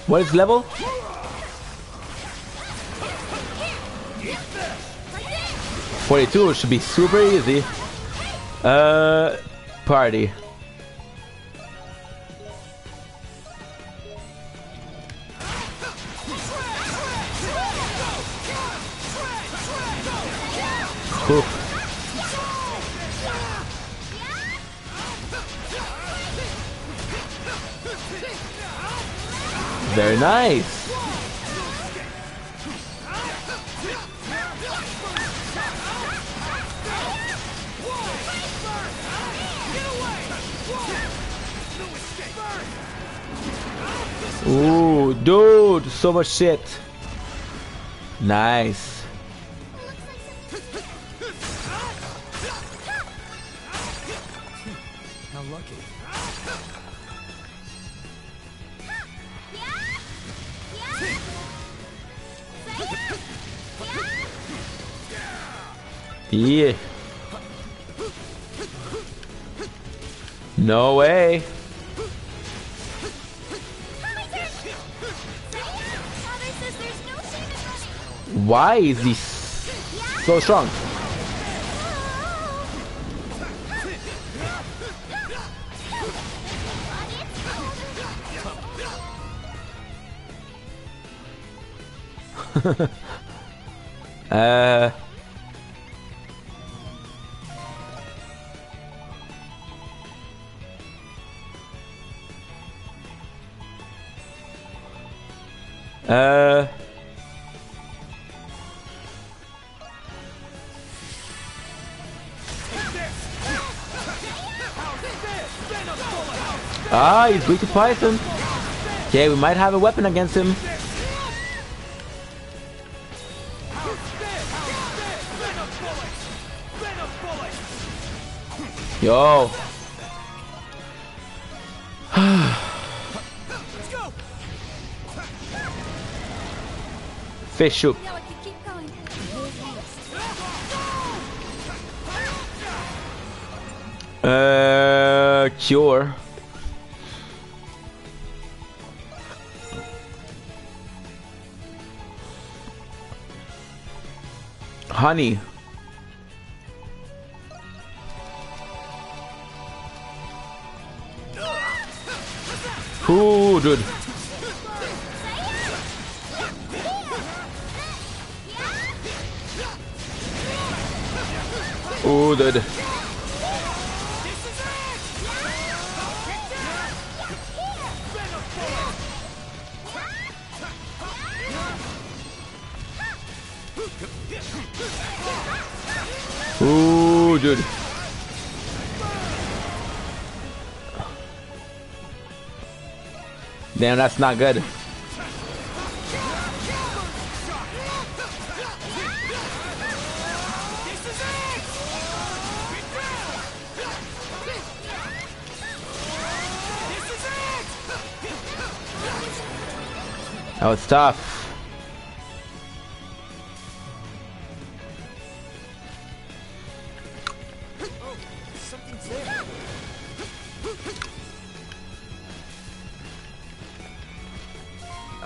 What is level? 42 should be super easy. Party. Ooh. Very nice. Ooh, dude, so much shit. Nice. How lucky. Yeah. No way. Why is he so strong? He's weak to poison. Okay, we might have a weapon against him. Yo. Fish soup. Now I can keep going. Cure. Honey. Ooh, dude. Ooh, dude. Ooh, dude. Damn, that's not good. That was tough.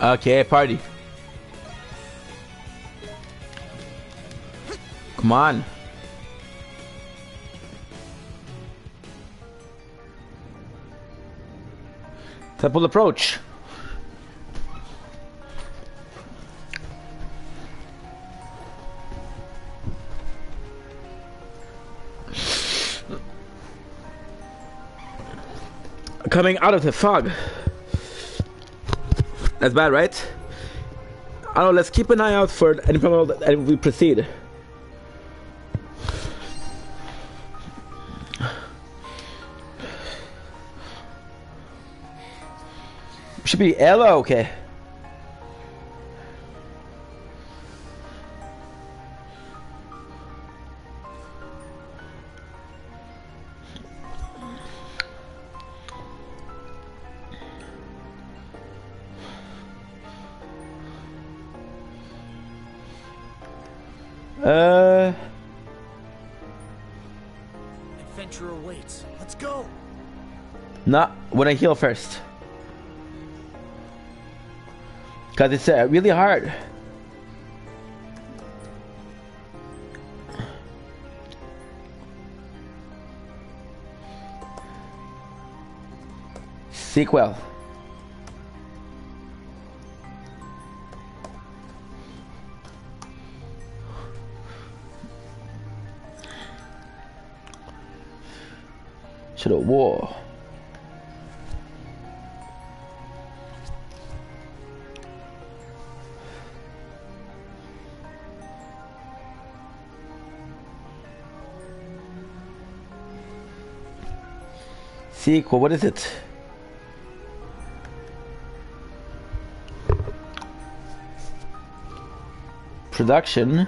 Okay, party. Come on. Temple approach. Coming out of the fog. That's bad, right? I don't know, let's keep an eye out for any problem and we proceed. Should be Ella, okay. Adventure awaits. Let's go. Not when I heal first. Cause it's really hard. Sequel. Shadow War. Sequel, what is it? Production.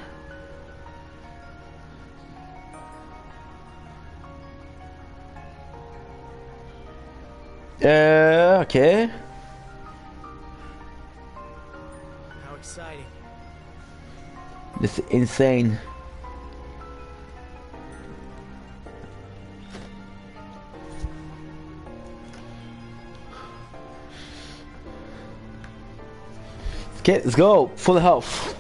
Okay. How exciting. This is insane. Okay, let's go. Full health.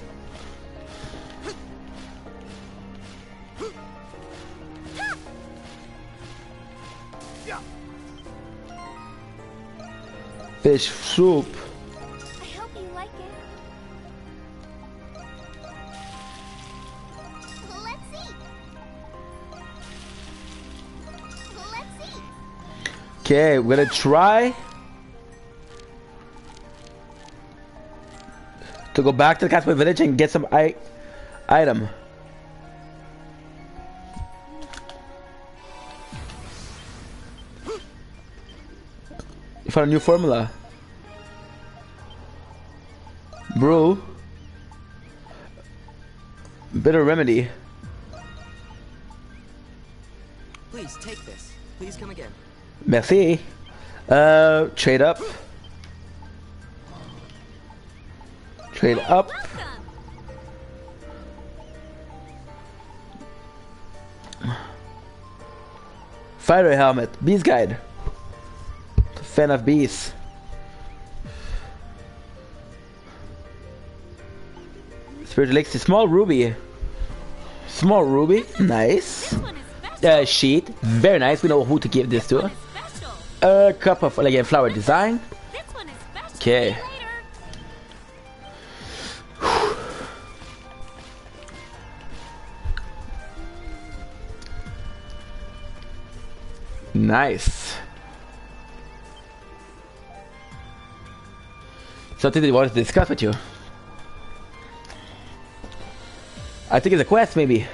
Fish soup. I hope you like it. Okay, we're gonna try to go back to the Castaway Village and get some item. You found a new formula. Brew. Bitter remedy. Please take this. Please come again. Merci. Trade up. Trade up. Fighter helmet. Beast guide. Fan of bees. Spiritual elixir. Small ruby. Small ruby. Nice. Sheet. Very nice. We know who to give this to. A cup of like a flower design. Okay. Nice. Something that I wanted to discuss with you. I think it's a quest, maybe.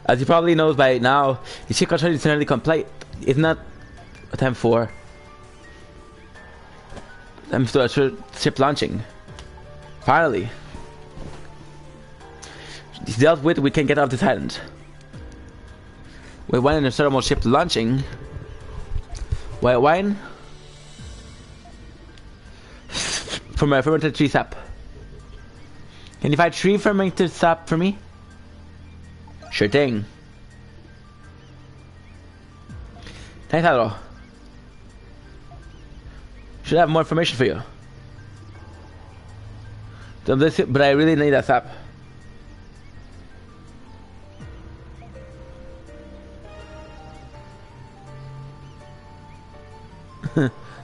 As you probably know by now, the ship control is nearly complete. It's not time for them to ship launching. Finally, it's dealt with. We can get off this island. White wine and a thermal ship launching. White wine from a fermented tree sap. Can you find 3 fermented sap for me? Sure thing. Thanks, Adol. Should have more information for you. But I really need that sap.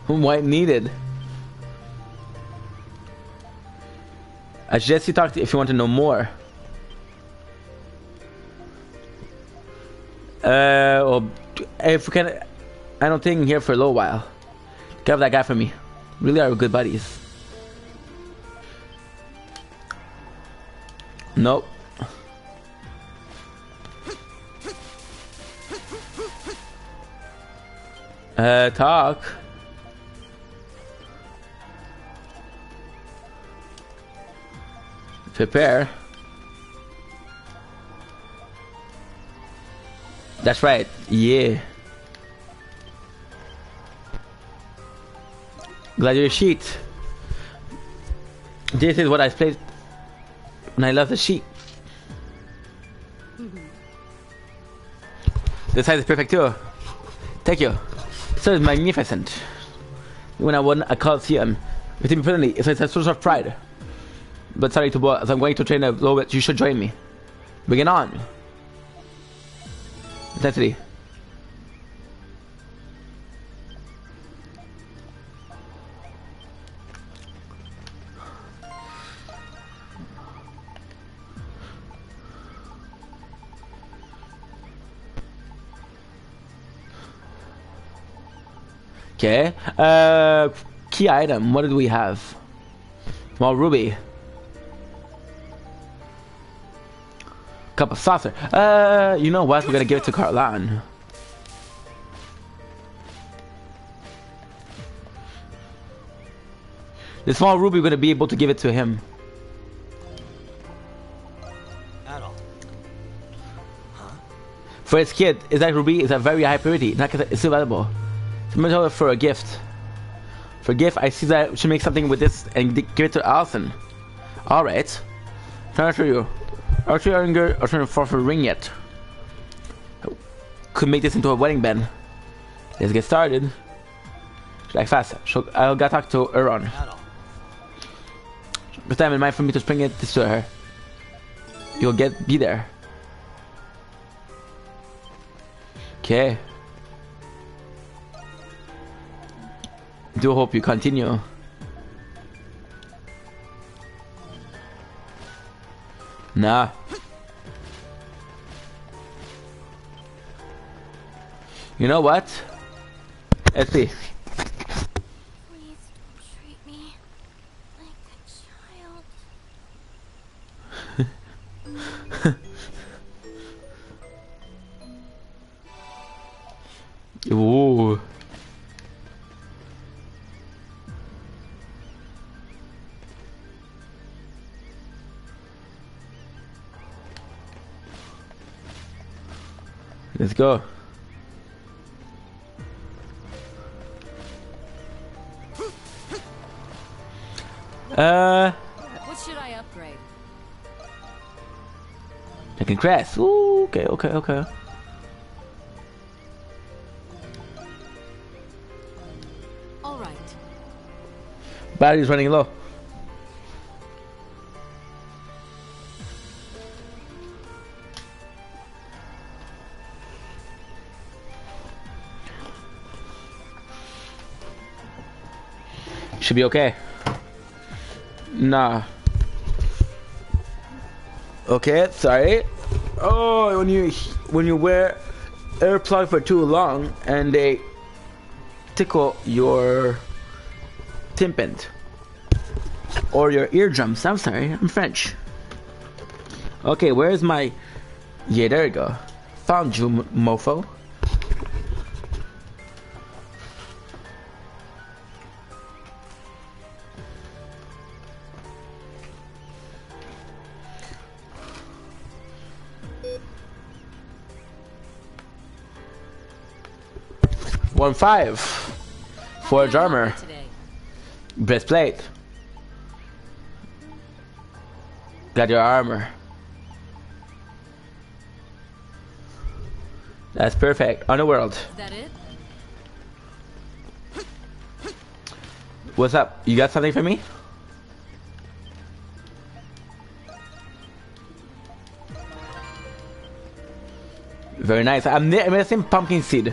White needed. I suggest you talk to if you want to know more. Well, if we can, I don't think here for a little while. Grab that guy for me. Really are good buddies. Nope. Talk. Prepare. That's right, yeah. Gladiator sheet. This is what I played when I love the sheet. The size is perfect too. Thank you. So it's magnificent. When I won a Coliseum, within me it's a source of pride. But sorry to bore, as I'm going to train a little bit, you should join me. Bring it on. Intensity. Okay. Key item. What did we have? Small ruby. Cup of saucer. You know what? We're gonna give it to Carlan. The small ruby, we're gonna be able to give it to him. Adol. Huh? For his kid, is that ruby is a very high purity. Not cause it's still valuable. So for a gift. For a gift, I see that we should make something with this and give it to Allison. Alright. Trying to show you. Actually, I didn't get a for ring yet. Could make this into a wedding band. Let's get started. Like fast. So I gotta talk to Euron. But time in mind for me to bring this to her. You'll be there. Okay. Do hope you continue. Nah. You know what? Let's see. Please don't treat me like a child. Ooh. Let's go. What should I upgrade? I can crash. Ooh, okay. All right. Battery's running low. Should be okay. Nah. Okay, sorry. Oh, when you wear earplug for too long and they tickle your tympans or your eardrums. I'm sorry, I'm French. Okay, where's my? Yeah, there you go. Found you, mofo. $1.5 Forge armor, breastplate. Got your armor. That's perfect. Underworld. Is that it? What's up? You got something for me? Very nice. I'm missing pumpkin seed.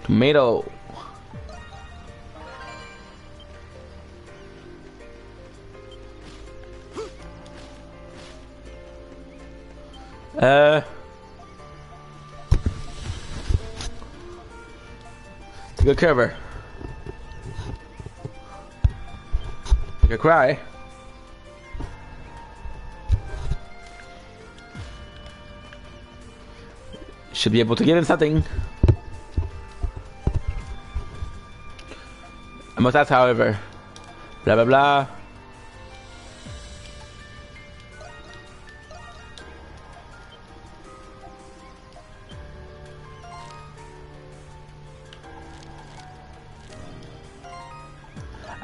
Tomato. Take care of her. Take a cry. Should be able to give him something. I must ask, however. Blah blah blah.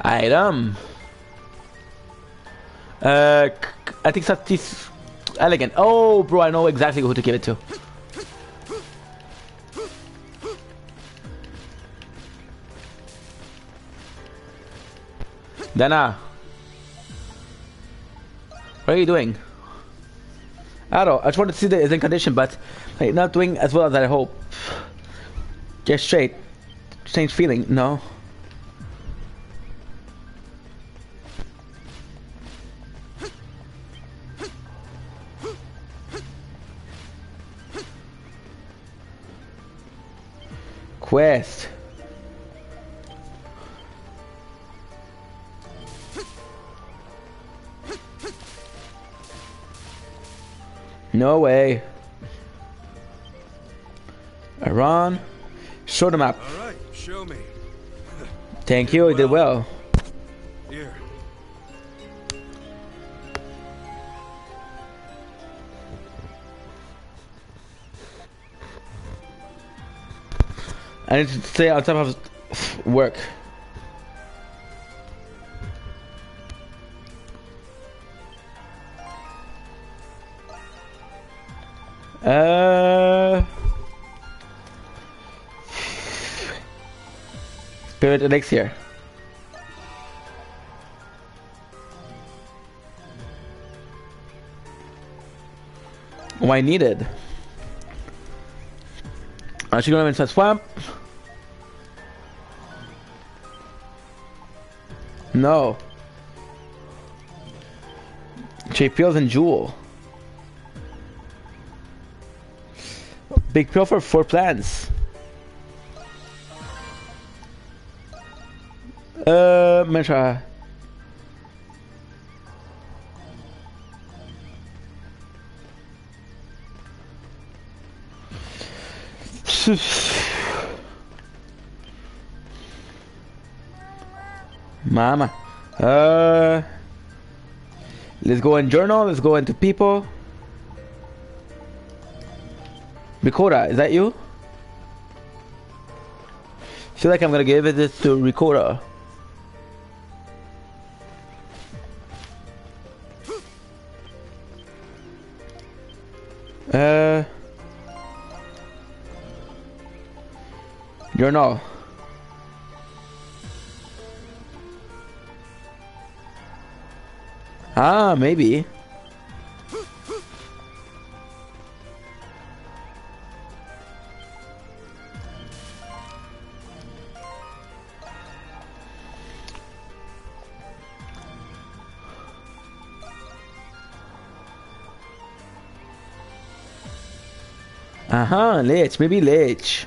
Item. I think that's elegant. Oh, bro, I know exactly who to give it to. Dana, what are you doing? I don't know. I just wanted to see that it's in condition, but like, not doing as well as I hope. Get straight. Change feeling. No. Quest. No way. Iran. Show the map. All right, show me. Thank you, you did well. Here. I need to stay on top of work. Spirit elixir. Oh, I needed. I should go into a swamp. No. Shape Fields and Jewel. Big pill for 4 plants. I'm gonna try. Mama. Let's go in journal. Let's go into people. Ricotta, is that you? I feel like I'm gonna give this to Ricotta. Journal. Ah, maybe. Lich, maybe Lich.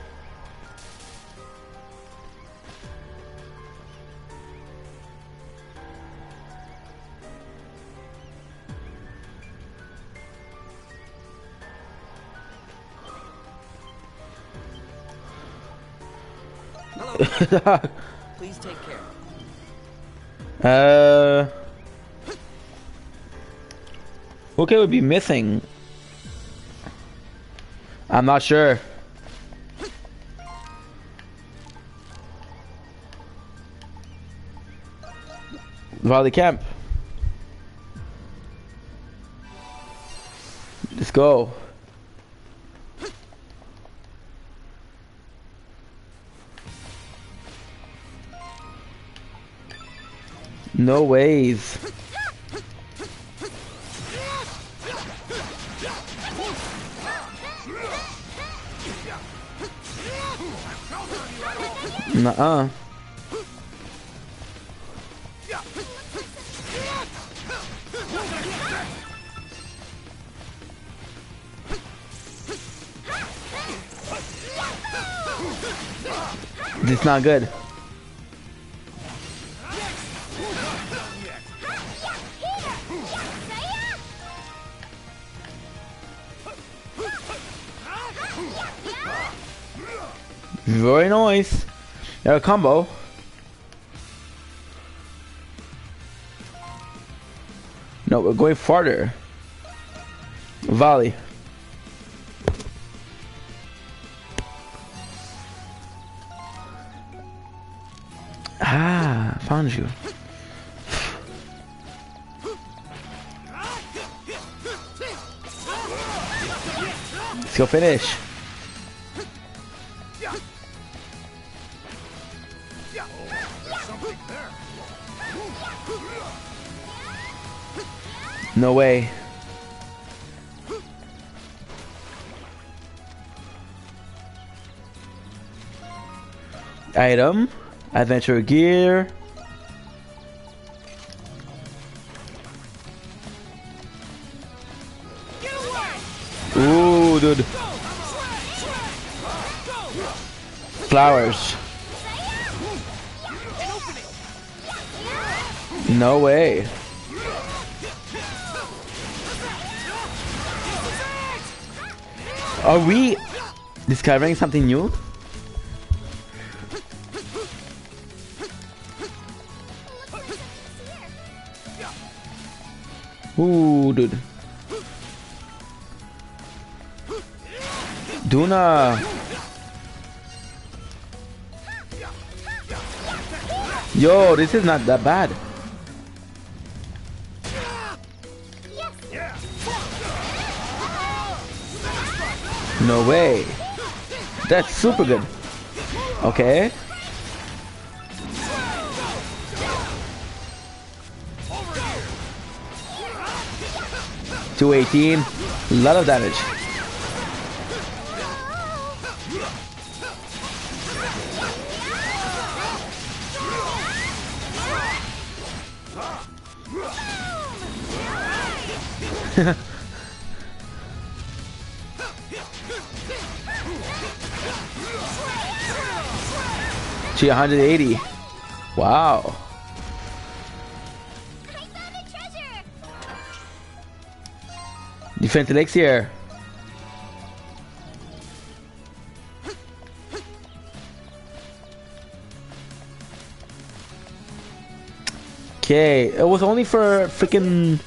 Hello. Please take care. Okay, would be missing. I'm not sure. Valley Camp. Let's go. No ways. Nuh-uh. This is not good. Very nice. A combo. No, we're going farther. Volley. Ah, found you. Let's go finish. No way. Item, adventure gear. Ooh, dude. Flowers. No way. Are we discovering something new? Ooh, dude. Duna. Yo, this is not that bad. No way. That's super good. Okay. $218. A lot of damage. She 180. Wow. I found a treasure! Defense elixir. Okay, it was only for freaking.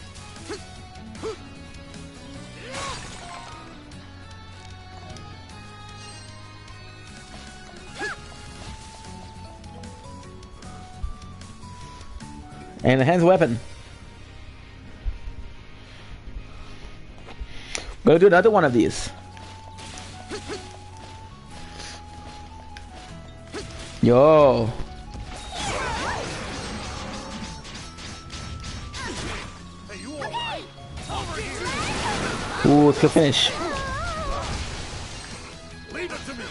And a hands weapon. Gonna do another one of these. Yo. Ooh, it's good finish. Leave it to me.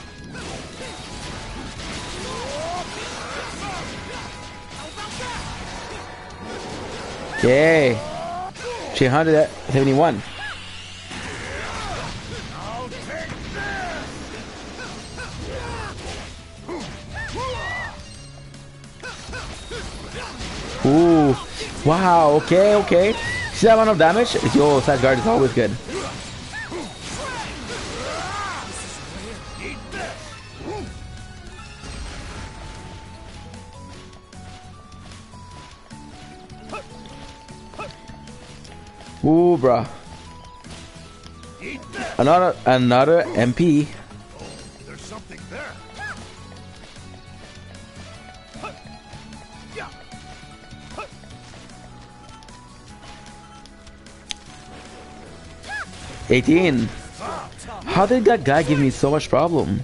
Okay. 371. Ooh. Wow, okay, okay. See that amount of damage? Yo, Slash Guard is always good. Ooh, bruh. Another MP. There's something there. 18. How did that guy give me so much problem?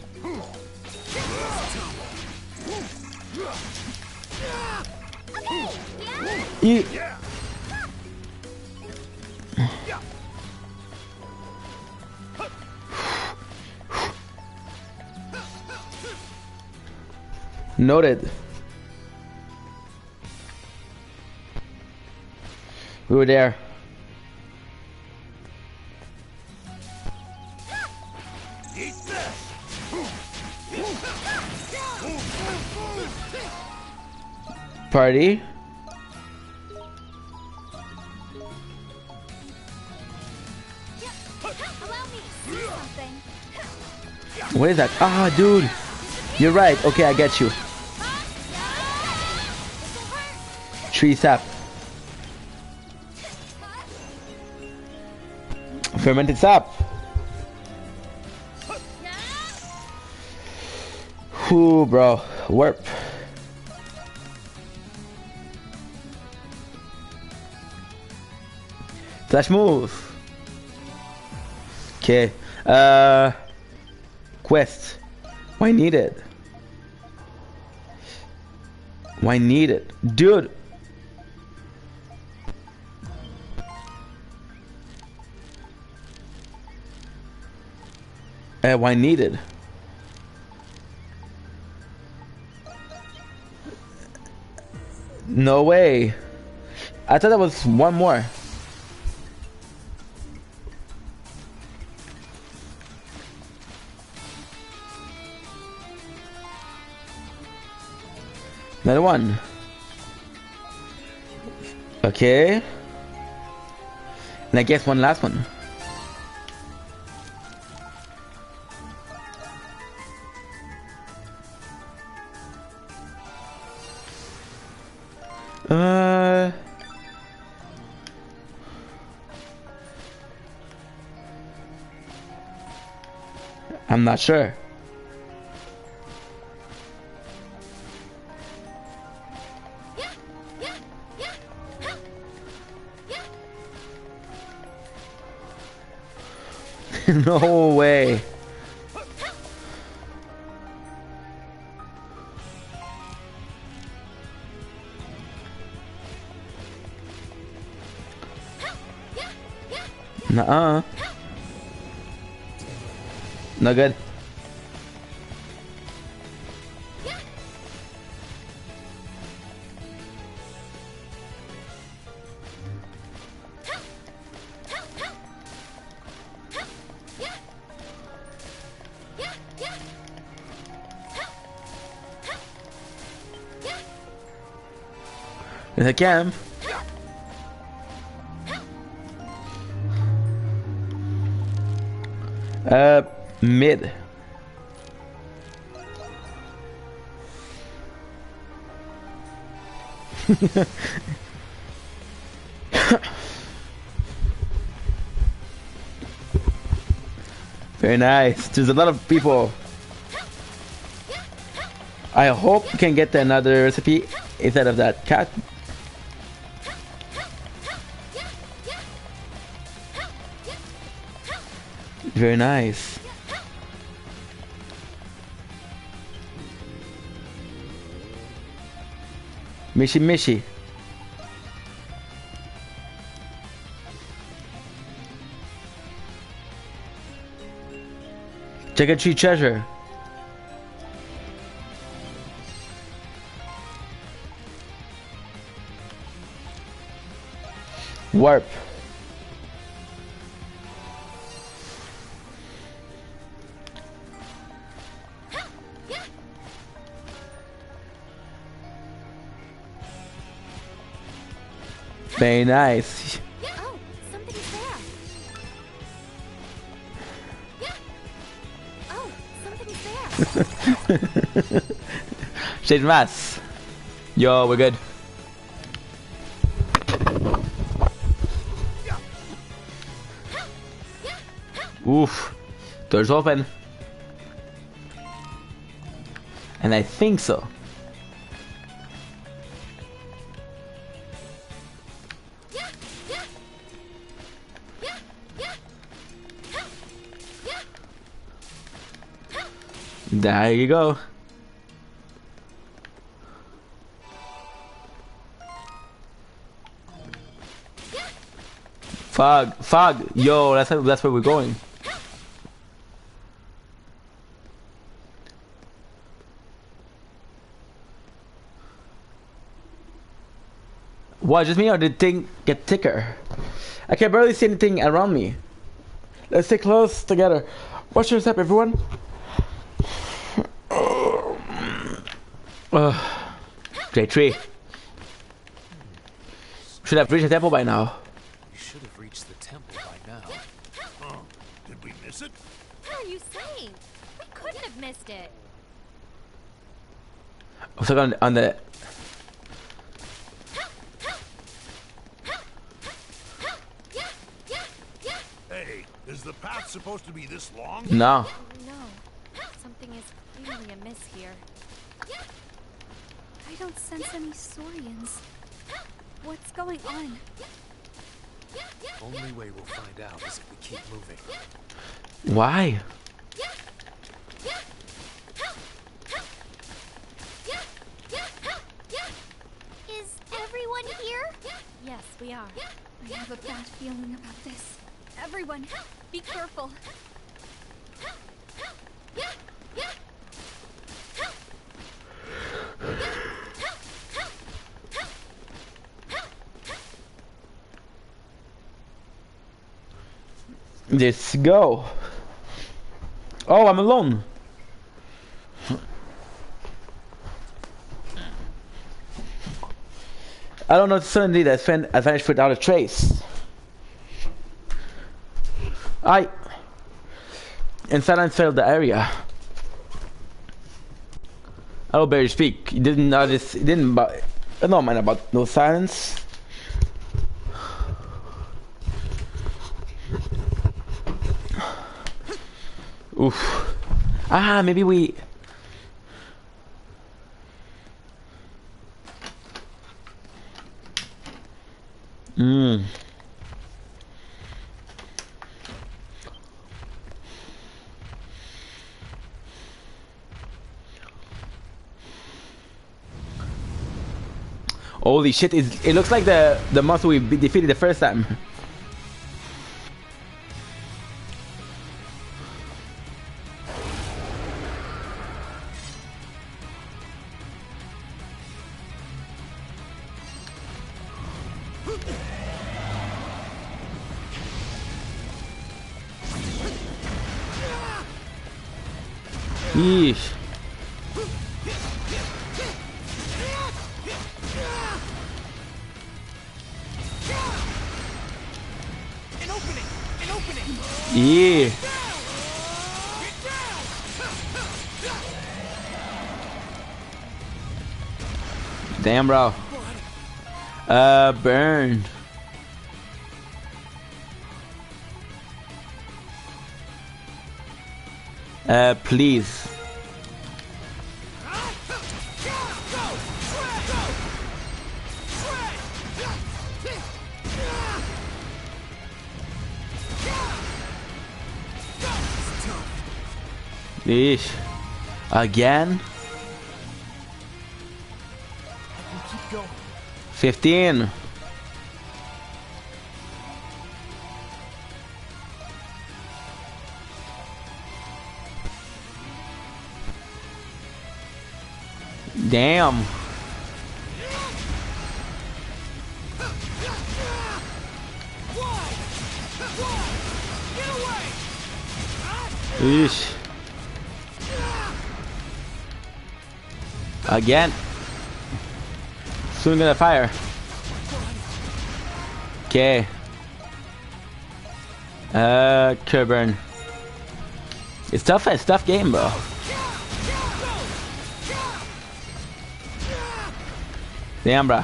Noted. We were there. Party. What is that? Ah, dude. You're right. Okay, I get you. Tree sap. Fermented sap. Ooh, bro. Warp. Flash move. Okay. Quest. Why need it? Why need it? Dude. Why needed? No way. I thought that was one more. Another one. Okay. And I guess one last one. I'm not sure. No way. Nuh-uh. No good. In the camp. Mid. Very nice. There's a lot of people. I hope we can get another recipe instead of that cat. Very nice. Mishi Mishi. Check a tree treasure. Warp. Very nice. Oh, something's there. Oh, something's there. Shade mass. Yo, we're good. Oof. Doors open. And I think so. There you go. Fog. Yo, that's where we're going. What, just me or did the thing get thicker? I can barely see anything around me. Let's stay close together. Watch your step, everyone. Great tree. Should have reached the temple by now. You should have reached the temple by now. Huh? Did we miss it? What are you saying? We couldn't have missed it. I was like on the. Hey, is the path supposed to be this long? No. No. Something is clearly amiss here. I don't sense any Saurians. What's going on? Only way we'll find out is if we keep moving. Why? Is everyone here? Yes, we are. I have a bad feeling about this. Everyone, be careful. Let's go. Oh, I'm alone. I don't know suddenly that I vanished without a trace. And silence filled the area. I will barely speak. You didn't notice. You didn't. I don't mind about no silence. Oof. Maybe we. Holy shit! It looks like the monster we defeated the first time. Yeesh. Yeah. Damn, bro. Burn. Please. Yeesh. Again? 15. Damn. Yeesh. Again. Soon gonna fire. Okay. Kerburn. It's tough. It's a tough game, bro. Damn, bro.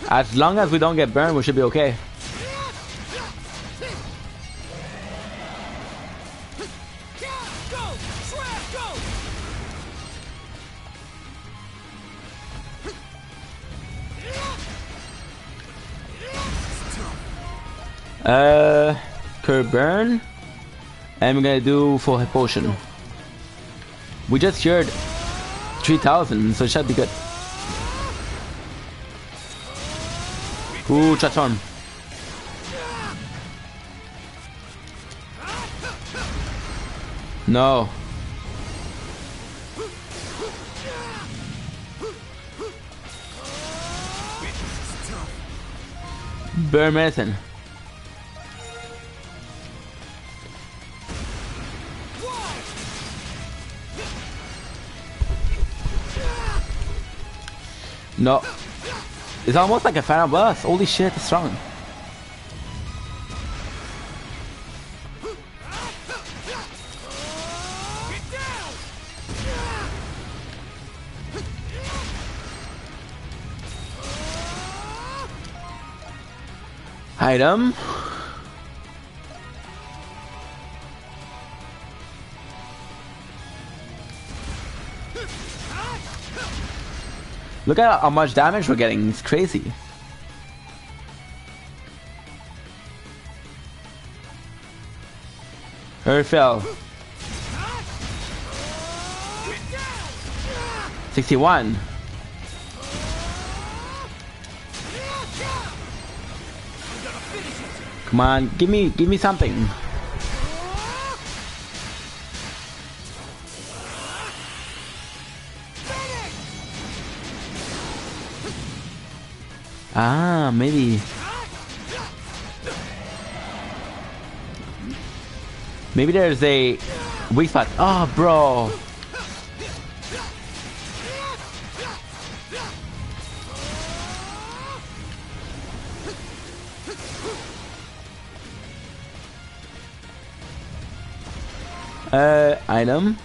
As long as we don't get burned, we should be okay. Curb burn, and we're gonna do full hit potion. We just cured 3,000, so it should be good. Ooh, transform. No. Burn medicine. No. It's almost like a final boss. Holy shit, it's strong. Item. Look at how much damage we're getting. It's crazy. Earth fell. 61. Come on, give me something. Ah, maybe there's a weak spot. Oh, bro. Item.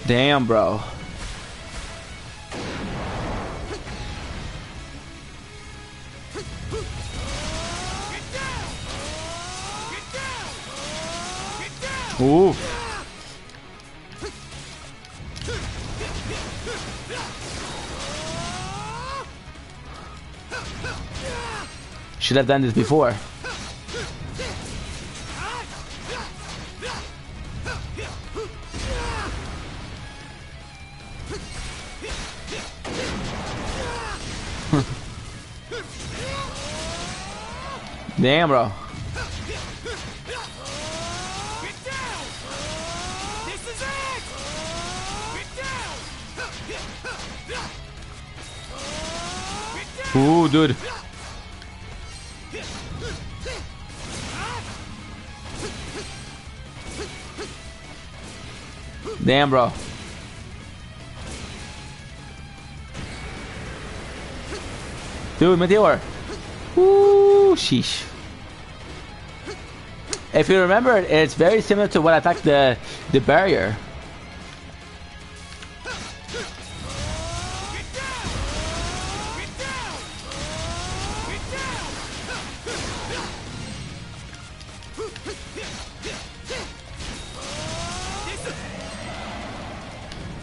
Damn, bro. Ooh. Should have done this before. Damn, bro. Ooh, dude. Damn, bro. Dude, Meteor. Ooh, sheesh. If you remember, it's very similar to what attacked the barrier.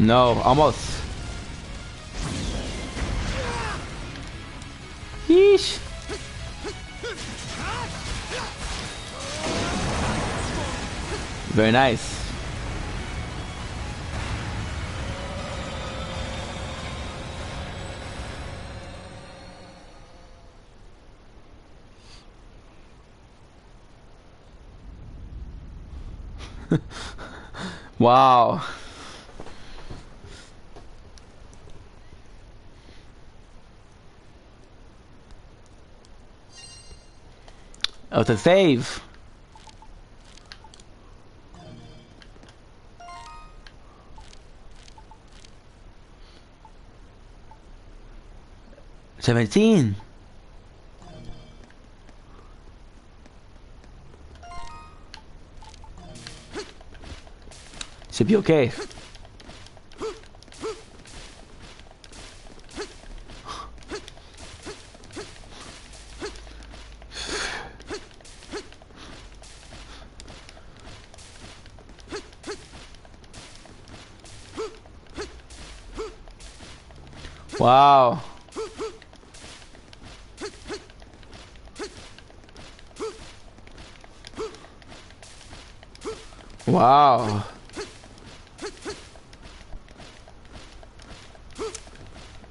No, almost. Yeesh. Very nice. Wow. Oh, to save. $17. Should be okay. Wow. Wow.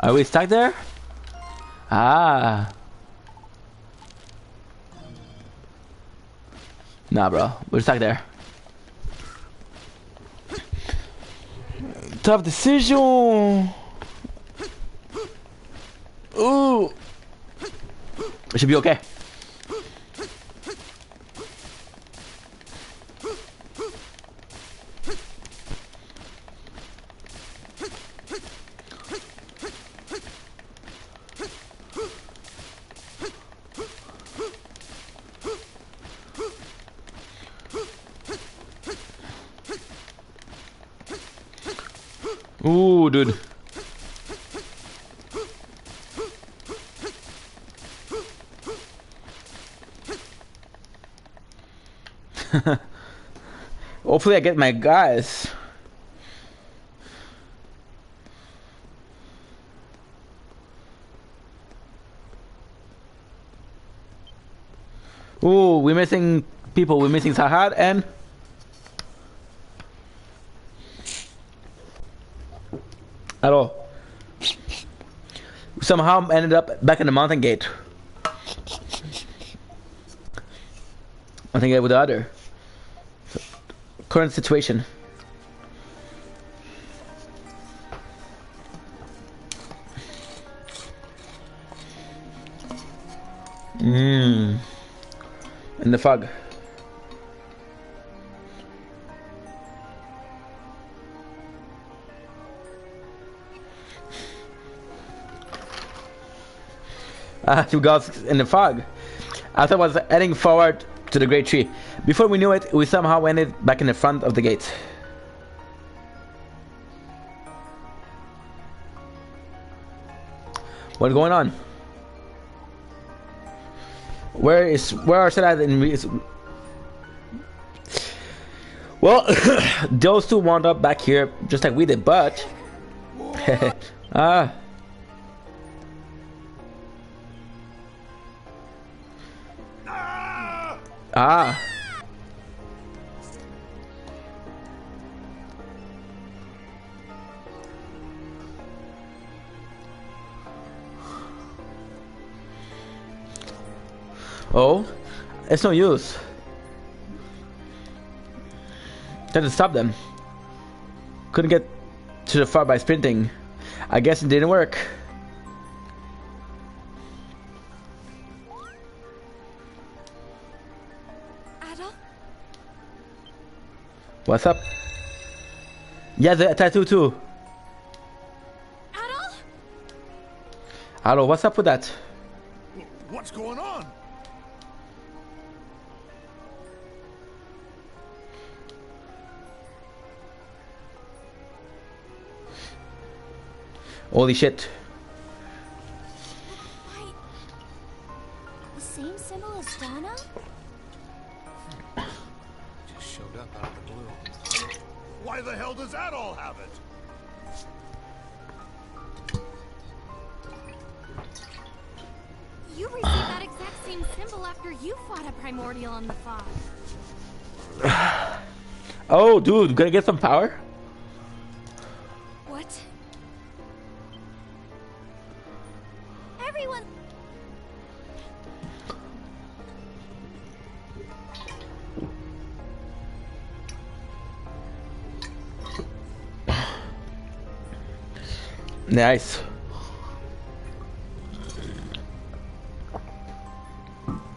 Are we stuck there? Ah. Nah, bro. We're stuck there. Tough decision. Ooh. It should be okay. Ooh, dude. Hopefully I get my guys. Ooh, we're missing people. We're missing Sahad and at all. Somehow ended up back in the mountain gate. I think I with the other. Current situation. In the fog. Two gods in the fog. As I was heading forward to the great tree, before we knew it, we somehow ended back in the front of the gate. What's going on? Where are Sadat and well, those two wound up back here just like we did, but ah. Ah. Oh, it's no use. Didn't stop them. Couldn't get to the far by sprinting. I guess it didn't work. Adol? What's up? Yeah, the tattoo too. Adol? Hello, what's up with that? What's going on? Holy shit. The same symbol as Donna? Just showed up out of the blue. Why the hell does Adol have it? You received that exact same symbol after you fought a primordial on the fog. Oh, dude, gonna get some power? What? Everyone! Nice.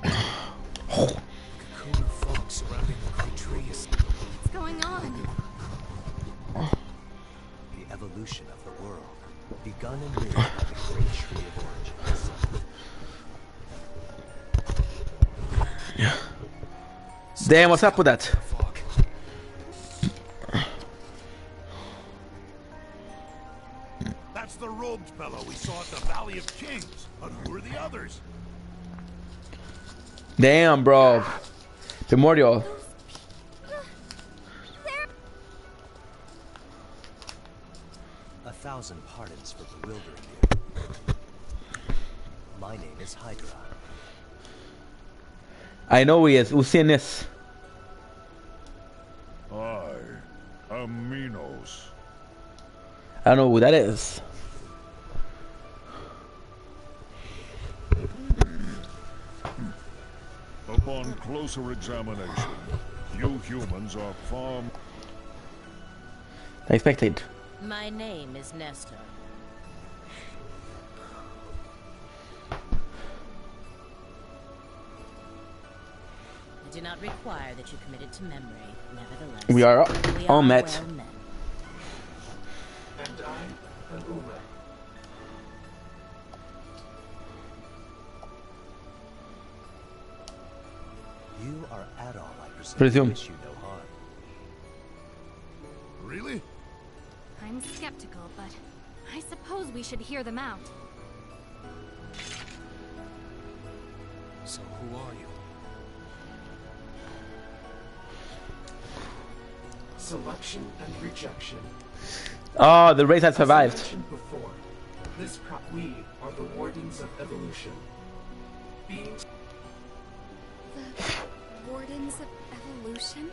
Cocoon of fog surrounding the great tree is What's going on? the evolution of the world, begun and led by the great tree of origins. Damn, what's up with that? Fog. That's the robed fellow we saw at the Valley of Kings. But who are the others? Damn, bro. Primordial. A thousand pardons for bewildering you. My name is Hydra. I know he is. Who's seen this? I am Minos. I don't know who that is. Upon closer examination, you humans are far I expected. My name is Nestor. I do not require that you commit it to memory, nevertheless. We are all met. well met. And I am Uma. You are Adol, I presume. Presume. Wish you no harm. Really? I'm skeptical, but I suppose we should hear them out. So who are you? Selection and rejection. Oh, the race had survived. As I mentioned before, we are the Wardens of Evolution. Beings The Wardens of Evolution?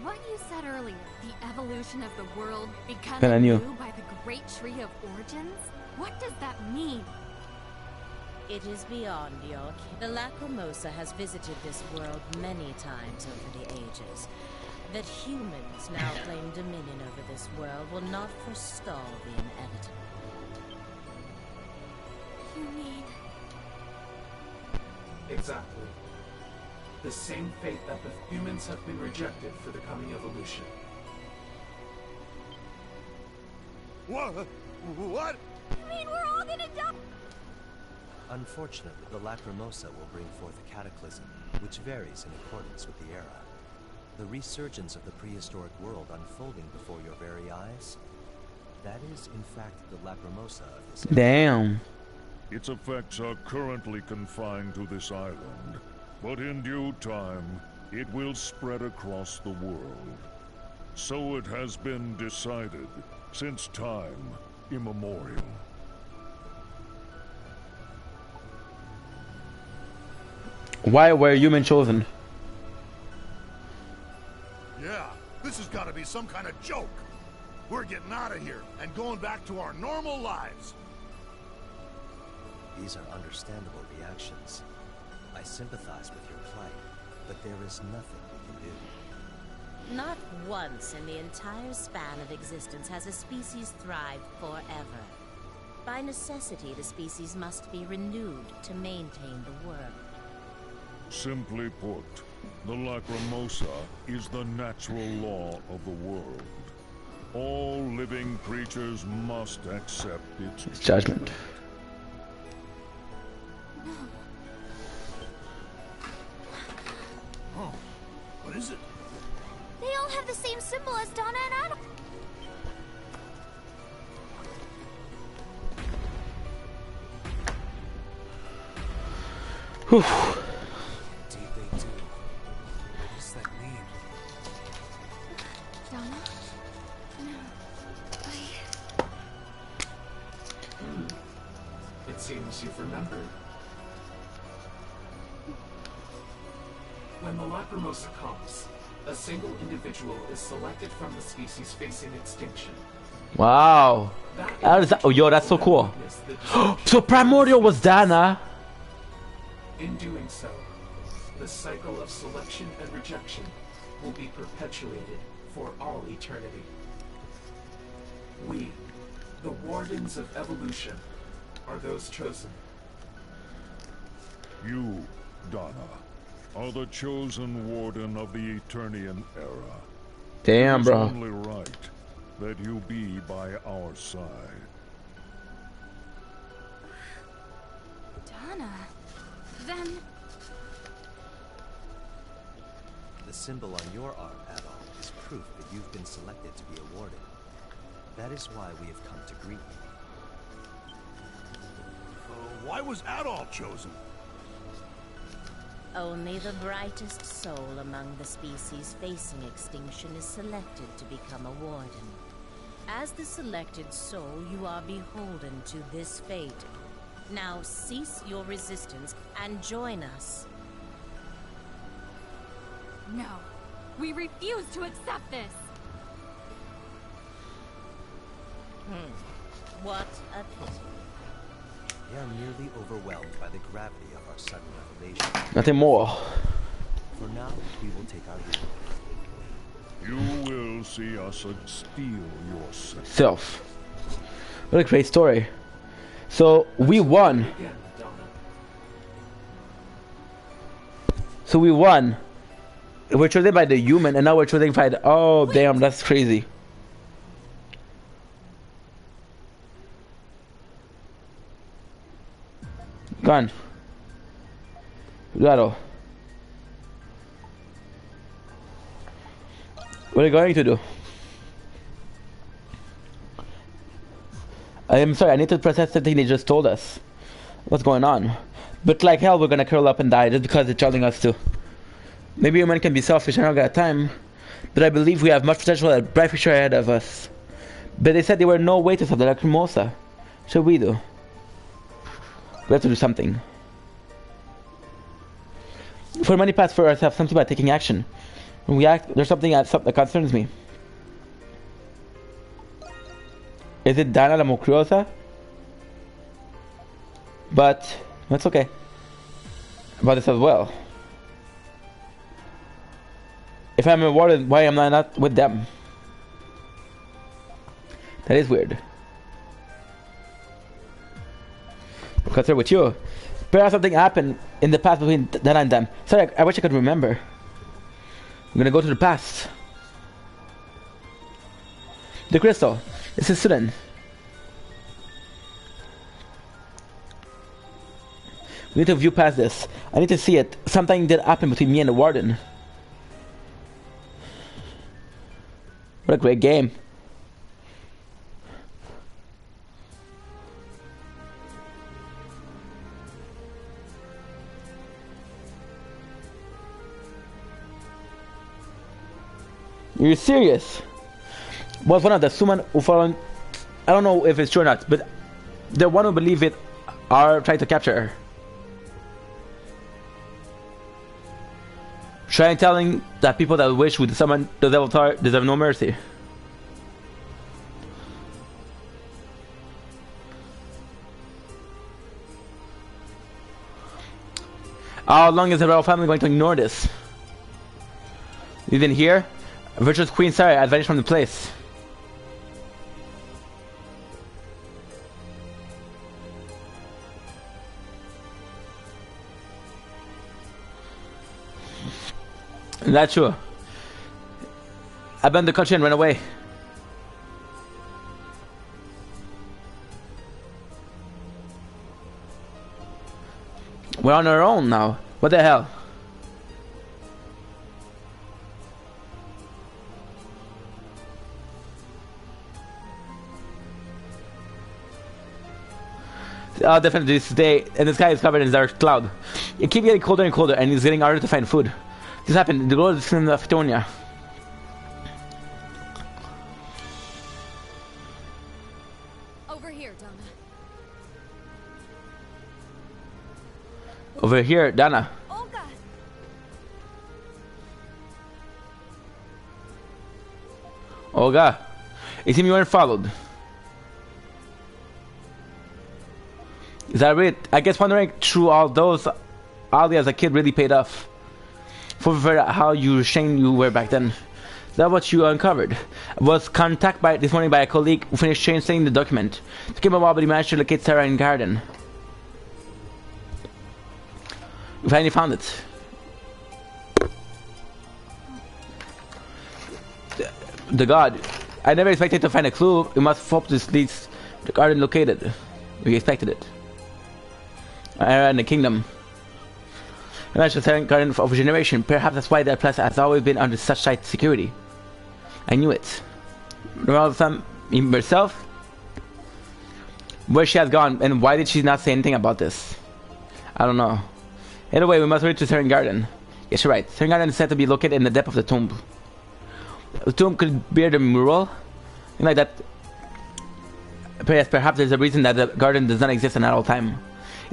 What you said earlier, the evolution of the world begun Then I knew. anew by the great tree of origins? What does that mean? It is beyond your ken. The Lacrimosa has visited this world many times over the ages. That humans now claim dominion over this world will not forestall the inevitable. You mean... exactly. The same fate that the humans have been rejected for the coming evolution. What? What? You mean we're all gonna die? Unfortunately, the Lacrimosa will bring forth a cataclysm, which varies in accordance with the era. The resurgence of the prehistoric world unfolding before your very eyes, that is, in fact, the Lacrimosa of this era. Damn. Its effects are currently confined to this island, but in due time, it will spread across the world. So it has been decided since time immemorial. Why were humans chosen? Yeah, this has got to be some kind of joke. We're getting out of here and going back to our normal lives. These are understandable reactions. I sympathize with your plight, but there is nothing we can do. Not once in the entire span of existence has a species thrived forever. By necessity, the species must be renewed to maintain the world. Simply put, the Lacrimosa is the natural law of the world. All living creatures must accept its judgment. Oh, what is it? They all have the same symbol as Donna and Adam. Whew. Indeed they do. What does that mean? Donna? No. It seems you've remembered. When the Lacrimosa comes, a single individual is selected from the species facing extinction. Wow. That is, oh, yo, that's so cool. So Primordial was Dana. In doing so, the cycle of selection and rejection will be perpetuated for all eternity. We, the Wardens of Evolution, are those chosen. You, Donna, are the chosen warden of the Eternian era. Damn, It's bro. only right that you be by our side. Donna. Then... The symbol on your arm, Adol, is proof that you've been selected to be a warden. That is why we have come to greet you. Why was Adol chosen? Only the brightest soul among the species facing extinction is selected to become a warden. As the selected soul, you are beholden to this fate. Now cease your resistance and join us. No. We refuse to accept this. What a pity. They are nearly overwhelmed by the gravity of our sudden revelation. Nothing more. For now, we will take our leave. You will see us steal yourself. Self. What a great story. So we won. So we won. We're chosen by the human, and now we're chosen by the... Oh, damn, that's crazy. Gone. Claro. What are you going to do? I am sorry, I need to process the thing they just told us. What's going on? But like hell, we're gonna curl up and die just because they're telling us to. Maybe human can be selfish, I don't got time. But I believe we have much potential and a bright future ahead of us. But they said there were no way to stop the Lacrimosa. What should we do? We have to do something. For money pass for ourselves, something about taking action. When we act, there's something that concerns me. Is it Dana la Mocriosa? But that's okay. About this as well. If I'm a warden, why am I not with them? That is weird. Because they're with you. Perhaps something happened in the past between Dana and them. Sorry, I wish I could remember. I'm gonna go to the past. The crystal. It's a student. We need to view past this. I need to see it. Something did happen between me and the warden. What a great game. You're serious? Was one of the Suman who followed... I don't know if it's true or not, but the one who believe it are trying to capture her. Trying telling that people that wish with someone the Avatar deserve no mercy. How long is the royal family going to ignore this? Even here, Virtuous Queen Sarah has vanished from the place. That's true. Abandoned the country and ran away. We're on our own now. What the hell? Oh, definitely this day, and the sky is covered in dark cloud. It keeps getting colder and colder, and it's getting harder to find food. This happened in the world of Fitonia. Over here, Donna. Over here, Dana. Olga! Olga, it seems you weren't followed. Is that it? I guess wandering through all those alley as a kid really paid off. For how ashamed you were back then. That's what you uncovered. I was contacted this morning by a colleague who finished translating the document. It took him a while, but he managed to locate Sarah in garden. We finally found it. The god. I never expected to find a clue. We must hope this leads to the garden located. We expected it. And the kingdom. I managed to thank garden for over a generation. Perhaps that's why that place has always been under such tight security. I knew it. Herself? Where she has gone, and why did she not say anything about this? I don't know. Anyway, we must reach to Seren Garden. Yes, you're right. Seren Garden is said to be located in the depth of the tomb. The tomb could bear the mural. Something like that. Perhaps there's a reason that the garden does not exist in at all time.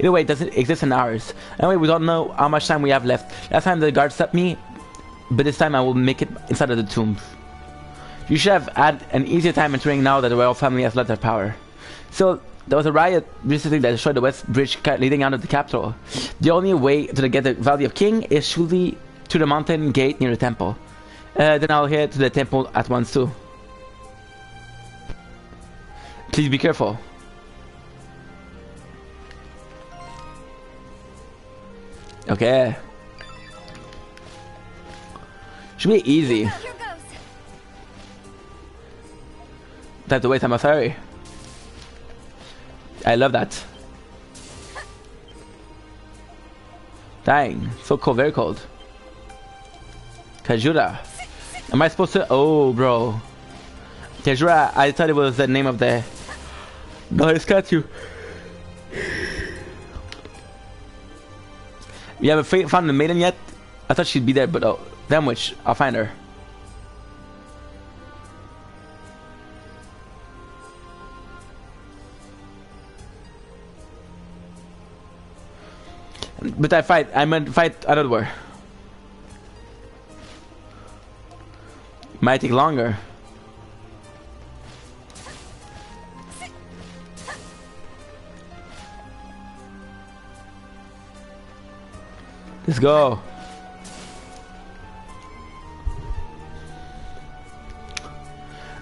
Either way, it doesn't exist in ours. Anyway, we don't know how much time we have left. Last time the guard stopped me, but this time I will make it inside of the tomb. You should have had an easier time entering now that the royal family has left their power. So, there was a riot recently that destroyed the west bridge leading out of the capital. The only way to get the Valley of King is surely to the mountain gate near the temple. Then I'll head to the temple at once too. Please be careful. Okay. Should be easy. Here goes. Don't have to wait on my ferry. I love that. Dang, so cold, very cold. Kajura. Am I supposed to? Oh, bro. Kajura, I thought it was the name of the statue. You haven't found the maiden yet? I thought she'd be there, but oh, damn which. I'll find her. But I meant fight another war. Might take longer. Let's go.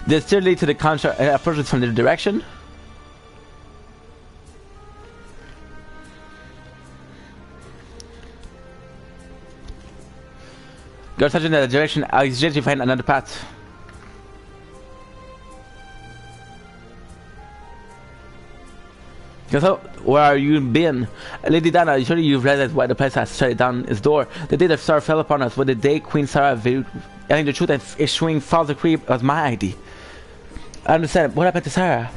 This still lead to the approaches from the direction. Go such in that direction. I suggest you find another path. So, where are you been? Lady Dana, surely you've realized why the place has shut down its door. The day the star fell upon us was the day Queen Sarah telling the truth and issuing false decree was my idea. I understand. What happened to Sarah?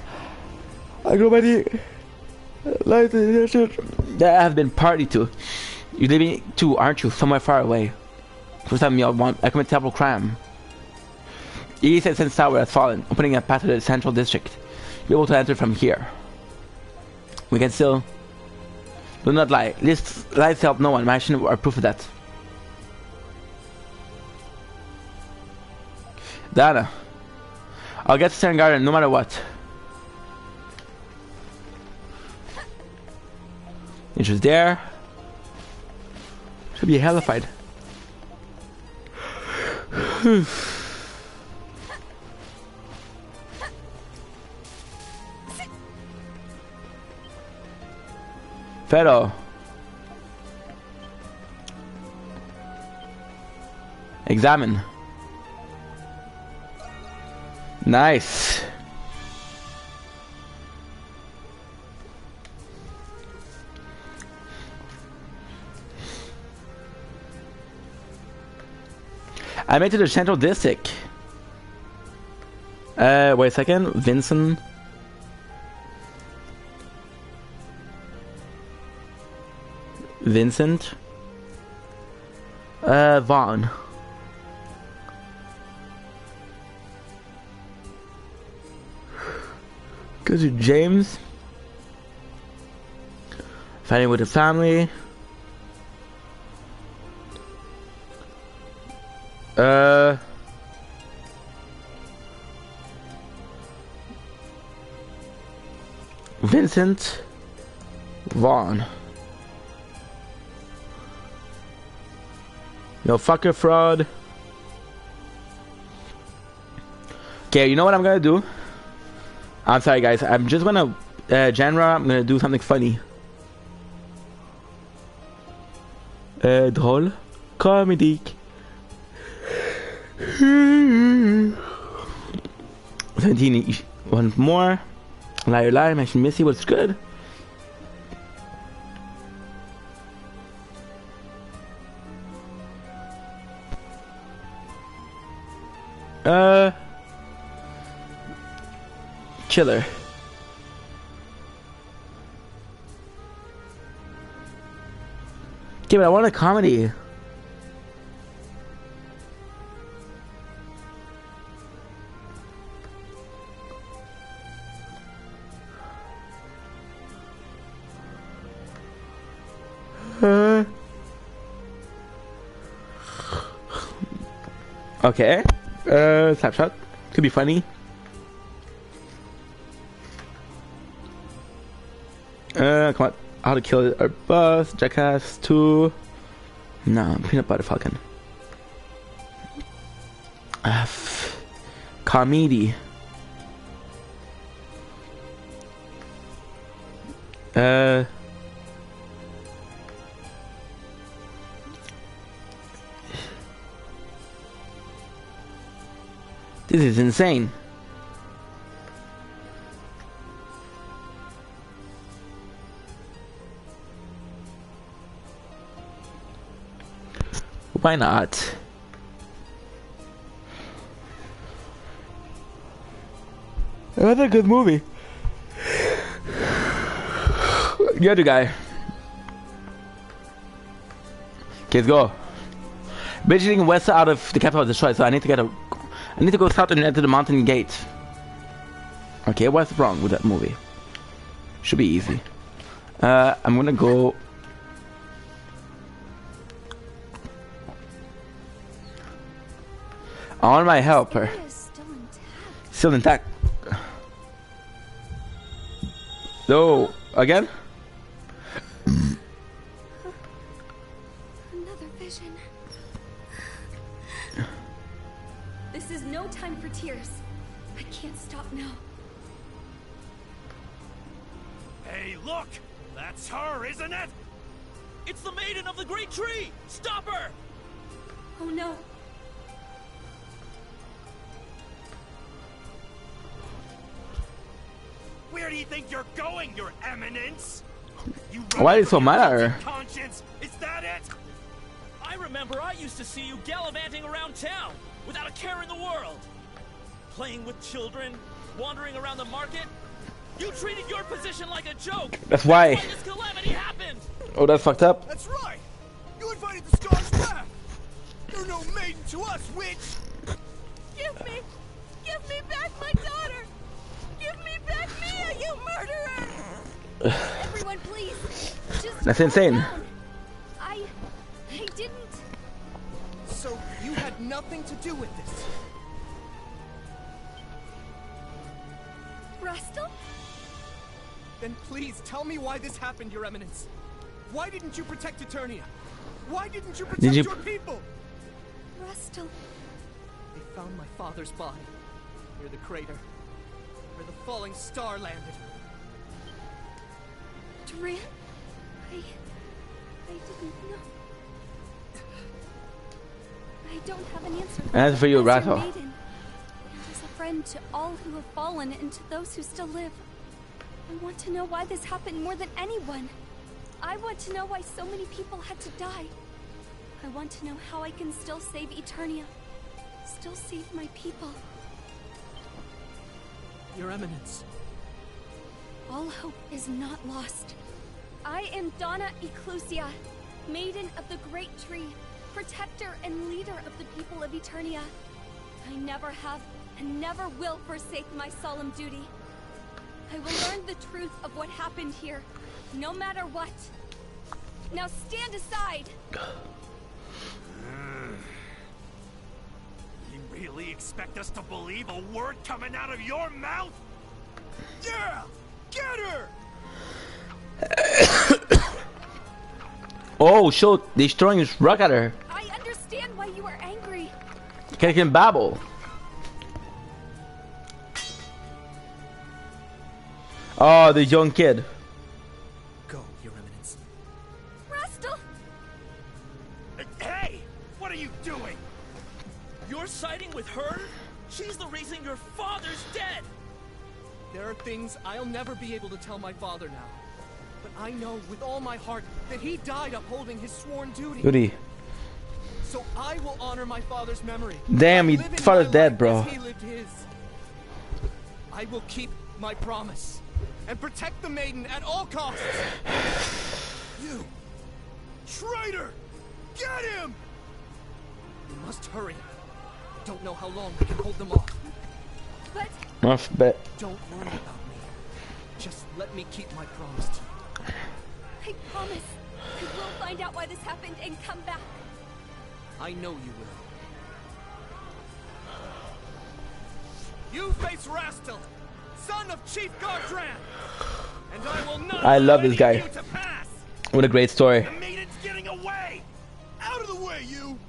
I go by the light. There have been party to. You're living too, aren't you? Somewhere far away. First time y'all want, I commit terrible crime. East Sense Tower has fallen, opening a path to the central district. You're able to enter from here. We can still. Do not lie. Lies help no one. My actions are proof of that. Dana. I'll get to Seren Garden no matter what. It's just there. Should be hellified. Pero. Examine. Nice. I made it to the Central District. Wait a second. Vincent. Vaughn. Go to James. Fighting with the family. Vincent Vaughn. No fucker fraud. Okay, you know what I'm gonna do? I'm sorry guys, I'm just gonna genre, I'm gonna do something funny. Drôle. Comédique. 17, one more. Liar, liar, mention Missy, what's good? Chiller. Okay, but I want a comedy. Okay. Snapshot. Could be funny. Come on. How to Kill Our Boss. Jackass 2. No, Peanut Butter Falcon. Comedy. This is insane. Why not? Another good movie. The other guy. Kids go. Bridging west out of the capital is destroyed, so I need to go south and enter the mountain gate. Okay, what's wrong with that movie? Should be easy. I'm gonna go. I want my helper. Still intact. No, again? Another vision. This is no time for tears. I can't stop now. Hey, look! That's her, isn't it? It's the Maiden of the Great Tree! Stop her! Oh no. Where do you think you're going, Your Eminence? Why is it so mad at her? Conscience, is that it? I remember I used to see you gallivanting around town without a care in the world. Playing with children, wandering around the market. You treated your position like a joke. That's why this calamity happened. Oh, that's fucked up. That's right. You invited the Scars back. You're no maiden to us, witch. Give me back my daughter. Give me back Mia, you murderer! Everyone, please. Just That's insane. down. I didn't. So you had nothing to do with this. Rastal? Then please tell me why this happened, Your Eminence. Why didn't you protect Eternia? Why didn't you protect your people? Rastal. They found my father's body near the crater where the falling star landed. Duran? I didn't know. I don't have an answer. As for you, As Rascal. your maiden, and as a friend to all who have fallen and to those who still live, I want to know why this happened more than anyone. I want to know why so many people had to die. I want to know how I can still save Eternia. still save my people. Your Eminence. All hope is not lost. I am Donna Eclusia, Maiden of the Great Tree, protector and leader of the people of Eternia. I never have and never will forsake my solemn duty. I will learn the truth of what happened here, no matter what. Now stand aside! You really expect us to believe a word coming out of your mouth? Yeah! Get her! Oh, shoot, they're throwing his rock at her. I understand why you are angry. Can babble. Oh, the young kid. Go, Your Eminence. Rastal! Hey! What are you doing? You're siding with her? She's the reason your father's dead! There are things I'll never be able to tell my father now. But I know with all my heart that he died upholding his sworn duty. So I will honor my father's memory. Damn, your father's dead, bro. He lived his. I will keep my promise and protect the maiden at all costs. You traitor! Get him! We must hurry. I don't know how long we can hold them off. But Must bet. Don't worry about me. Just let me keep my promise to you. I promise I will find out why this happened and come back. I know you will. You face Rastal, son of Chief Gardran, and I will not. I love this guy. What a great story. The maiden's getting away! Out of the way, you!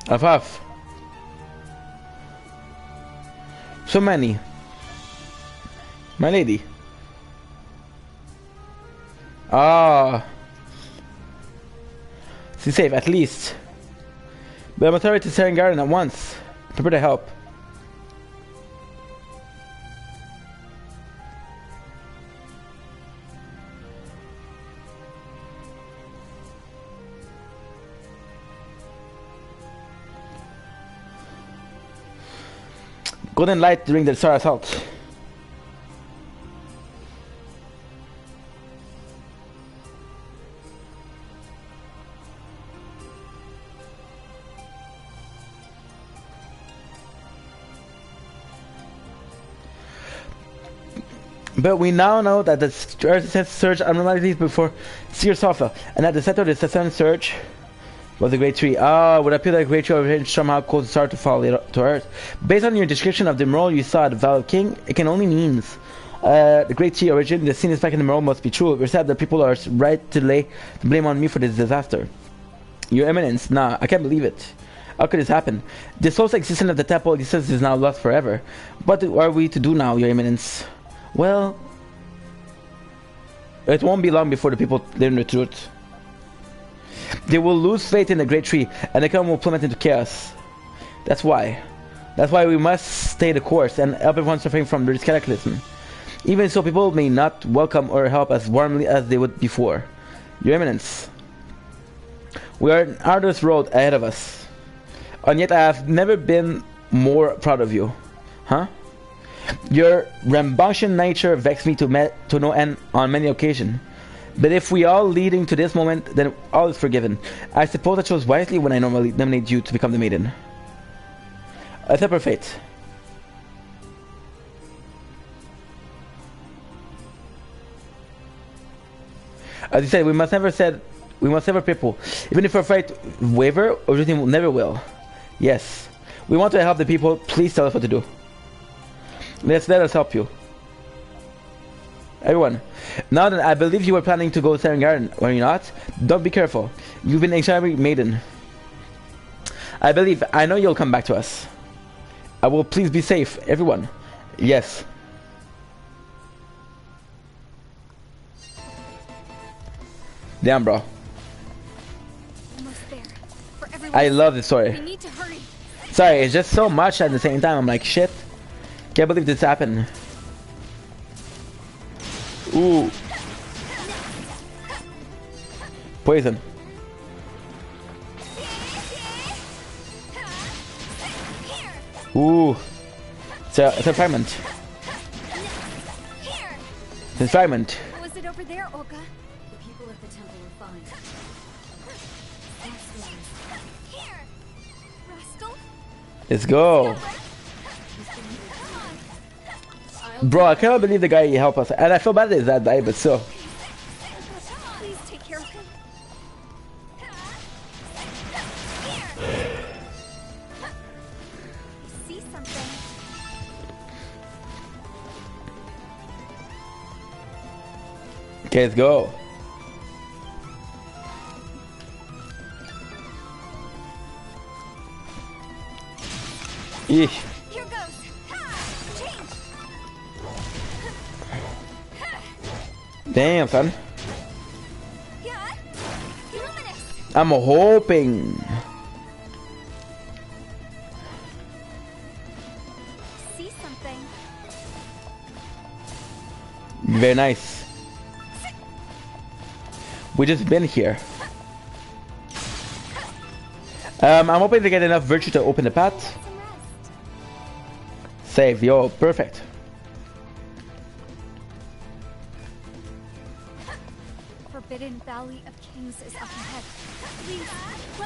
Afaf. So many. My lady. Ah. She's safe, at least. But I'm authority to Saren Garden at once. Prepare to help. Golden light during the Star assault. But we now know that the Earth surge abnormalities before Seer Sofa, and that the center of the Sassan surge was a great tree. Ah, would appear that a great tree of somehow caused the star to fall to Earth. Based on your description of the Emerald you saw at the Valley of King, it can only means the great tree origin. The scene is back in the Emerald must be true. We're sad that people are right to lay the blame on me for this disaster. Your Eminence, nah, I can't believe it. How could this happen? The soul's existence of the temple existence is now lost forever. What are we to do now, Your Eminence? Well, it won't be long before the people learn the truth. They will lose faith in the great tree, and the kingdom will plummet into chaos. That's why. That's why we must stay the course and help everyone suffering from this cataclysm. Even so, people may not welcome or help as warmly as they would before. Your Eminence, we are an arduous road ahead of us, and yet I have never been more proud of you. Huh? Your rambunctious nature vexed me to no end on many occasions. But if we all leading to this moment, then all is forgiven. I suppose I chose wisely when I normally nominate you to become the maiden. Accept her fate. As you said, we must never people. Even if our fight waver, everything never will. Yes. We want to help the people. Please tell us what to do. Let us help you. Everyone, now that I believe you were planning to go to Saren Garden, were you not? Don't be careful. You've been a charming maiden. I know you'll come back to us. I will please be safe, everyone. Yes. Damn, bro. Almost there. For everyone I love this story. We need to hurry. Sorry, it's just so much at the same time. I'm like, shit. Can't believe this happened. Ooh. Poison. Ooh. It's a fragment. It's a fragment. Was it over there, Olga? The people at the temple are fine. Here, Rascal. Let's go. Bro, I cannot believe the guy helped us. And I feel bad that he's that guy, but still. Please take care of him. See something? Okay, let's go. Eesh. Here goes. Change. Damn, son. Yeah. Luminous. I'm hoping. See something? Very nice. We just been here. I'm hoping to get enough virtue to open the path. Save, yo, perfect. Forbidden Valley of Kings is up ahead. Please.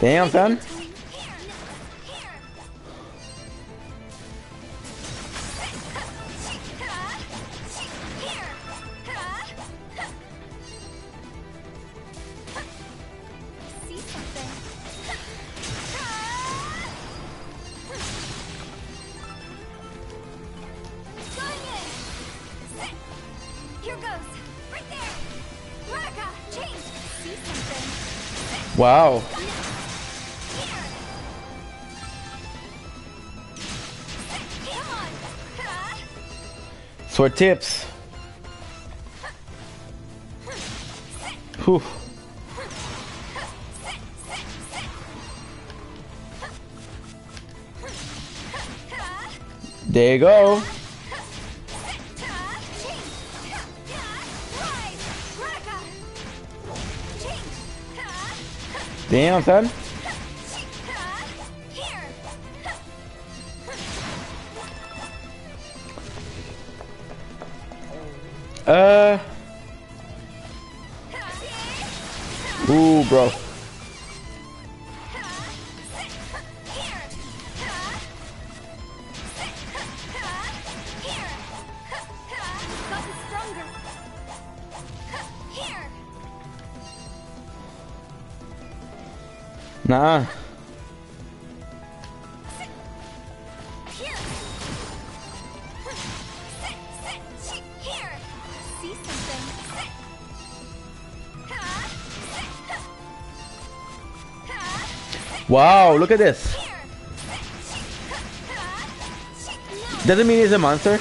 Damn, son. See something? Going in. Here goes. Right there. Veronica, change. See something? Wow. Come on. Sword tips. Whew. There you go. Damn, son. Ooh, bro. Nah. Wow, look at this. Doesn't mean he's a monster.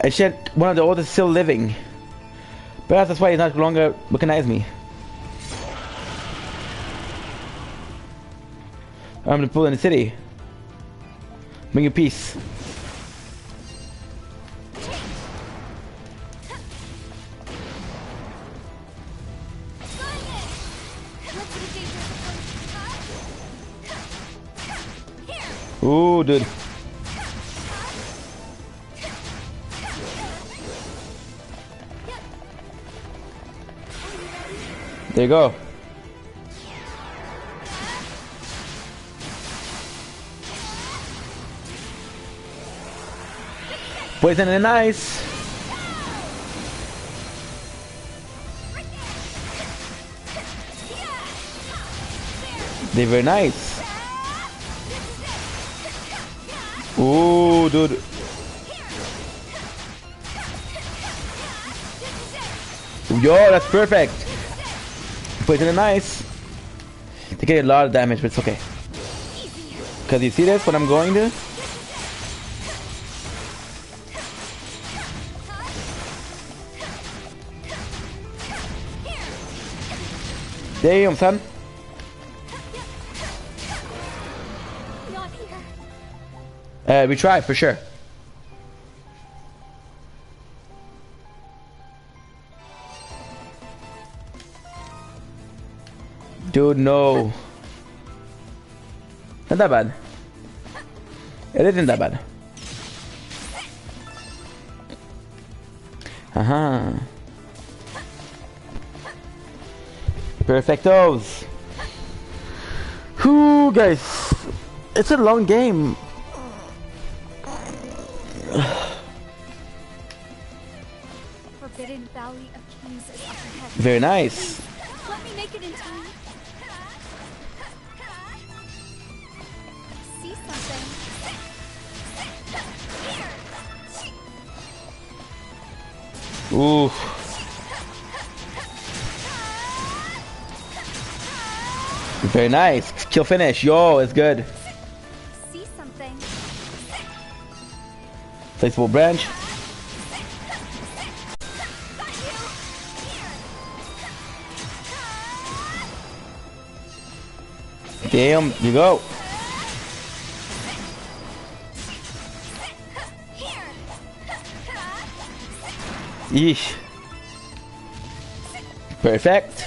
I said one of the oldest still living. Perhaps that's why he not longer recognize me. I'm the pool in the city. Bring you peace. Ooh, dude. There you go. Poison and ice. They're very nice. Ooh, dude. Yo, that's perfect. Poison and ice. They get a lot of damage, but it's okay. Cause you see this, what I'm going to? Damn, son. Not here. We try for sure. Dude, no. Not that bad. It isn't that bad. Uh-huh. Perfectos. Whew, guys. It's a long game. Forbidden Valley of Kings is up ahead. Very nice. Let me make it in time. See something? Ooh. Very nice. Kill finish. Yo, it's good. See something? Flexible branch. Damn, you go. Yeesh. Perfect.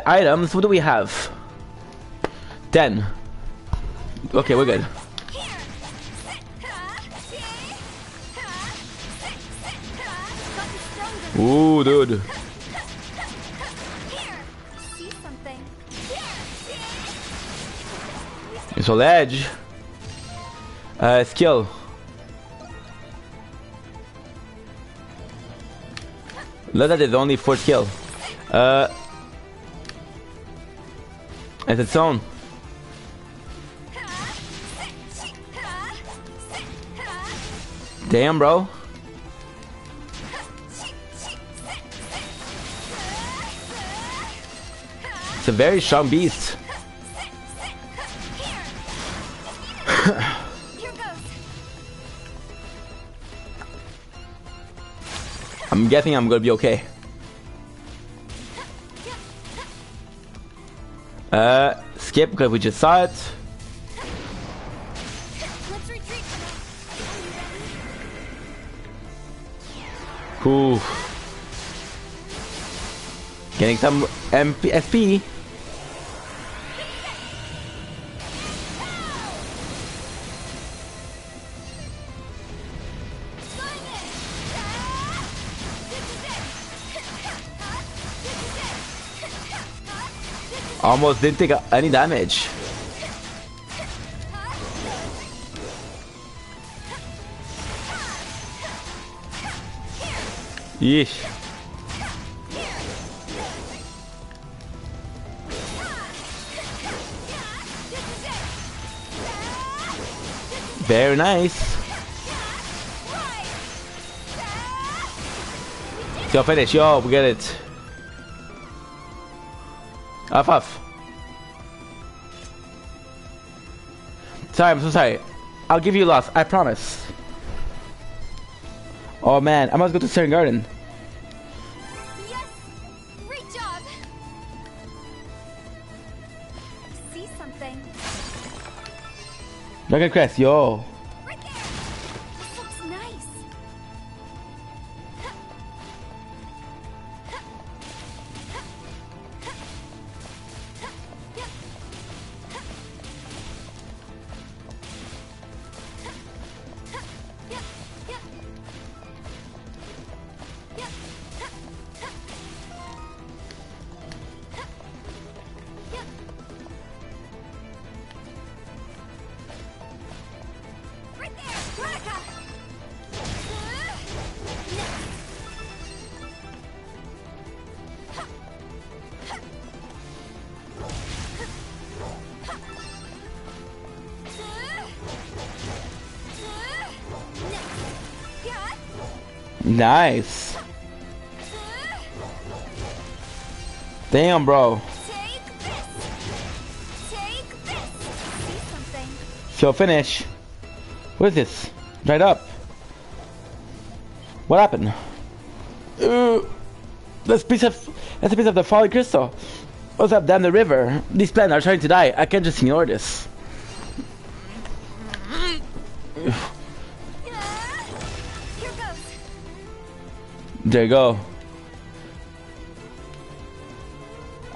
Items, what do we have? 10. Okay, we're good. Ooh, dude. See something? It's all edge. Skill. Look at it, only 4 skill. It's its own. Damn, bro. It's a very strong beast. I'm guessing I'm gonna be okay. Skip because we just saw it. Let's retreat. Cool. Getting some SP. Almost didn't take any damage. Yeesh. Very nice. Yo, finish. Yo, we get it. Off. Sorry, I'm so sorry. I'll give you a loss, I promise. Oh man, I must go to Stern Garden. Yes! Great job! See something? Dragon Crest, yo. Right there! This looks nice! Nice. Damn, bro. Take this. See something? So finish. What is this? Dried up. What happened? That's a piece of the falling crystal. What's up down the river? These plants are trying to die. I can't just ignore this. Here goes. There you go.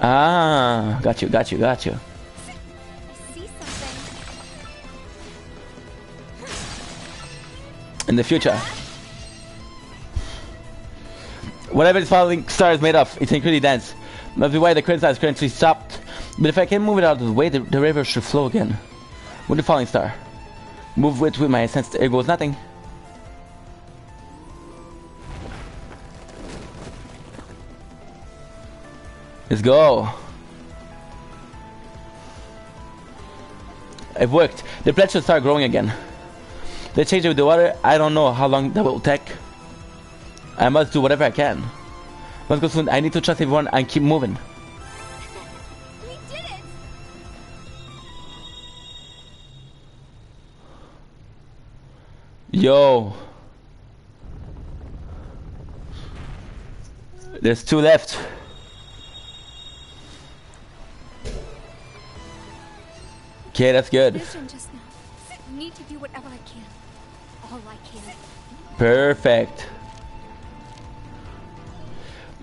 Ah, got you. I see something. In the future. Whatever this falling star is made of, it's incredibly dense. Must be why the crystal is currently stopped. But if I can move it out of the way, the river should flow again. With the falling star. Move it with my sense, there goes nothing. Let's go. It worked. The plant should start growing again. They changed it with the water. I don't know how long that will take. I must do whatever I can. Must go soon. I need to trust everyone and keep moving. We did it. Yo. There's 2 left. Okay, that's good. Vision just now. I need to do whatever I can. All I can. Perfect.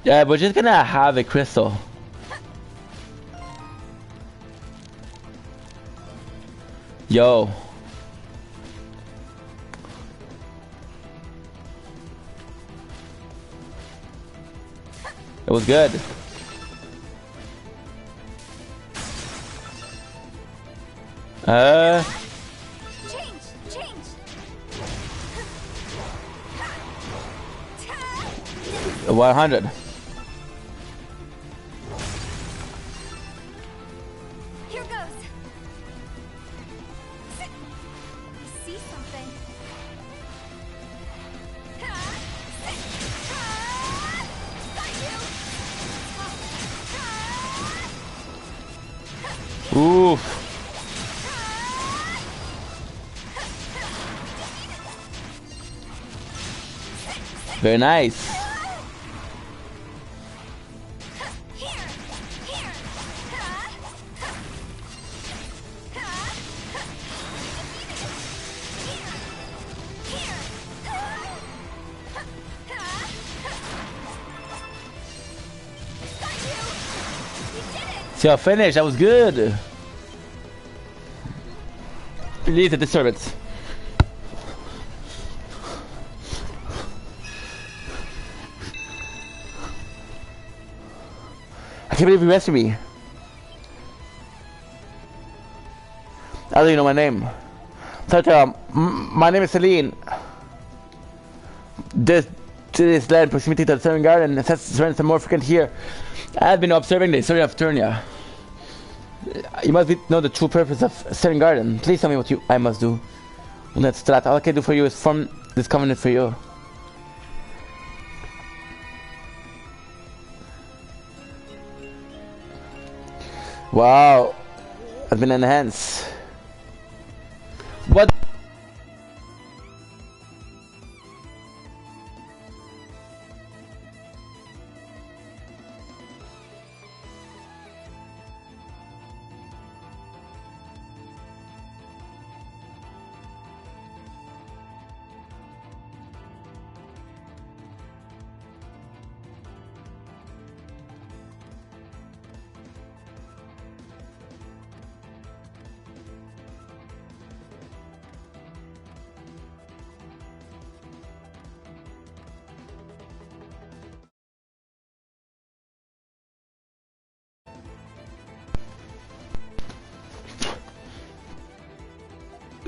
Yeah, we're just gonna have a crystal. Yo. It was good. Change. 100. Here goes. I see something. Oof. Very nice. So finish, that was good. Release the disturbance. I can't believe you rescued me. I don't even know my name. So, my name is Celine. This land proximity to the Southern Garden necessitates more frequent here. I have been observing the history of Eternia. You must know the true purpose of Southern Garden. Please tell me what I must do. Let's start. All I can do for you is form this covenant for you. Wow, has been enhanced. What?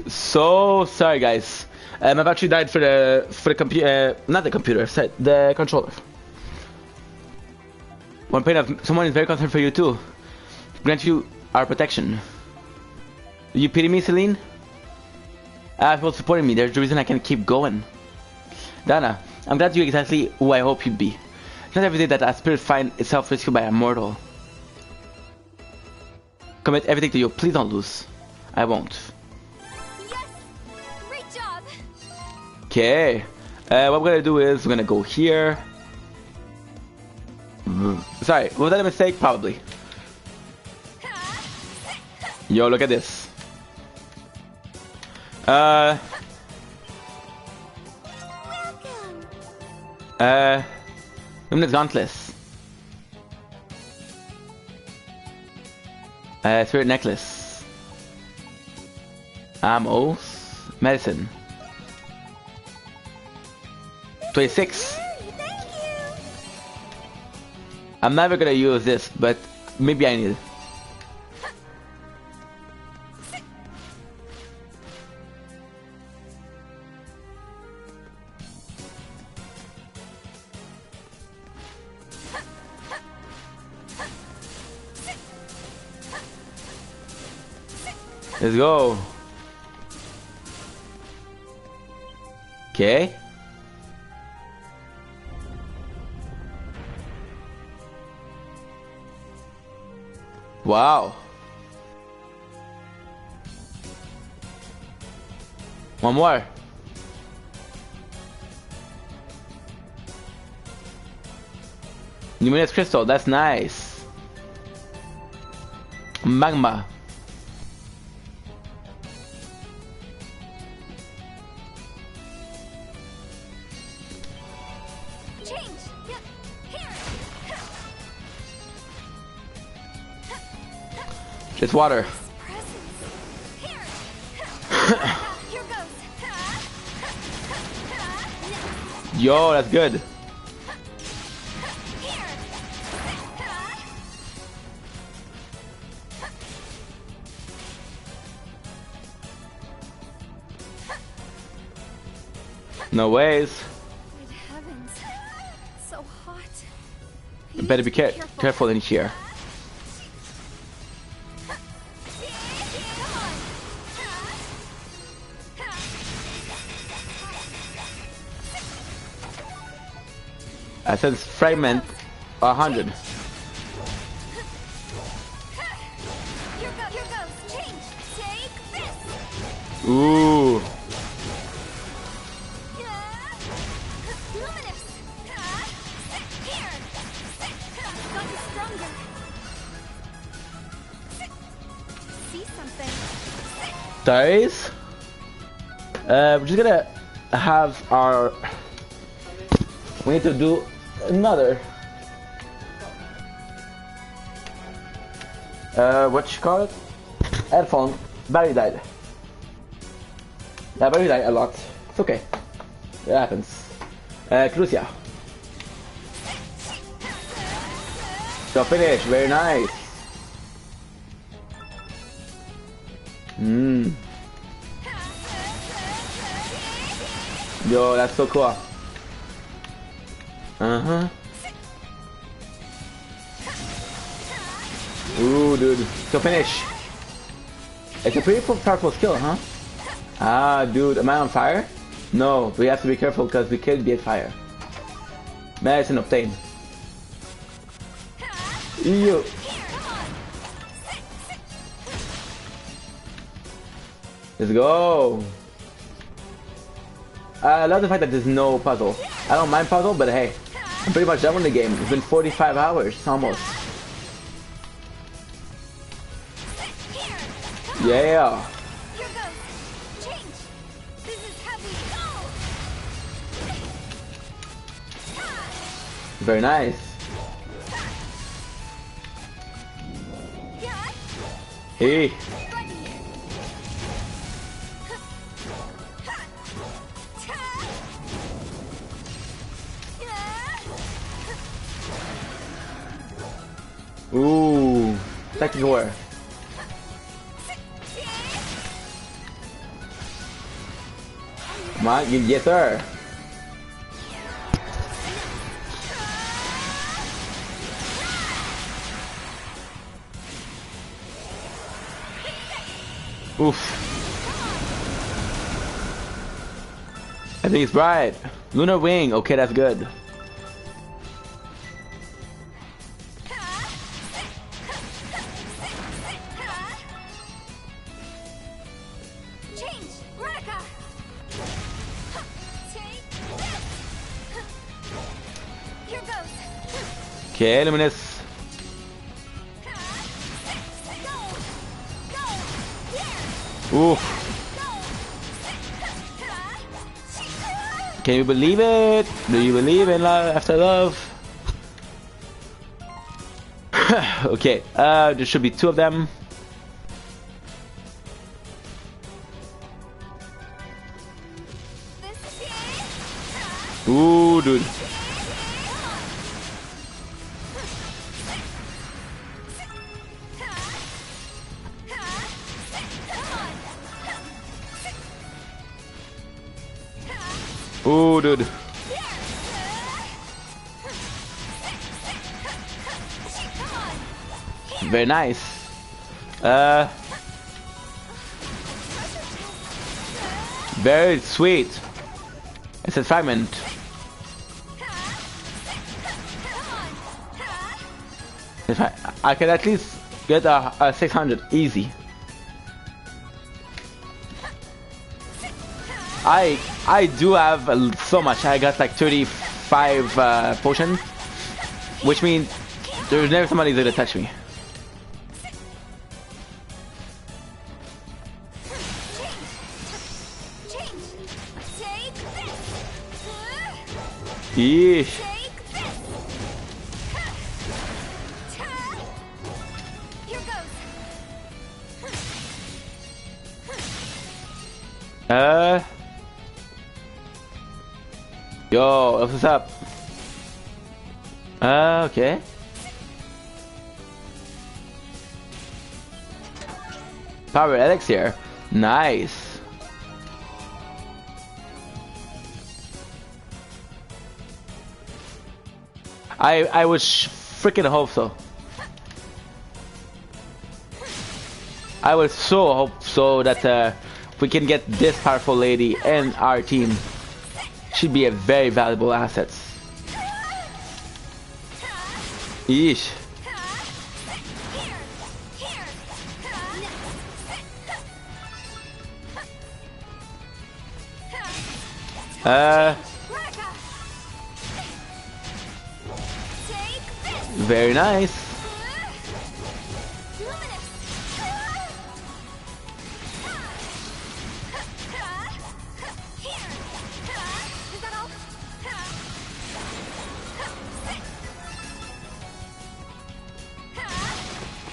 So sorry, guys. I've actually died for the computer, not the computer, the controller. One point of someone is very concerned for you too. Grant you our protection. You pity me, Celine? For supporting me. There's the reason I can keep going. Dana, I'm glad you're exactly who I hope you'd be. Not every day that a spirit finds itself rescued by a mortal. Commit everything to you. Please don't lose. I won't. Yes! Great job! Okay. What we're gonna do is we're gonna go here. Sorry, was that a mistake? Probably. Yo, look at this. Luminous Gauntlets. Spirit Necklace. Ammos. Medicine. 26. I'm never gonna use this, but maybe I need it. Let's go. Okay. Wow. One more. Luminous crystal, that's nice. Magma. It's water. Yo, that's good. No ways. Good heavens. So hot. You better be careful in here. I said fragment 100. Here goes. Change. Take this. Ooh. Luminous. Here. Gotten stronger. See something. Guys, we're just gonna have our. We need to do another. What you call it? Headphone. Battery died. Yeah, battery died a lot. It's okay. It happens. Crucia. So finish. Very nice. Yo, that's so cool. Ooh, dude. So finish. It's a pretty powerful skill, huh? Ah, dude. Am I on fire? No, we have to be careful because we could get fire. Medicine obtained. Ew. Let's go. I love the fact that there's no puzzle. I don't mind puzzle, but hey, I'm pretty much done with the game. It's been 45 hours, almost. Yeah. Very nice. Hey. Ooh, second war. Come on, yes sir. Oof. I think it's bright. Lunar Wing. Okay, that's good. Change, Renica. Take this. Here goes. Okay, Luminous. Oof. Can you believe it? Do you believe in love after love? Okay, there should be 2 of them. Ooh, dude. Ooh, dude. Very nice. Very sweet. It's a fragment. If I can at least get a 600 easy. I do have so much. I got like 35 potions, which means there's never somebody gonna touch me. Yeesh. Yo, what's up? Okay. Power elixir. Nice. I would freaking hope so. I would so hope so that we can get this powerful lady in our team. She'd be a very valuable asset. Yeesh. Very nice.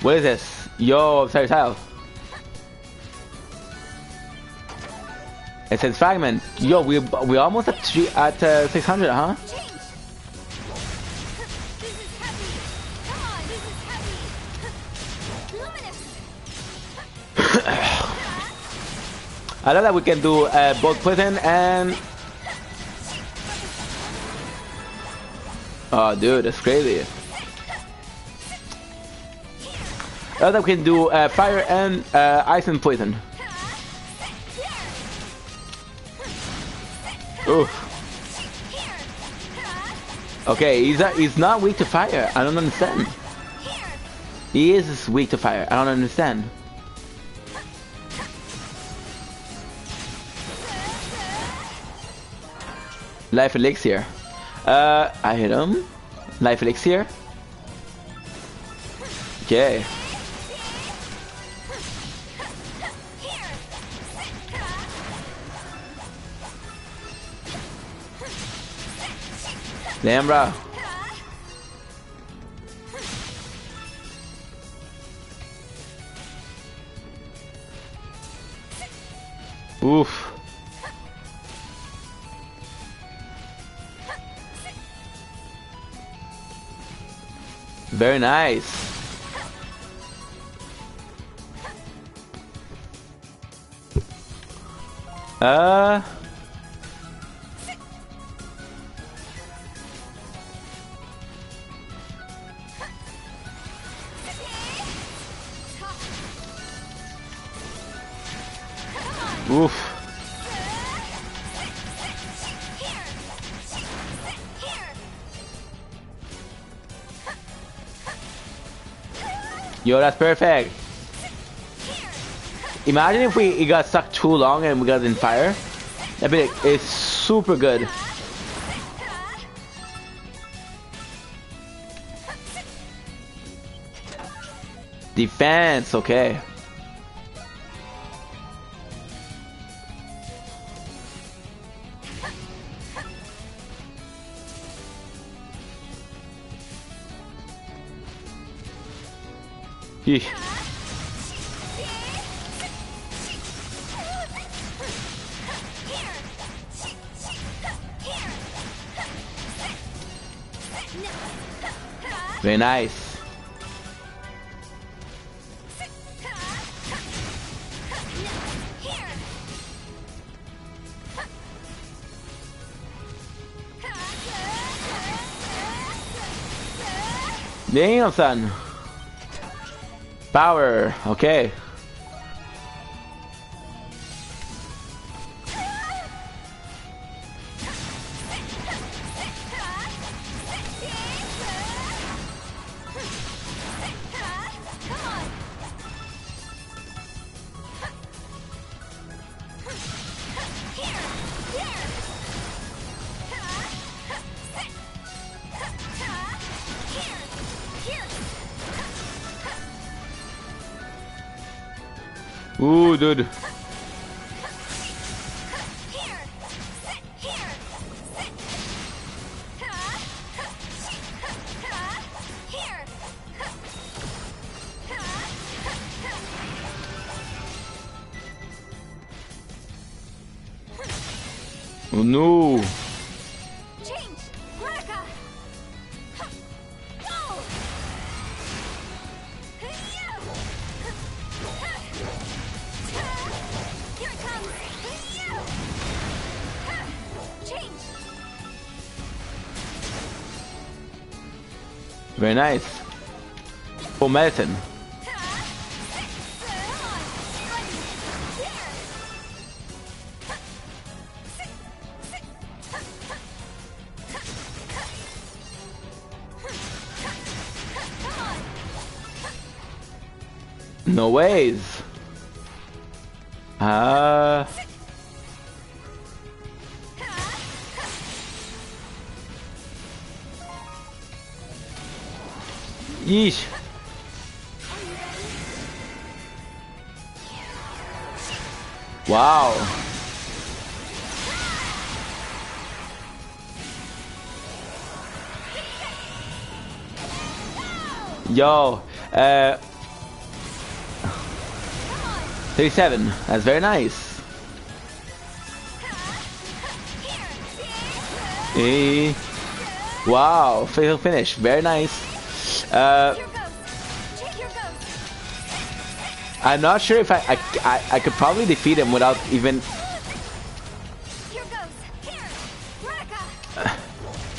What is this? Yo, sorry, tile. It says fragment. Yo, we almost at 600, huh? I love that we can do both poison and... Oh, dude, that's crazy. I love that we can do fire and ice and poison. Oof. Okay, he's not weak to fire. I don't understand. He is weak to fire. I don't understand. Life elixir. I hit him. Life elixir. Okay. Damn, bro. Oof. Very nice. Oof. Yo, that's perfect. Imagine if it got stuck too long and we got in fire. That bit is super good. Defense, okay. Yeesh. Very nice. Damn, son. Power, okay. Ooh, dude. Oh no. Very nice. For medicine. No ways. Yeesh. Wow. Yo, 37. That's very nice. Hey. Wow, fatal finish. Very nice. I'm not sure if I could probably defeat him without even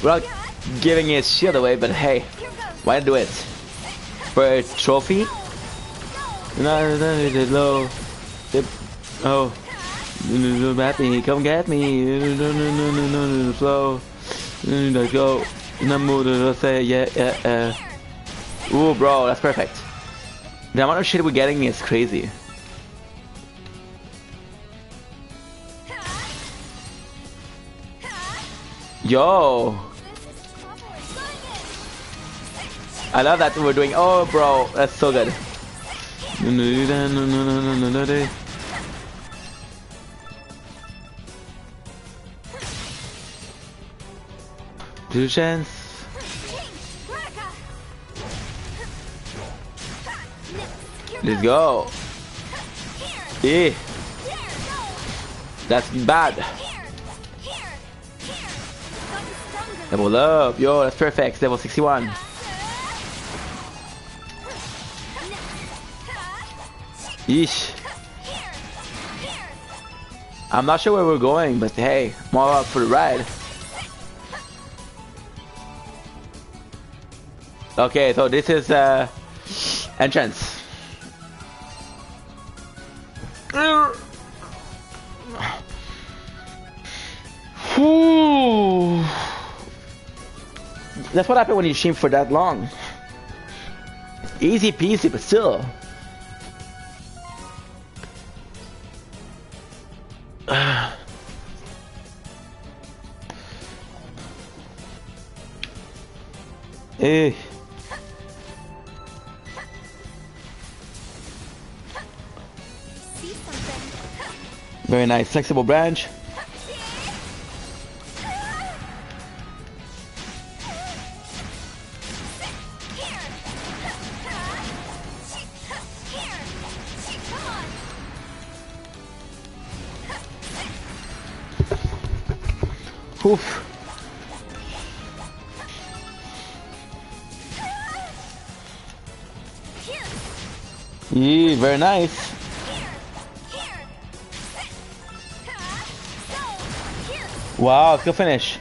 without giving his shield away, but hey, why do it? For a trophy? No, oh, at me, come get me, no, slow, let's go, let's say, yeah. Ooh, bro, that's perfect. The amount of shit we're getting is crazy. Yo, I love that we're doing. Oh, bro, that's so good. Two chance. Let's go. Yeah. That's bad. Level up. Yo, that's perfect. Level 61. Yeesh. I'm not sure where we're going, but hey, more up for the ride. Okay, so this is entrance. That's what happened when you stream for that long. Easy peasy, but still. Eh. See something. Very nice, flexible branch. Oof. Yeah, very nice. Wow, good finish.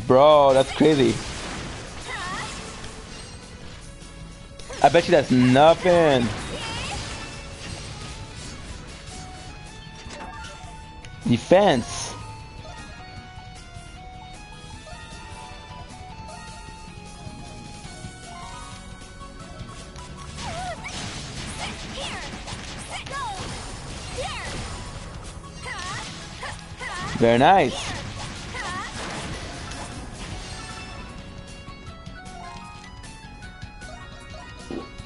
Bro, that's crazy. I bet you that's nothing. Defense. Very nice.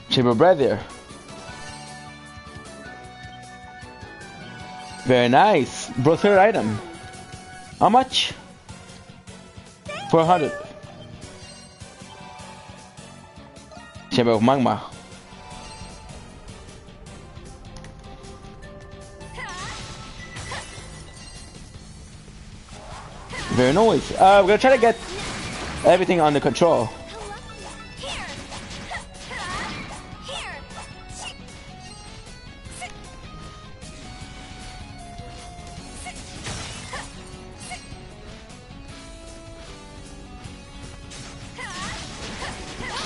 Chamber bread there. Very nice. Bro, third item. How much? 400. Chamber of Magma. Very nice. We're gonna try to get everything under control.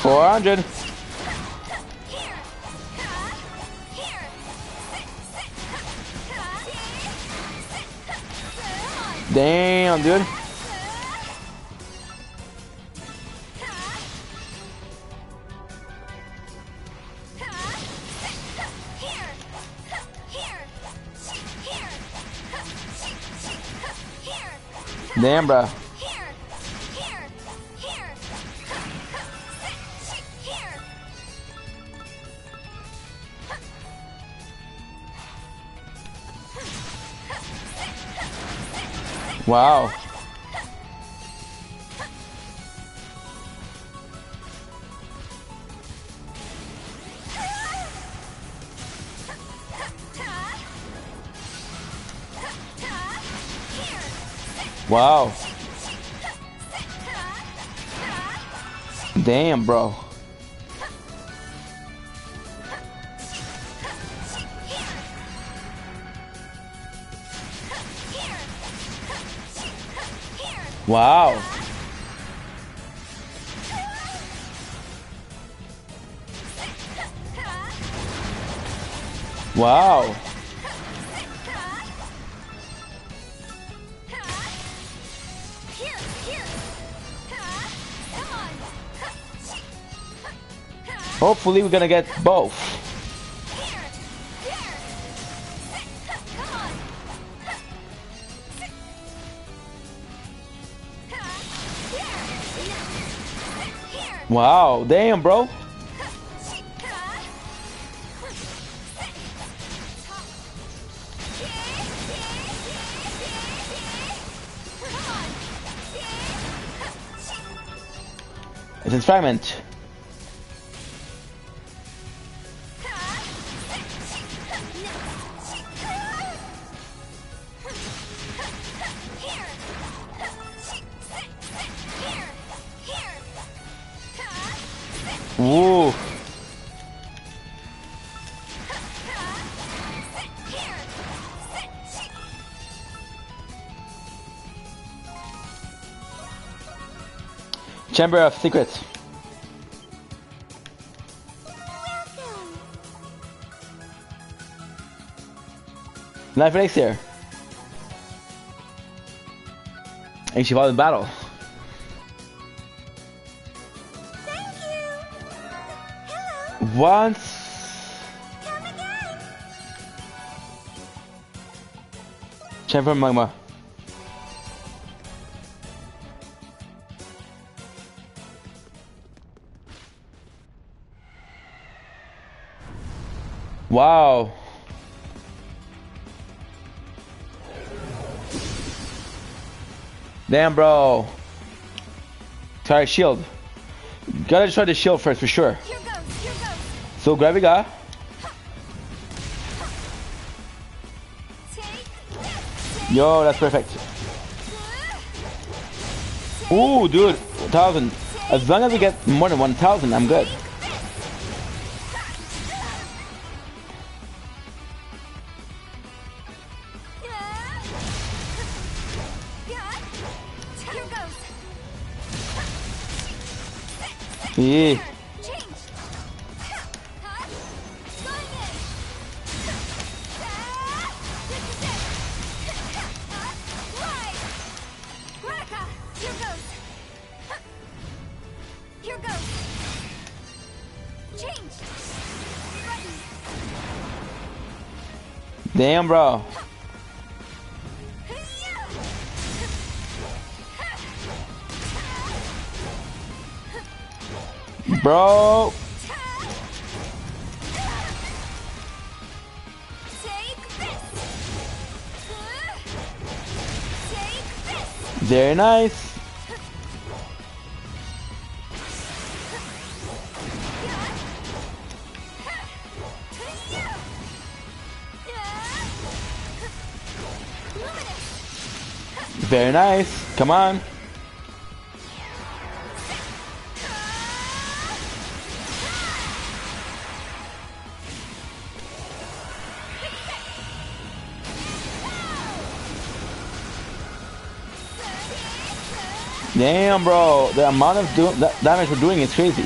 $400. Damn, dude. Damn, bro. Wow. Wow. Damn, bro. Wow. Wow. Hopefully we're gonna get both. Wow, damn, bro. It's in fragment. Woo. Chamber of Secrets. Life elixir. And she fought in battle. Thank you. Hello. Once. Come again. Champion Magma. Wow. Damn, bro. Try shield. Gotta try the shield first for sure. Here goes. Here goes. So Graviga. Yo, that's perfect. Ooh, dude, 1,000. As long as we get more than 1,000, I'm good. Yeah. Damn, bro. Bro. Very nice. Very nice. Come on. Damn, bro. The amount of damage we're doing is crazy.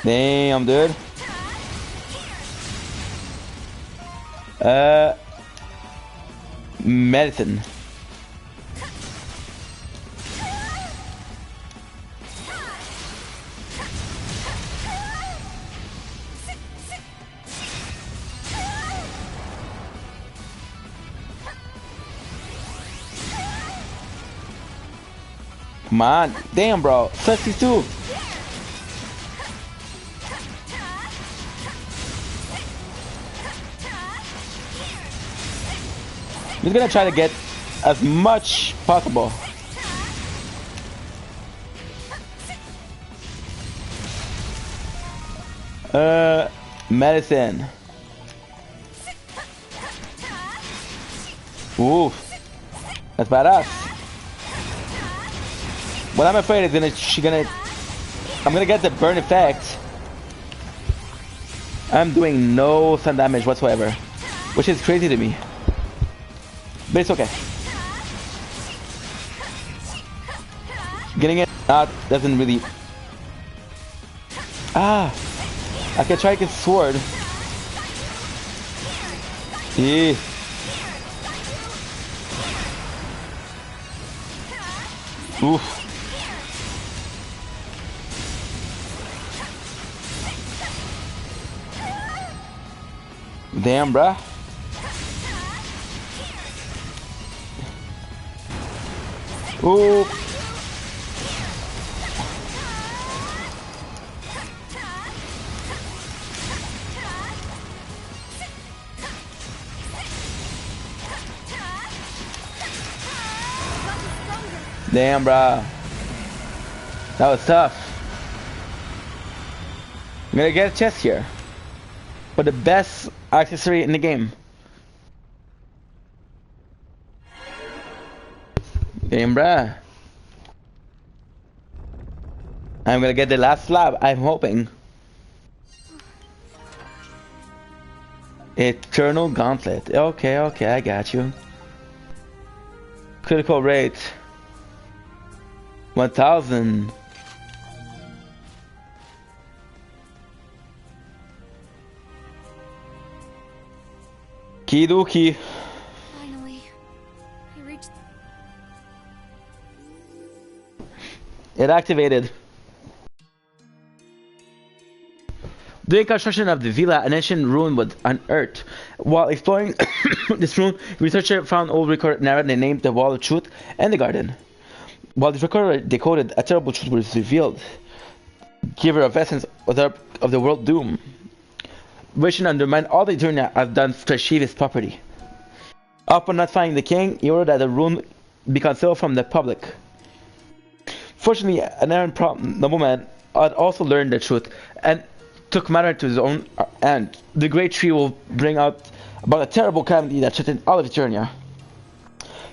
Damn, dude. Medicine. Come on. Damn, bro. 62. Just gonna try to get as much possible. Medicine. Ooh, that's badass. What I'm afraid is I'm gonna get the burn effect. I'm doing no stun damage whatsoever, which is crazy to me. But it's okay. Getting it out doesn't really... Ah! I can try to get sword. Yeah. Oof. Damn, bruh. Ooh. Damn, bruh. That was tough. I'm gonna get a chest here. For the best accessory in the game. Damn, bruh. I'm gonna get the last slab, I'm hoping. Eternal Gauntlet. Okay, I got you. Critical rate. 1,000. Kidoki. Finally, I reached. It activated. During construction of the villa, an ancient ruin was unearthed. While exploring this ruin, researchers found old record narrative named the Wall of Truth and the Garden. While this record decoded, a terrible truth was revealed. Giver of essence of the world doom. Wishing to undermine all the Eternia has done to achieve his property. Upon not finding the king, he ordered that the ruin be concealed from the public. Fortunately, an errant nobleman had also learned the truth and took matter to his own hand. The great tree will bring about a terrible calamity that threatened all of Eternia.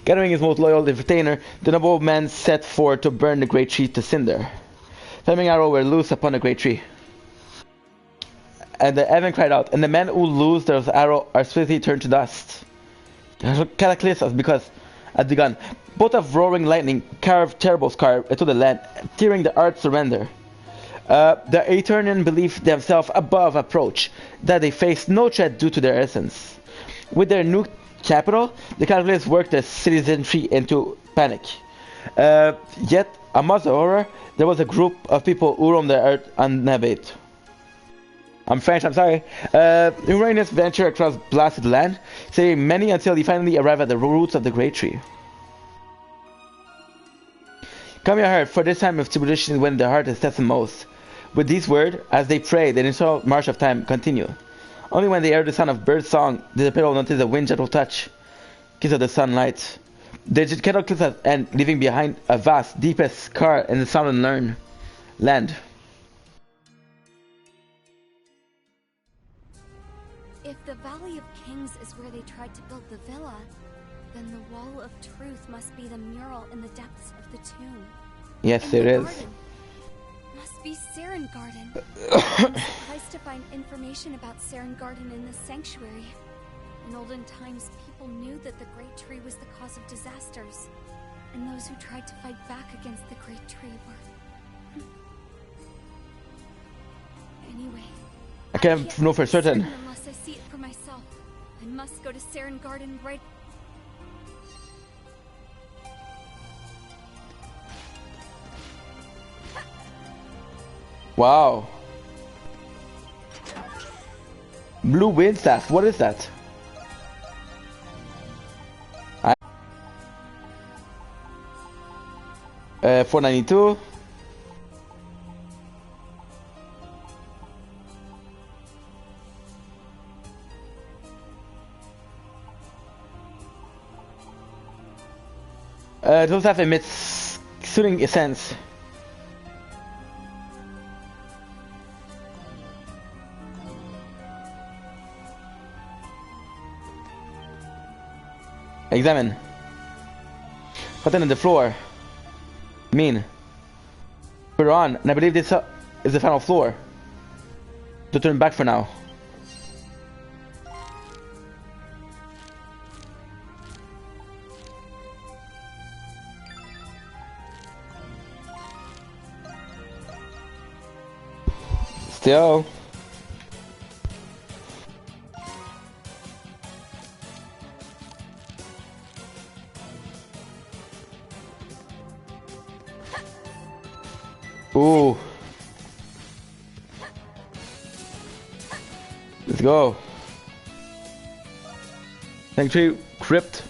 Gathering his most loyal retainer, the nobleman set forth to burn the great tree to cinder. Flaming arrows were loosed upon the great tree. And the heaven cried out, and the men who lose their arrows are swiftly turned to dust. The cataclysm has begun. Both of roaring lightning carved terrible scars into the land, tearing the earth surrender. The Eternian believed themselves above approach, that they faced no threat due to their essence. With their new capital, the Cataclysm worked the citizenry into panic. Yet, amongst the horror, there was a group of people who roamed the earth unabated. I'm French, I'm sorry. Uranus ventured across blasted land, saving many until he finally arrived at the roots of the great tree. Come your heart, for this time of tribulation is when the heart is tested most. With these words, as they pray, the initial march of time continue. Only when they hear the sound of bird song did the people notice the wind gentle touch, kiss of the sunlight. The cataclysm and leaving behind a vast, deepest scar in the southern land. If the Valley of Kings is where they tried to build the villa, then the Wall of Truth must be the mural in the depths of the tomb. Yes, it is. Must be Saren Garden. I'm surprised to find information about Saren Garden in this sanctuary. In olden times, people knew that the Great Tree was the cause of disasters, and those who tried to fight back against the Great Tree were... Anyway, I can't know for certain. Unless I see it for myself. I must go to Saren Garden right... Wow. Blue wind staff, what is that? 492. Those have emits soothing essence. Examine. Button on the floor. Mean. We're on, and I believe this is the final floor. To turn back for now. Still. Ooh. Let's go. Sanctuary Crypt.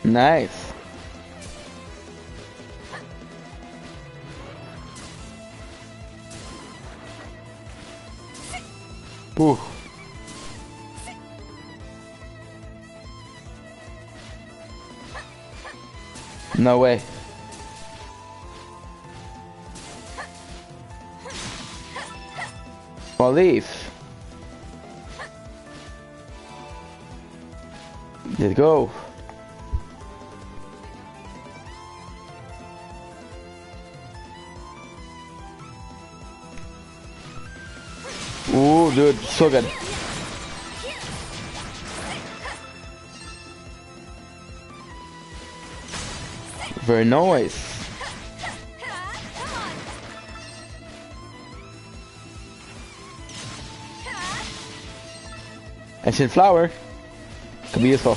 Nice. Ooh. No way. I'll leave. Let's go. Ooh, dude, so good. Very nice. Ancient flower could be useful.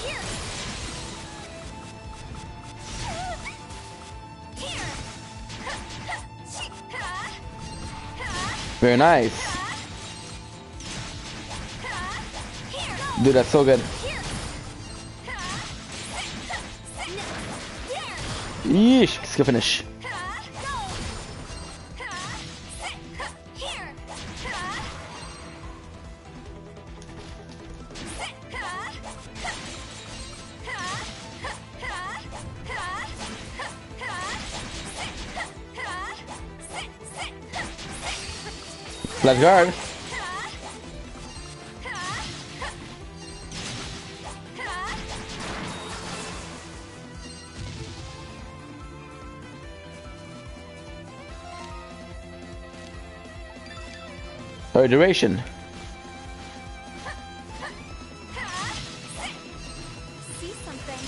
Very nice. Dude, that's so good. Yeesh, skill finish. Flash guard. Or duration. See something.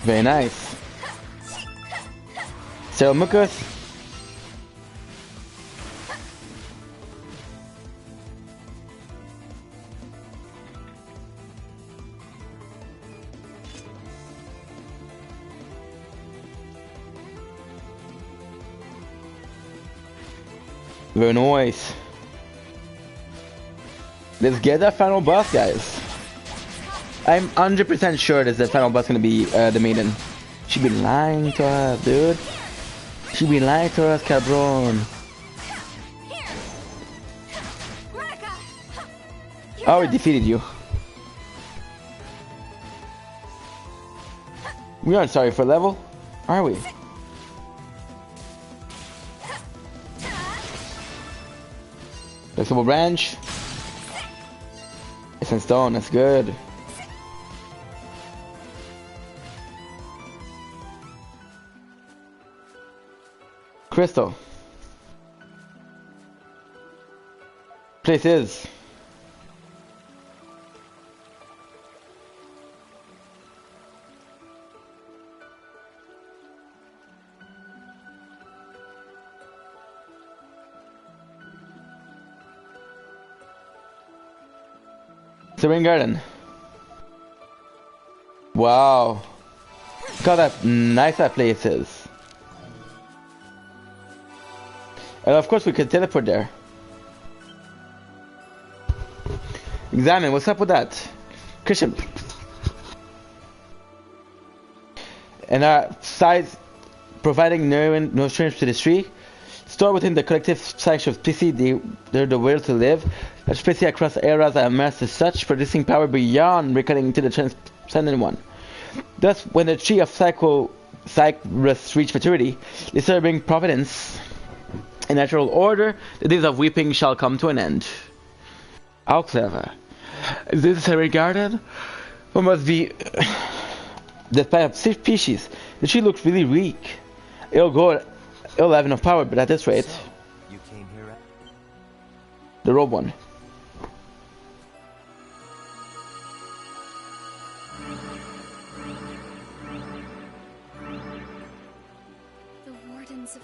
Very nice. Mucus. Very nice. Let's get that final boss, guys. I'm 100% sure that the final boss gonna be the maiden. She be lying to us, dude. She be lying to us, cabron. Oh, we defeated you. We aren't sorry for level, are we? Flexible branch. Essence stone, that's good. Crystal. Place is. Serene Garden. Wow. Look how that nice that place is. And of course we could teleport there. Examine, what's up with that? Christian. And our size providing nutrients to the tree. Stored within the collective psyche of PC, they're the will to live. A species across eras that amass as such, producing power beyond reckoning to the transcendent one. Thus, when the tree of Cycrus reach maturity, disturbing providence in natural order, the days of weeping shall come to an end. How clever. Is this a serene garden? What must be the type of species? The tree looks really weak. It'll have enough power, but at this rate. So, you came here at... The robe one. The Wardens of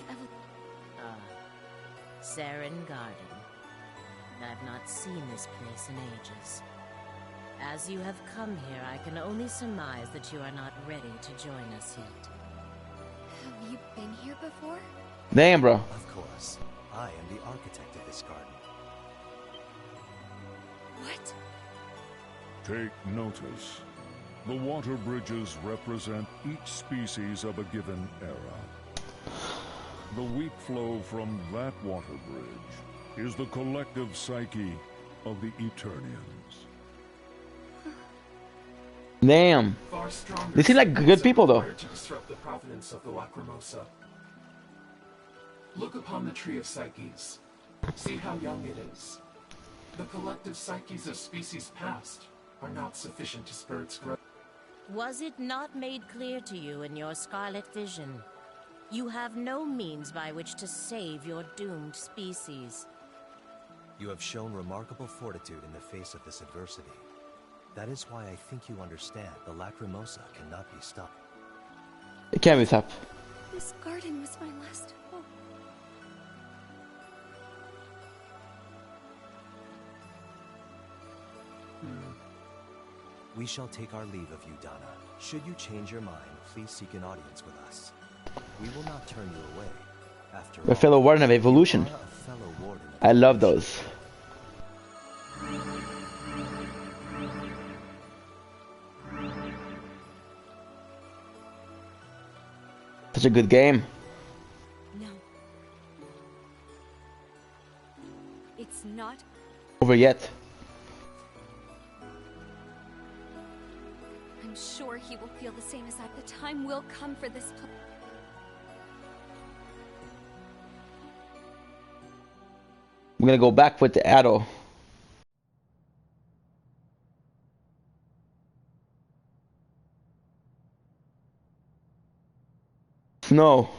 Serene Garden. I've not seen this place in ages. As you have come here, I can only surmise that you are not ready to join us yet. Have you been here before? Damn, bro. Of course. I am the architect of this garden. What? Take notice. The water bridges represent each species of a given era. The weak flow from that water bridge is the collective psyche of the Eternians. Damn. They seem like good people, though. To disrupt the providence of the Lacrimosa. Look upon the tree of psyches. See how young it is. The collective psyches of species past are not sufficient to spur its growth. Was it not made clear to you in your Scarlet Vision? You have no means by which to save your doomed species. You have shown remarkable fortitude in the face of this adversity. That is why I think you understand the Lacrimosa cannot be stopped. It can't be stopped. This garden was my last hope. We shall take our leave of you, Dana. Should you change your mind, please seek an audience with us. We will not turn you away. After A fellow warden of evolution. I love those. Such a good game. No. It's not over yet. I'm sure he will feel the same as I. The time will come for this. I'm gonna go back with the arrow. Snow.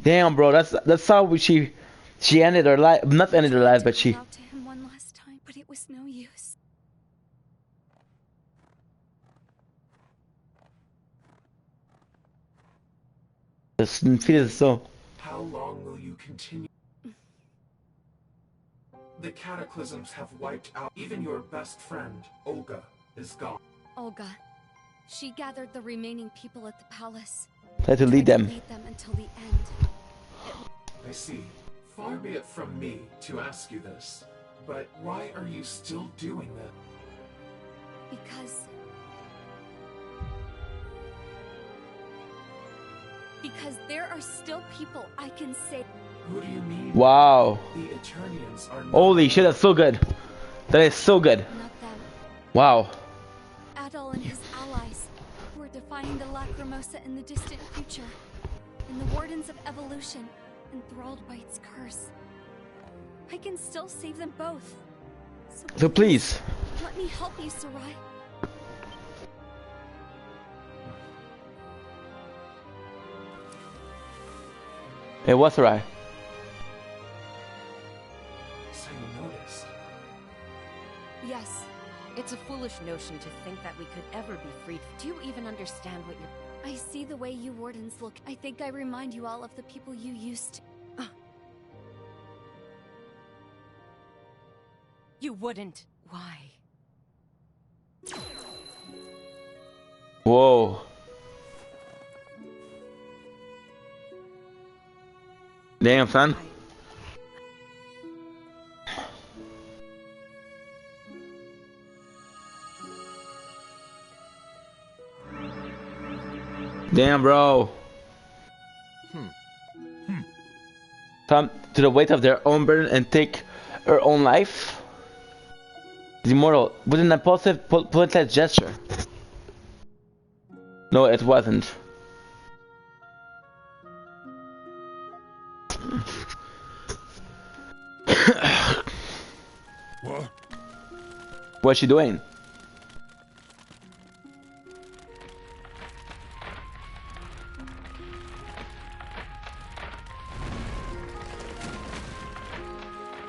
Damn, bro, that's how she ended her life. Not ended her life, but she. Out to him one last time, but it was no use. How long will you continue? The cataclysms have wiped out. Even your best friend, Olga, is gone. Olga. She gathered the remaining people at the palace. Tried to lead them. Until the end. I see. Far be it from me to ask you this, but why are you still doing that? Because there are still people I can save. Who do you mean? Wow. The Eternians are not. Holy shit, that's so good. That is so good. Not them. Wow. Adol and his allies, who are defying the Lacrimosa in the distant future, and the Wardens of Evolution, enthralled by its curse. I can still save them both. So please. Let me help you, Sarai. Hey, what's Sarai? So you noticed. Yes. It's a foolish notion to think that we could ever be freed. Do you even understand what you're... I see the way you Wardens look. I think I remind you all of the people you used to. You wouldn't. Why? Whoa. Damn, son. Damn, bro. Come to the weight of their own burden and take her own life. Is immortal with an impulsive, pointless gesture. No, it wasn't. What? What's she doing?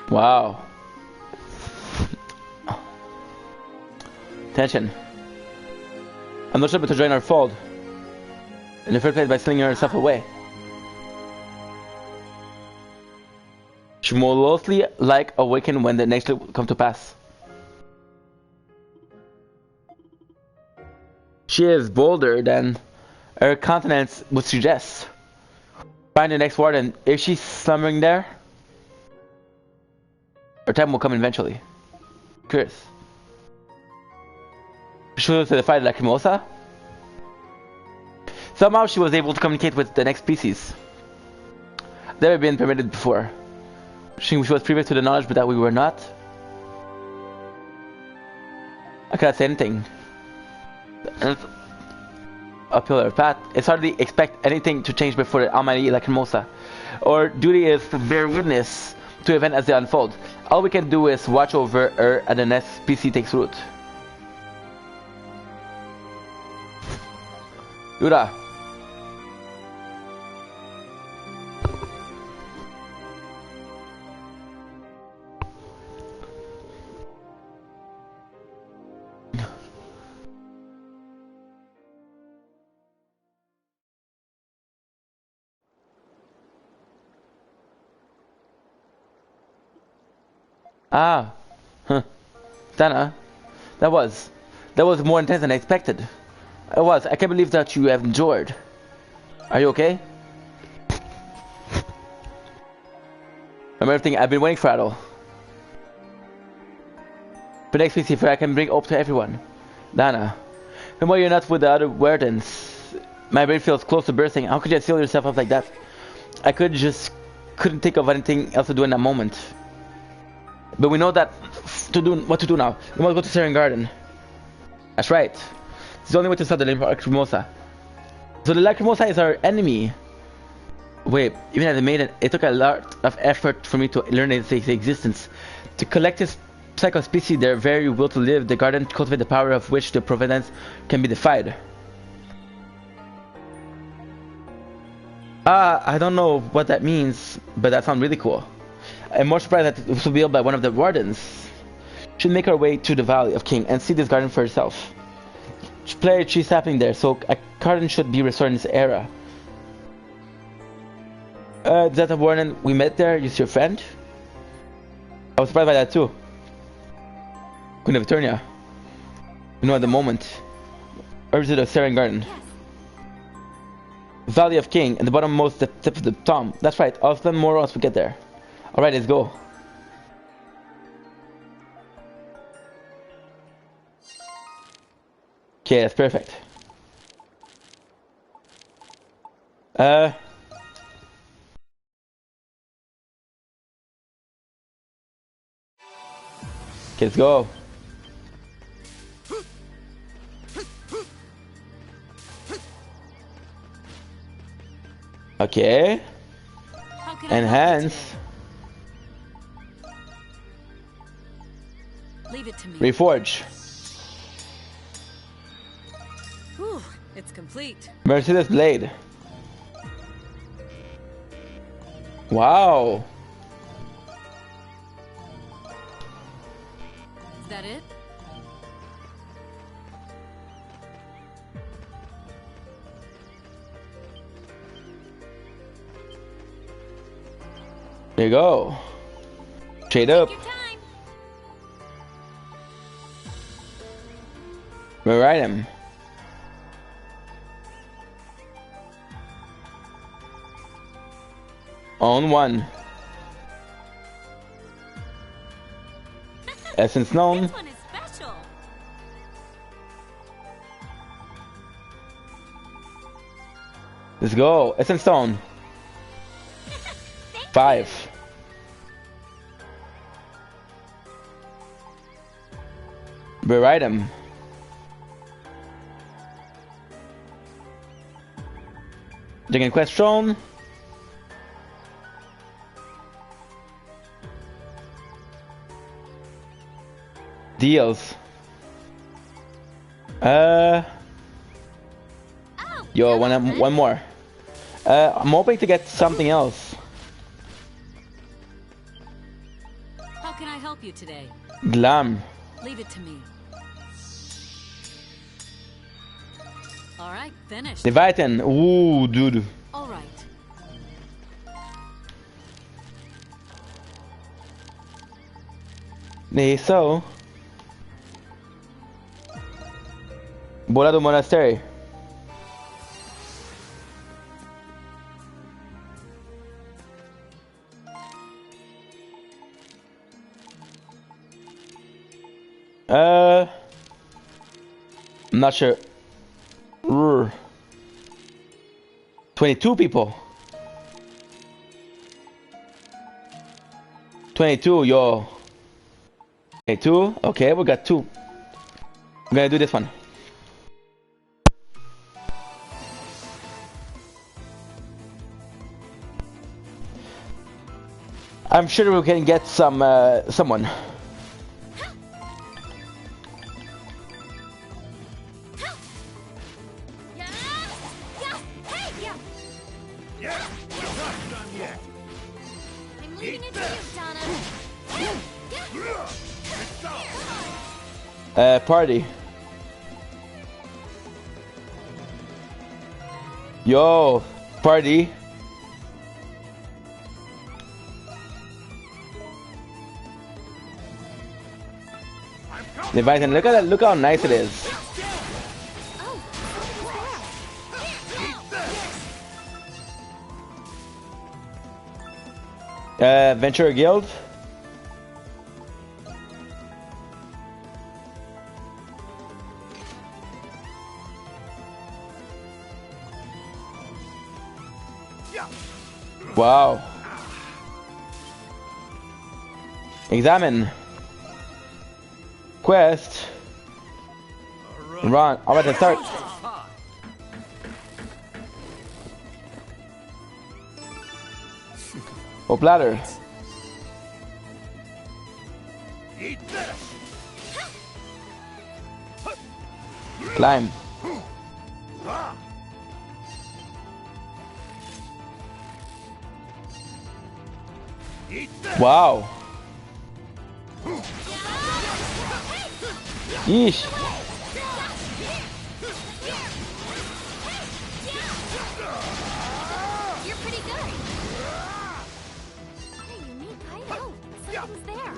Wow. Tension. I'm not sure but to join our fold. In the first place by slinging herself away. She will mostly like awaken when the next will come to pass. She is bolder than her countenance would suggest. Find the next warden. If she's slumbering there, her time will come eventually. Curious. She was to defy the Lacrimosa. Somehow she was able to communicate with the next species. Never been permitted before. She was privy to the knowledge, but that we were not. I cannot say anything. Uphill her path. It's hardly expect anything to change before the Almighty Lacrimosa. Our duty is to bear witness to events as they unfold. All we can do is watch over her and the next species takes root. Yura. Ah. Huh. Dana. That was more intense than I expected. It was. I can't believe that you have endured. Are you okay? Remember everything I've been waiting for, Adol. But next week, see if I can bring hope to everyone. Dana. Remember you're not with the other wardens. My brain feels close to bursting. How could you seal yourself up like that? I couldn't think of anything else to do in that moment. But we know that what to do now. We must go to Seren Garden. That's right. It's the only way to stop the Lacrimosa. So the Lacrimosa is our enemy. Wait, even as I made it took a lot of effort for me to learn its existence. To collect this psycho species, their very will to live, the garden cultivate the power of which the providence can be defied. I don't know what that means, but that sounds really cool. I'm more surprised that it was revealed by one of the wardens. Should make our way to the Valley of King and see this garden for herself. She's happening there, so a garden should be restored in this era. Is that the warden we met there? You see your friend? I was surprised by that too. Queen of Eternia. You know at the moment. Or is it a Seren Garden? Yes. Valley of King, and the bottommost tip of the tom. That's right, I'll explain more once we get there. Alright, let's go. Okay, that's perfect. Okay, let's go. Okay. Enhance. Leave it to me. Reforge. Whew, it's complete. Merciless Blade. Wow. Is that it? There you go. Trade up. Rare item. Own one. Essence known. This one is special. Let's go. Essence stone. 5. Rare item. Dragon Quest Throne. Deals. Yo, one more. I'm hoping to get something else. How can I help you today? Glam. Leave it to me. All right, finished. Leviathan. Ooh, dude. All right. So. Bola do Monastery. I'm not sure. 22 people. 22, yo. 22. Okay, we got 2. I'm gonna do this one. I'm sure we can get someone. Party. Yo, party. Leviathan, look at that, look how nice it is. Ventura Guild. Wow. Examine. Quest. Run. I'm about to start. Oh, bladder. Climb. Wow. Yeesh. You're pretty good. Hey, unique. I know. Something's there.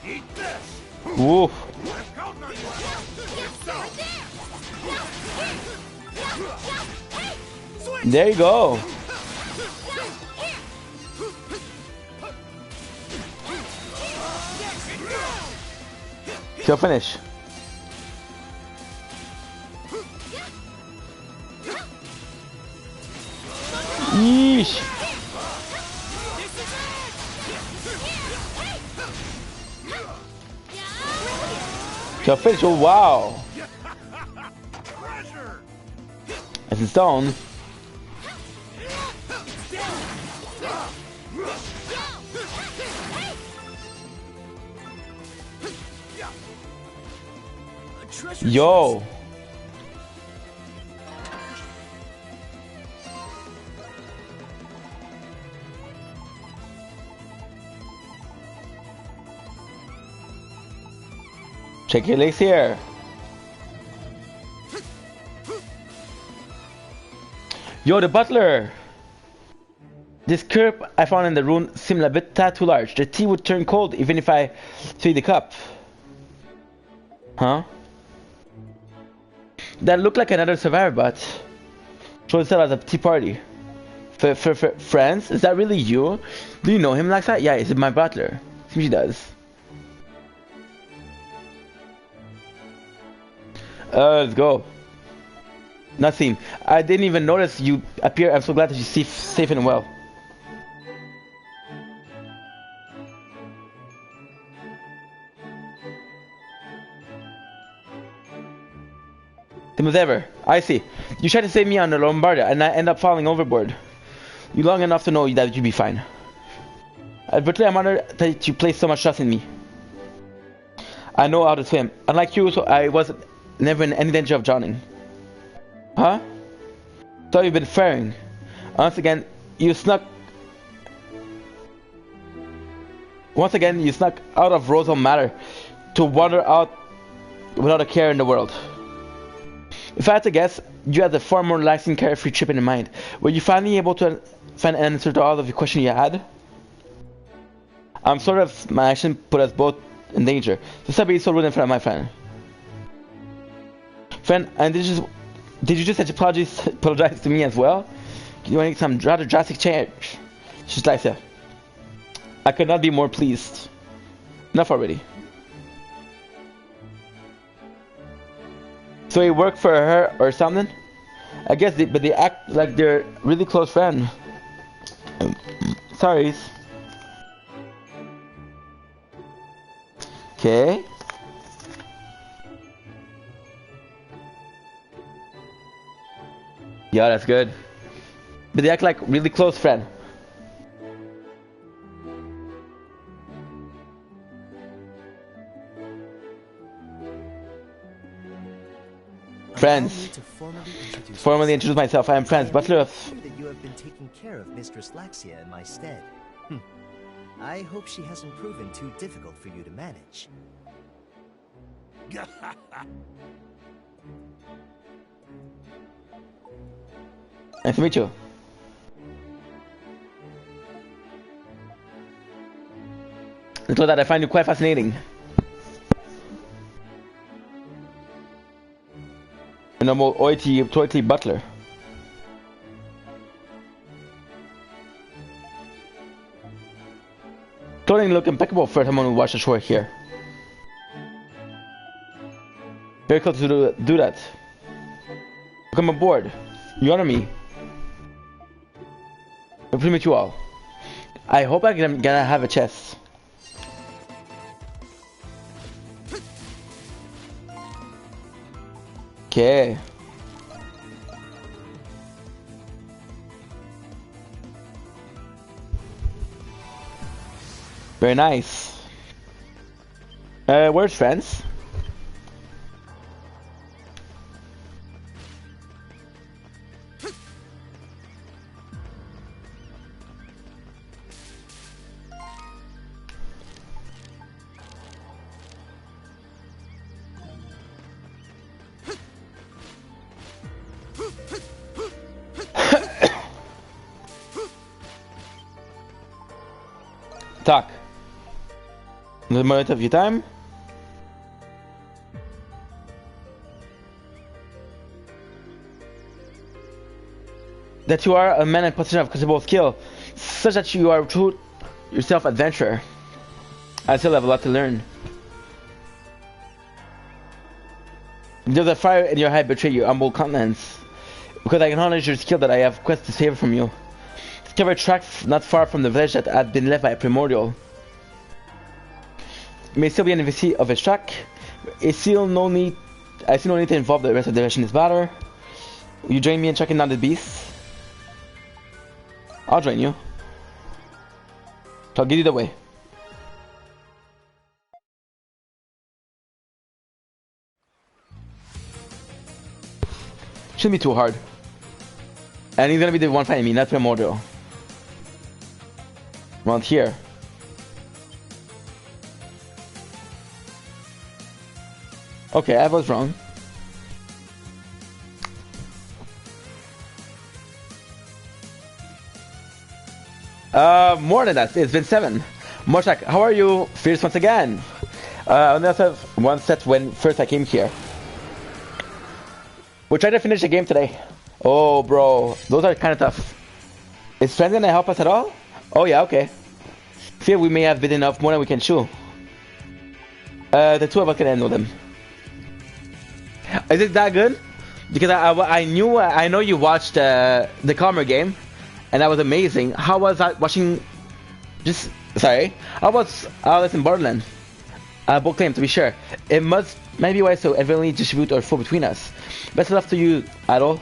Eat this! Woof. There you go. She'll finish. Yeesh. She'll finish. Oh, wow. It's in stone. Yo. Check your legs here. Yo, the butler. This curb I found in the room seemed a bit too large. The tea would turn cold even if I fill the cup. Huh? That looked like another survivor, but showed itself as a tea party. Friends? Is that really you? Do you know him like that? Yeah, it's my butler. Seems he does. Let's go. Nothing. I didn't even notice you appear. I'm so glad that you're safe and well. Same as ever. I see. You tried to save me on the Lombardia, and I end up falling overboard. You long enough to know that you'd be fine. But I'm honored that you place so much trust in me. I know how to swim. Unlike you, so I was never in any danger of drowning. Huh? So you've been faring. Once again, you snuck out of Rosal Matter to wander out without a care in the world. If I had to guess, you had a far more relaxing, carefree trip in mind. Were you finally able to find an answer to all of the questions you had? I'm sort of my action put us both in danger. So stop being so rude in front of my friend. Friend, and did you just apologize to me as well? You want some rather drastic change? She's like, I could not be more pleased. Enough already. So you work for her or something? I guess but they act like they're really close friends. Sorry. Okay. Yeah, that's good. But they act like really close friends. Friends. Formally introduce myself. I am Franz, butler of... that you have been taking care of Mistress Laxia in my stead. I hope she hasn't proven too difficult for you to manage. Nice to meet you. Until that, I find you quite fascinating. A normal oity butler. Clothing look impeccable for someone who watched the show here. Very cool to do that. Welcome aboard. You honor me. I'll meet you all. I hope I'm gonna have a chest. Okay. Very nice. Where's friends? Talk. The moment of your time. That you are a man in possession of considerable skill, such that you are true yourself adventurer. I still have a lot to learn. There's a fire in your eye betray your humble countenance, because I acknowledge your skill that I have quest to save from you. Discover a track not far from the village that had been left by a primordial. It may still be an NPC of its track. I see no need to involve the rest of the division in this battle. Will you join me in tracking down the beast? I'll join you. So I'll give you the way. Shouldn't be too hard. And he's gonna be the one fighting me, not primordial. Around here. Okay, I was wrong. More than that, it's been 7. Moshak, how are you? Fierce once again. I only have one set when first I came here. We're trying to finish the game today. Oh, bro, those are kind of tough. Is friend gonna help us at all? Oh yeah, okay. Fear we may have bitten off more than we can chew. The two of us can handle them. Is it that good? Because I know you watched the Calmer game, and that was amazing. How was I watching? I was in Borderlands. Both claim to be sure. It might be wise to evenly distribute our food between us. Best of luck to you, Adol.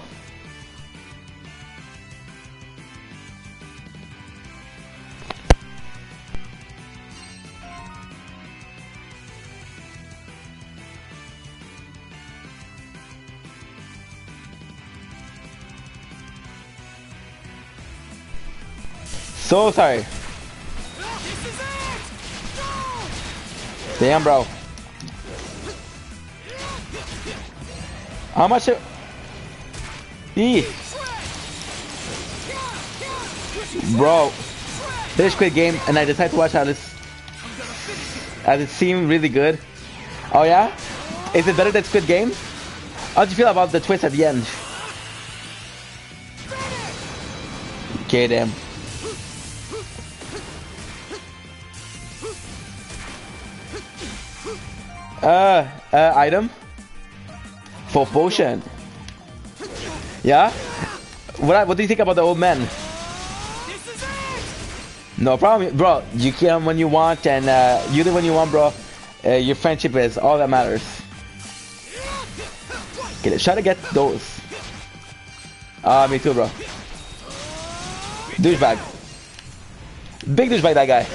So sorry. Damn, bro. How much? Bro, this quick game, and I decided to watch how this. As it seemed really good. Oh yeah? Is it better than Squid Game? How do you feel about the twist at the end? Okay, damn. Item? For potion. Yeah? What do you think about the old man? No problem, bro. You come when you want, and you do when you want, bro. Your friendship is all that matters. Okay, let's try to get those. Me too, bro. Douchebag. Big douchebag, that guy.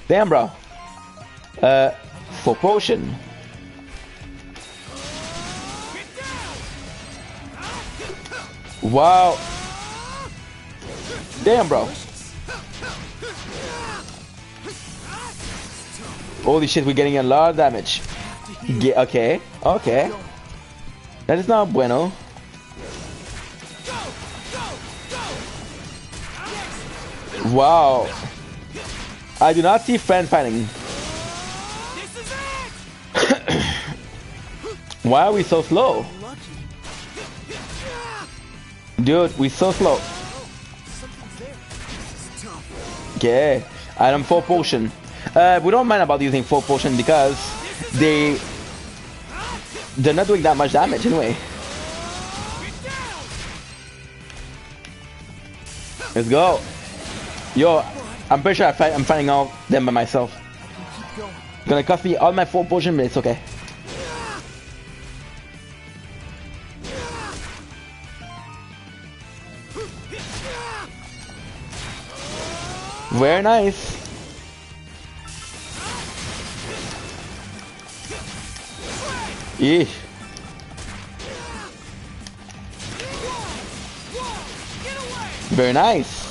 Damn, bro. For potion. Wow. Damn, bro. Holy shit, we're getting a lot of damage. Okay, okay. That is not bueno. Wow. I do not see friend fighting. Why are we so slow? Dude, we so slow. Okay, item full potion. We don't mind about using full potion because they're not doing that much damage anyway. Let's go. Yo, I'm pretty sure I'm fighting all them by myself. Gonna cost me all my full potion, but it's okay. Very nice. Yeesh. Very nice.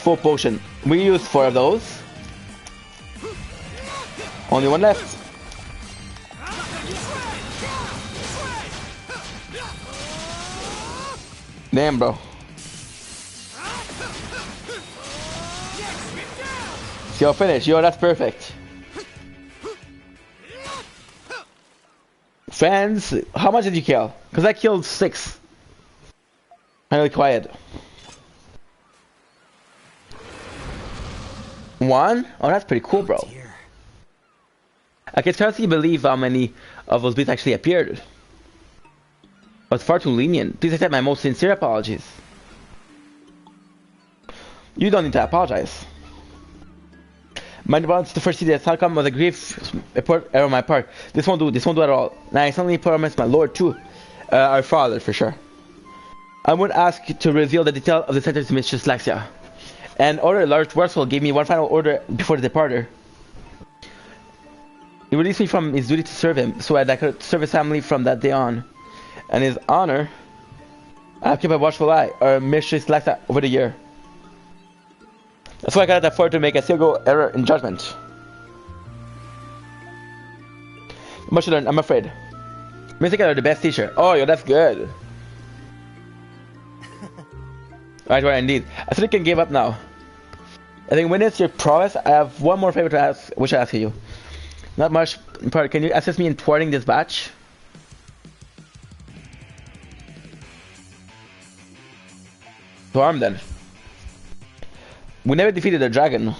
Full potion. We used 4 of those. Only 1 left. Damn, bro. Yo, finish. Yo, that's perfect. Fans, how much did you kill? Because I killed 6. Really quiet. 1? Oh, that's pretty cool, bro. I can scarcely believe how many of those beats actually appeared. But far too lenient. Please accept my most sincere apologies. You don't need to apologize. My response to first see the outcome was a grief error on my part. This won't do at all. Now I suddenly promise my lord too. Our father, for sure. I would ask to reveal the detail of the sentence to Mistress Laxia. And Order Lord Wursel gave me one final order before the departure. He released me from his duty to serve him, so that I could serve his family from that day on. And his honor, I have kept a watchful eye, or Mistress Laxia, over the year. That's why I cannot afford to make a single error in judgment. Much to learn, I'm afraid. Mystica are the best teacher. Oh, yo, that's good. Right, indeed. I think I can give up now. I think witness your prowess, I have one more favor to ask, which I ask you. Not much, but can you assist me in thwarting this batch? To arm then. We never defeated the dragon.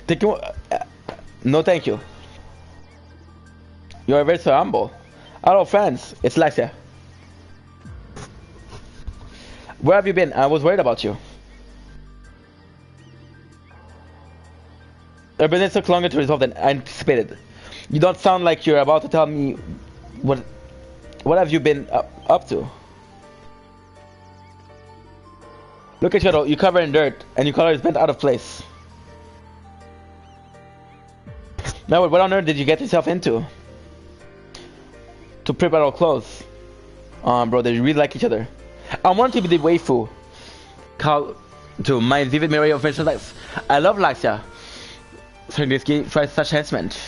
Thank you. No, thank you. You are very so humble. Hello, friends. It's Laxia. Where have you been? I was worried about you. Our business took longer to resolve than I anticipated. You don't sound like you're about to tell me what have you been up to? Look at you, you're covered in dirt, and your color is bent out of place. Now, what on earth did you get yourself into? To prepare our clothes. Bro, they really like each other. I want to be the waifu. Call to my vivid memory of friendship life. I love Laxia. Sergey tries such harassment.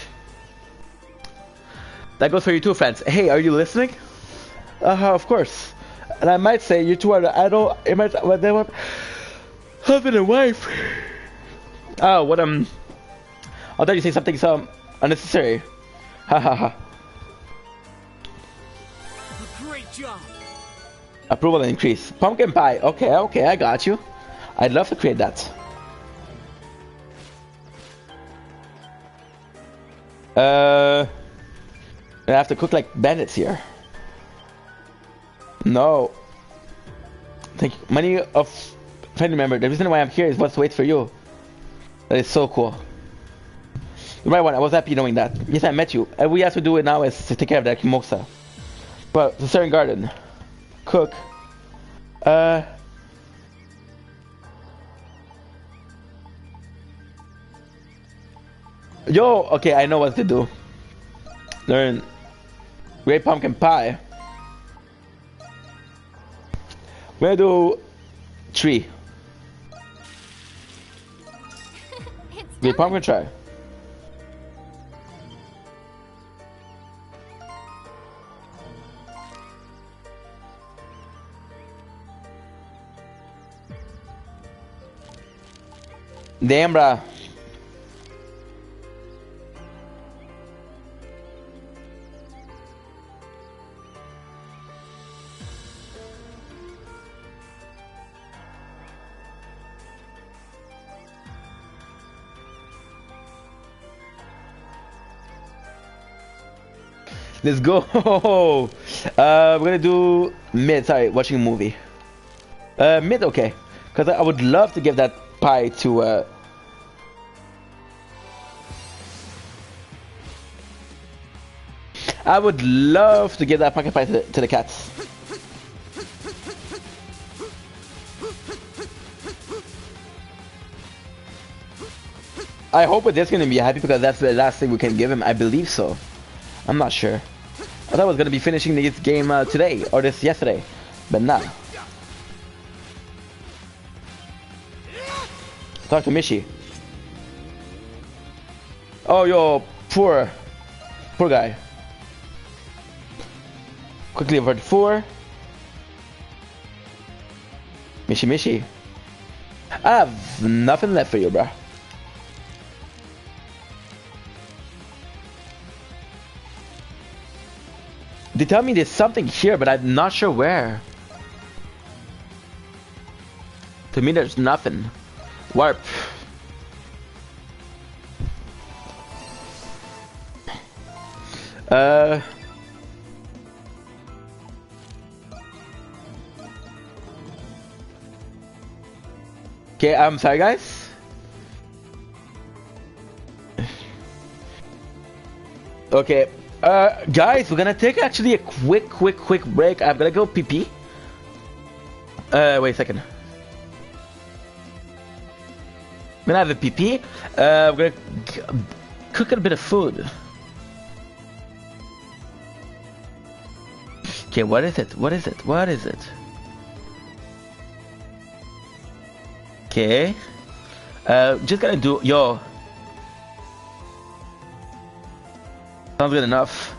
That goes for you too, friends. Hey, are you listening? Of course. And I might say you two are the idol, husband and wife. Oh, what I thought you say something so unnecessary. Ha ha ha. Great job. Approval and increase. Pumpkin pie. Okay, okay, I got you. I'd love to create that. I have to cook like bandits here. No. Thank you. Many of family members. The reason why I'm here is what's wait for you. That is so cool. The right one. I was happy knowing that. Yes, I met you. And we have to do it now is to take care of that Kimosa. But the Serene Garden. Cook. Yo, okay, I know what to do. Learn. Great pumpkin pie. We're gonna do 3. Great pumpkin try. Damn, bruh. Let's go. We're gonna do mid. Sorry, watching a movie. Mid, okay. Because I would love to give that pie to. I would love to give that pocket pie to the cats. I hope with this gonna be happy because that's the last thing we can give him. I believe so. I'm not sure. I thought I was gonna be finishing this game today or this yesterday, but nah. Talk to Mishi. Oh, yo, poor guy. Quickly avert 4. Mishi. I have nothing left for you, bruh. They tell me there's something here, but I'm not sure where. To me, there's nothing. Warp. Okay, I'm sorry, guys. Okay. Guys, we're gonna take actually a quick break. I'm gonna go pee. Wait a second. I'm gonna have a pee. We're gonna cook a bit of food. Okay, what is it? Okay. Just gonna do, yo. Sounds good enough.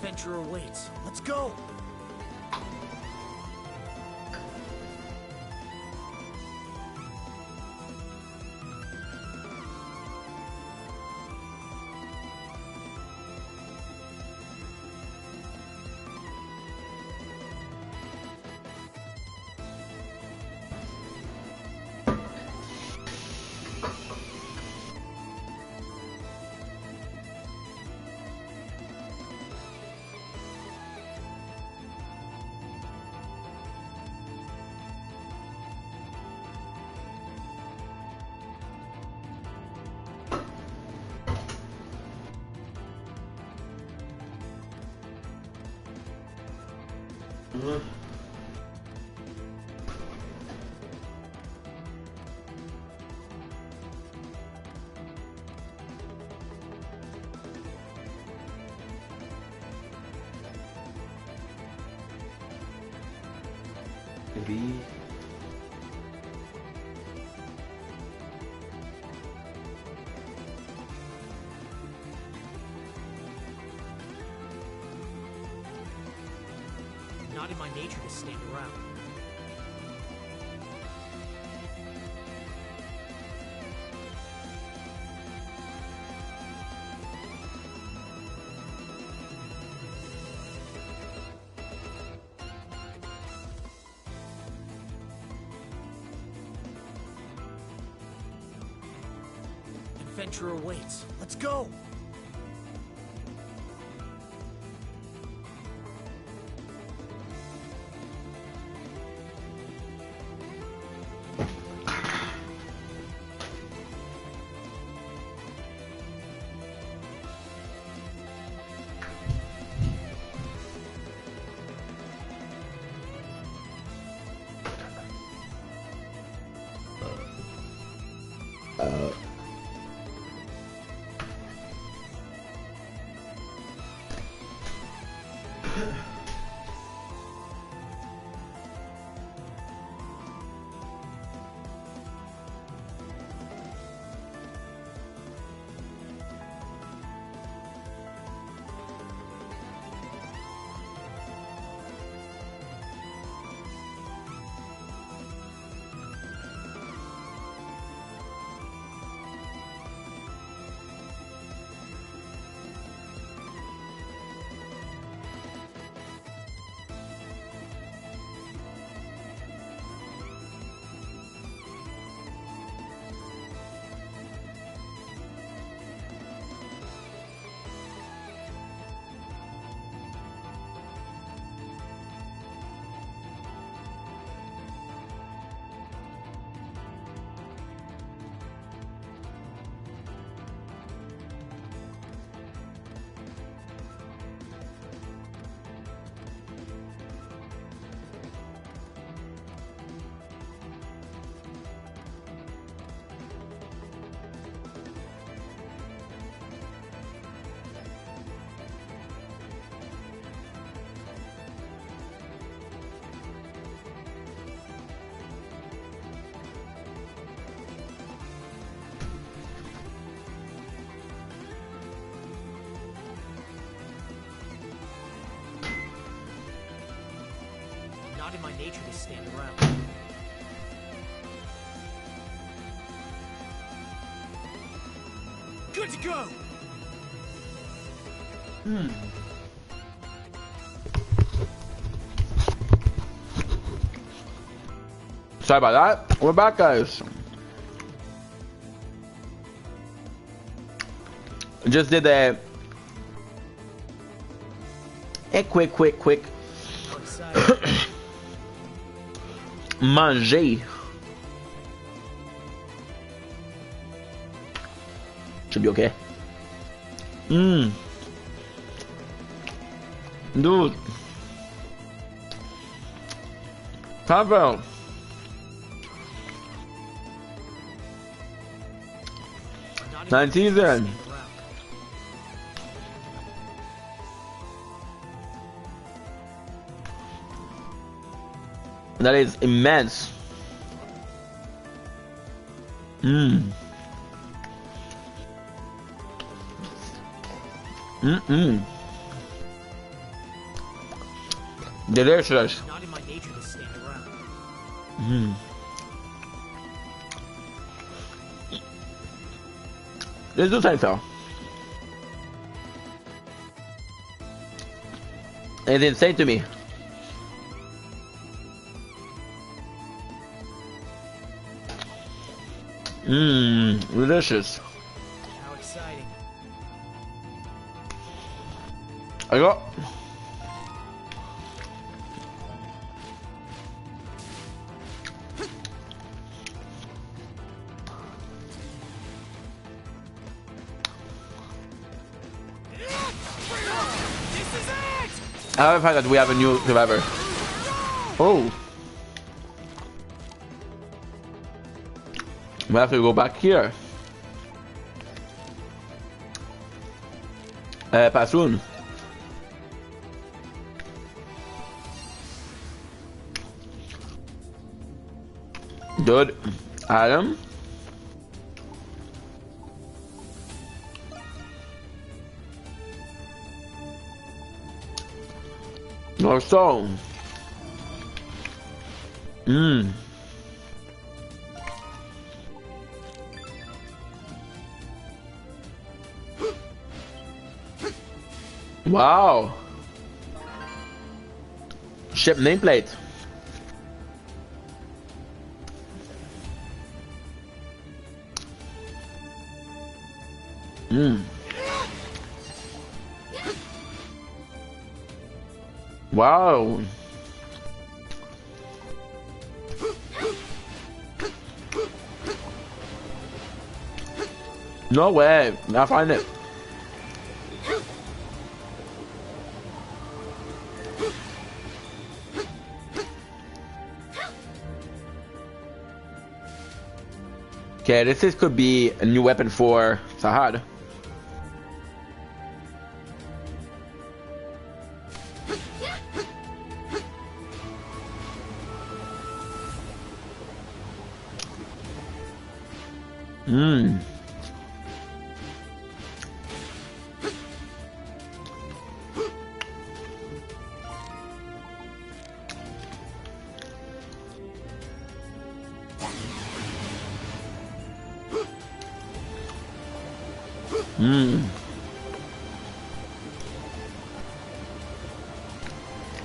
Adventure awaits. Let's go! Maybe. Not in my nature to stand around. Adventure awaits. Let's go! Not in my nature to stand around. Good to go! Sorry about that. We're back, guys. Just did a quick manger. Should be okay. Dude. Pavel. Ninth season. That is immense. Delicious. Not in my nature to stand around. Let's do Seinfeld. Anything say to me? Delicious. How exciting. I got. I love the fact that we have a new survivor. Oh. We'll have to go back here. Passoon. Good. Adam. No stone. Wow. Ship nameplate. Wow. No way. I find it. Okay, this could be a new weapon for Sahad.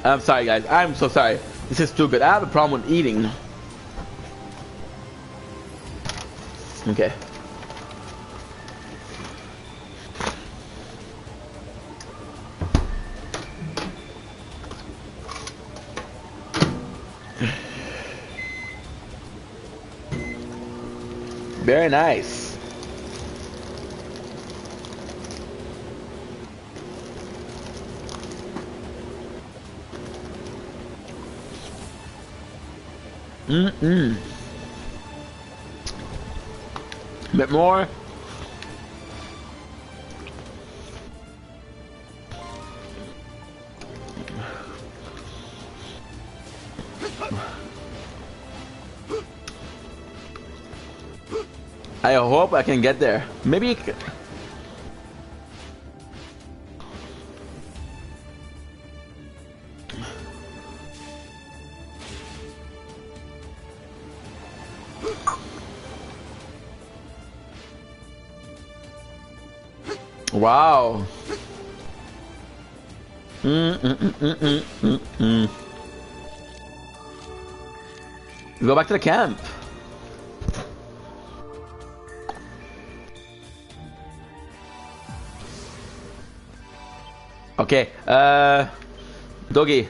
I'm sorry, guys. I'm so sorry. This is too good. I have a problem with eating. Okay. Very nice. Bit more. I hope I can get there. Maybe. Wow. Go back to the camp. Okay, Doggy.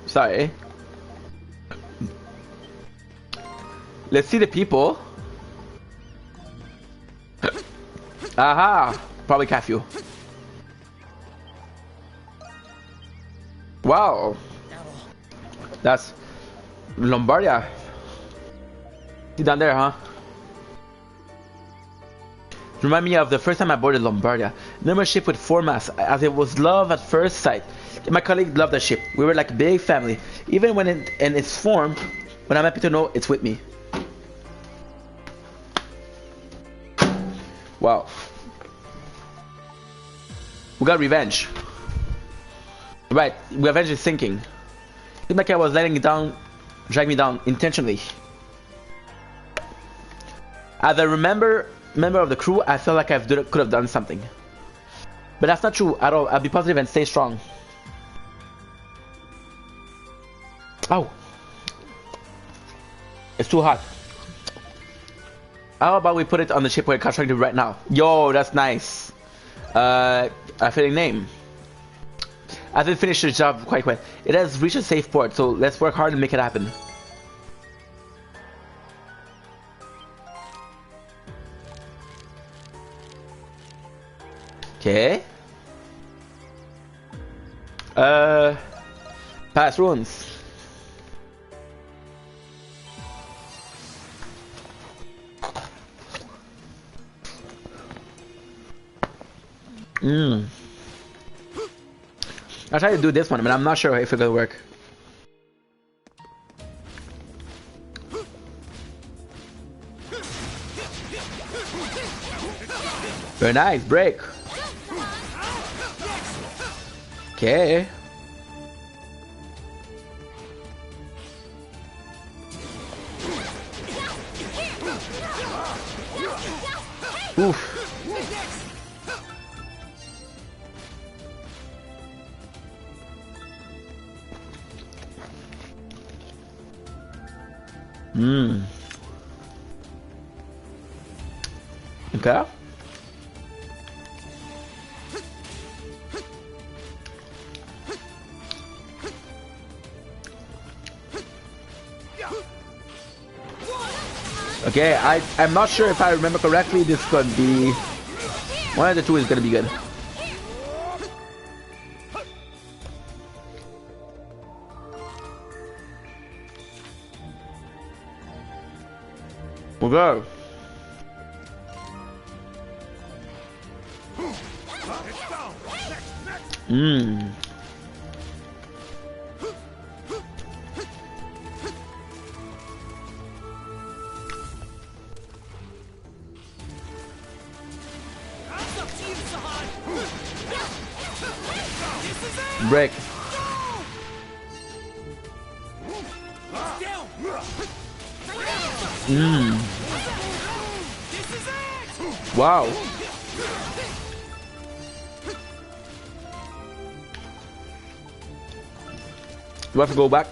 Sorry. Let's see the people. Aha! Probably Cafu. Wow. That's Lombardia. You down there, huh? Remind me of the first time I boarded Lombardia. Remember a ship with 4 masts, as it was love at first sight. My colleague loved that ship. We were like a big family. Even when in its form, when I'm happy to know it's with me. Wow. We got revenge. Right, revenge is sinking. Seemed like I was letting it down, drag me down intentionally. As a member of the crew, I felt like I could have done something. But that's not true at all. I'll be positive and stay strong. Oh. It's too hot. How about we put it on the ship we're constructing right now? Yo, that's nice. A fitting name. I did finish the job quite well. It has reached a safe port, so let's work hard and make it happen. Okay. Pass runes. I'll try to do this one, but I'm not sure if it's gonna work. Very nice, break. Okay. Oof. Okay. Okay, I'm not sure if I remember correctly. This could be one of the two is gonna be good. We'll go. Break. Wow. Do I have to go back?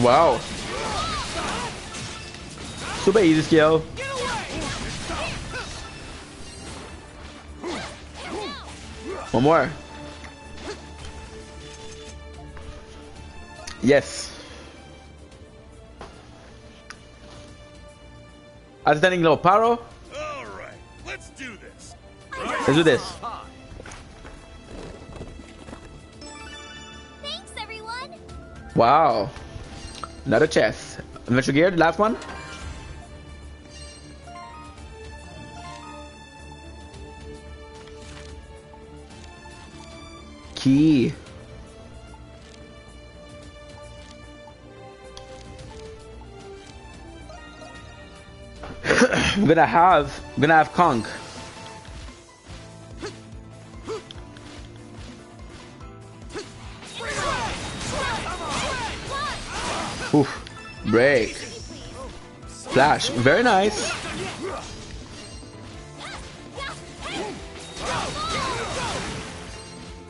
Wow. Super easy skill. One more. Yes. Outstanding low paro. Alright, let's do this. Let's do this. Thanks, everyone. Wow. Another chest. Adventure gear, the last one. Key. I'm gonna have Kong. Oof. Break. Flash. Very nice.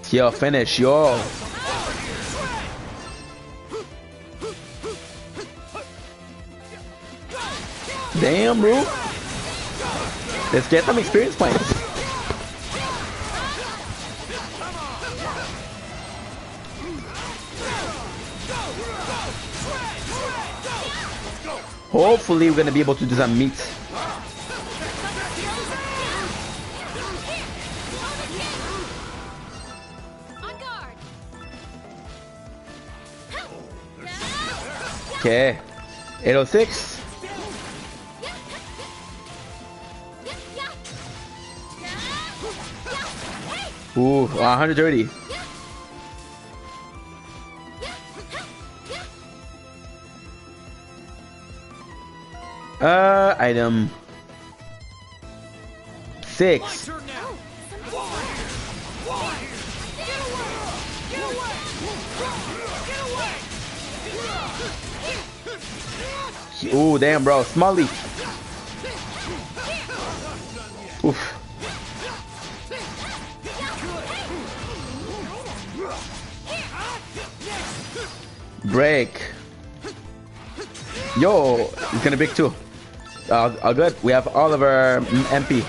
Yo, finish, yo. Damn, bro. Let's get some experience points. Hopefully we're gonna be able to do some meat. Okay. 806. Ooh, 130. Item 6. Ooh, damn, bro. Smalley. Oof. Break. Yo, he's gonna break too. All good. We have all of our MP.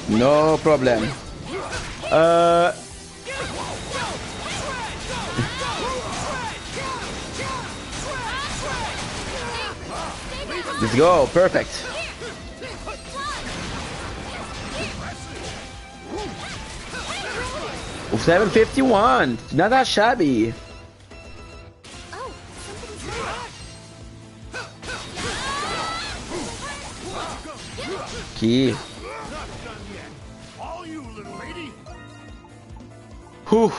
No problem. Let's go. Perfect. Oh, 751. Not that shabby. Key. Whew.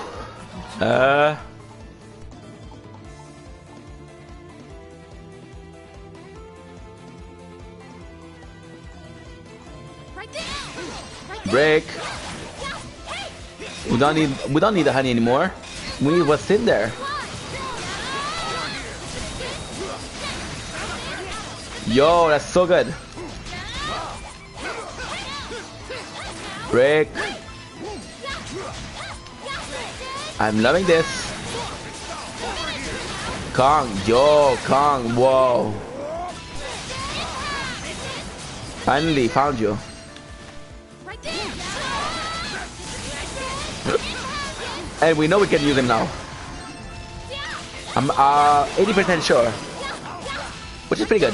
Break. We don't need the honey anymore. We need what's in there. Yo, that's so good. Break. I'm loving this. Kong, yo, Kong, whoa. Finally found you. And we know we can use him now. I'm 80% sure. Which is pretty good.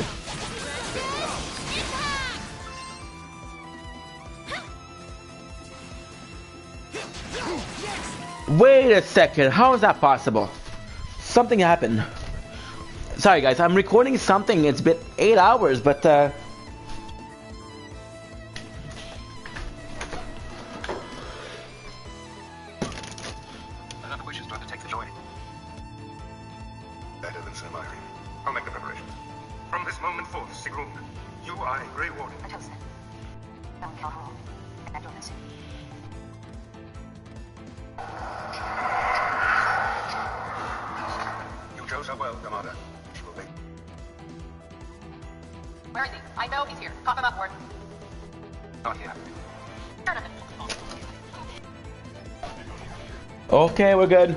Wait a second, how is that possible? Something happened. Sorry guys, I'm recording something. It's been 8 hours, but Another wish is to undertake the journey. Better than Sir Myri. I'll make the preparations. From this moment forth, Sigrun, you are a Grey Warden. You chose her well, Commander. She will wait. Where is he? I know he's here. Pop him up, Warden. Not here. okay, we're good.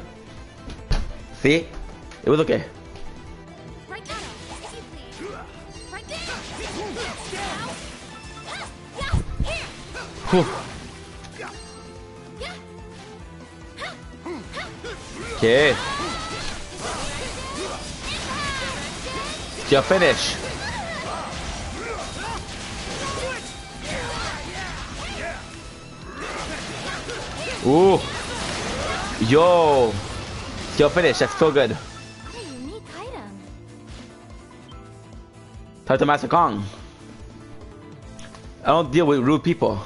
See? It was okay. Right now, if you please. Right there. Whew. Okay. You're finished. Ooh. Yo. You're finished. That's so good. What a unique item. Talk to Master Kong. I don't deal with rude people.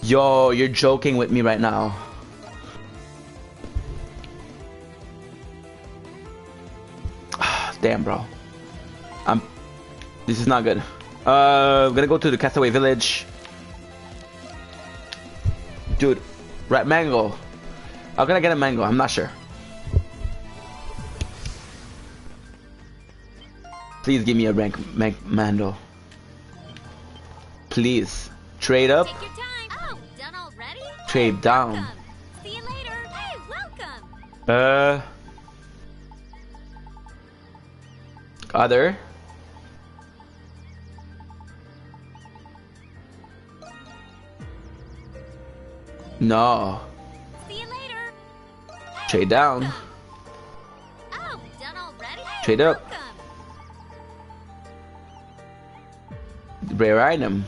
Yo, you're joking with me right now. Damn, bro. This is not good. I'm gonna go to the Castaway Village. Dude, right, mango. How can I get a mango? I'm not sure. Please give me a rank mando. Please. Trade up. Take your time. Oh, done already? Trade down. Welcome. See you later. Hey, welcome. Other. No. See you later. Trade down. Oh, done already? Hey, Trade up. welcome. Rare item.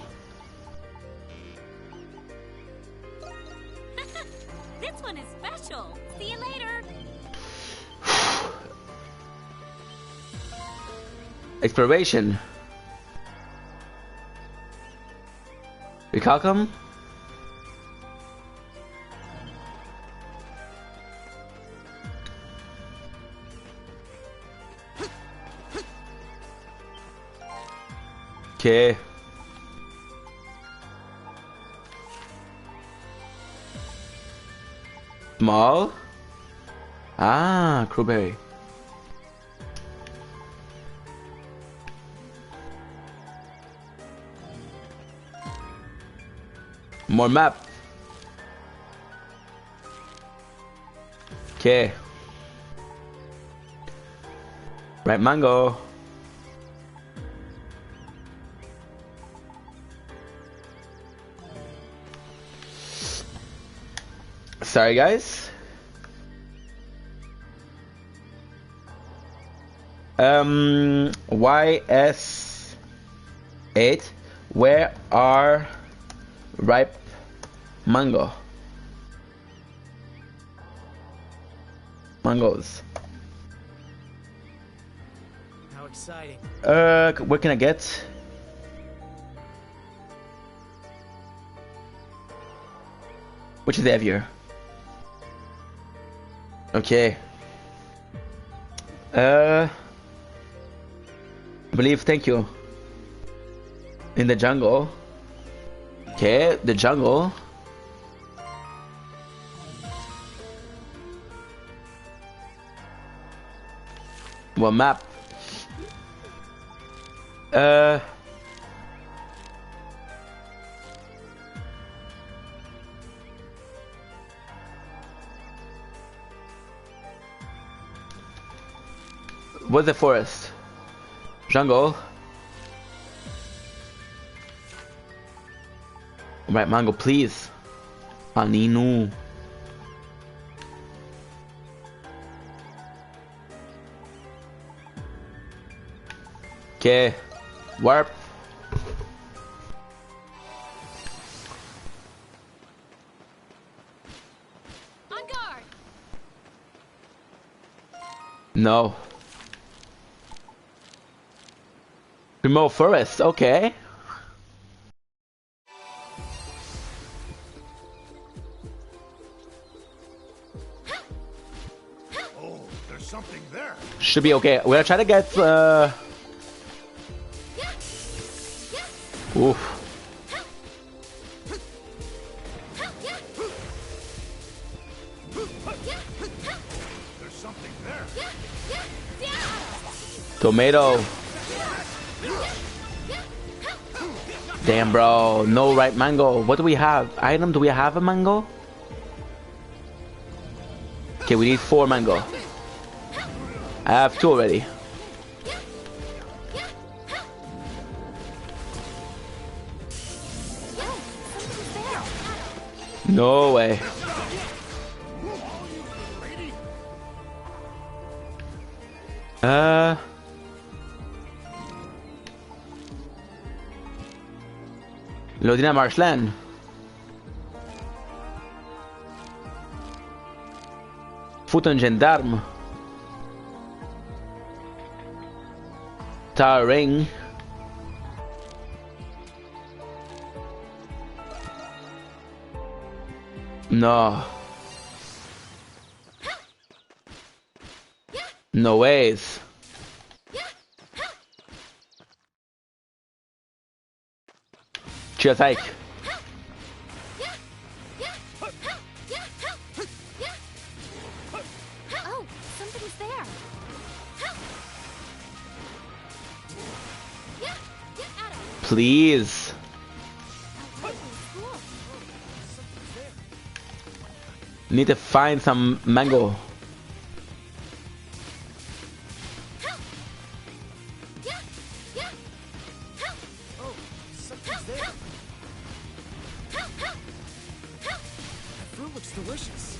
This one is special. See you later. Exploration. Recalcum. Okay. Small. Ah, crowberry. More map. Okay. Right mango. Sorry guys. YS8, where are ripe mangoes? How exciting. What can I get? Which is heavier? Okay. Believe, thank you. In the jungle. Okay, the jungle. What map? What's the forest? Jungle. Right, mango, please. Panino. Okay. Warp. On guard. No. Remote forest, okay. Oh, there's something there. Should be okay. We're gonna try to get oof. There's something there. Tomato. Damn, bro. No ripe mango. What do we have? Item? Do we have a mango? Okay, we need 4 mango. I have 2 already. No way. Lodina Marshland. Foot un gendarme. Tower ring. No. No ways. Cheers, Ike. Oh, something's there. Please. Need to find some mango. Delicious.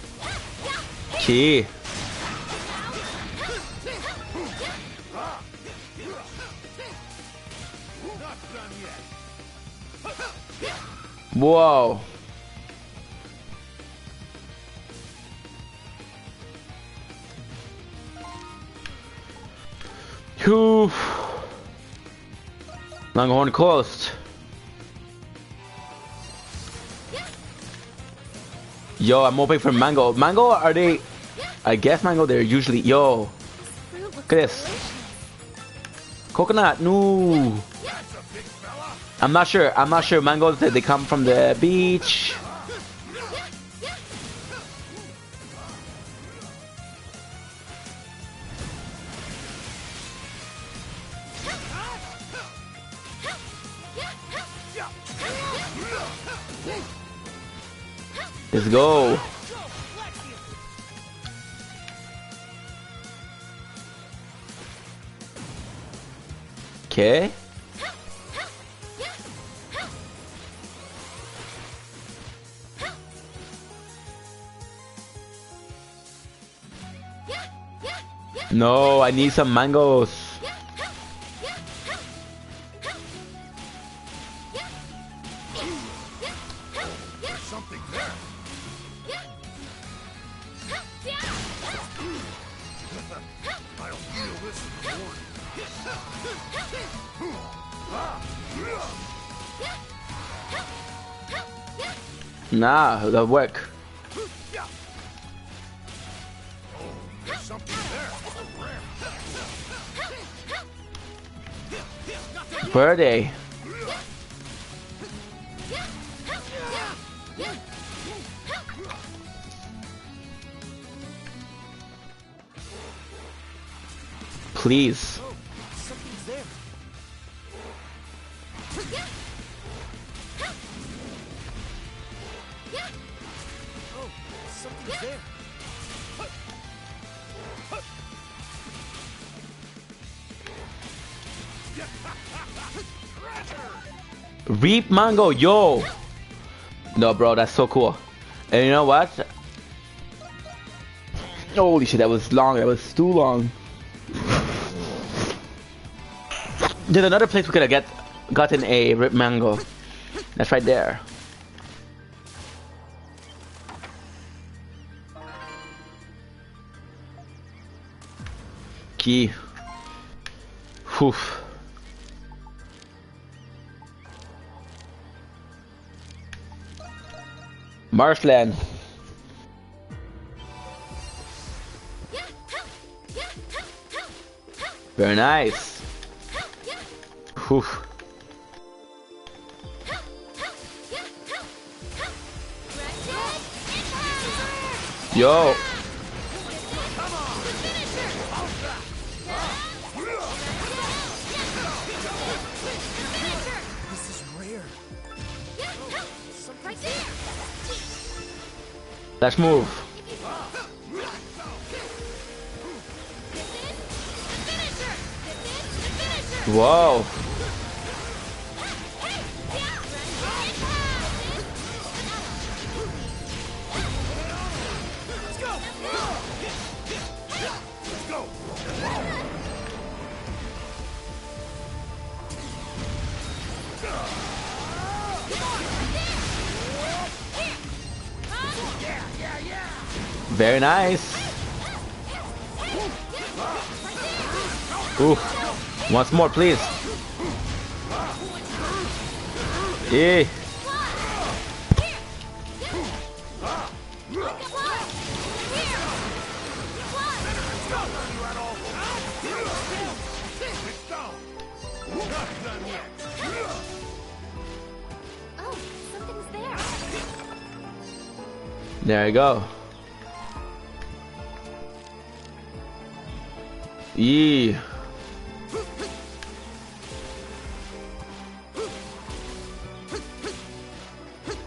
Key. Whoa. Whew. Longhorn Coast. Yo, I'm hoping for mango. Mango, are they? I guess mango, they're usually. Yo. Look at this. Coconut, no. I'm not sure. I'm not sure. Mangoes, they come from the beach. Let's go. Okay. No, I need some mangoes. There's something there. I'll feel this in the morning. Nah, that'll work. There's something there. Birdie. Please. Oh, something's there. Oh, something's there. Reap mango, yo. No, bro, that's so cool. And you know what? Holy shit, that was long. That was too long. There's another place we could have gotten a rip mango. That's right there. Key. Whew. Marshland. Very nice. Whew. Yo. This is rare. Right there. Let's move. Whoa. Very nice. Ooh. Once more, please. Yeah. Oh, something's there. There you go. Yeah.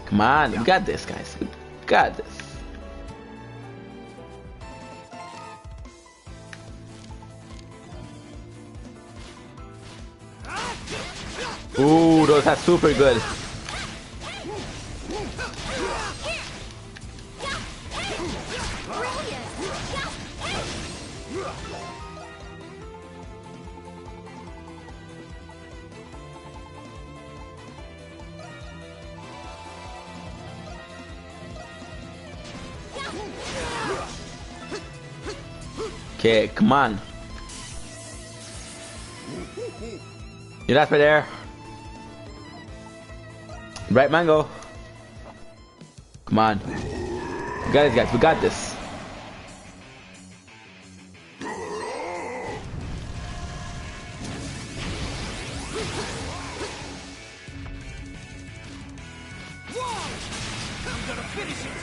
Come on, we got this, guys. We got this. Ooh, those are super good. Okay, come on. You're not right there. Right mango. Come on. We got it, guys. We got this.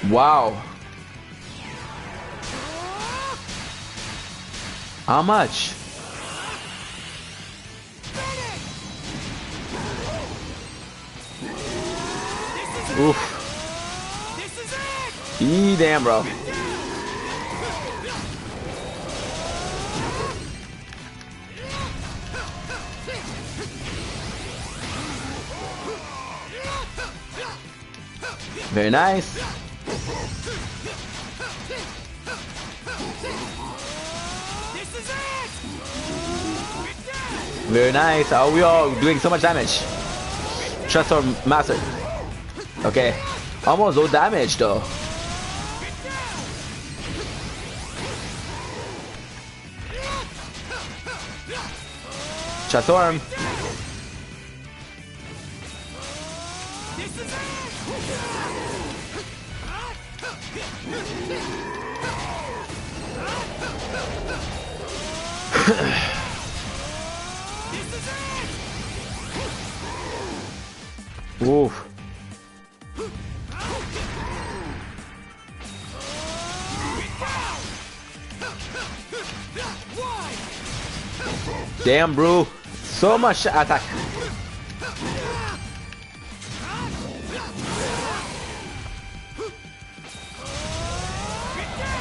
Wow. How much? Oof. This is it. Damn, bro. Very nice. Very nice. Oh, we are doing so much damage. Trust our master. Okay. Almost no damage though. Transform. Oof. Damn, bro. So much attack.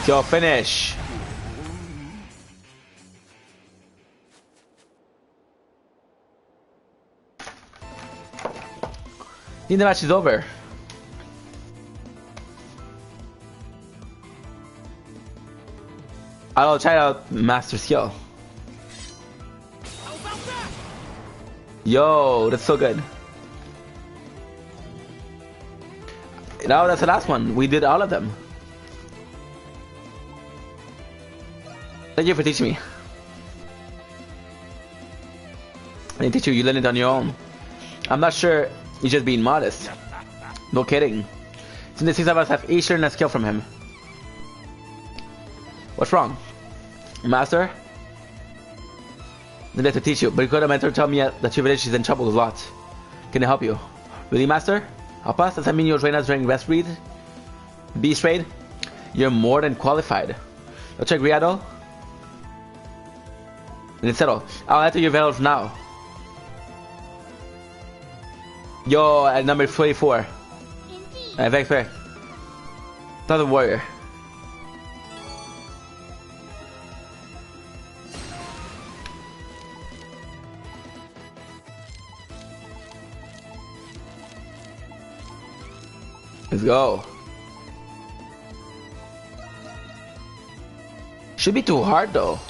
Your finish. I think the match is over. I'll try out Master Skill. Yo, that's so good. Now that's the last one. We did all of them. Thank you for teaching me. I didn't teach you, you learned it on your own. I'm not sure you're just being modest. No kidding. Since the 6 of us have each learned a skill from him. What's wrong? Master? I'd like to teach you, but you could have mentor tell me that your village is in trouble a lot. Can I help you? Really, Master? Help us? Does that mean you're trained as during West Breed? Beast Raid? You're more than qualified. Let's check Riado. And it's settled. I'll enter your village now. Yo, at number 44. Very fair. Not a warrior. Let's go. Should be too hard though.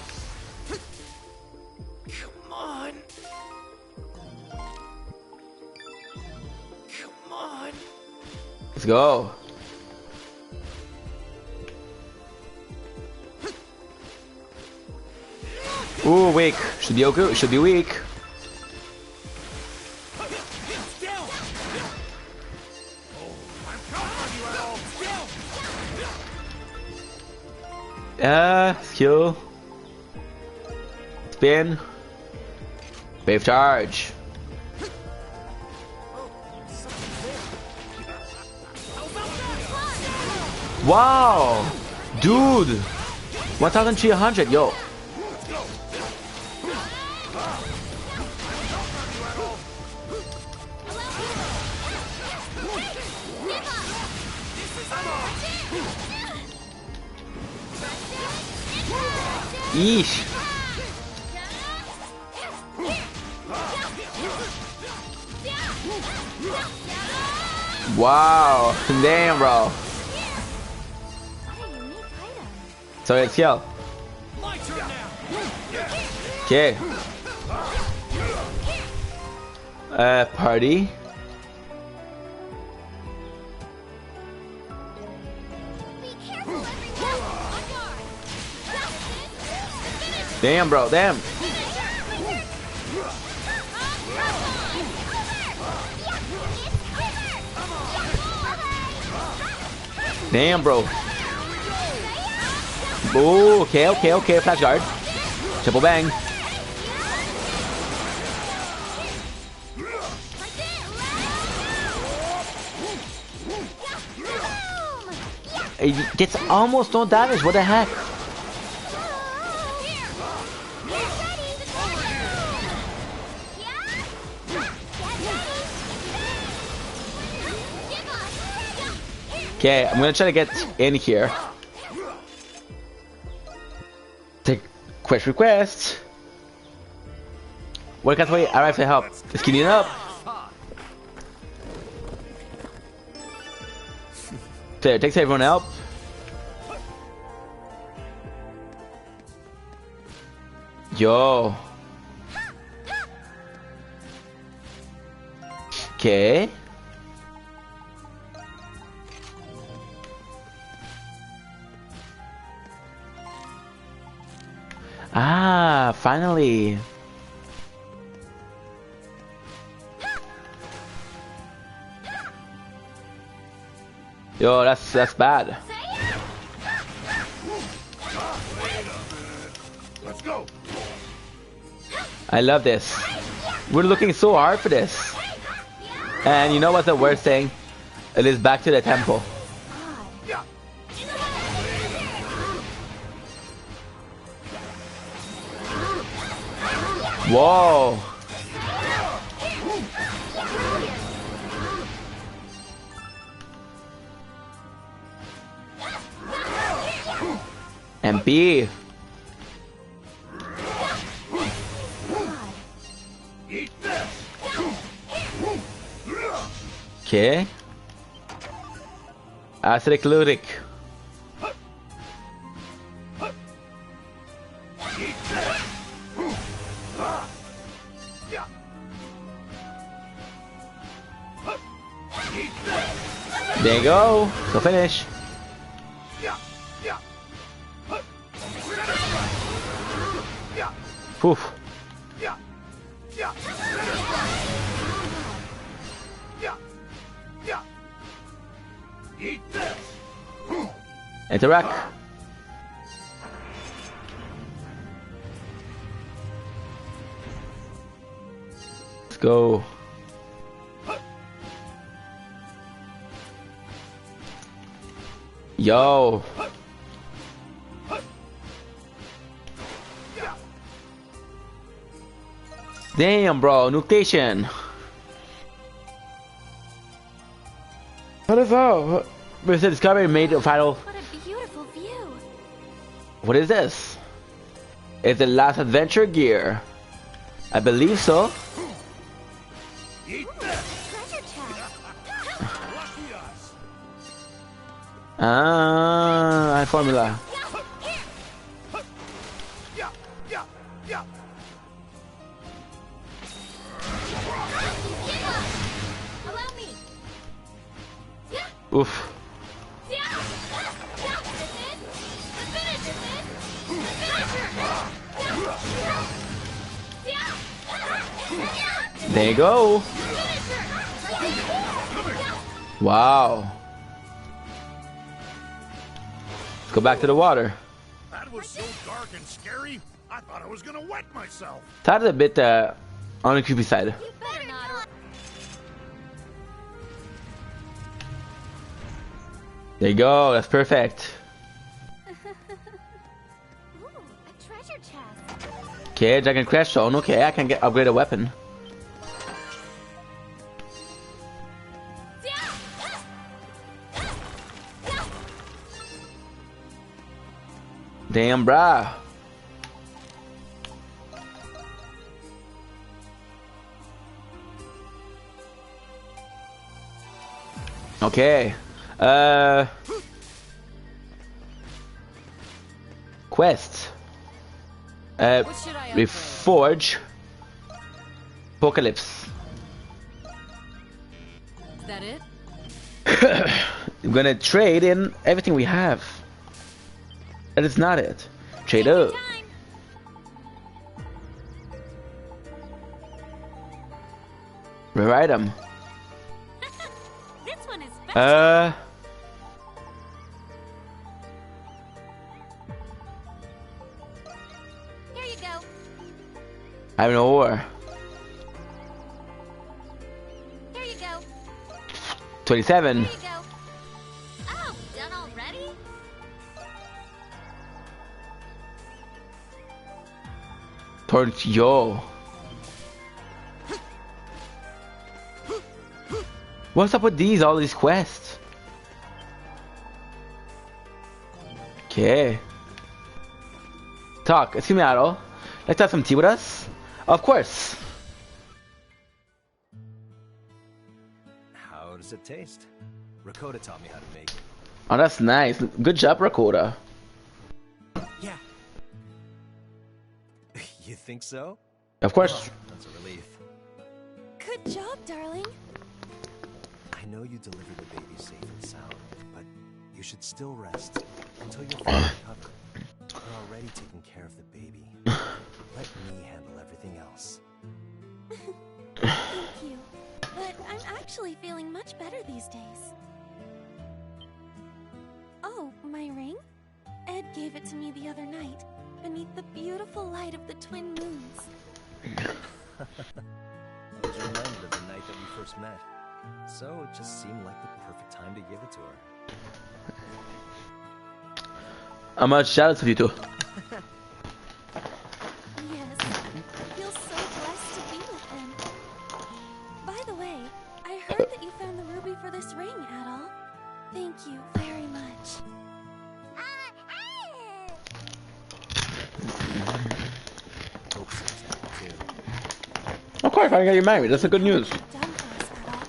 Come on. Come on. Let's go. Ooh, weak. Should be okay. Should be weak. Skill. Spin. Wave charge. Wow! Dude! 1,300, yo! Yeesh. Wow. Damn, bro. So let's go. Okay. Party. Damn, bro, damn. Damn, bro. Ooh, okay, flash guard. Triple bang. It gets almost no damage, what the heck? Okay, I'm gonna try to get in here. Take quest request. Work out the way. Arrive to help. Just cleaning up. There, thanks everyone help. Yo. Okay. Ah, finally. Yo, that's bad. Let's go. I love this. We're looking so hard for this. And you know what's the worst thing? It is back to the temple. Whoa. MP. Okay. Acidic Ludic. There you go. So finish. Poof. Interact. Let's go. Yo. Damn, bro, nucation. What is up? Mr. Discovery made a final. What a beautiful view. What is this? It's the last adventure gear. I believe so. Ah, formula. Oof. There you go. Wow. Let's go back to the water. That was so dark and scary, I thought I was gonna wet myself. That's a bit on the creepy side. There you go, that's perfect. Ooh, a treasure chest. Okay, Dragon Crash Zone. Okay, I can get upgrade a weapon. Damn, brah. Okay. Quest. Reforge. Apocalypse. Is that it? I'm gonna trade in everything we have. That is not it. Trade up. Rare item. This one is special. Here you go. I have no ore. Here you go. 27. Here you go. Oh, done already? Towards yo. What's up with all these quests? Okay. Talk. Excuse me, Adol. Like to have some tea with us? Of course. How does it taste? Rakota taught me how to make it. Oh, that's nice. Good job, Rakota. Yeah. You think so? Of course. Oh, that's a relief. Good job, darling. I know you delivered the baby safe and sound, but you should still rest until you're fully recovered. We're already taking care of the baby. Let me handle everything else. Thank you. But I'm actually feeling much better these days. Oh, my ring? Ed gave it to me the other night, beneath the beautiful light of the twin moons. I was reminded of the night that we first met, so it just seemed like the perfect time to give it to her. I'm much jealous of you two. Yes, I feel so blessed to be with him. By the way, I heard that you found the ruby for this ring, Adol. Thank you very much. Hope seems happy too. Of course, I got you married. That's the good news. Done for us, Adol.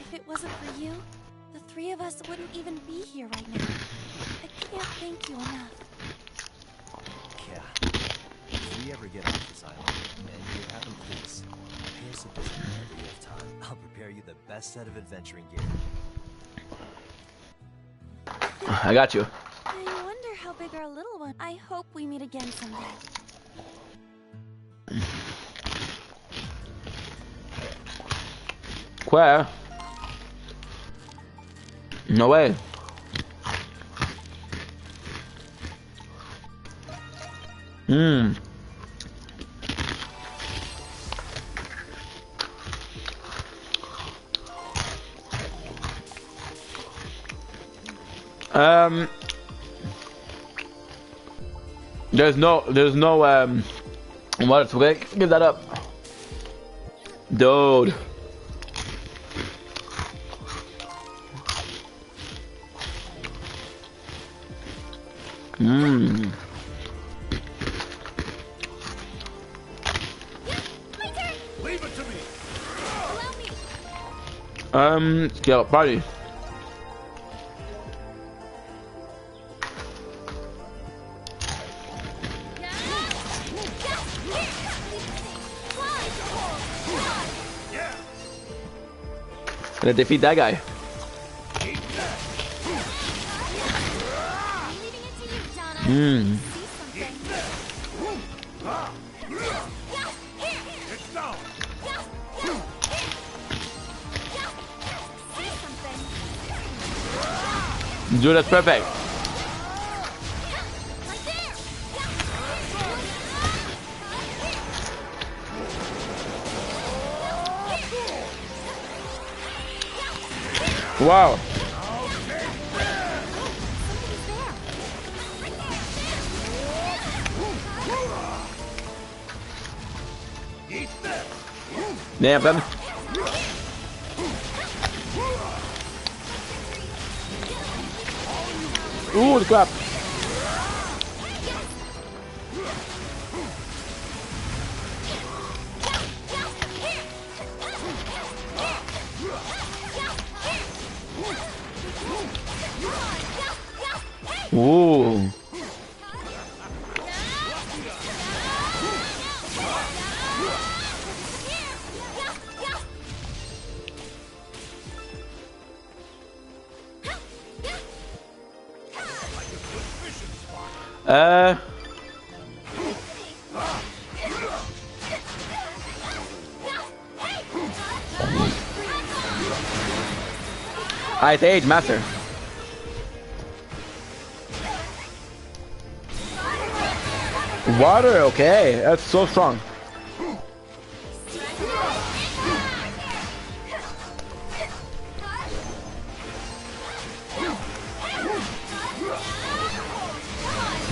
If it wasn't for you, the three of us wouldn't even be here right now. I can't thank you enough. Yeah. If we ever get off this island, and you haven't, please, pay us a visit whenever you have time. I'll prepare you the best set of adventuring gear. I got you. I wonder how big our little one. I hope we meet again someday. Where? No way. Hmm. There's no, what? Okay, give that up, dude. Mmm. Leave it to me. Yeah, party. Gonna defeat that guy. Hmm. Dude, that's perfect. Wow. Damn, baby. Ooh, the crap. Ooh. Ice Age Master. Water, okay, that's so strong.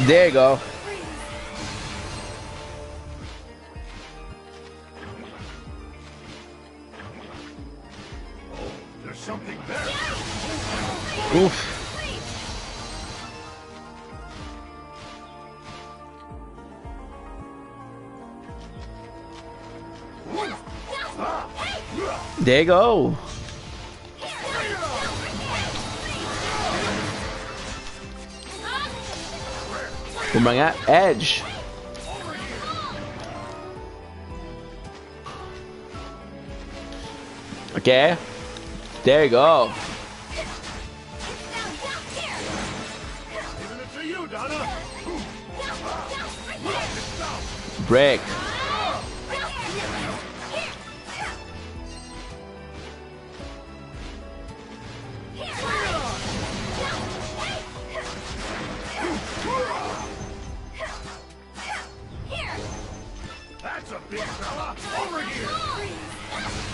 There you go. There's something there. Oof. There you go. Boomerang at edge. Okay. There you go. Break. That's a big fella. Over here.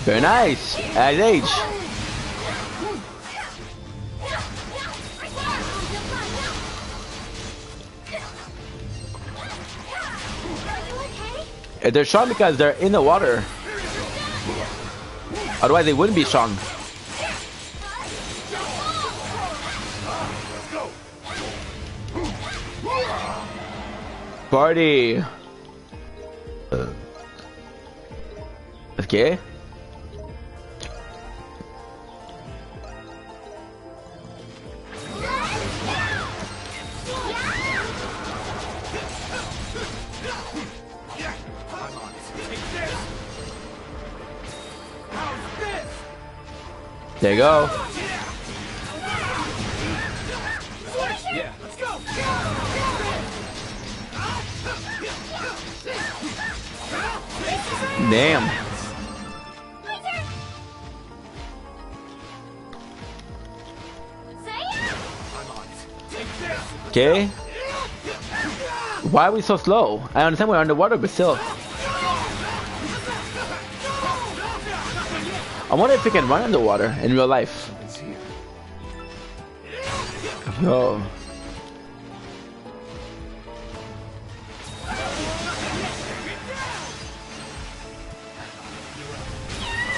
Very nice. At age. They're strong because they're in the water. Otherwise they wouldn't be strong. Party. Okay. There you go. Yeah, let's go. Damn. Okay. Why are we so slow? I understand we're underwater, but still. I wonder if we can run underwater in real life. Yo.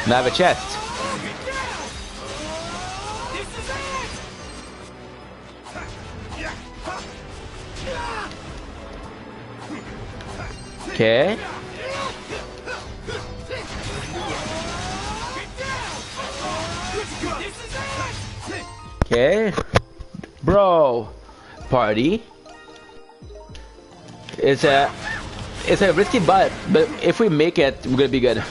Now I have a chest. Okay. Okay. Bro. Party. It's a risky but if we make it, we're gonna be good.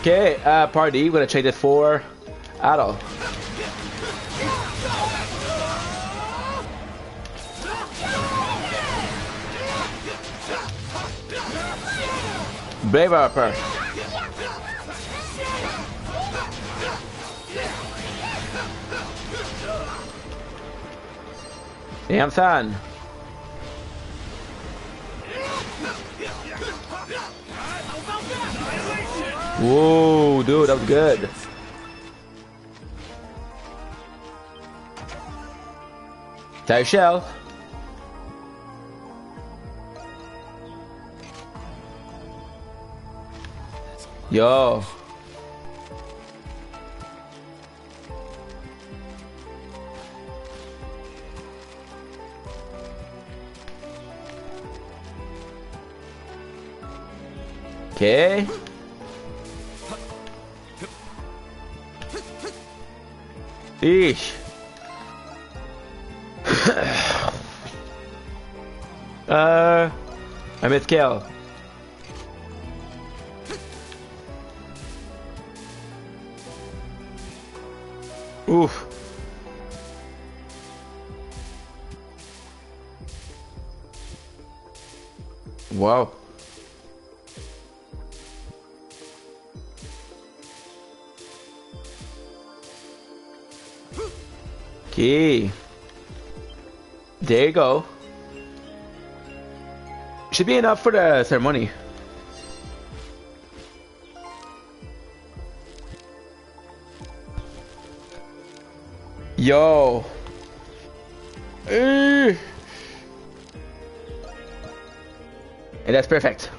Okay, party, we're gonna trade it for Adol. Brave Harper. Damn son. Whoa, dude, that was good. Tire shell. Yo. Okay. Eesh. I missed kill. Oof. Wow. Okay. There you go. Should be enough for the ceremony. Yo. And that's perfect.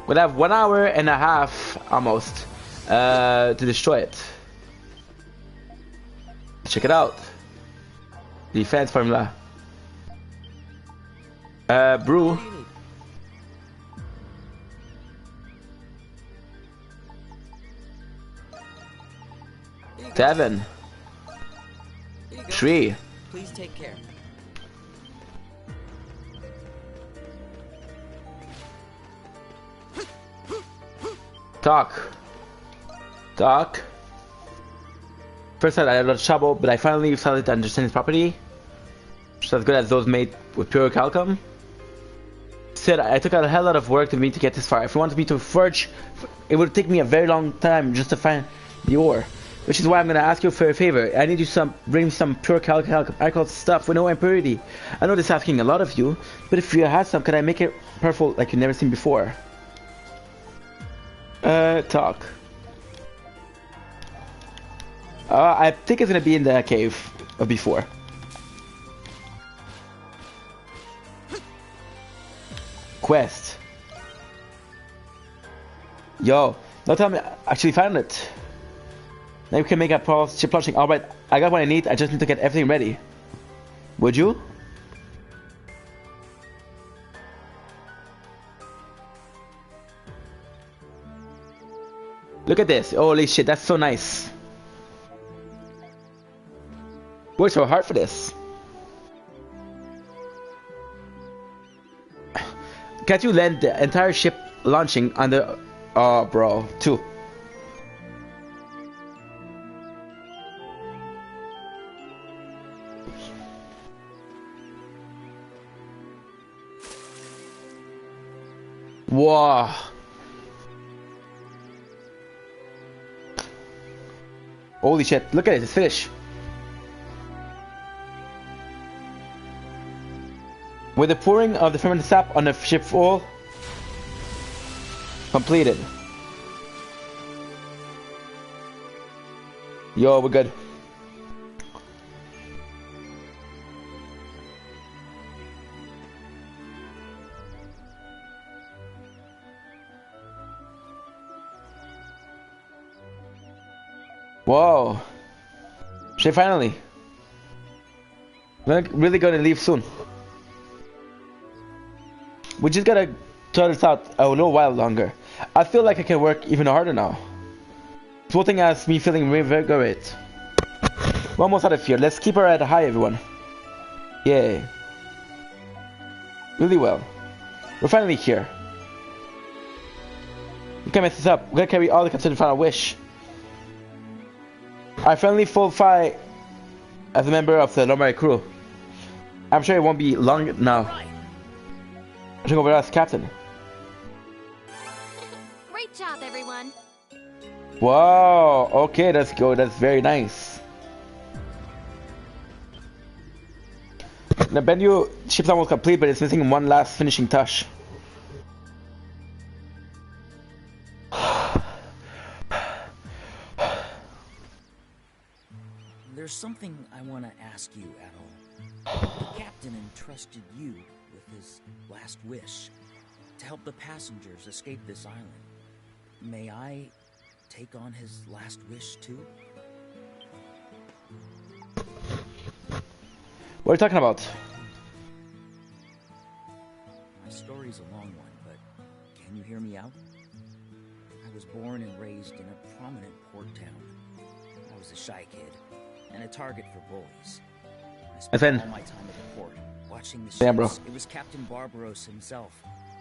We'll have 1 hour and a half almost to destroy it. Check it out. Defense formula. Brew. Seven. 3. Please take care. Talk. First I had a lot of trouble, but I finally started to understand his property. Just as good as those made with pure calcum. Said I took a hell lot of work to me to get this far. If you wanted me to forge, it would take me a very long time just to find the ore. Which is why I'm gonna ask you for a favor. I need you to bring me some pure alcohol stuff with no impurity. I know this is asking a lot of you, but if you had some, could I make it purple like you've never seen before? Talk. I think it's gonna be in the cave of before. Quest. Yo, no tell me I actually found it. Now we can make a chip launching. Alright, I got what I need, I just need to get everything ready. Would you? Look at this. Holy shit, that's so nice. Worked so hard for this. Can't you land the entire ship launching on the... Oh, bro. 2. Wow. Holy shit, look at it, it's finished. With the pouring of the fermented sap on the ship full, completed. Yo, we're good. Whoa. Shit, finally. We're really gonna leave soon. We just gotta try this out a little while longer. I feel like I can work even harder now. Floating has me feeling reinvigorated. We're almost out of here. Let's keep our head high, everyone. Yay. Really well. We're finally here. We can't mess this up. We're gonna carry all the considered final wish. I finally full fight as a member of the Lombard crew. I'm sure it won't be long now. I think over as captain. Great job, everyone. Wow, okay, let's go. That's very nice. The Bendu ship's almost complete, but it's missing one last finishing touch. There's something I want to ask you, Adol. The captain entrusted you with his last wish to help the passengers escape this island. May I take on his last wish too? What are you talking about? My story's a long one, but can you hear me out? I was born and raised in a prominent port town. I was a shy kid and a target for bullies. I spent all my time at the port, watching the ships. Yeah, bro. It was Captain Barbaros himself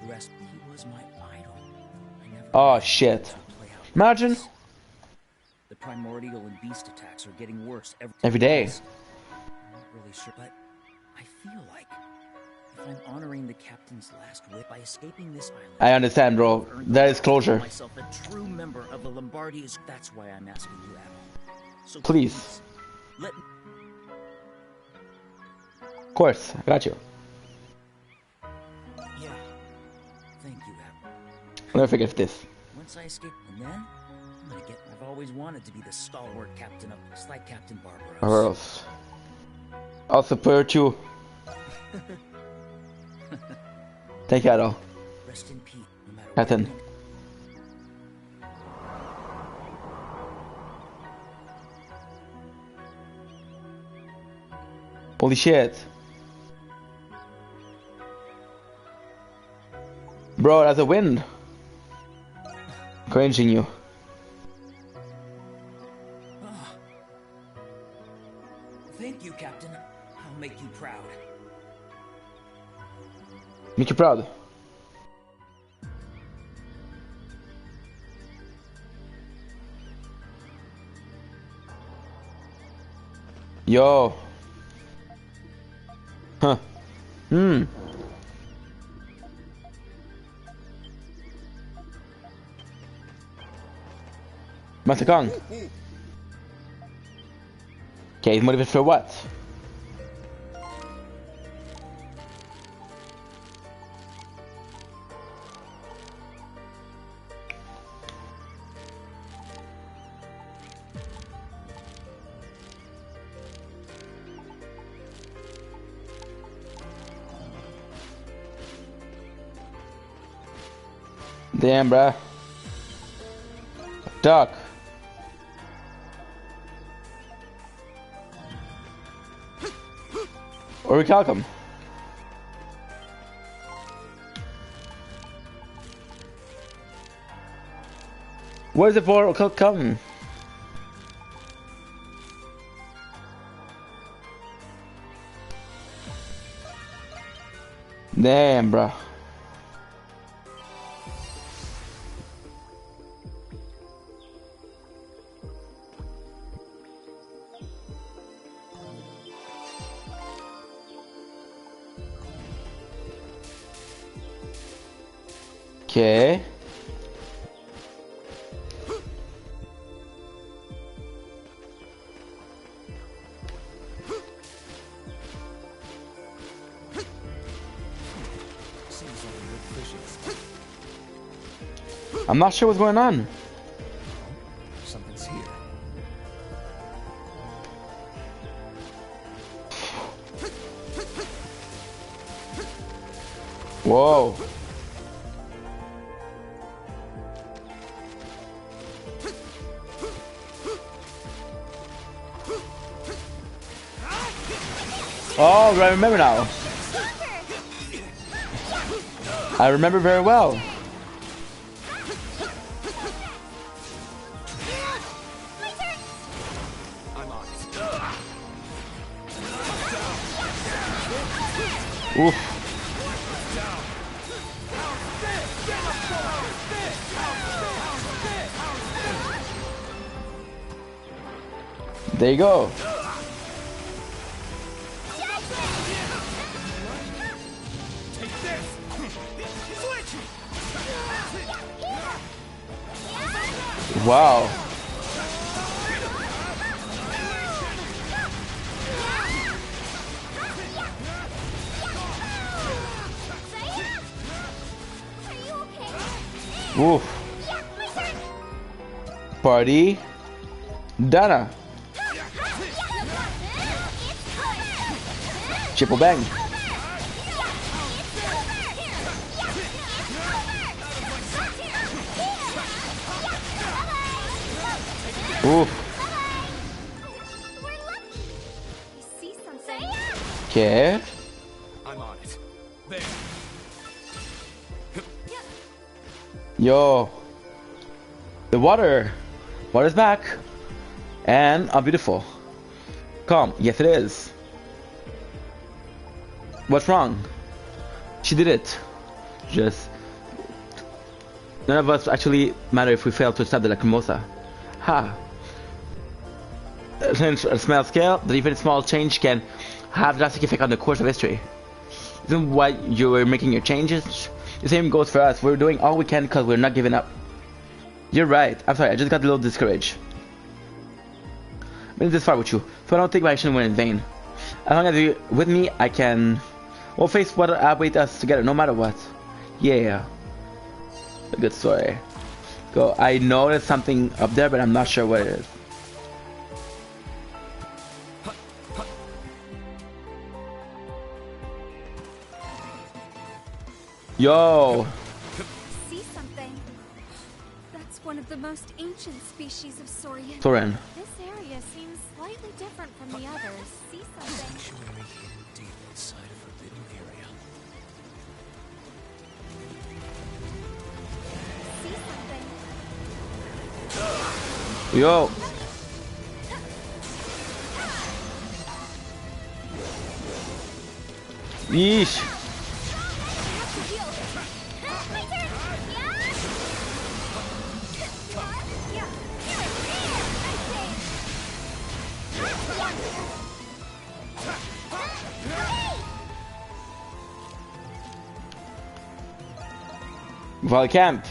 who asked me. He was my idol. I never Oh shit. Imagine. The primordial and beast attacks are getting worse Every day. I'm not really sure, but I feel like if I'm honoring the captain's last wish by escaping this island, I understand, bro. That is closure. myself a true member of the Lombardies. That's why I'm asking you, Adol. So Please. let Of course, I got you. Yeah. Thank you, Adol. I'll never forget this. Once I escape, and then I'm gonna get. I've always wanted to be the stalwart captain of, just like Captain Barbaros. Barbaros. I'll support you. Thank you, Adol. Rest in peace, no matter Captain. what. Holy shit. Bro, that's a wind. Cringing you. Thank you, Captain. I'll make you proud. Make you proud. Yo. Huh. Master Kong. Okay, he's motivated for what? Damn, bruh. Duck. Or we calc him. Where's the for come? Damn, bro. Okay. I'm not sure what's going on. Something's here. Whoa. Oh, I remember now. I remember very well. Oof. There you go. Wow. Oof. Party. Dana. Triple bang. Oof. Okay. I'm on it. There. Yo. The water. Water's back. And I'm beautiful. Calm. Yes, it is. What's wrong? She did it. Just... None of us actually matter if we fail to stop the Lacrimosa. Ha. Since a small scale, that even small change can have drastic effect on the course of history. Isn't why you were making your changes? The same goes for us. We're doing all we can because we're not giving up. You're right. I'm sorry, I just got a little discouraged. I've been this far with you, so I don't think my action went in vain. As long as you're with me, I can... We'll face what awaits us together, no matter what. Yeah. A good story. Go. I know there's something up there, but I'm not sure what it is. Yo. See something. That's one of the most ancient species of saurian. Soren. This area seems slightly different from the others. See something? Sanctuary hidden deep inside a forbidden area. See something? Yo. Yeesh. Valley Camp.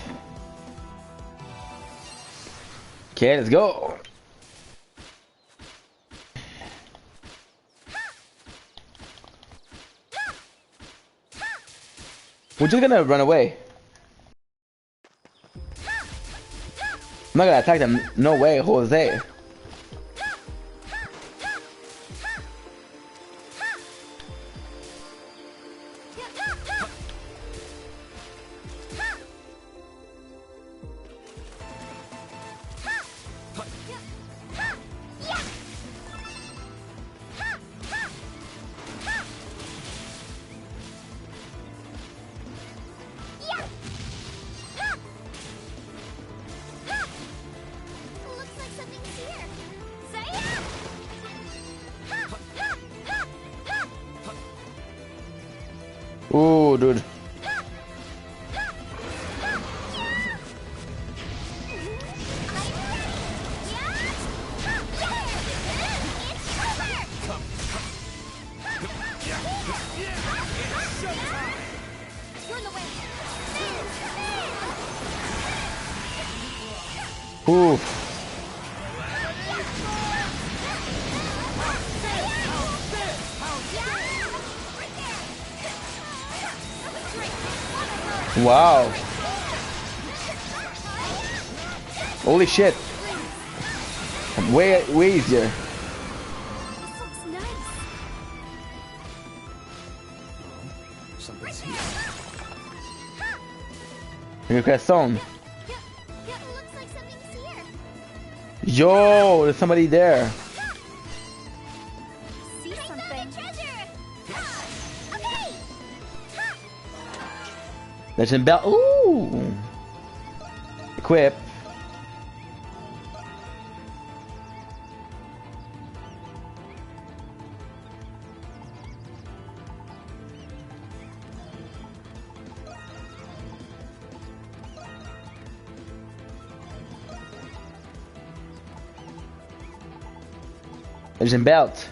Okay, let's go. We're just gonna run away. I'm not gonna attack them. No way, Jose. Ooh, dude. Ooh. Wow. Holy shit. Way easier. Something's here. Request zone. Yo, there's somebody there. Legend bell. Ooh. Equip. Legend belt.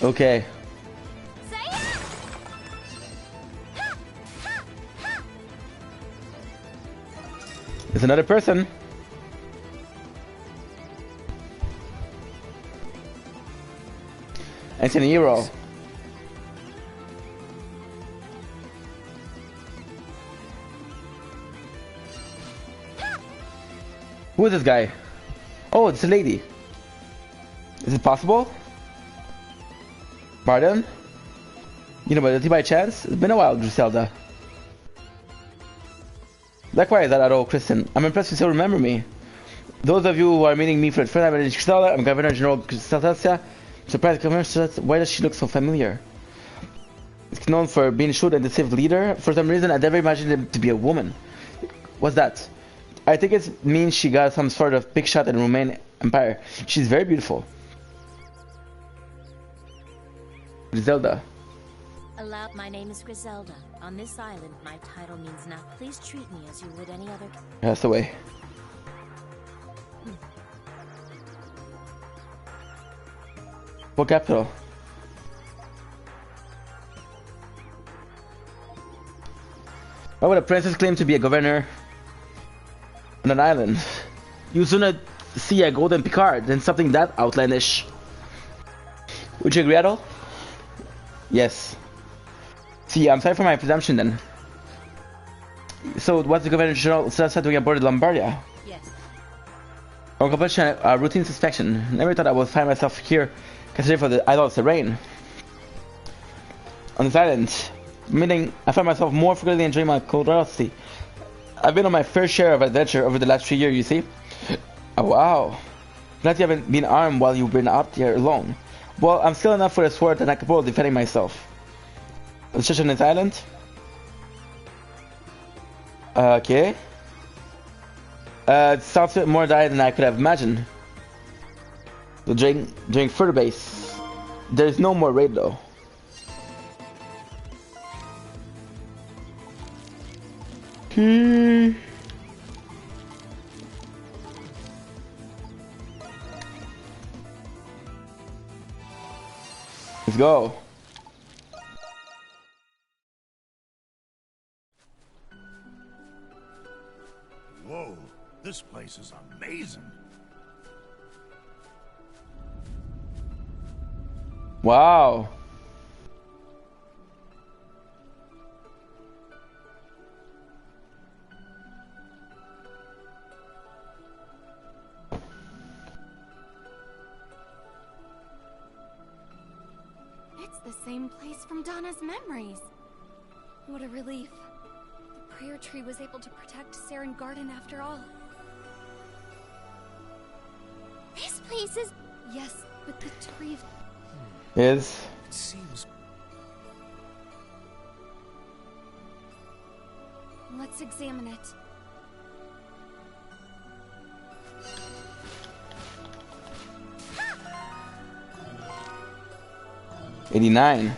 Okay. There's another person. It's an hero. Who is this guy? Oh, it's a lady. Is it possible? Pardon? You know, but by chance? It's been a while, Griselda. Likewise, that at all, Kristen. I'm impressed you still remember me. Those of you who are meeting me for the first time, my name is Griselda. I'm Governor General Griselda. Surprised, Governor, why does she look so familiar? It's known for being a shrewd and decisive leader. For some reason, I never imagined him to be a woman. What's that? I think it means she got some sort of big shot in the Roman Empire. She's very beautiful. Griselda. My name is Griselda. On this island, my title means now. Please treat me as you would any other. That's the way. What capital? Why would a princess claim to be a governor on an island? You sooner see a golden Picard than something that outlandish. Would you agree at all? Yes. See, I'm sorry for my presumption then. So, what's the Governor General said doing aboard Lombardia? Yes. On completion, a routine inspection. Never thought I would find myself here, considering for the idle terrain. On this island, meaning I find myself more frequently enjoying my curiosity. I've been on my fair share of adventure over the last 3 years, you see. Oh, wow. Glad you haven't been armed while you've been out here alone. Well, I'm still enough for a sword and I'm capable of defending myself. It's just on this island? Okay. It sounds a bit more dire than I could have imagined. So during further base, there's no more raid though. Okay. Let's go. Whoa, this place is amazing. Wow. It's the same place from Donna's memories. What a relief. The prayer tree was able to protect Saren Garden after all. This place is... Yes, but the tree... Is... It seems... Let's examine it. '89.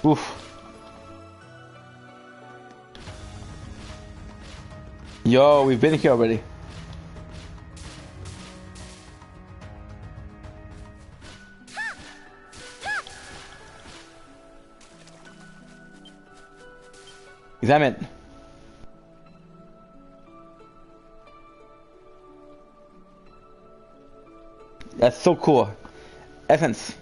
Oof. Yo, we've been here already. Examine. That's so cool. Essence.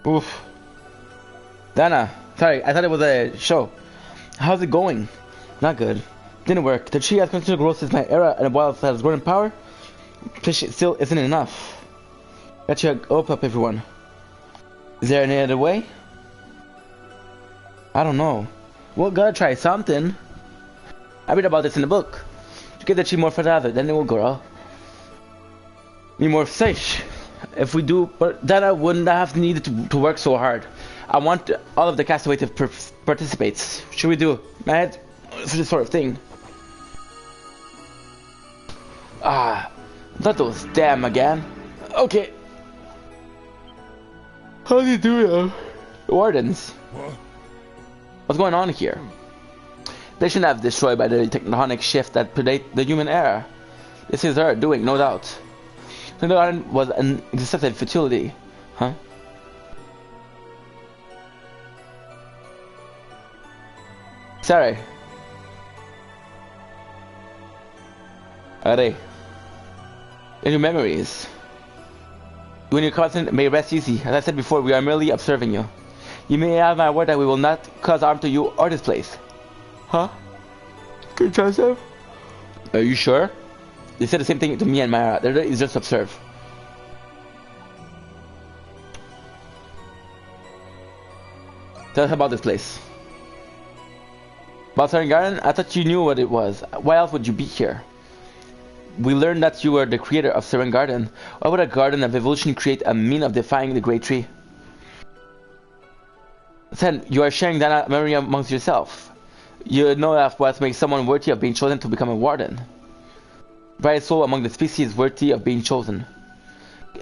Oof. Dana, sorry, I thought it was a show. How's it going? Not good. Didn't work. The tree has continued growth since my era, and while it has grown in power, fish still isn't enough. Got you open up, everyone. Is there any other way? I don't know. We'll gotta try something. I read about this in the book. To get the tree more fertile, then it will grow. Be more safe. If we do, but Dana wouldn't have needed to work so hard. I want all of the castaway to participate. Should we do mad for this sort of thing? Ah, not those damn again. Okay. How do you do it? Wardens. What's going on here? They shouldn't have destroyed by the tectonic shift that predate the human era. This is her doing, no doubt. The garden was an excessive futility, huh? Sorry. Are they? In your memories. You and your constant may rest easy. As I said before, we are merely observing you. You may have my word that we will not cause harm to you or this place. Huh? Can you trust them? Are you sure? They said the same thing to me and Myra. They're just observe. Tell us about this place. About Saren Garden? I thought you knew what it was. Why else would you be here? We learned that you were the creator of Saren Garden. Why would a garden of evolution create a mean of defying the great tree? Then you are sharing that memory amongst yourself. You know that what makes someone worthy of being chosen to become a warden. Bright soul among the species worthy of being chosen.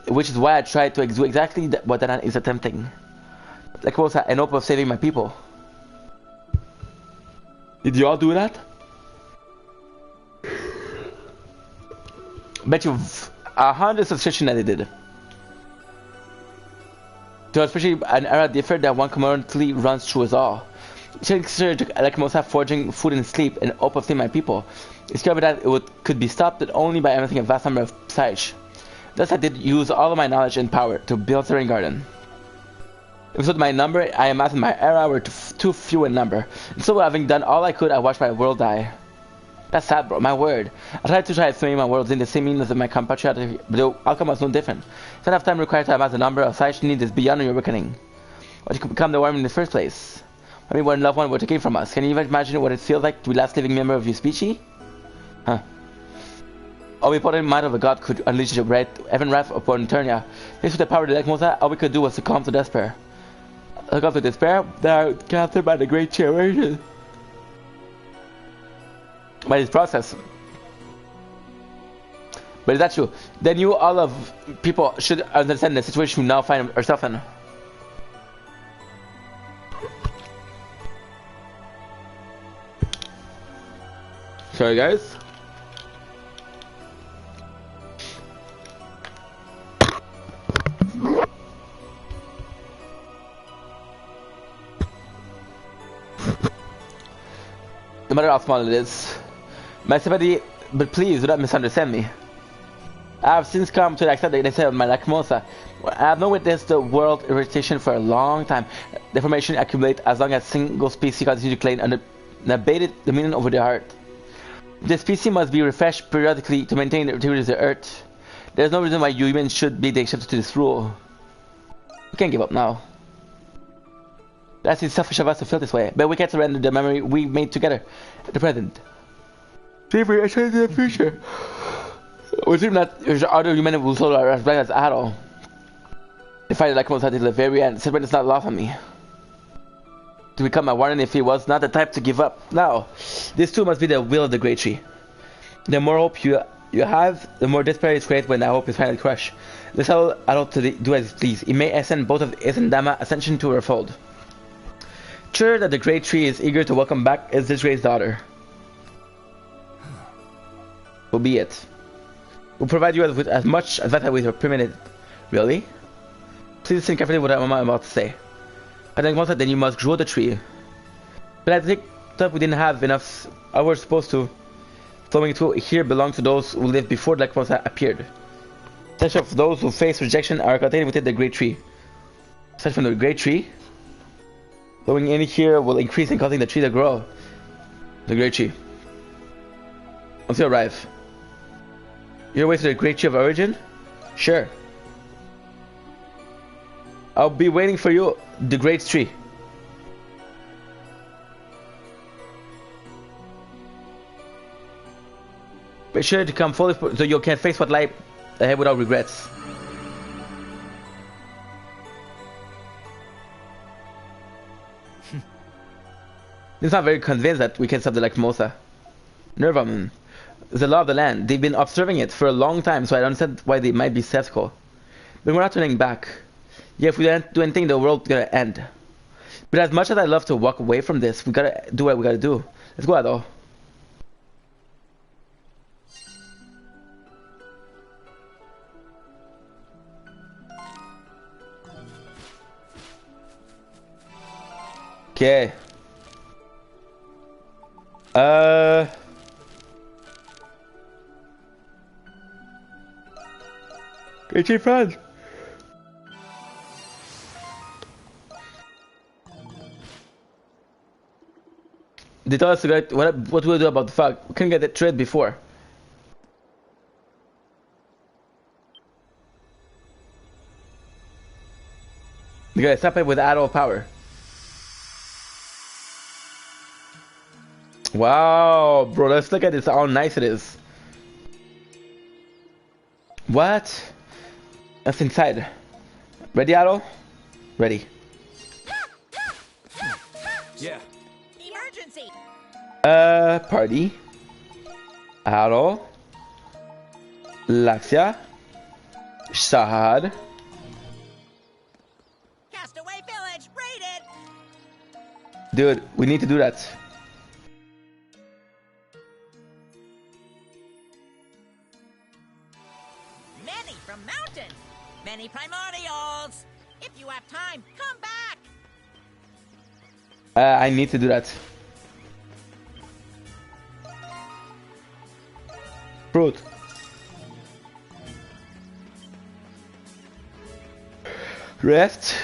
Which is why I tried to do exactly what Dana is attempting. Like was in hope of saving my people. Did you all do that? Bet you 100 suspicion that they did. To especially an era different that one currently runs through us all. Like most have forging food and sleep in hope of saving my people. Discovered that could be stopped only by amassing a vast number of siege. Thus I did use all of my knowledge and power to build Saren Garden. If with my number, I imagine my era were too few in number. And so having done all I could, I watched my world die. That's sad, bro. My word. I tried to swing my worlds in the same means as my compatriot, but the outcome was no different. It's enough time required to amass a number of such needs is beyond your reckoning. What could become the worm in the first place? I mean, one loved one were taken from us. Can you even imagine what it feels like to be the last living member of your species? Huh. All we put in mind of a god could unleash the heaven wrath upon Eternia. This with the power of the Lacrimosa, all we could do was succumb to despair. Succumb to despair, they are captured by the great generation. By this process. But is that true? Then you all of people should understand the situation we now find ourselves in. Sorry guys. No matter how small it is. My sympathy, but please do not misunderstand me. I have since come to accept the necessity of my Lacrimosa. I have not witnessed the world irritation for a long time. Deformation accumulates as long as single species continue to claim an unabated dominion over the heart. The species must be refreshed periodically to maintain the integrity of the earth. There is no reason why humans should be the exception to this rule. We can't give up now. That is selfish of us to feel this way, but we can't surrender the memory we made together at the present. Slavery is in the future. We dream that there's other human will follow as black as at all. The fight like most at the very end, Silverman is not lost on me. To become a warden if he was not the type to give up. Now, this too must be the will of the great tree. The more hope you have, the more despair is created when that hope is finally crushed. Let's allow adult to do as he please. He may ascend both of his and Dama ascension to her fold. Sure that the great tree is eager to welcome back his disgraced daughter. So be it. We'll provide you with as much advice as we are permitted. Really? Please listen carefully to what I'm about to say. I think once then you must grow the tree. But I think that we didn't have enough. I was supposed to. Flowing through here belongs to those who lived before the Lacrimosa appeared. Such of those who face rejection are contained within the great tree. Such from the great tree. Flowing in here will increase in causing the tree to grow. The great tree. Once you arrive. Your way to the great tree of origin? Sure. I'll be waiting for you, the great tree. Be sure to come fully so you can face what lies ahead without regrets. He's not very convinced that we can stop the Lacrimosa. Nervaman. It's the law of the land. They've been observing it for a long time, so I don't understand why they might be skeptical. But we're not turning back. Yeah, if we don't do anything, the world's gonna end. But as much as I love to walk away from this, we gotta do what we gotta do. Let's go, Ado. Okay. Great tree friend. They told us to get what we'll do about the fog. We couldn't get the thread before. We gotta stop it with Adol power. Wow, bro, let's look at this, how nice it is. What? That's inside. Ready, Adol? Ready. Yeah. Emergency. Party. Adol. Laxia. Shahad. Castaway Village, raided. Dude, we need to do that. Many from mountains. Many primordials. If you have time, come back. I need to do that. Fruit. Rest.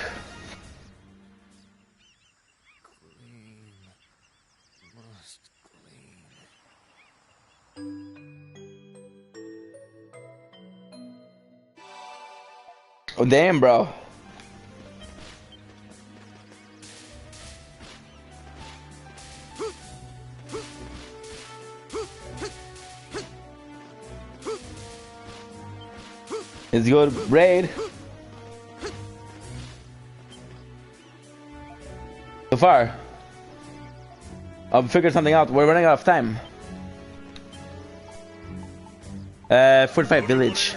Oh, damn, bro. It's good raid. So far. I'll figure something out. We're running out of time. 45 village.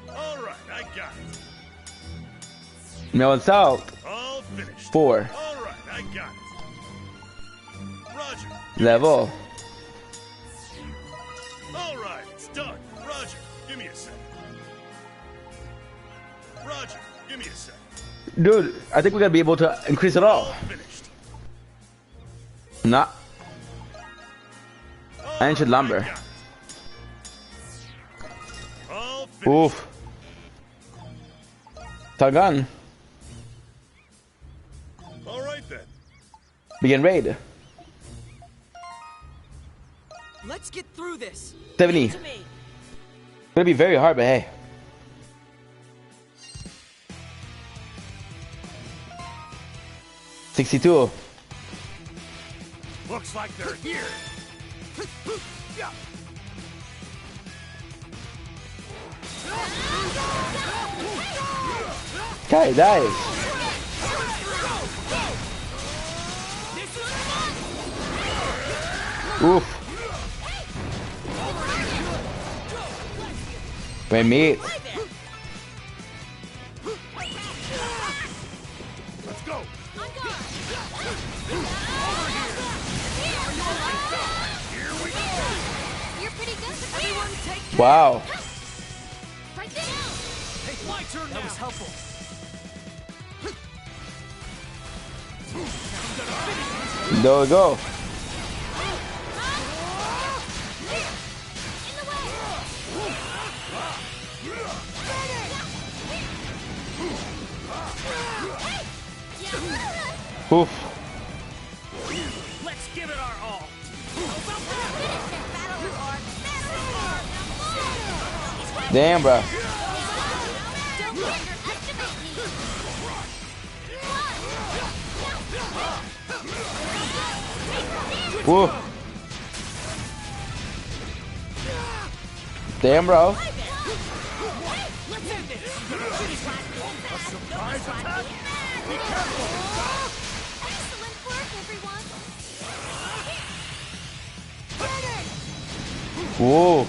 Alright, I got it. No, it's out. All finished. 4. Alright, I got it. Roger. Level. Alright, it's done. Roger, give me a sec. Roger, give me a sec. Dude, I think we're gonna be able to increase it all. Nah. Ancient lumber. Oof. Targan. Alright then. Begin raid. Let's get through this. 70. Give it to me. Gonna be very hard, but hey. $62. Looks like they're here. Yeah. Guy dies. Oof. Wait, meat. Let's go. You're pretty good. Everyone take Wow. Right there. Hey, my turn now. That was helpful. There we go. Oof. Let's give it our all. Damn, bro. Woo. Damn, bro. Excellent work, everyone. Whoa.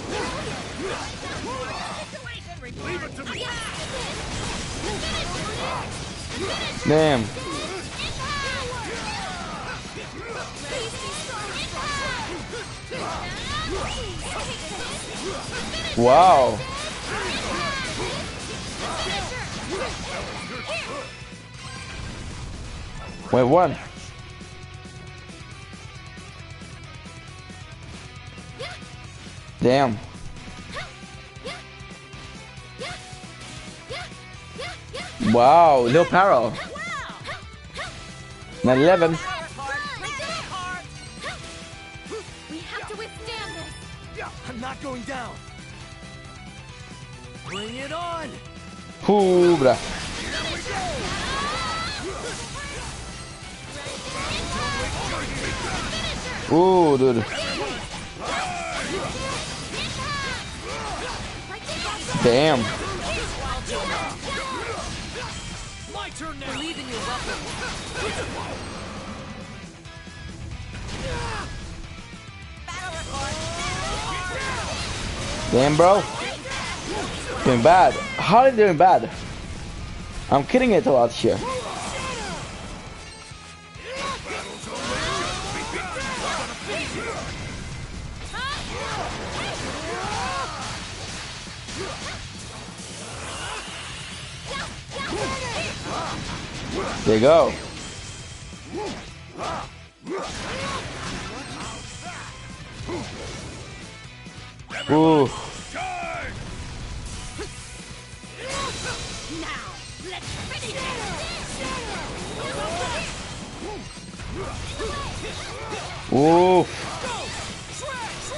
Damn. Wow. Wait, one. Damn. Wow, Lil Paro. 9/11. We have to withstand this. I'm not going down. Bring it on. Ooh, bruh. Ooh, dude. Damn. My turn now. Believe in your weapon. Damn, bro. Doing bad. How are they doing bad? I'm kidding it a lot here. There you go. Ooh. Ooh.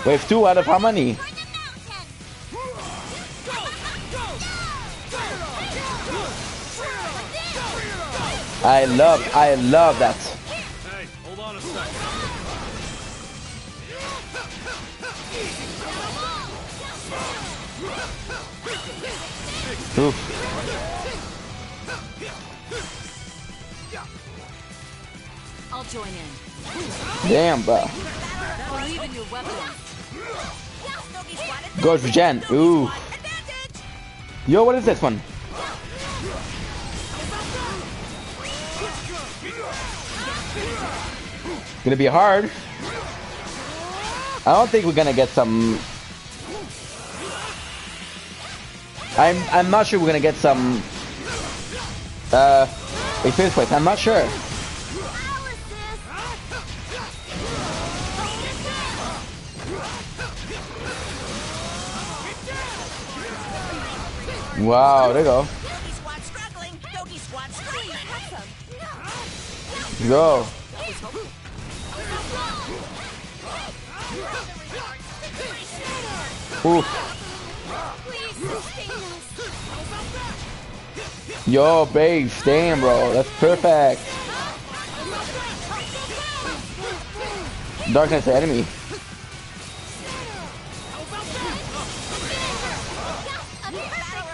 Wave 2 out of how many? I love that. Hey, hold on a second. Oof. I'll join in. Damn, bro. Believe in your weapons. Goes regen. Ooh. Yo, what is this one? Gonna be hard. I don't think we're gonna get some. I'm not sure we're gonna get some. Experience points. I'm not sure. Wow, there you go. Go. Ooh. Yo, babes, damn, bro, that's perfect. Darkness enemy.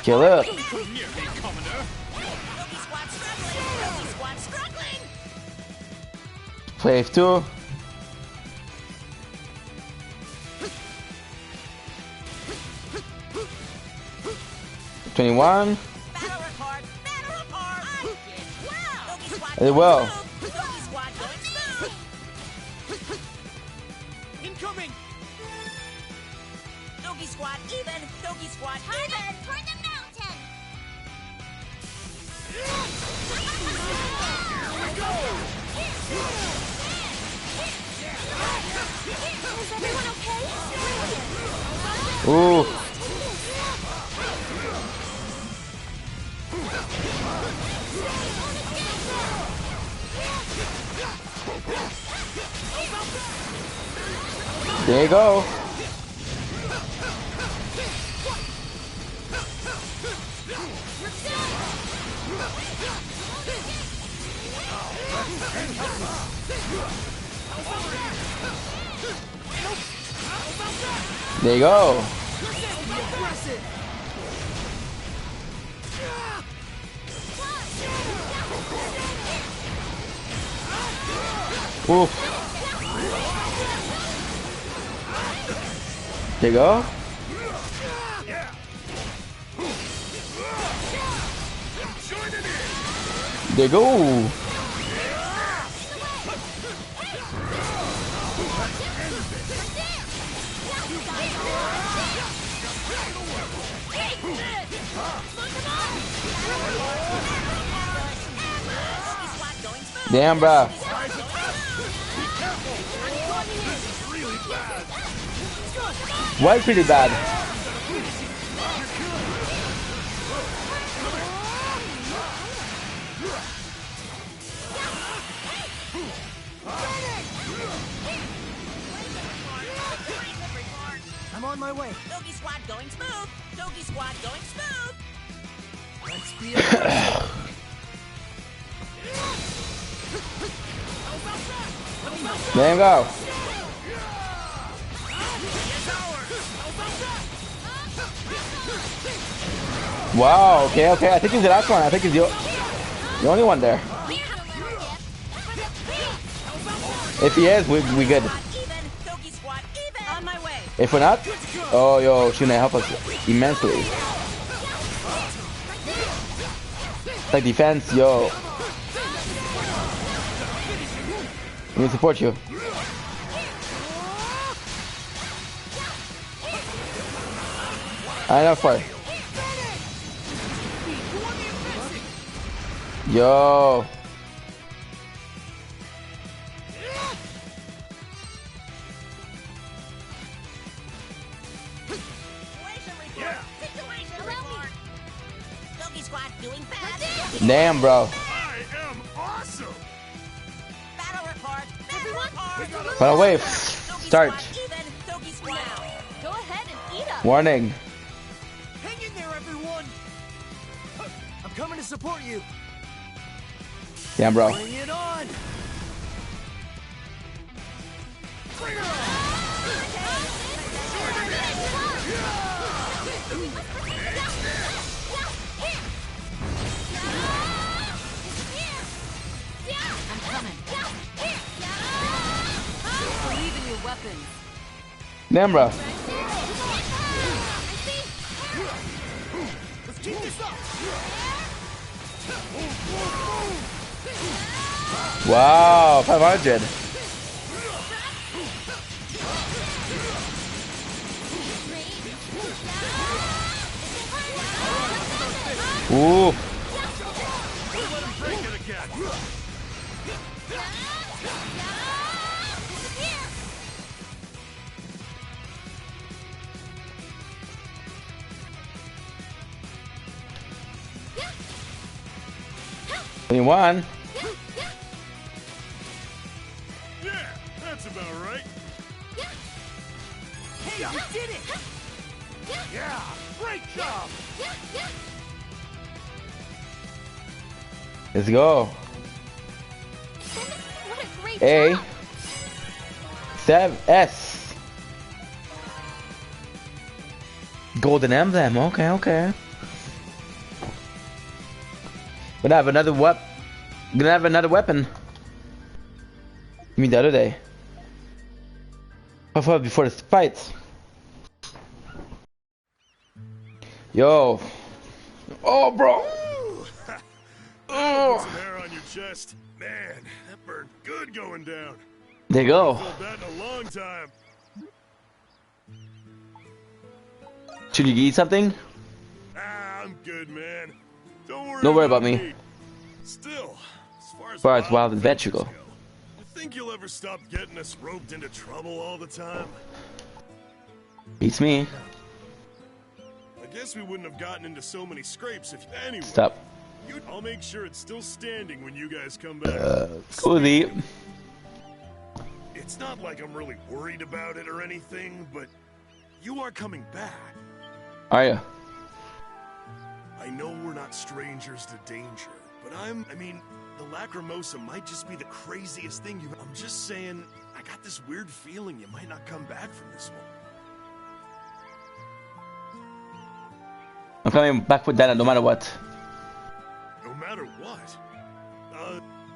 Kill it. Wave 2. $21. Well. Incoming. Doggy squad even. Doggy squad even. Toward the mountain. Is everyone okay? Ooh. There you go. There you go. Oof. There you go. There you go. Damn, bro. Was pretty bad. I'm on my way. Doggy squad going smooth. Doggy squad going smooth. Let's be There you go. Wow, okay, okay. I think he's the last one. I think he's the only one there. If he is, we good. If we're not, oh, yo, she's gonna help us immensely. Like defense, yo. Let me support you. I know fire. Yo. Damn, bro. I am awesome. Battle report. By the way, start. Go ahead and eat up. Warning. Hang in there, everyone. I'm coming to support you. Yeah, bro. Bring it on. Bring her on. I'm coming. Believe in your weapons. Damn, bro. Let's keep this up. Wow, 500. Ooh. Don't let him break it again. One. Yeah, that's about right. Hey, you did it! Yeah, great job! Let's go. What a great A. job! 7S. Golden emblem. Okay, okay. Gonna have another weapon. You mean the other day? Before the fight. Yo. Oh, bro. Put some hair on your chest. Man, that burned good going down. There you go. I haven't felt that in a long time. Should you eat something? Ah, I'm good, man. Don't Don't worry about me. Still, as far as Wild adventure go. you think you'll ever stop getting us roped into trouble all the time? Beats me. I guess we wouldn't have gotten into so many scrapes if anyway. Stop. I'll make sure it's still standing when you guys come back. Cozy. It's not like I'm really worried about it or anything, but you are coming back. Are you? I know we're not strangers to danger, but I mean, the Lacrimosa might just be the craziest thing you've... I'm just saying, I got this weird feeling you might not come back from this one. I'm coming back with that no matter what. No matter what?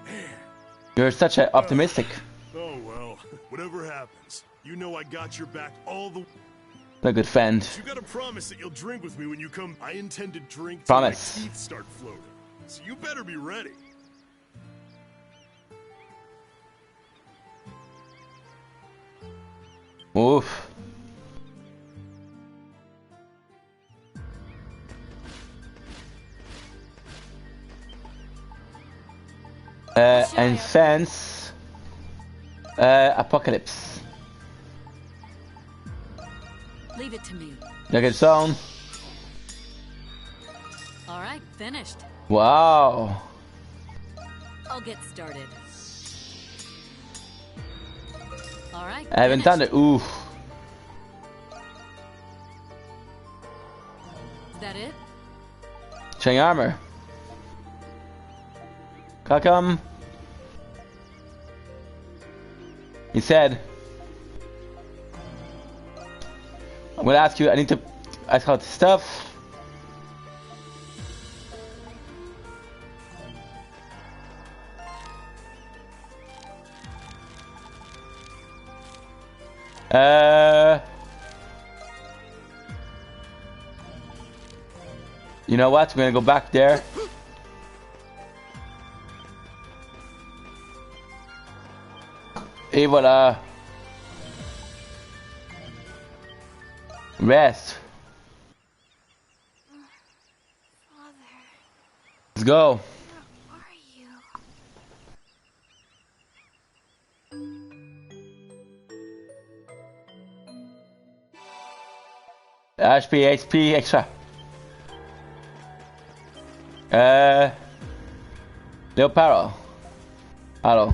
Man. You're such an optimistic. Oh well, whatever happens, you know I got your back all the... A good friend. You gotta promise that you'll drink with me when you come. I intend to drink till Promise. my teeth start floating. So you better be ready. Oof. And fence. Apocalypse. Leave it to me. Look at sound. All right, finished. Wow. I'll get started. All right. I haven't done it. Oof. Is that it? Chain armor. Come. He said, I'm gonna ask you, I need to ask about stuff. You know what? We're gonna go back there. Et voilà. Rest. Let's go. HP, XP, extra. Leoparo. Hello.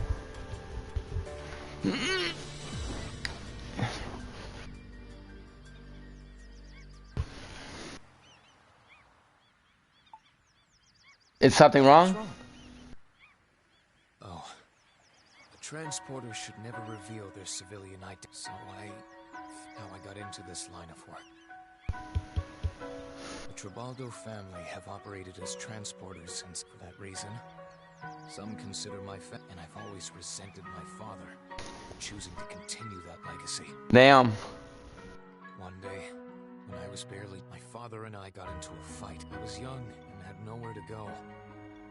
Is something wrong? transporters should never reveal their civilian identity, so how I got into this line of work. The Tribaldo family have operated as transporters since. For that reason, some consider my and I've always resented my father for choosing to continue that legacy. Damn. One day, when I was my father and I got into a fight. I was young and had nowhere to go,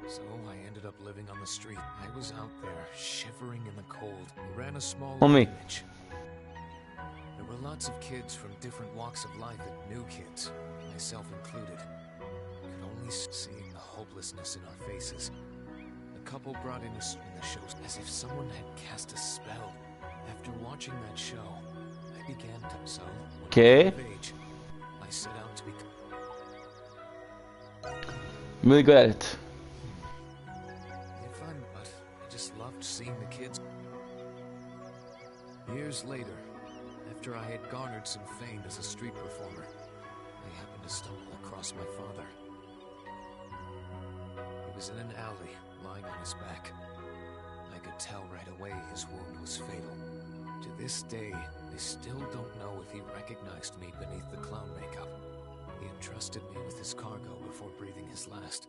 so I ended up living on the street. I was out there, shivering in the cold. We ran a small village. There were lots of kids from different walks of life, new kids, myself included. I could only seeing the hopelessness in our faces. A couple brought in the shows as if someone had cast a spell. After watching that show, I began to okay. I set out to become really good at it. But I just loved seeing the kids. Years later, after I had garnered some fame as a street performer, I happened to stumble across my father. He was in an alley, lying on his back. I could tell right away his wound was fatal. To this day, they still don't know if he recognized me beneath the clown makeup. He entrusted me with his cargo before breathing his last.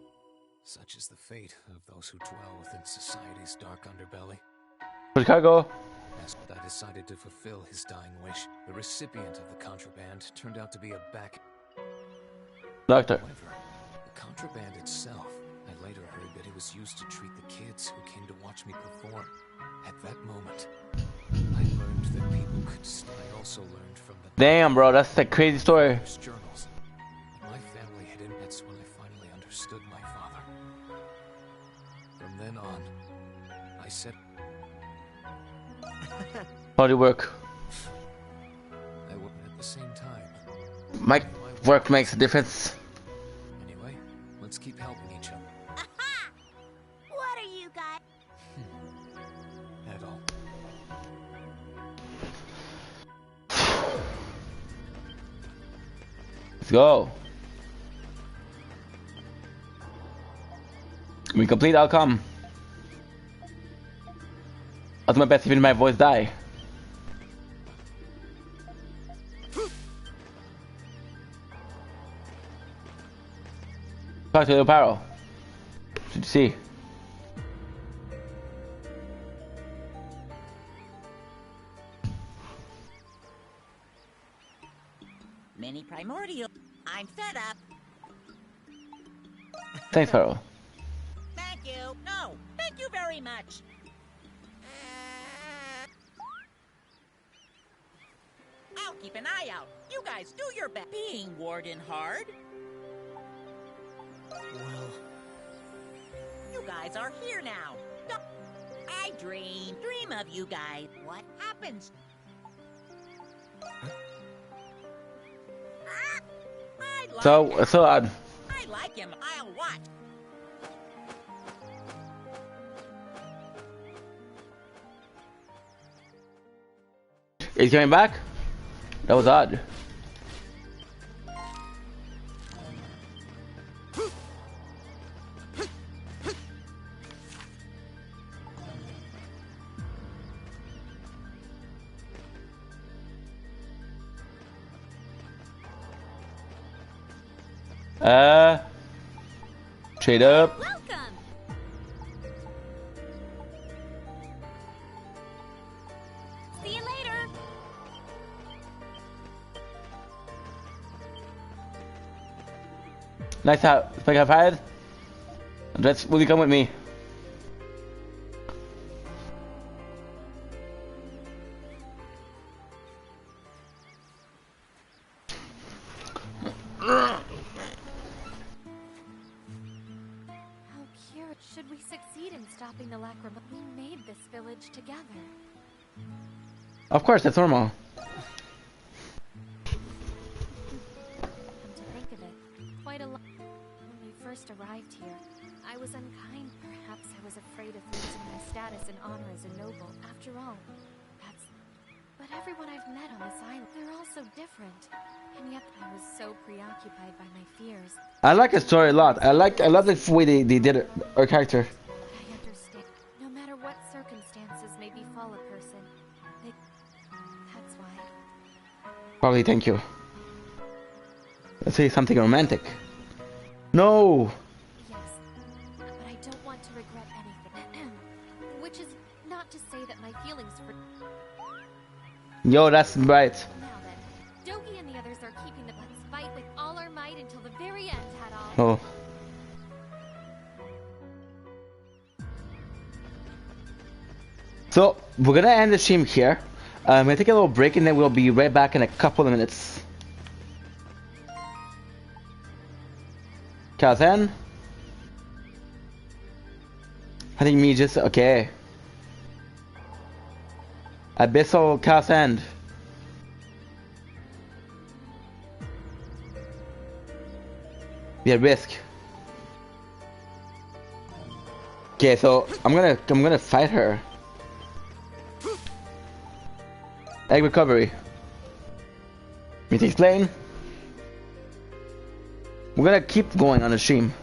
Such is the fate of those who dwell within society's dark underbelly. Chicago. As I decided to fulfill his dying wish, the recipient of the contraband turned out to be a doctor. However, the contraband itself, I later heard that it was used to treat the kids who came to watch me perform. At that moment, I learned that people could. I also learned from the. Damn, bro, that's a crazy story. Journals. My family had. That's when I finally understood my father. From then on, I said. How do you work? I would at the same time. My work makes a difference. Anyway, let's keep helping each other. Aha! What are you guys? At all. Let's go. We complete, I'll come. I'll do my best even if my voice die. Talk to the Paro. Should you see? Mini Primordial. I'm fed up. Thanks, Paro. Thank you. No, thank you very much. I'll keep an eye out. You guys do your best. Being Warden hard? Well... You guys are here now. I dream of you guys. What happens? So odd. I like him. I'll watch. Is he coming back? That was odd. Trade up. Welcome. See you later. Nice out. Spec have had. Will you come with me? Should we succeed in stopping the Lacrimosa, we made this village together. Of course, that's normal. Come to think of it, quite a lot. When we first arrived here, I was unkind. Perhaps I was afraid of losing my status and honor as a noble. After all, But everyone I've met on this island, they're all so different. And yet I was so preoccupied by my fears. I like the story a lot. I love the way they did it, our character. I understand. No matter what circumstances may be Probably, thank you. Let's say something romantic. No! Yes, but I don't want to regret anything. Which is not to say that my feelings for... Yo, that's right. Now then, Dogi and the others are keeping the Let's fight with all our might until the very end, Hadal. Oh. So, we're gonna end the stream here. I'm gonna take a little break and then we'll be right back in a couple of minutes. Kazan? I think me just... okay. Abyssal Kazan. Yeah, risk. Okay, so I'm gonna fight her. Egg recovery. Let me explain. We're gonna keep going on the stream.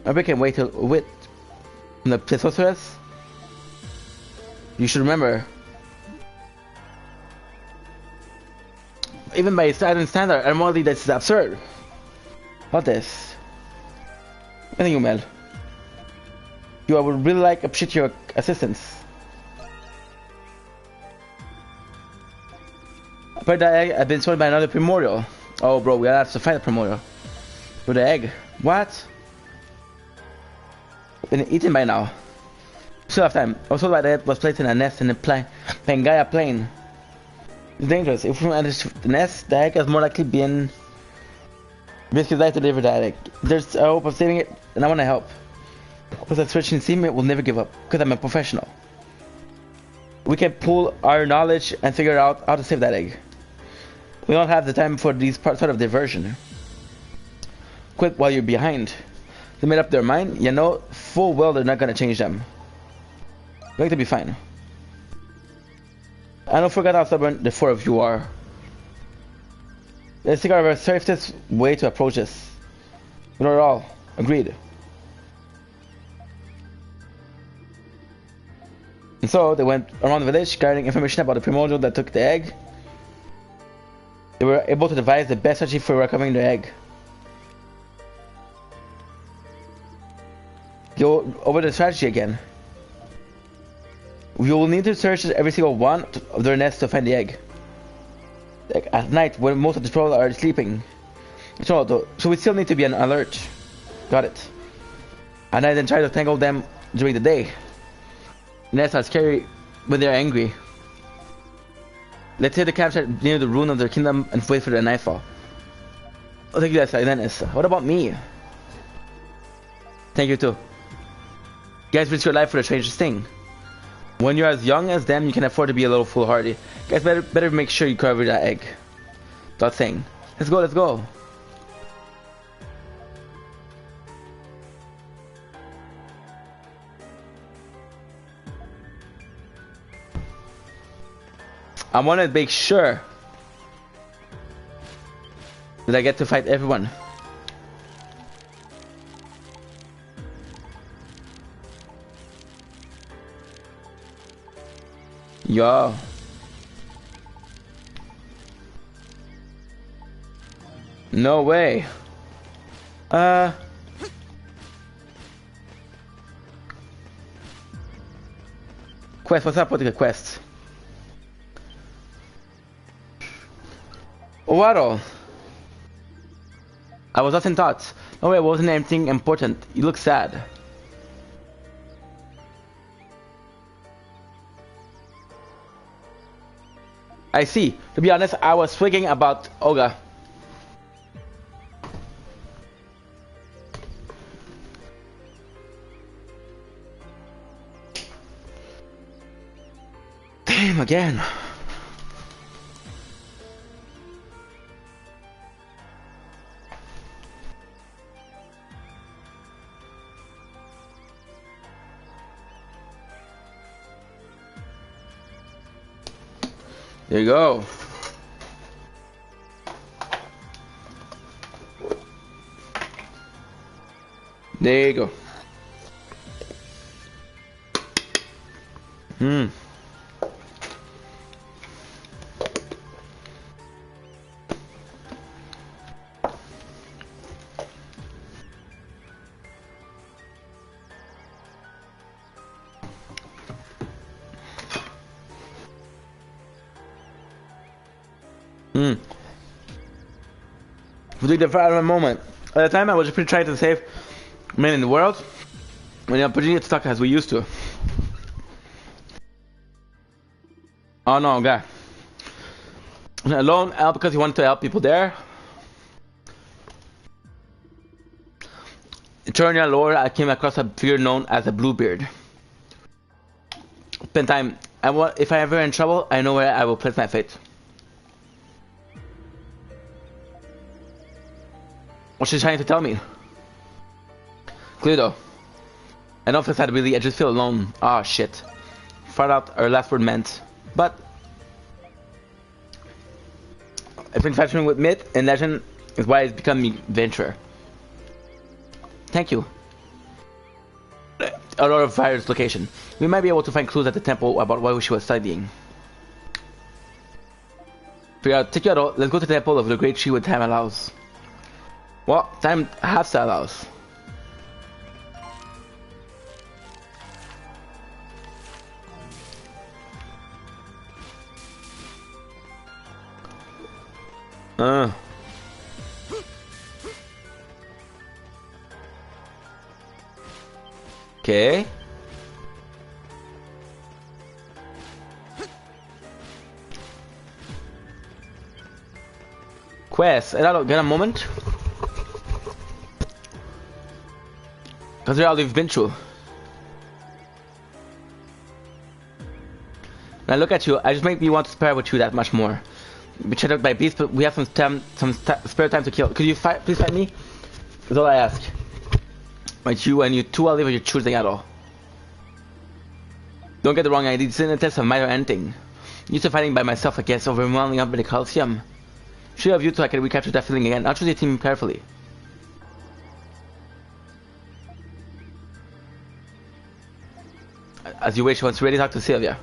Maybe I can wait till with the Pistolcerus. You should remember. Even by Saturn standard, Armorly, that's absurd. What this? Thank you, Mel. I would really appreciate your assistance. But the egg, I've been sold by another Primordial. Oh, bro, we have to fight a Primordial. With the egg. What? Been eaten by now. Still have time. Also, by the egg was placed in a nest in the Pangaea Plain. It's dangerous. If we enter the nest, the egg is more likely being risk his life to deliver the egg. There's a hope of saving it, and I want to help. With a switching team, it will never give up, because I'm a professional. We can pool our knowledge and figure out how to save that egg. We don't have the time for these sort of diversion. Quit while you're behind. They made up their mind, you know full well they're not gonna change them. You're going to be fine. I don't forget how stubborn the four of you are. Let's think of our safest way to approach this. We're all agreed. And so they went around the village gathering information about the Primordial that took the egg. They were able to devise the best strategy for recovering the egg. Go over the strategy again. You will need to search every single one of their nests to find the egg. Like at night when most of the people are sleeping. So we still need to be on alert. Got it. At night then try to tangle them during the day. Nests are scary when they're angry. Let's hit the campsite near the ruin of their kingdom and wait for the nightfall. Oh, thank you guys, Dennis. What about me? Thank you too. You guys risk your life for the strangest thing. When you're as young as them, you can afford to be a little foolhardy. You guys better make sure you cover that egg. That thing. Let's go, let's go. I want to make sure that I get to fight everyone. Yo. No way. Quest, what's up with the quest? Waddle. I was lost in thoughts. No way, it wasn't anything important. You look sad. I see. To be honest, I was thinking about Olga. Damn, again. There you go. There you go. For the final moment. At the time, I was pretty trying to save men in the world. When the opportunity to talk as we used to. Oh no, guy. Alone, help because he wanted to help people there. Eternia lore, I came across a figure known as a Bluebeard. Spend time. If I ever in trouble, I know where I will place my fate. What's she trying to tell me? Cluedo. I don't feel sad really, I just feel alone. Ah, shit. Found out her last word meant. But I've been fascinated with myth and legend is why it's become me adventurer. Thank you. Aurora Virus location. We might be able to find clues at the temple about what she was studying. Take you out. Let's go to the temple of the great tree with time allows. Well, time has to allows. Okay. Quest. I don't get a moment. Consider all you've been through. When I look at you, I just make me want to spare with you that much more. We checked out by beast, but we have some spare time to kill. Could you please fight me? That's all I ask. But you and you too, I'll leave your choosing at all. Don't get the wrong idea, this isn't a test of might or anything. Used to fighting by myself against overwhelming up in the Coliseum. Sure of you so I can recapture that feeling again. I'll choose your team carefully. As you wish, once you're ready to talk to Sylvia.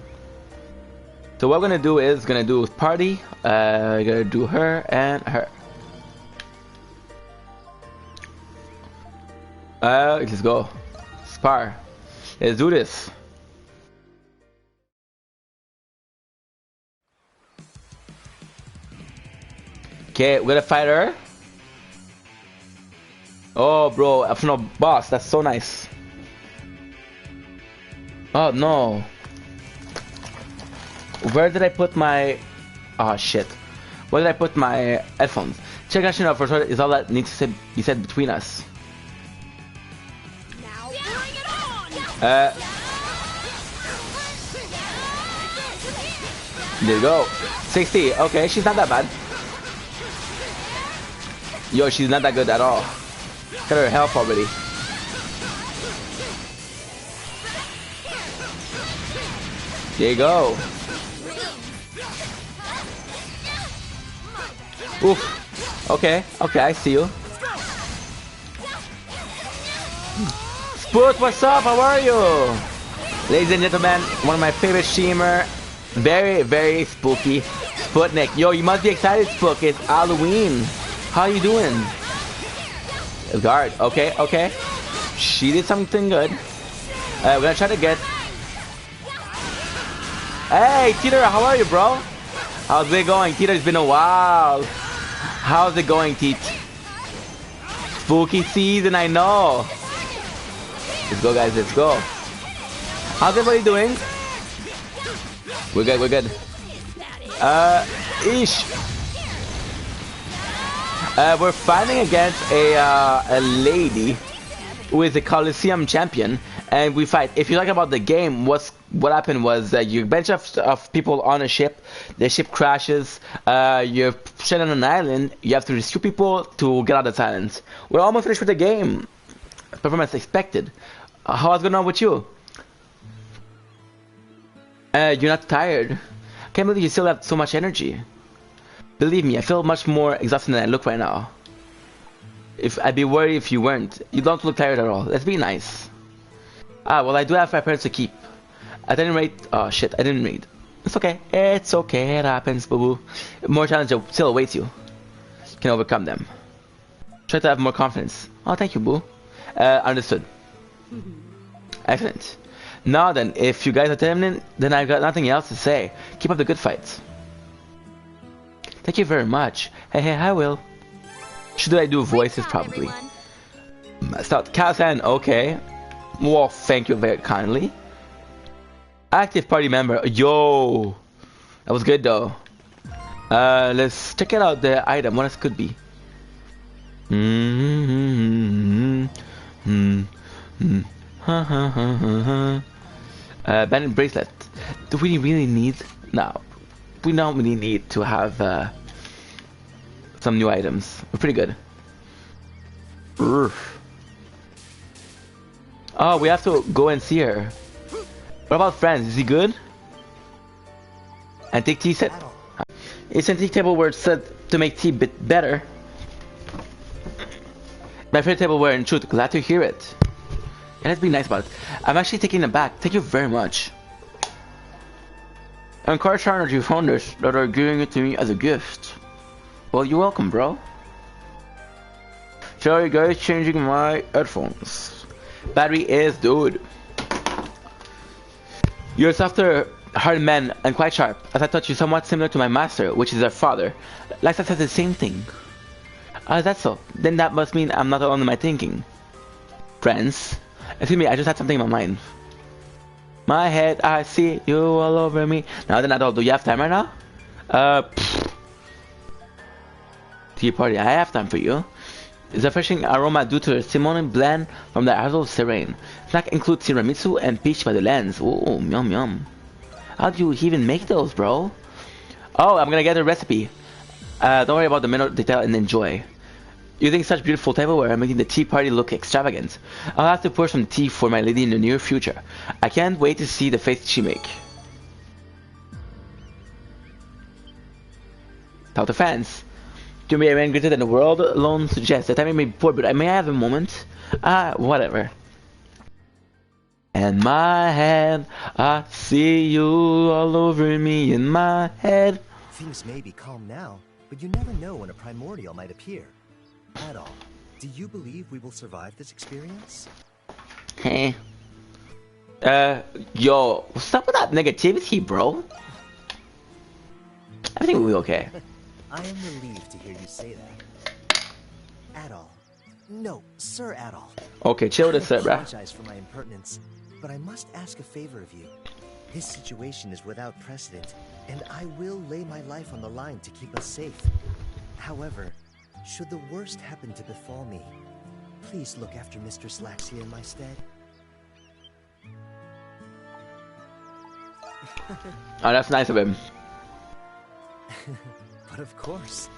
So what we're gonna do is party, gonna do her and her. Let's go. Spar. Let's do this. Okay, we're gonna fight her. Oh, bro, optional boss. That's so nice. Oh no. Where did I put my... Oh shit. Where did I put my headphones? Check out for sure is all that needs to be said between us. There you go. 60. Okay, she's not that bad. Yo, she's not that good at all. Look at her health already. There you go. Oof. Okay, I see you. Spoot, what's up? How are you? Ladies and gentlemen, one of my favorite streamer. Very, very spooky. Sputnik. Yo, you must be excited, Spook. It's Halloween. How you doing? Guard. Okay. She did something good. We're gonna try to get... Hey, Teeter, how are you, bro? How's it going? Teeter, it's been a while. How's it going, Teet? Spooky season, I know. Let's go, guys, let's go. How's everybody doing? We're good. We're fighting against a lady who is a Coliseum champion, and we fight. If you talk about the game, what happened was you a bunch of people on a ship. The ship crashes. You're stranded on an island. You have to rescue people to get out of this island. We're almost finished with the game. Performance expected. How's going on with you? You're not tired. Can't believe you still have so much energy. Believe me, I feel much more exhausted than I look right now. I'd be worried if you weren't. You don't look tired at all. Let's be nice. Well, I do have my parents to keep. At any rate, oh shit, I didn't read. It's okay. It's okay. It happens, boo-boo. More challenge still awaits you. You can overcome them. Try to have more confidence. Oh, thank you, boo. Understood. Excellent. Now then, if you guys are determined, then I've got nothing else to say. Keep up the good fights. Thank you very much. Hey, I will. Should I do voices? Probably. Start Kazan, okay. Well, thank you very kindly. Active party member. Yo! That was good though. Let's check it out, the item. What else could be? Bandit bracelet. Do we really need? No. We don't really need to have some new items. We're pretty good. Oof. Oh, we have to go and see her. What about friends? Is he good? Antique tea set. It's an antique tableware set to make tea bit better. My favorite tableware, in truth. Glad to hear it. Yeah, let's be nice about it. I'm actually taking it back. Thank you very much. I encourage energy founders that are giving it to me as a gift. Well, you're welcome, bro. Sorry guys, changing my headphones. Battery is dude. You're a softer hearted man and quite sharp, as I thought you somewhat similar to my master, which is our father. Like I said the same thing. That's so. Then that must mean I'm not alone in my thinking. Friends. Excuse me, I just had something in my mind. My head, I see you all over me. Now then, adult, do you have time right now? Tea party, I have time for you. It's a refreshing aroma due to the cinnamon blend from the Hazel of Serene. Snack includes tiramisu and peach by the lens. Ooh, yum yum. How do you even make those, bro? Oh, I'm gonna get a recipe. Don't worry about the minor detail and enjoy. Using such beautiful tableware and making the tea party look extravagant. I'll have to pour some tea for my lady in the near future. I can't wait to see the face she make. Talk to fans. To be a man greater than the world alone suggests that I may be poor, but I may have a moment. Whatever. In my head, I see you all over me in my head. Things may be calm now, but you never know when a primordial might appear. At all. Do you believe we will survive this experience? Hey. Yo, what's up with that negativity, bro? I think we'll be okay. I am relieved to hear you say that. Adol. No, Sir Adol. Okay, chill with it, sir, bruh. I apologize for my impertinence, but I must ask a favor of you. This situation is without precedent, and I will lay my life on the line to keep us safe. However, should the worst happen to befall me, please look after Mistress Laxia in my stead. Oh, that's nice of him. But of course,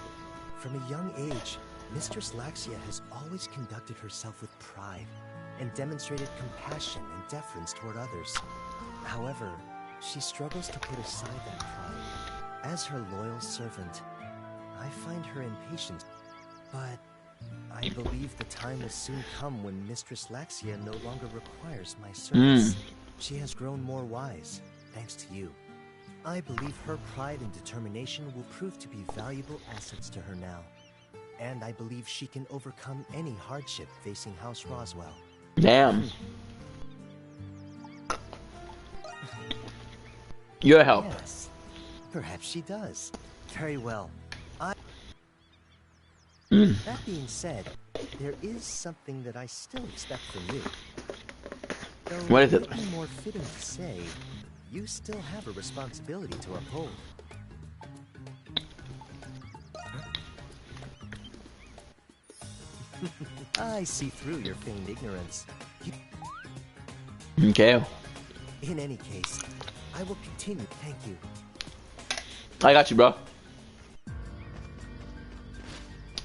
from a young age, Mistress Laxia has always conducted herself with pride and demonstrated compassion and deference toward others. However, she struggles to put aside that pride. As her loyal servant, I find her impatient, but I believe the time will soon come when Mistress Laxia no longer requires my service. She has grown more wise, thanks to you. I believe her pride and determination will prove to be valuable assets to her now. And I believe she can overcome any hardship facing House Roswell. Damn. Your help. Yes. Perhaps she does. Very well. That being said, there is something that I still expect from you. Though what is it? It would be more fitting to say, you still have a responsibility to uphold. I see through your feigned ignorance. Okay. In any case, I will continue. Thank you. I got you, bro.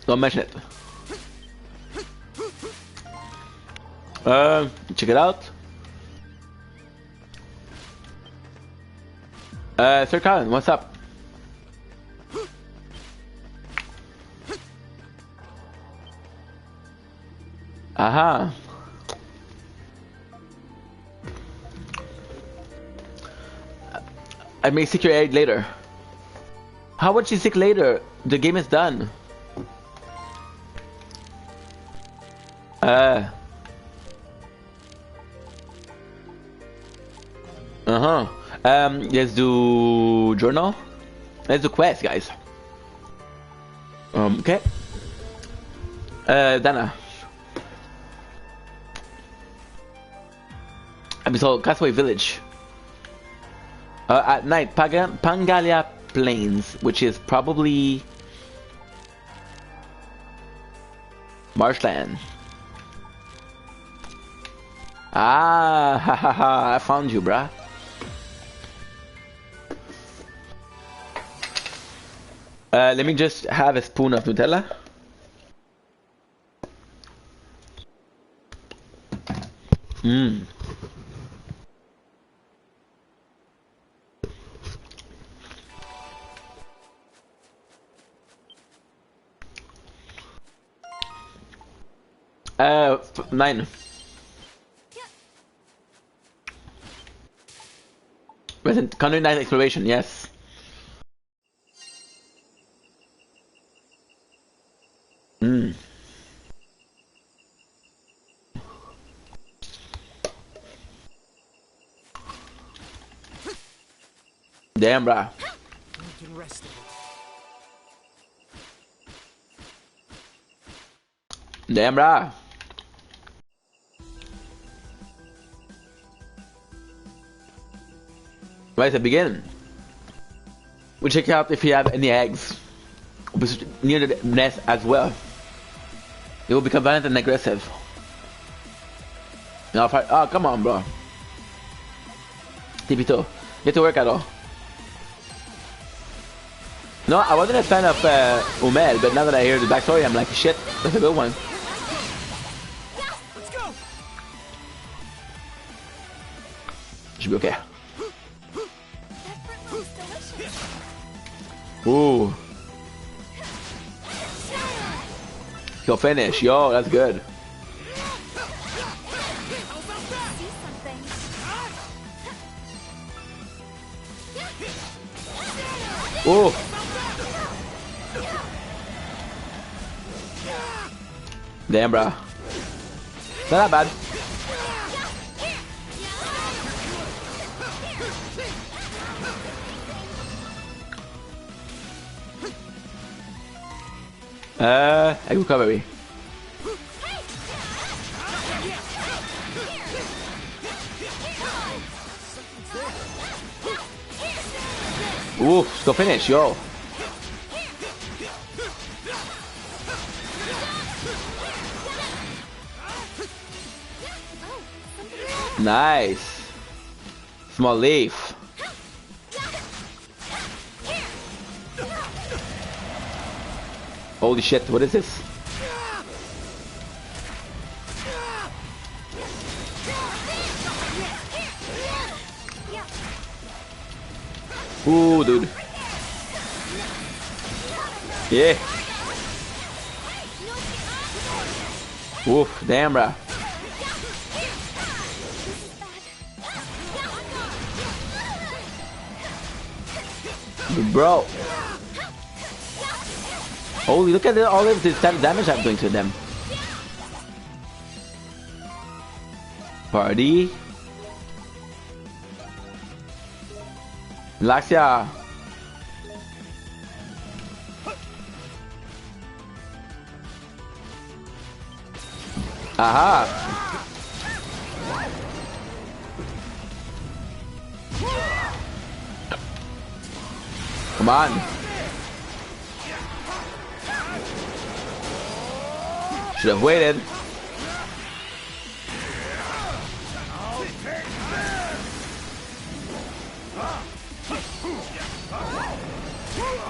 Don't mention it. Check it out. Sir Colin, what's up? Aha. I may seek your aid later. How would she seek later? The game is done. Let's do journal. Let's do quest, guys. Okay. Dana. Episode Castaway Village. At night, Pangalia Plains, which is probably marshland. Ah, ha ha ha! I found you, bruh. Let me just have a spoon of Nutella. Mmm. Nine. Resident Country Night Exploration, yes. Mm. Damn, bruh. We can rest Damn, bruh. Right at the beginning. We check out if you have any eggs near the nest as well. It will become violent and aggressive. Now, oh, come on, bro. Tipito, get to work at all. No, I wasn't a fan of Umel, but now that I hear the backstory, I'm like, shit, that's a good one. Let's go. Should be okay. Ooh. He'll finish. Yo, that's good. Ooh. Damn, bro. Not that bad. Egg recovery. Ooh, still finish, yo. Nice. Small leaf. Holy shit, what is this? Ooh, dude. Yeah. Oof, damn, bruh. Bro. Holy, look at all of this damage I'm doing to them. Party. Laxia. Aha. Come on. Should have waited.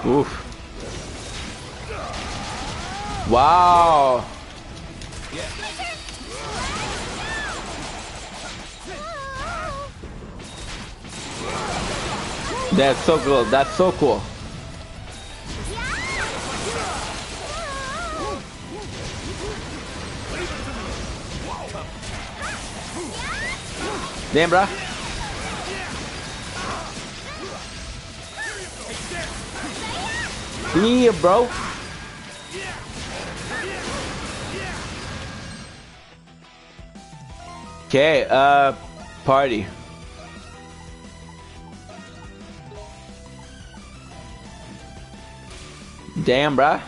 Oof. Wow. That's so cool. That's so cool. Damn, bruh. Yeah, bro. Okay, party. Damn, bruh.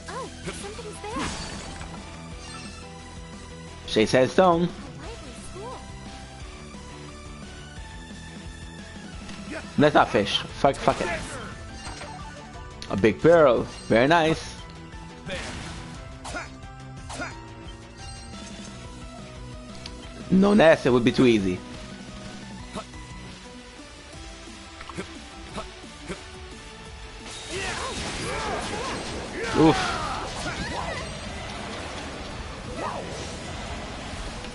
Oh, something She says stone. Let's not fish. Fuck it. A big pearl. Very nice. No nest, it would be too easy. Oof.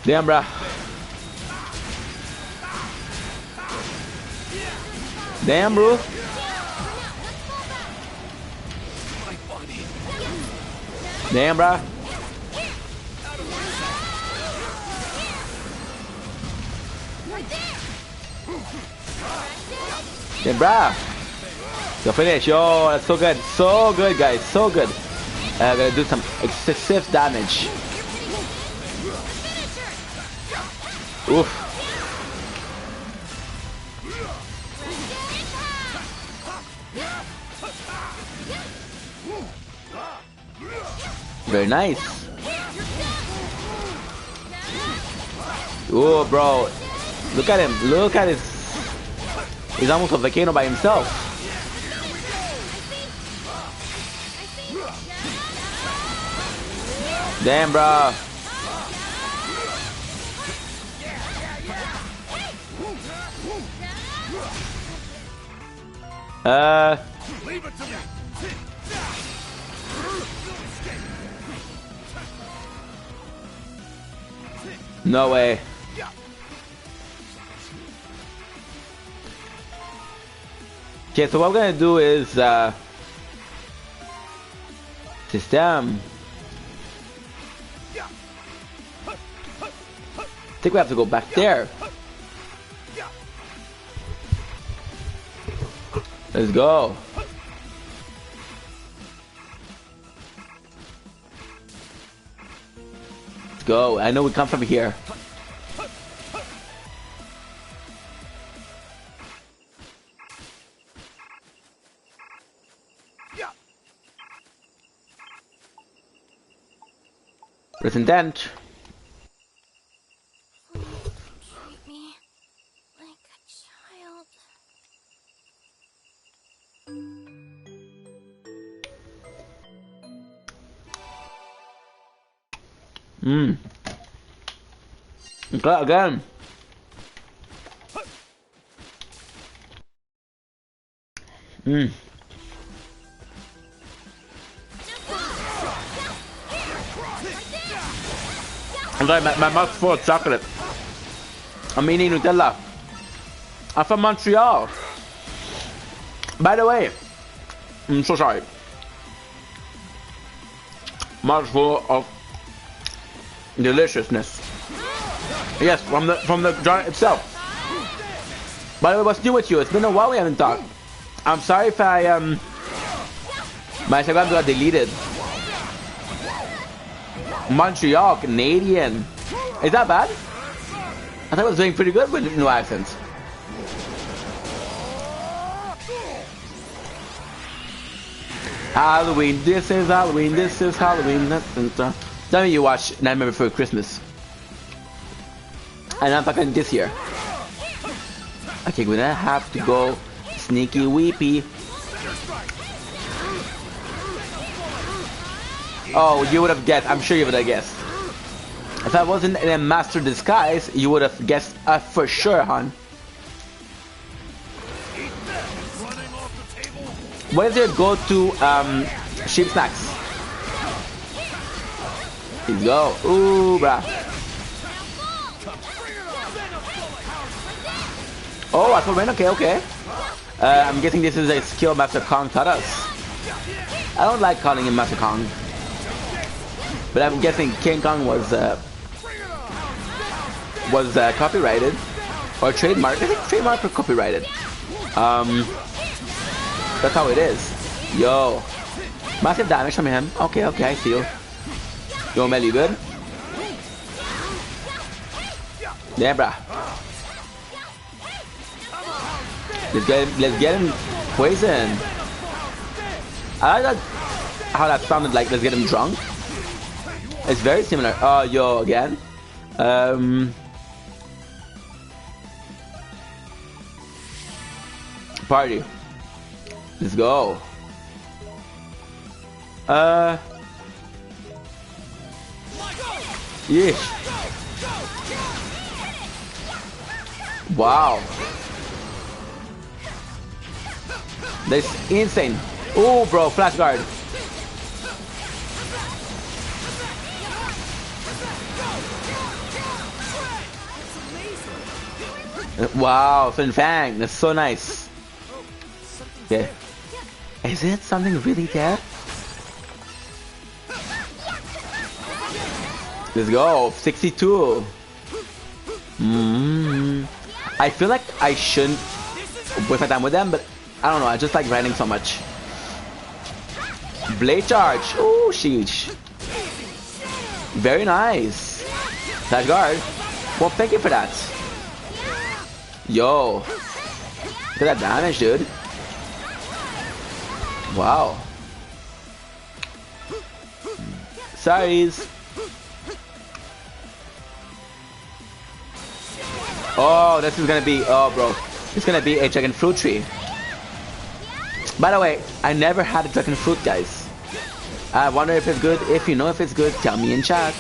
Damn, bruh. Damn, bro. Damn, bruh. Damn, bruh. So finish. Yo, that's so good. So good, guys. So good. I'm gonna do some excessive damage. Oof. Very nice. Oh, bro. Look at him. Look at his... He's almost a volcano by himself. Damn, bro. Leave it to me. No way. Okay, so what we're gonna do is system. I think we have to go back there. Let's go. Let's go. I know we come from here. Resident. Treat me like a child. Okay, again. I'm sorry, my mouth's full of chocolate. I'm eating Nutella. I'm from Montreal. By the way, I'm so sorry. Mouth's full of deliciousness. Yes, from the jar itself. By the way, what's new with you? It's been a while we haven't talked. I'm sorry if I my Instagram got deleted. Montreal, Canadian. Is that bad? I thought I was doing pretty good with no accents. Halloween, this is Halloween, this is Halloween. Tell me you watch Nightmare Before Christmas. And I'm talking this year. Okay, we're gonna have to go sneaky weepy. Oh, you would have guessed. I'm sure you would have guessed. If I wasn't in a master disguise, you would have guessed for sure, hon. What is your go-to sheep snacks? Let's go. Ooh, bruh. Oh, I thought, okay. I'm guessing this is a skill Master Kong taught us. I don't like calling him Master Kong. But I'm guessing King Kong was copyrighted or trademarked. I think trademarked or copyrighted. That's how it is. Yo, massive damage from him. Okay, I see you. Yo, Mel, you good? Yeah, bruh. Let's get him poisoned. I like that. How that sounded like. Let's get him drunk. It's very similar. Oh, yo, again. Party. Let's go. Yeah. Wow. That's insane. Oh, bro, flash guard. Wow, Fin Fang, that's so nice. Yeah. Is it something really there? Let's go, 62. I feel like I shouldn't waste my time with them, but I don't know, I just like grinding so much. Blade charge. Oh, sheesh. Very nice. Flash guard. Well, thank you for that. Yo. Look at that damage, dude. Wow. Sorries. Oh, this is gonna be, oh bro, it's gonna be a dragon fruit tree. By the way, I never had a dragon fruit, guys. I wonder if it's good. If you know if it's good, tell me in chat.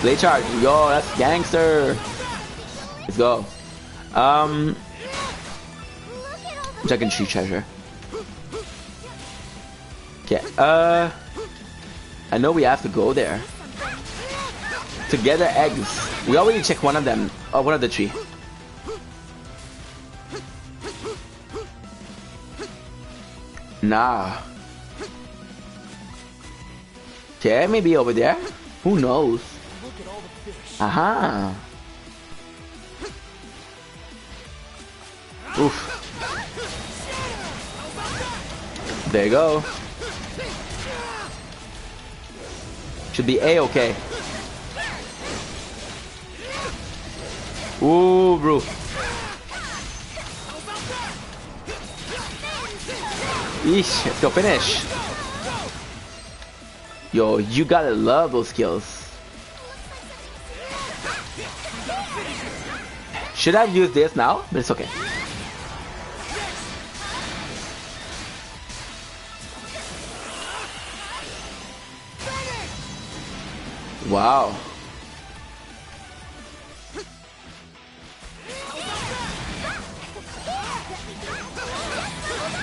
Blade charge, yo, that's gangster. Let's go. Dragon tree treasure. Okay, I know we have to go there. To gather eggs. We already checked one of them. Oh, one of the tree. Nah. Okay, maybe over there. Who knows? Aha. Oof. There you go. Should be A-okay. Ooh, bro. Eesh, let's go finish. Yo, you gotta love those skills. Should I use this now? But it's okay. Wow.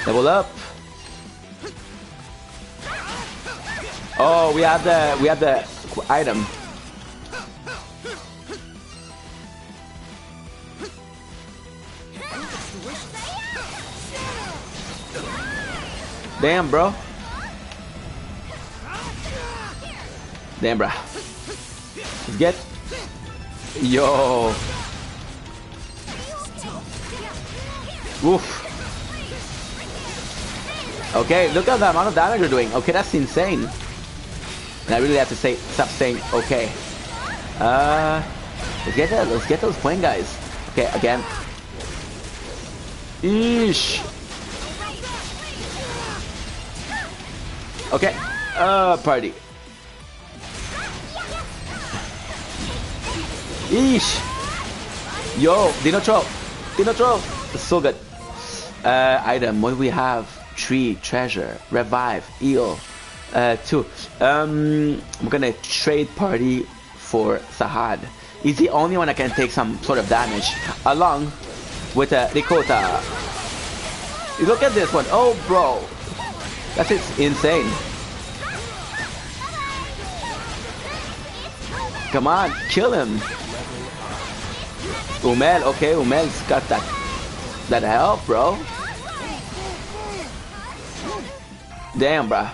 Level up. Oh, we have the item. Damn, bro. Damn, bro. Let's get. Yo. Oof. Okay, look at the amount of damage you're doing. Okay, that's insane. And I really have to say, stop saying okay. Let's get those point guys. Okay, again. Eesh. Okay. Party. Eesh. Yo, Dino Troll. Dino Troll. It's so good. Item. What do we have? Tree, treasure, revive, eel. 2. I'm gonna trade party for Sahad. He's the only one that can take some sort of damage, along with Rikota. Look at this one. Oh, bro, that's insane. Come on, kill him. Umel, okay, Umel's got that help, bro. Damn, bruh.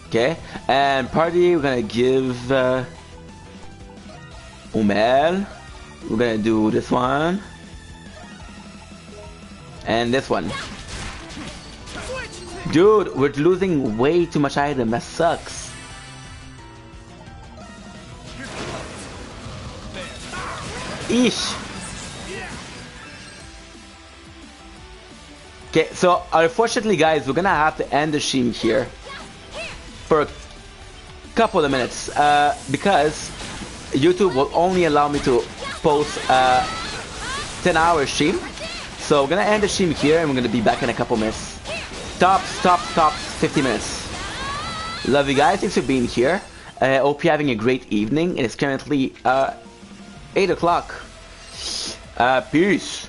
Okay, and party, we're gonna give Umel. We're gonna do this one and this one. Dude, we're losing way too much item. That sucks. Eesh. Okay, so unfortunately, guys, we're gonna have to end the stream here for couple of minutes because YouTube will only allow me to post 10-hour stream. So we're gonna end the stream here and we're gonna be back in a couple minutes. Top 50 minutes. Love you guys, thanks for being here. Hope you're having a great evening. It is currently 8 o'clock. Peace.